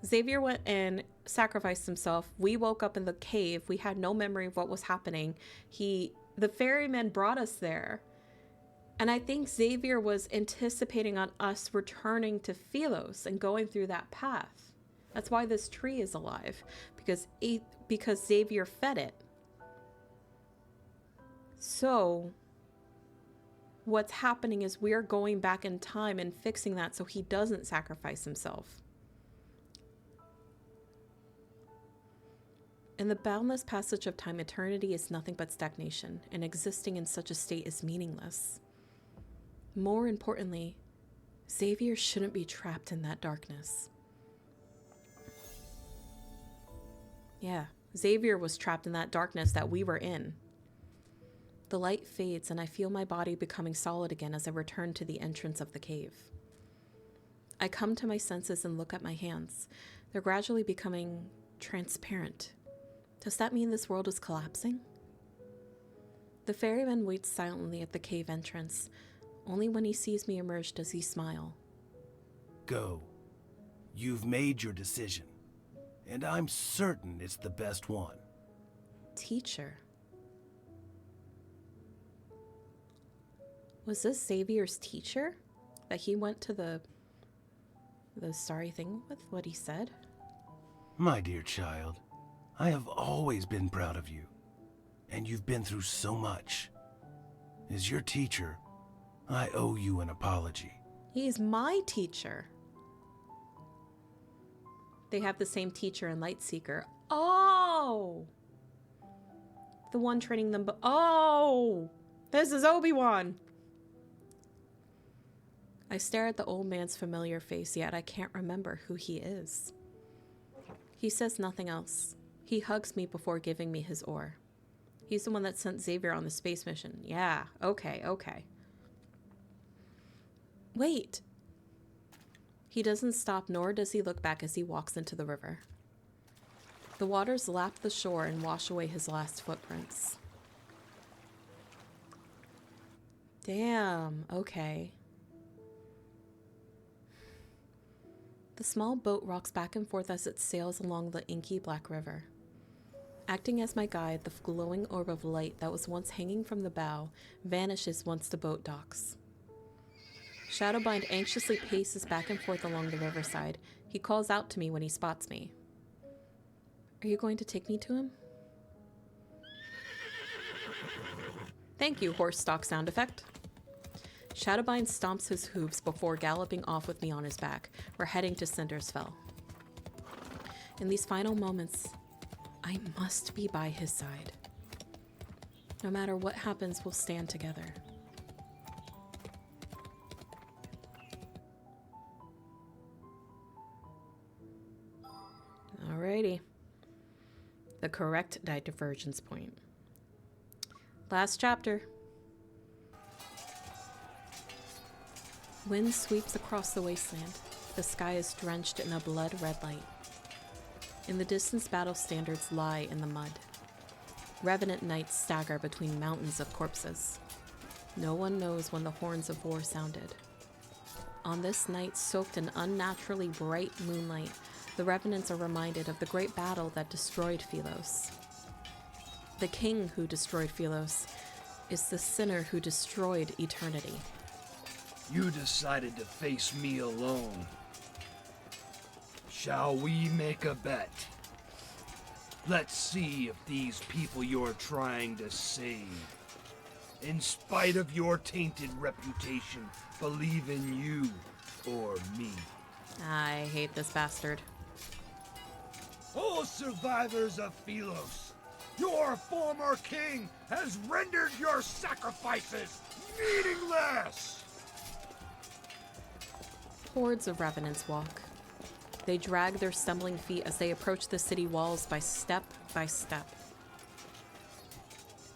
Xavier went and sacrificed himself. We woke up in the cave. We had no memory of what was happening. The ferryman brought us there. And I think Xavier was anticipating on us returning to Philos and going through that path. That's why this tree is alive. Because Xavier fed it. So what's happening is we're going back in time and fixing that so he doesn't sacrifice himself. In the boundless passage of time, eternity is nothing but stagnation, and existing in such a state is meaningless. More importantly, Xavier shouldn't be trapped in that darkness. Yeah, Xavier was trapped in that darkness that we were in. The light fades and I feel my body becoming solid again as I return to the entrance of the cave. I come to my senses and look at my hands. They're gradually becoming transparent. Does that mean this world is collapsing? The ferryman waits silently at the cave entrance. Only when he sees me emerge does he smile. Go. You've made your decision, and I'm certain it's the best one. Teacher. Was this Xavier's teacher that he went to the starry thing with, what he said? My dear child, I have always been proud of you, and you've been through so much. As your teacher, I owe you an apology. He's my teacher. They have the same teacher in Lightseeker. Oh! The one training them, oh! This is Obi-Wan! I stare at the old man's familiar face, yet I can't remember who he is. He says nothing else. He hugs me before giving me his ore. He's the one that sent Xavier on the space mission. Yeah, okay. Wait. He doesn't stop, nor does he look back as he walks into the river. The waters lap the shore and wash away his last footprints. Damn, okay. The small boat rocks back and forth as it sails along the inky black river. Acting as my guide, the glowing orb of light that was once hanging from the bow vanishes once the boat docks. Shadowbind anxiously paces back and forth along the riverside. He calls out to me when he spots me. Are you going to take me to him? Thank you, horse stock sound effect. Shadowbind stomps his hooves before galloping off with me on his back. We're heading to Cindersfell. In these final moments, I must be by his side. No matter what happens, we'll stand together. Alrighty. The correct divergence point. Last chapter. Wind sweeps across the wasteland. The sky is drenched in a blood-red light. In the distance, battle standards lie in the mud. Revenant knights stagger between mountains of corpses. No one knows when the horns of war sounded. On this night, soaked in unnaturally bright moonlight, the Revenants are reminded of the great battle that destroyed Philos. The king who destroyed Philos is the sinner who destroyed eternity. You decided to face me alone. Shall we make a bet? Let's see if these people you're trying to save, in spite of your tainted reputation, believe in you or me. I hate this bastard. O survivors of Philos, your former king has rendered your sacrifices meaningless! Hordes of Revenants walk. They drag their stumbling feet as they approach the city walls by step by step.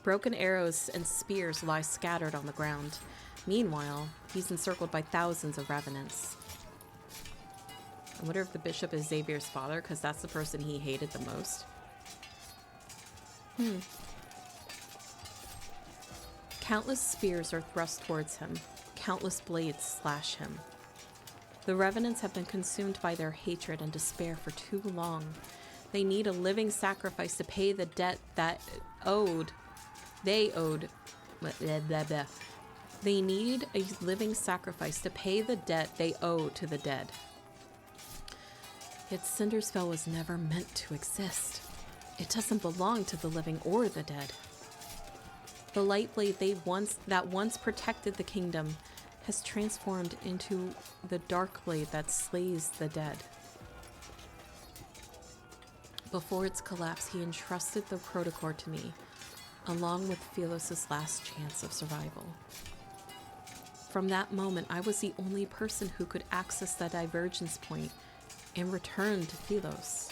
Broken arrows and spears lie scattered on the ground. Meanwhile, he's encircled by thousands of Revenants. I wonder if the bishop is Xavier's father, because that's the person he hated the most. Countless spears are thrust towards him. Countless blades slash him. The Revenants have been consumed by their hatred and despair for too long. They need a living sacrifice to pay the debt that they need a living sacrifice to pay the debt they owe to the dead. Yet Cindersfell was never meant to exist. It doesn't belong to the living or the dead. The light blade that once protected the kingdom has transformed into the dark blade that slays the dead. Before its collapse, he entrusted the protocol to me, along with Philos' last chance of survival. From that moment, I was the only person who could access the divergence point and return to Philos.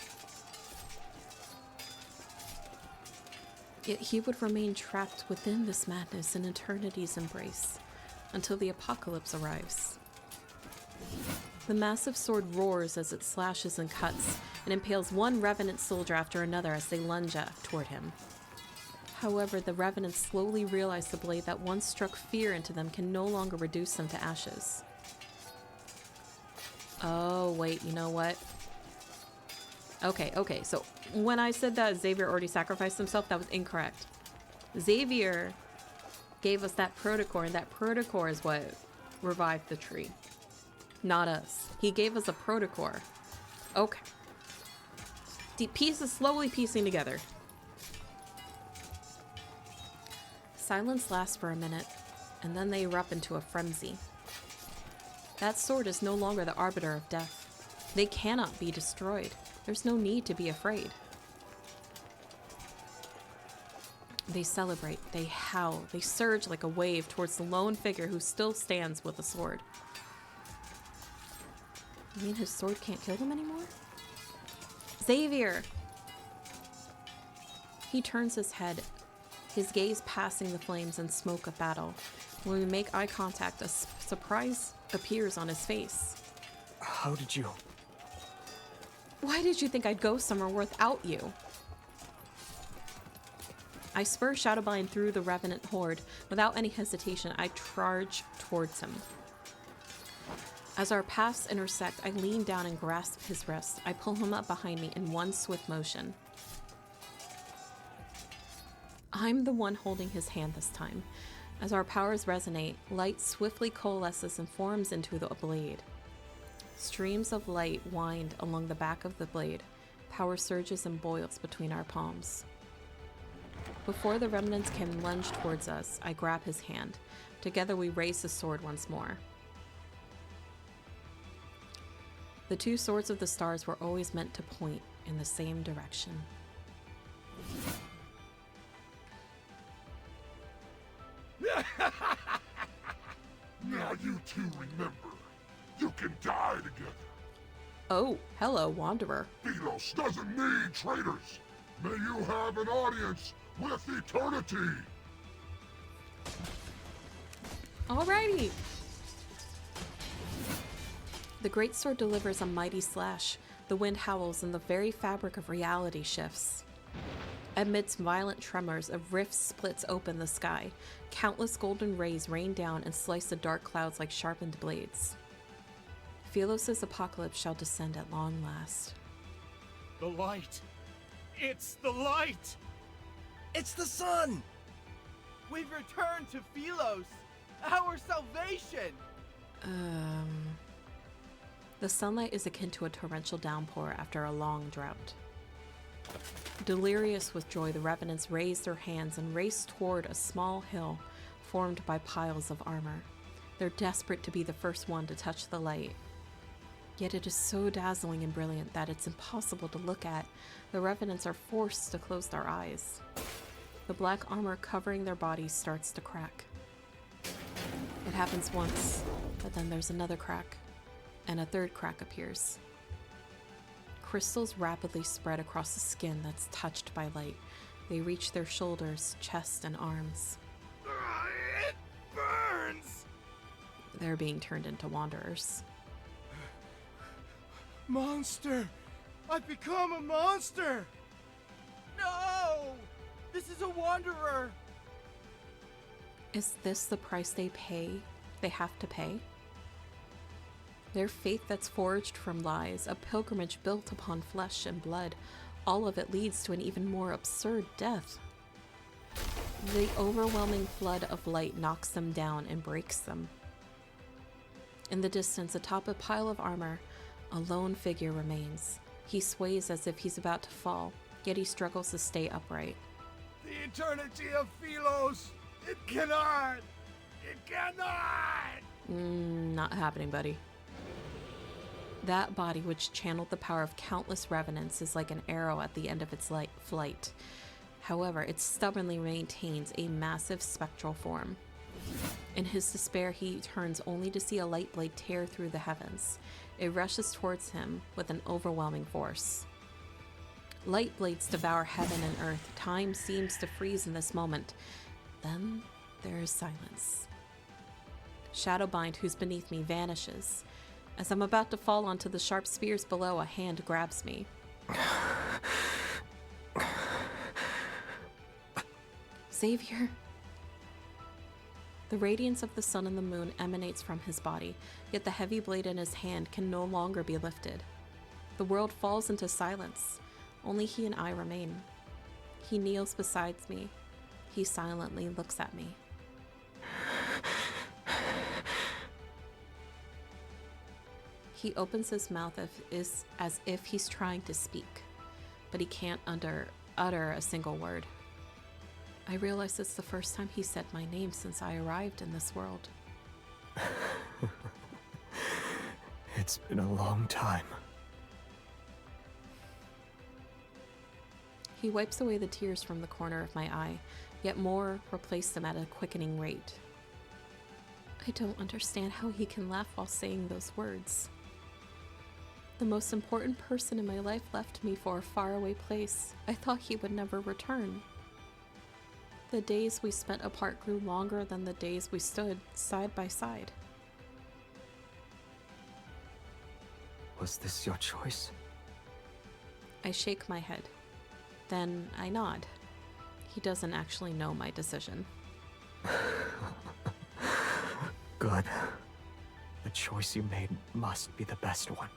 Yet he would remain trapped within this madness in eternity's embrace until the apocalypse arrives. The massive sword roars as it slashes and cuts, and impales one Revenant soldier after another as they lunge toward him. However, the Revenants slowly realize the blade that once struck fear into them can no longer reduce them to ashes. Oh, wait, you know what? Okay, so when I said that Xavier already sacrificed himself, that was incorrect. Xavier gave us that protocore, and that protocore is what revived the tree. Not us. He gave us a protocore. Okay. The pieces slowly piecing together. Silence lasts for a minute, and then they erupt into a frenzy. That sword is no longer the arbiter of death. They cannot be destroyed. There's no need to be afraid. They celebrate, they howl, they surge like a wave towards the lone figure who still stands with a sword. You mean his sword can't kill them anymore? Xavier! He turns his head, his gaze passing the flames and smoke of battle. When we make eye contact, a surprise appears on his face. How did you... Why did you think I'd go somewhere without you? I spur Shadowbind through the Revenant horde. Without any hesitation, I charge towards him. As our paths intersect, I lean down and grasp his wrist. I pull him up behind me in one swift motion. I'm the one holding his hand this time. As our powers resonate, light swiftly coalesces and forms into a blade. Streams of light wind along the back of the blade. Power surges and boils between our palms. Before the remnants can lunge towards us, I grab his hand. Together we raise the sword once more. The two swords of the stars were always meant to point in the same direction. Now you two remember. You can die together. Oh, hello, Wanderer. Philos doesn't need traitors. May you have an audience with eternity. Alrighty. The great sword delivers a mighty slash. The wind howls and the very fabric of reality shifts. Amidst violent tremors, a rift splits open the sky. Countless golden rays rain down and slice the dark clouds like sharpened blades. Philos' apocalypse shall descend at long last. The light! It's the light! It's the sun! We've returned to Philos! Our salvation! The sunlight is akin to a torrential downpour after a long drought. Delirious with joy, the revenants raise their hands and race toward a small hill formed by piles of armor. They're desperate to be the first one to touch the light. Yet it is so dazzling and brilliant that it's impossible to look at. The revenants are forced to close their eyes. The black armor covering their bodies starts to crack. It happens once, but then there's another crack, and a third crack appears. Crystals rapidly spread across the skin that's touched by light. They reach their shoulders, chest, and arms. It burns! They're being turned into wanderers. Monster! I've become a monster! No! This is a wanderer! Is this the price they have to pay? Their faith that's forged from lies, a pilgrimage built upon flesh and blood, all of it leads to an even more absurd death. The overwhelming flood of light knocks them down and breaks them. In the distance, atop a pile of armor, a lone figure remains. He sways as if he's about to fall, yet he struggles to stay upright. The eternity of Philos! It cannot! It cannot! Not happening, buddy. That body, which channeled the power of countless revenants, is like an arrow at the end of its flight. However, it stubbornly maintains a massive spectral form. In his despair, he turns only to see a light blade tear through the heavens. It rushes towards him with an overwhelming force. Light blades devour heaven and earth. Time seems to freeze in this moment. Then there is silence. Shadowbind, who's beneath me, vanishes. As I'm about to fall onto the sharp spears below, a hand grabs me. Xavier. The radiance of the sun and the moon emanates from his body, yet the heavy blade in his hand can no longer be lifted. The world falls into silence. Only he and I remain. He kneels beside me. He silently looks at me. He opens his mouth as if he's trying to speak, but he can't utter a single word. I realize it's the first time he said my name since I arrived in this world. It's been a long time. He wipes away the tears from the corner of my eye, yet more replace them at a quickening rate. I don't understand how he can laugh while saying those words. The most important person in my life left me for a faraway place. I thought he would never return. The days we spent apart grew longer than the days we stood side by side. Was this your choice? I shake my head. Then I nod. He doesn't actually know my decision. Good. The choice you made must be the best one.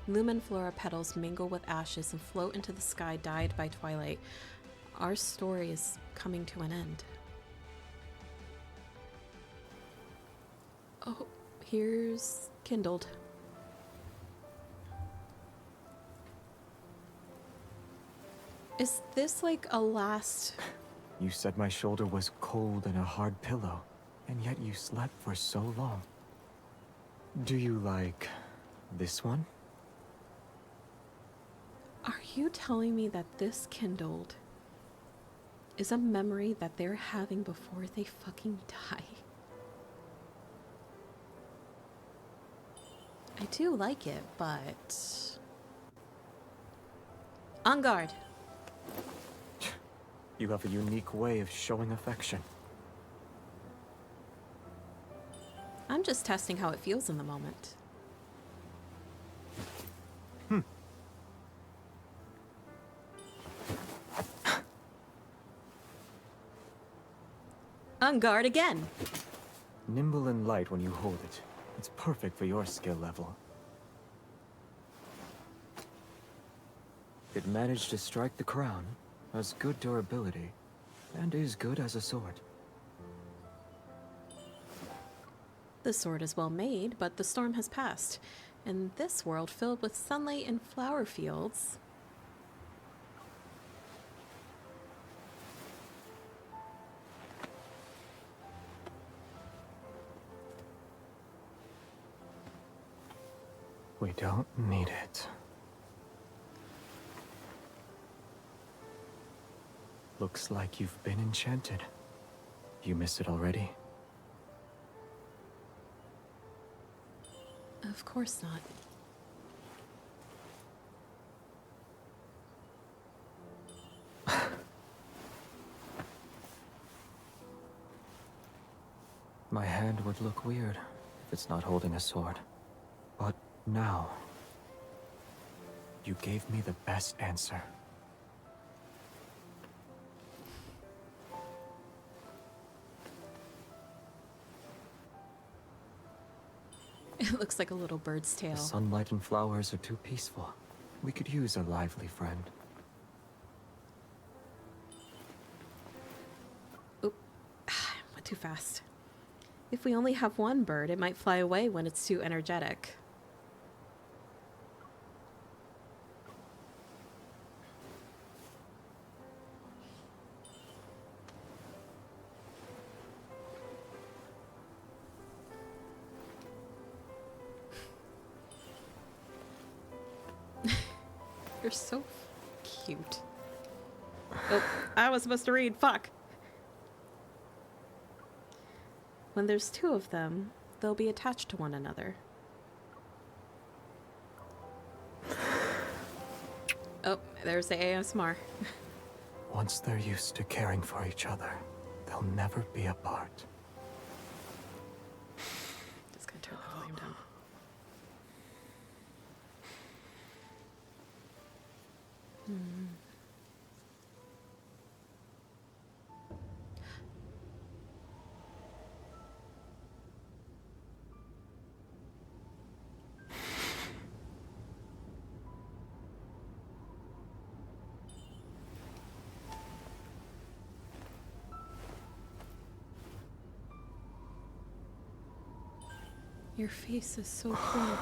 Lumen flora petals mingle with ashes and float into the sky dyed by twilight. our story is coming to an end. Oh, here's kindled. Is this like a last... You said my shoulder was cold and a hard pillow, and yet you slept for so long. Do you like this one? Are you telling me that this kindled is a memory that they're having before they fucking die? I do like it, but... On guard. You have a unique way of showing affection. I'm just testing how it feels in the moment. On guard again. Nimble and light when you hold it. It's perfect for your skill level. It managed to strike the crown, has good durability, and is good as a sword. The sword is well made, but the storm has passed. In this world filled with sunlight and flower fields... We don't need it. Looks like you've been enchanted. You miss it already? Of course not. My hand would look weird if it's not holding a sword. But now, you gave me the best answer. It looks like a little bird's tail. The sunlight and flowers are too peaceful. We could use a lively friend. Oop. Went too fast. If we only have one bird, it might fly away when it's too energetic. You're so cute. Oh, I was supposed to read. Fuck. When there's two of them, they'll be attached to one another. Oh, there's the ASMR. Once they're used to caring for each other, they'll never be apart. Just gonna turn the volume down. Your face is so cold.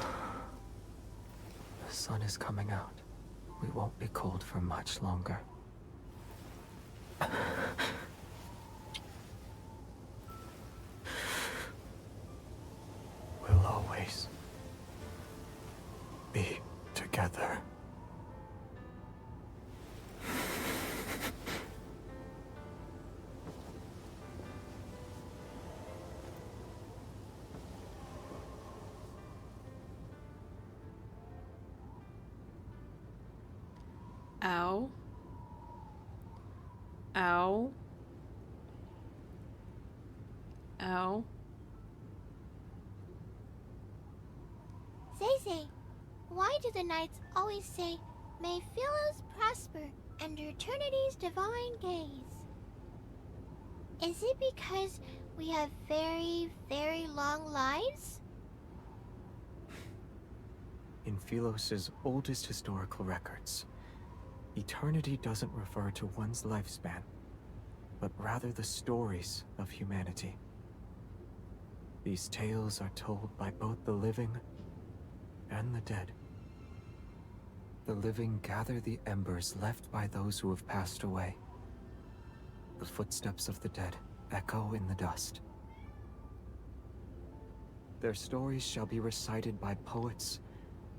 The sun is coming out. We won't be cold for much longer. We'll always be together. Ow. Ow. Ow. Zay, why do the knights always say, "May Philos prosper under eternity's divine gaze"? Is it because we have very, very long lives? In Philos' oldest historical records, Eternity doesn't refer to one's lifespan, but rather the stories of humanity. These tales are told by both the living and the dead. The living gather the embers left by those who have passed away. The footsteps of the dead echo in the dust. Their stories shall be recited by poets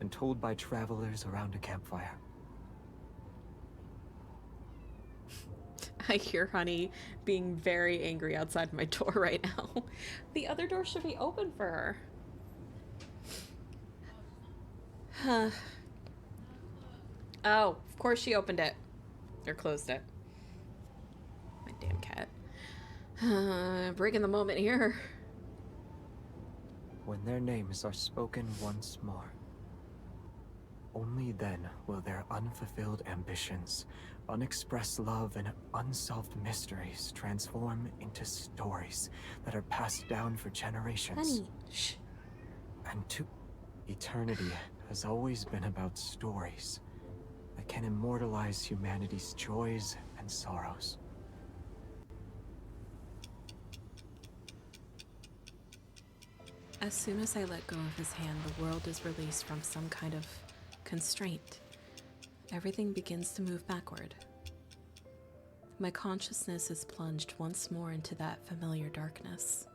and told by travelers around a campfire. I hear Honey being very angry outside my door right now. The other door should be open for her. Huh. Oh, of course she opened it. Or closed it. My damn cat. Breaking the moment here. When their names are spoken once more, only then will their unfulfilled ambitions, unexpressed love, and unsolved mysteries transform into stories that are passed down for generations. Honey, shh. And to eternity has always been about stories that can immortalize humanity's joys and sorrows. As soon as I let go of his hand, the world is released from some kind of constraint. Everything begins to move backward. My consciousness is plunged once more into that familiar darkness.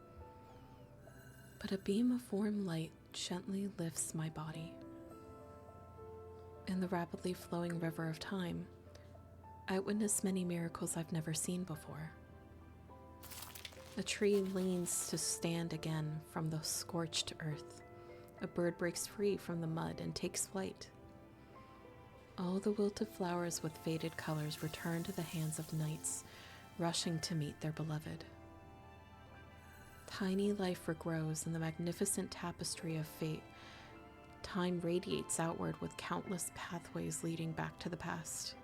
But a beam of warm light gently lifts my body. In the rapidly flowing river of time, I witness many miracles I've never seen before. A tree leans to stand again from the scorched earth. A bird breaks free from the mud and takes flight. All the wilted flowers with faded colors return to the hands of knights, rushing to meet their beloved. Tiny life regrows in the magnificent tapestry of fate. Time radiates outward with countless pathways leading back to the past.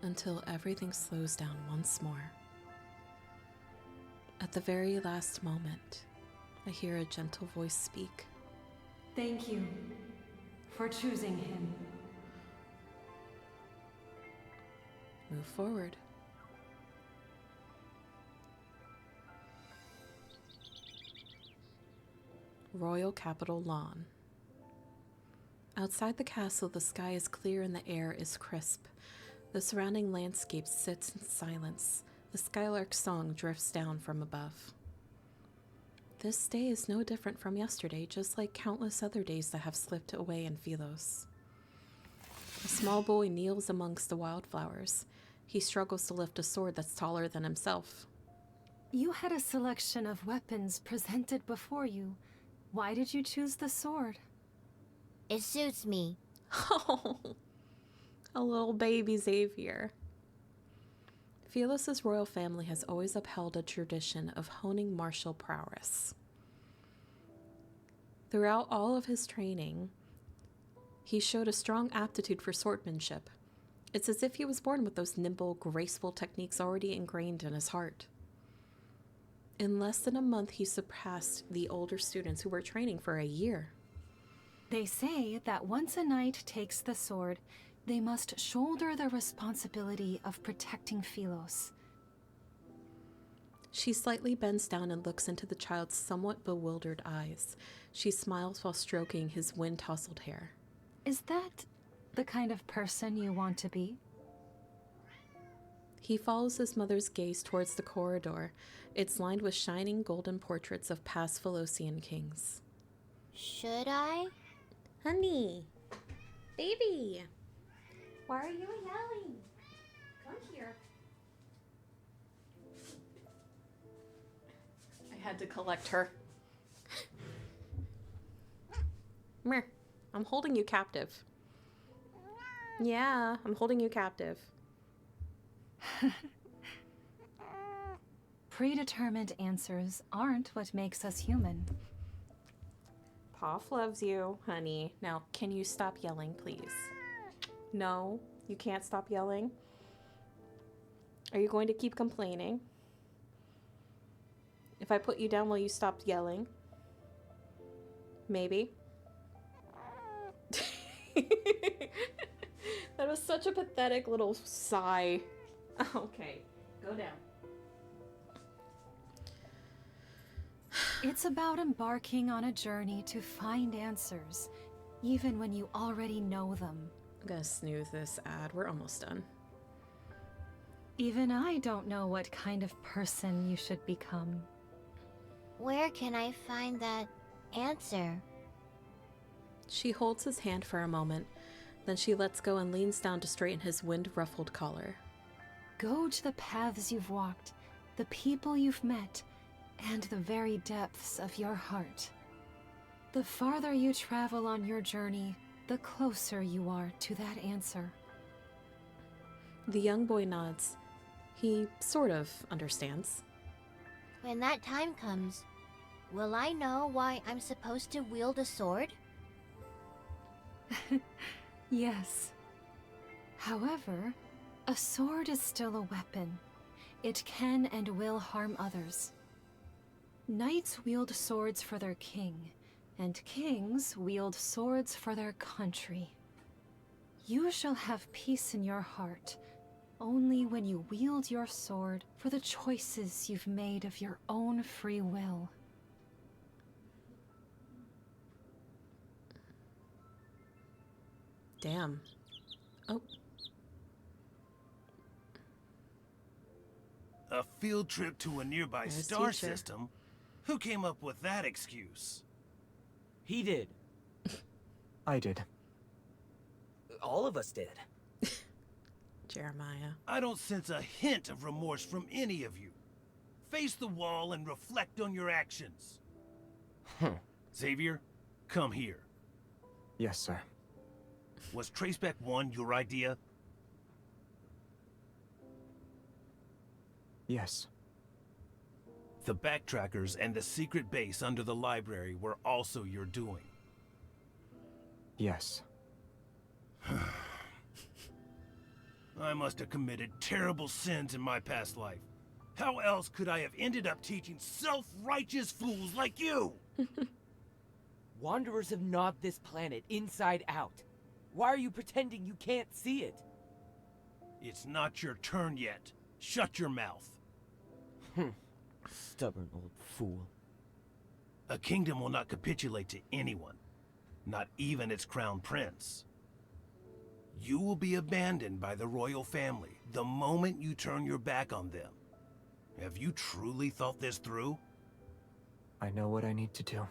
Until everything slows down once more. At the very last moment, I hear a gentle voice speak. Thank you for choosing him. Move forward. Royal Capital Lawn. Outside the castle, the sky is clear and the air is crisp. The surrounding landscape sits in silence. The skylark's song drifts down from above. This day is no different from yesterday, just like countless other days that have slipped away in Philos. A small boy kneels amongst the wildflowers. He struggles to lift a sword that's taller than himself. You had a selection of weapons presented before you. Why did you choose the sword? It suits me. Oh, a little baby Xavier. Philos' royal family has always upheld a tradition of honing martial prowess. Throughout all of his training, he showed a strong aptitude for swordsmanship. It's as if he was born with those nimble, graceful techniques already ingrained in his heart. In less than a month, he surpassed the older students who were training for a year. They say that once a knight takes the sword, they must shoulder the responsibility of protecting Philos. She slightly bends down and looks into the child's somewhat bewildered eyes. She smiles while stroking his wind-tousled hair. Is that the kind of person you want to be? He follows his mother's gaze towards the corridor. It's lined with shining golden portraits of past Philosian kings. Should I? Honey! Baby! Why are you yelling? Come here. I had to collect her. Meh. I'm holding you captive. Yeah, I'm holding you captive. Predetermined answers aren't what makes us human. Poff loves you, honey. Now, can you stop yelling, please? No, you can't stop yelling. Are you going to keep complaining? If I put you down, will you stop yelling? Maybe. That was such a pathetic little sigh. Okay, go down. It's about embarking on a journey to find answers, even when you already know them. I'm gonna snooze this ad. We're almost done. Even I don't know what kind of person you should become. Where can I find that answer? She holds his hand for a moment, then she lets go and leans down to straighten his wind-ruffled collar. Gauge the paths you've walked, the people you've met, and the very depths of your heart. The farther you travel on your journey, the closer you are to that answer. The young boy nods. He sort of understands. When that time comes, will I know why I'm supposed to wield a sword? Yes. However, a sword is still a weapon. It can and will harm others. Knights wield swords for their king, and kings wield swords for their country. You shall have peace in your heart only when you wield your sword for the choices you've made of your own free will. Damn. Oh. A field trip to a nearby There's star teacher. system? Who came up with that excuse? He did. I did. All of us did. Jeremiah. I don't sense a hint of remorse from any of you. Face the wall and reflect on your actions. Xavier, come here. Yes, sir. Was Traceback 1 your idea? Yes. The backtrackers and the secret base under the library were also your doing. Yes. I must have committed terrible sins in my past life. How else could I have ended up teaching self-righteous fools like you? Wanderers have gnawed this planet inside out. Why are you pretending you can't see it? It's not your turn yet. Shut your mouth. Stubborn old fool. A kingdom will not capitulate to anyone, not even its crown prince. You will be abandoned by the royal family the moment you turn your back on them. Have you truly thought this through? I know what I need to do.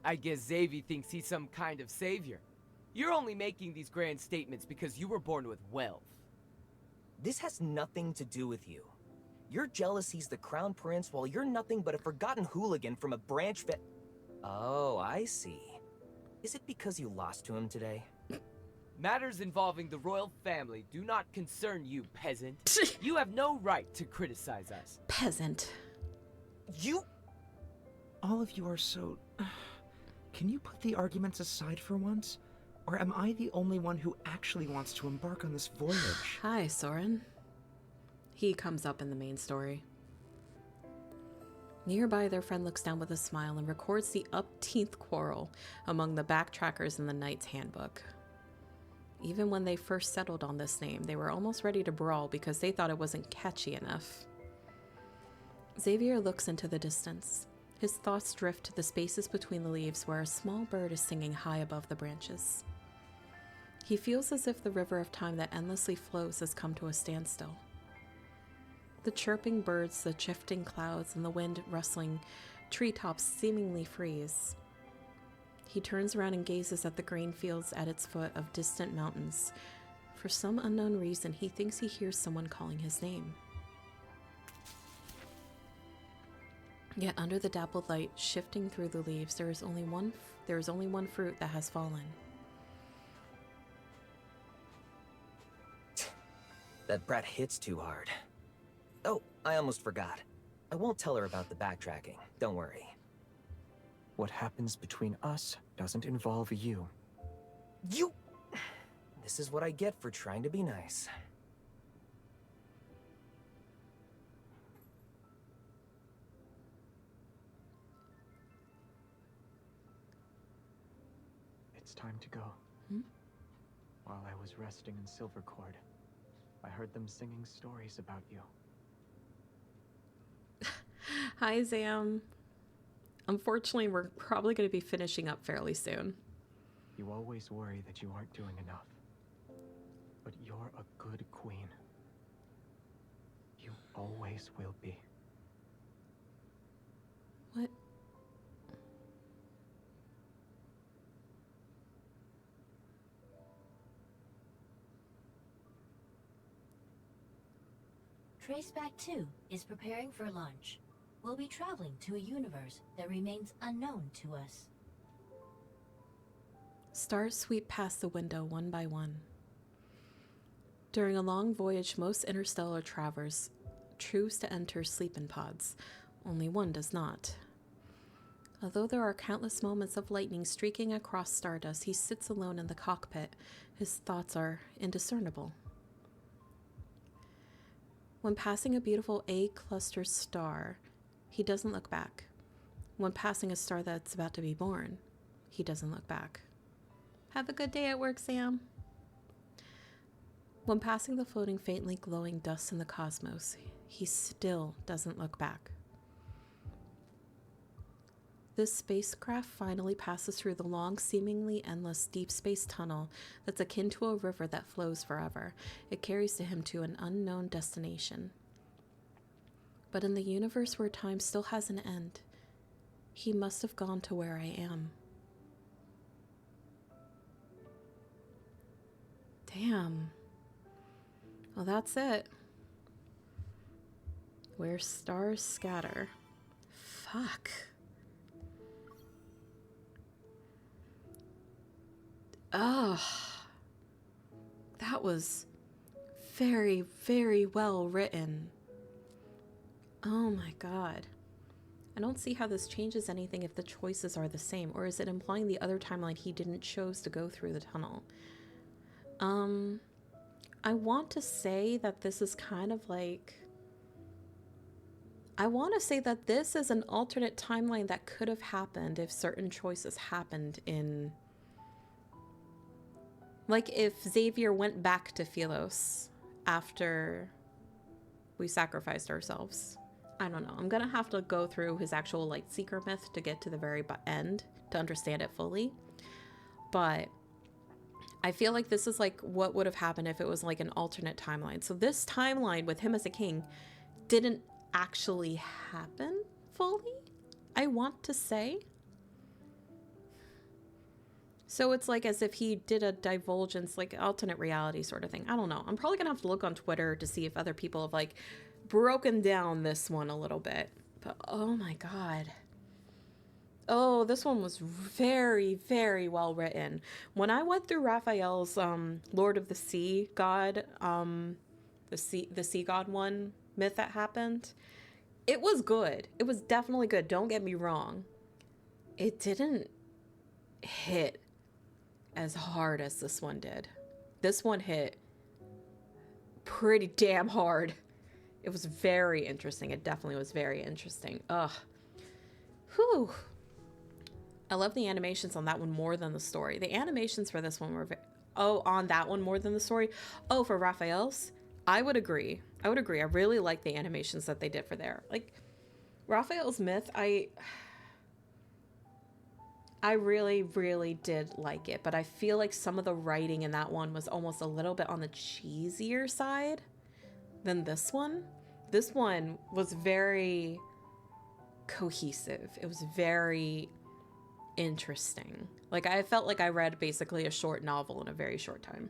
I guess Xavier thinks he's some kind of savior. You're only making these grand statements because you were born with wealth. This has nothing to do with you. You're jealous he's the crown prince while you're nothing but a forgotten hooligan from a branch Oh, I see. Is it because you lost to him today? Matters involving the royal family do not concern you, peasant. You have no right to criticize us. Peasant. You... All of you are so... Can you put the arguments aside for once? Or am I the only one who actually wants to embark on this voyage? Hi, Soren. He comes up in the main story. Nearby, their friend looks down with a smile and records the upteenth quarrel among the backtrackers in the Knight's Handbook. Even when they first settled on this name, they were almost ready to brawl because they thought it wasn't catchy enough. Xavier looks into the distance. His thoughts drift to the spaces between the leaves where a small bird is singing high above the branches. He feels as if the river of time that endlessly flows has come to a standstill. The chirping birds, the shifting clouds, and the wind rustling treetops seemingly freeze. He turns around and gazes at the green fields at its foot of distant mountains. For some unknown reason, he thinks he hears someone calling his name. Yet under the dappled light shifting through the leaves, there is only one fruit that has fallen. That brat hits too hard. Oh, I almost forgot. I won't tell her about the backtracking. Don't worry. What happens between us doesn't involve you. You... This is what I get for trying to be nice. It's time to go. Hmm? While I was resting in Silvercord, I heard them singing stories about you. Hi, Zam. Unfortunately, we're probably going to be finishing up fairly soon. You always worry that you aren't doing enough. But you're a good queen. You always will be. What? Traceback 2 is preparing for launch. We'll be traveling to a universe that remains unknown to us. Stars sweep past the window one by one. During a long voyage, most interstellar travelers choose to enter sleep-in pods. Only one does not. Although there are countless moments of lightning streaking across stardust, he sits alone in the cockpit. His thoughts are indiscernible. When passing a beautiful A-cluster star, he doesn't look back. When passing a star that's about to be born, he doesn't look back. Have a good day at work, Sam. When passing the floating, faintly glowing dust in the cosmos, he still doesn't look back. This spacecraft finally passes through the long, seemingly endless deep space tunnel that's akin to a river that flows forever. It carries him to an unknown destination. But in the universe where time still has an end, he must have gone to where I am. Damn. Well, that's it. Where stars scatter. Fuck. Oh, that was very, very well written. Oh my god. I don't see how this changes anything if the choices are the same, or is it implying the other timeline he didn't choose to go through the tunnel? I want to say that this is kind of like... I want to say that this is an alternate timeline that could have happened if certain choices happened in... Like if Xavier went back to Philos after we sacrificed ourselves. I don't know. I'm gonna have to go through his actual like Seeker myth to get to the very end to understand it fully. But I feel like this is like what would have happened if it was like an alternate timeline. So this timeline with him as a king didn't actually happen fully, I want to say. So it's like as if he did a divulgence, like alternate reality sort of thing. I don't know. I'm probably gonna have to look on Twitter to see if other people have like broken down this one a little bit. But oh my god. Oh, this one was very, very well written. When I went through Raphael's Lord of the Sea God, the sea god one myth that happened, it was good. It was definitely good. Don't get me wrong. It didn't hit as hard as this one did. This one hit pretty damn hard. It was very interesting. It definitely was very interesting. Ugh. Whew. I love the animations on that one more than the story. The animations for this one were on that one more than the story. Oh, for Raphael's? I would agree. I really like the animations that they did for there. Like, Raphael's myth, I really, really did like it, but I feel like some of the writing in that one was almost a little bit on the cheesier side than this one. This one was very cohesive. It was very interesting. Like, I felt like I read basically a short novel in a very short time.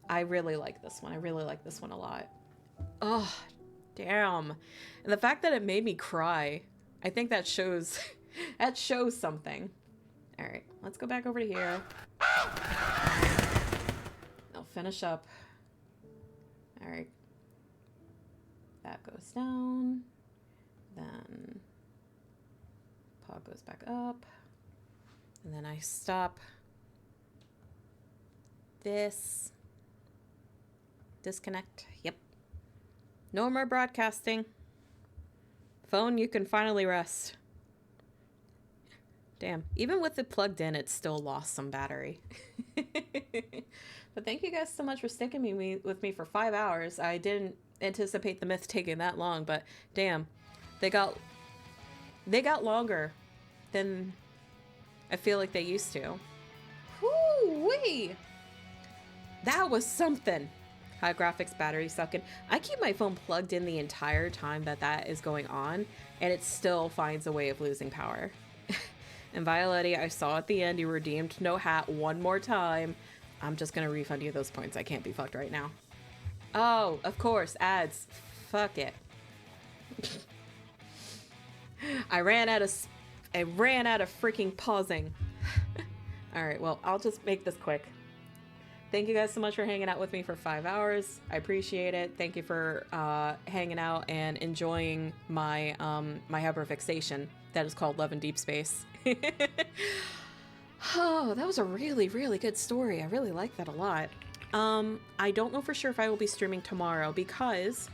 I really like this one. I really like this one a lot. Oh, damn. And the fact that it made me cry, I think that shows that shows something. All right, let's go back over to here. I'll finish up. All right. That goes down. Then paw goes back up. And then I stop this. Disconnect. Yep. No more broadcasting. Phone, you can finally rest. Damn. Even with it plugged in, it still lost some battery. But thank you guys so much for sticking with me for 5 hours. I didn't anticipate the myth taking that long, but damn, they got longer than I feel like they used to. Whoo-wee! That was something. High graphics battery sucking. I keep my phone plugged in the entire time that is going on, and it still finds a way of losing power. And Violetti, I saw at the end you redeemed no hat one more time. I'm just gonna refund you those points. I can't be fucked right now. Oh, of course, ads. Fuck it. I ran out of freaking pausing. All right, well, I'll just make this quick. Thank you guys so much for hanging out with me for 5 hours. I appreciate it. Thank you for hanging out and enjoying my my hyperfixation that is called Love in Deep Space. Oh, that was a really, really good story. I really like that a lot. I don't know for sure if I will be streaming tomorrow because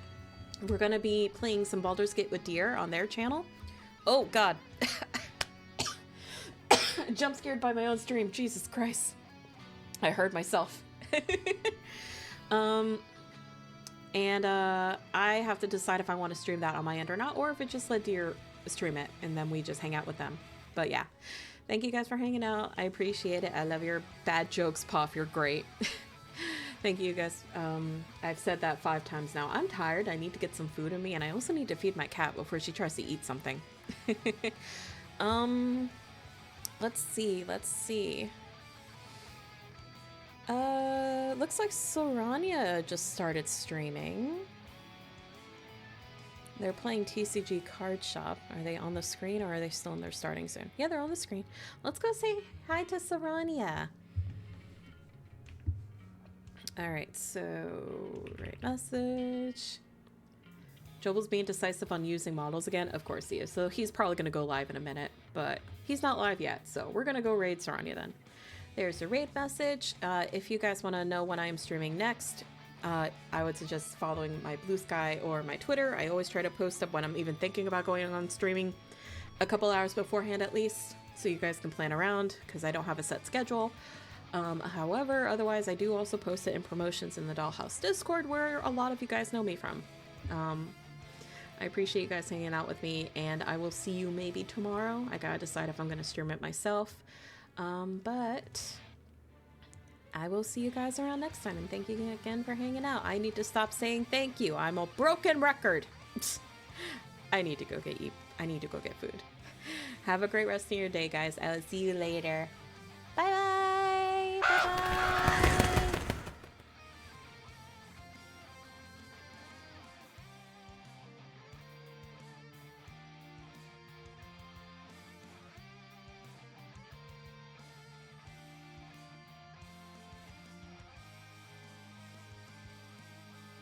we're going to be playing some Baldur's Gate with Deer on their channel. Oh, God. Jump scared by my own stream. Jesus Christ. I heard myself. And I have to decide if I want to stream that on my end or not, or if it just let Deer stream it and then we just hang out with them. But yeah, thank you guys for hanging out. I appreciate it. I love your bad jokes, Puff. You're great. Thank you guys. I've said that 5 times now. I'm tired. I need to get some food in me, and I also need to feed my cat before she tries to eat something. Let's see. Looks like Sorania just started streaming. They're playing TCG Card Shop. Are they on the screen or are they still in their starting soon? Yeah, they're on the screen. Let's go say hi to Sorania. Alright, so right message. Jobel's being decisive on using models again. Of course he is. So he's probably going to go live in a minute, but he's not live yet. So we're going to go raid Sorania then. There's a raid message. If you guys want to know when I am streaming next, I would suggest following my Blue Sky or my Twitter. I always try to post up when I'm even thinking about going on streaming a couple hours beforehand at least, so you guys can plan around because I don't have a set schedule. However, otherwise I do also post it in promotions in the Dollhouse Discord where a lot of you guys know me from. I appreciate you guys hanging out with me, and I will see you maybe tomorrow. I gotta decide if I'm gonna stream it myself. But I will see you guys around next time, and thank you again for hanging out. I need to stop saying thank you. I'm a broken record. I need to go get food. Have a great rest of your day, guys. I'll see you later. Bye-bye. Bye-bye.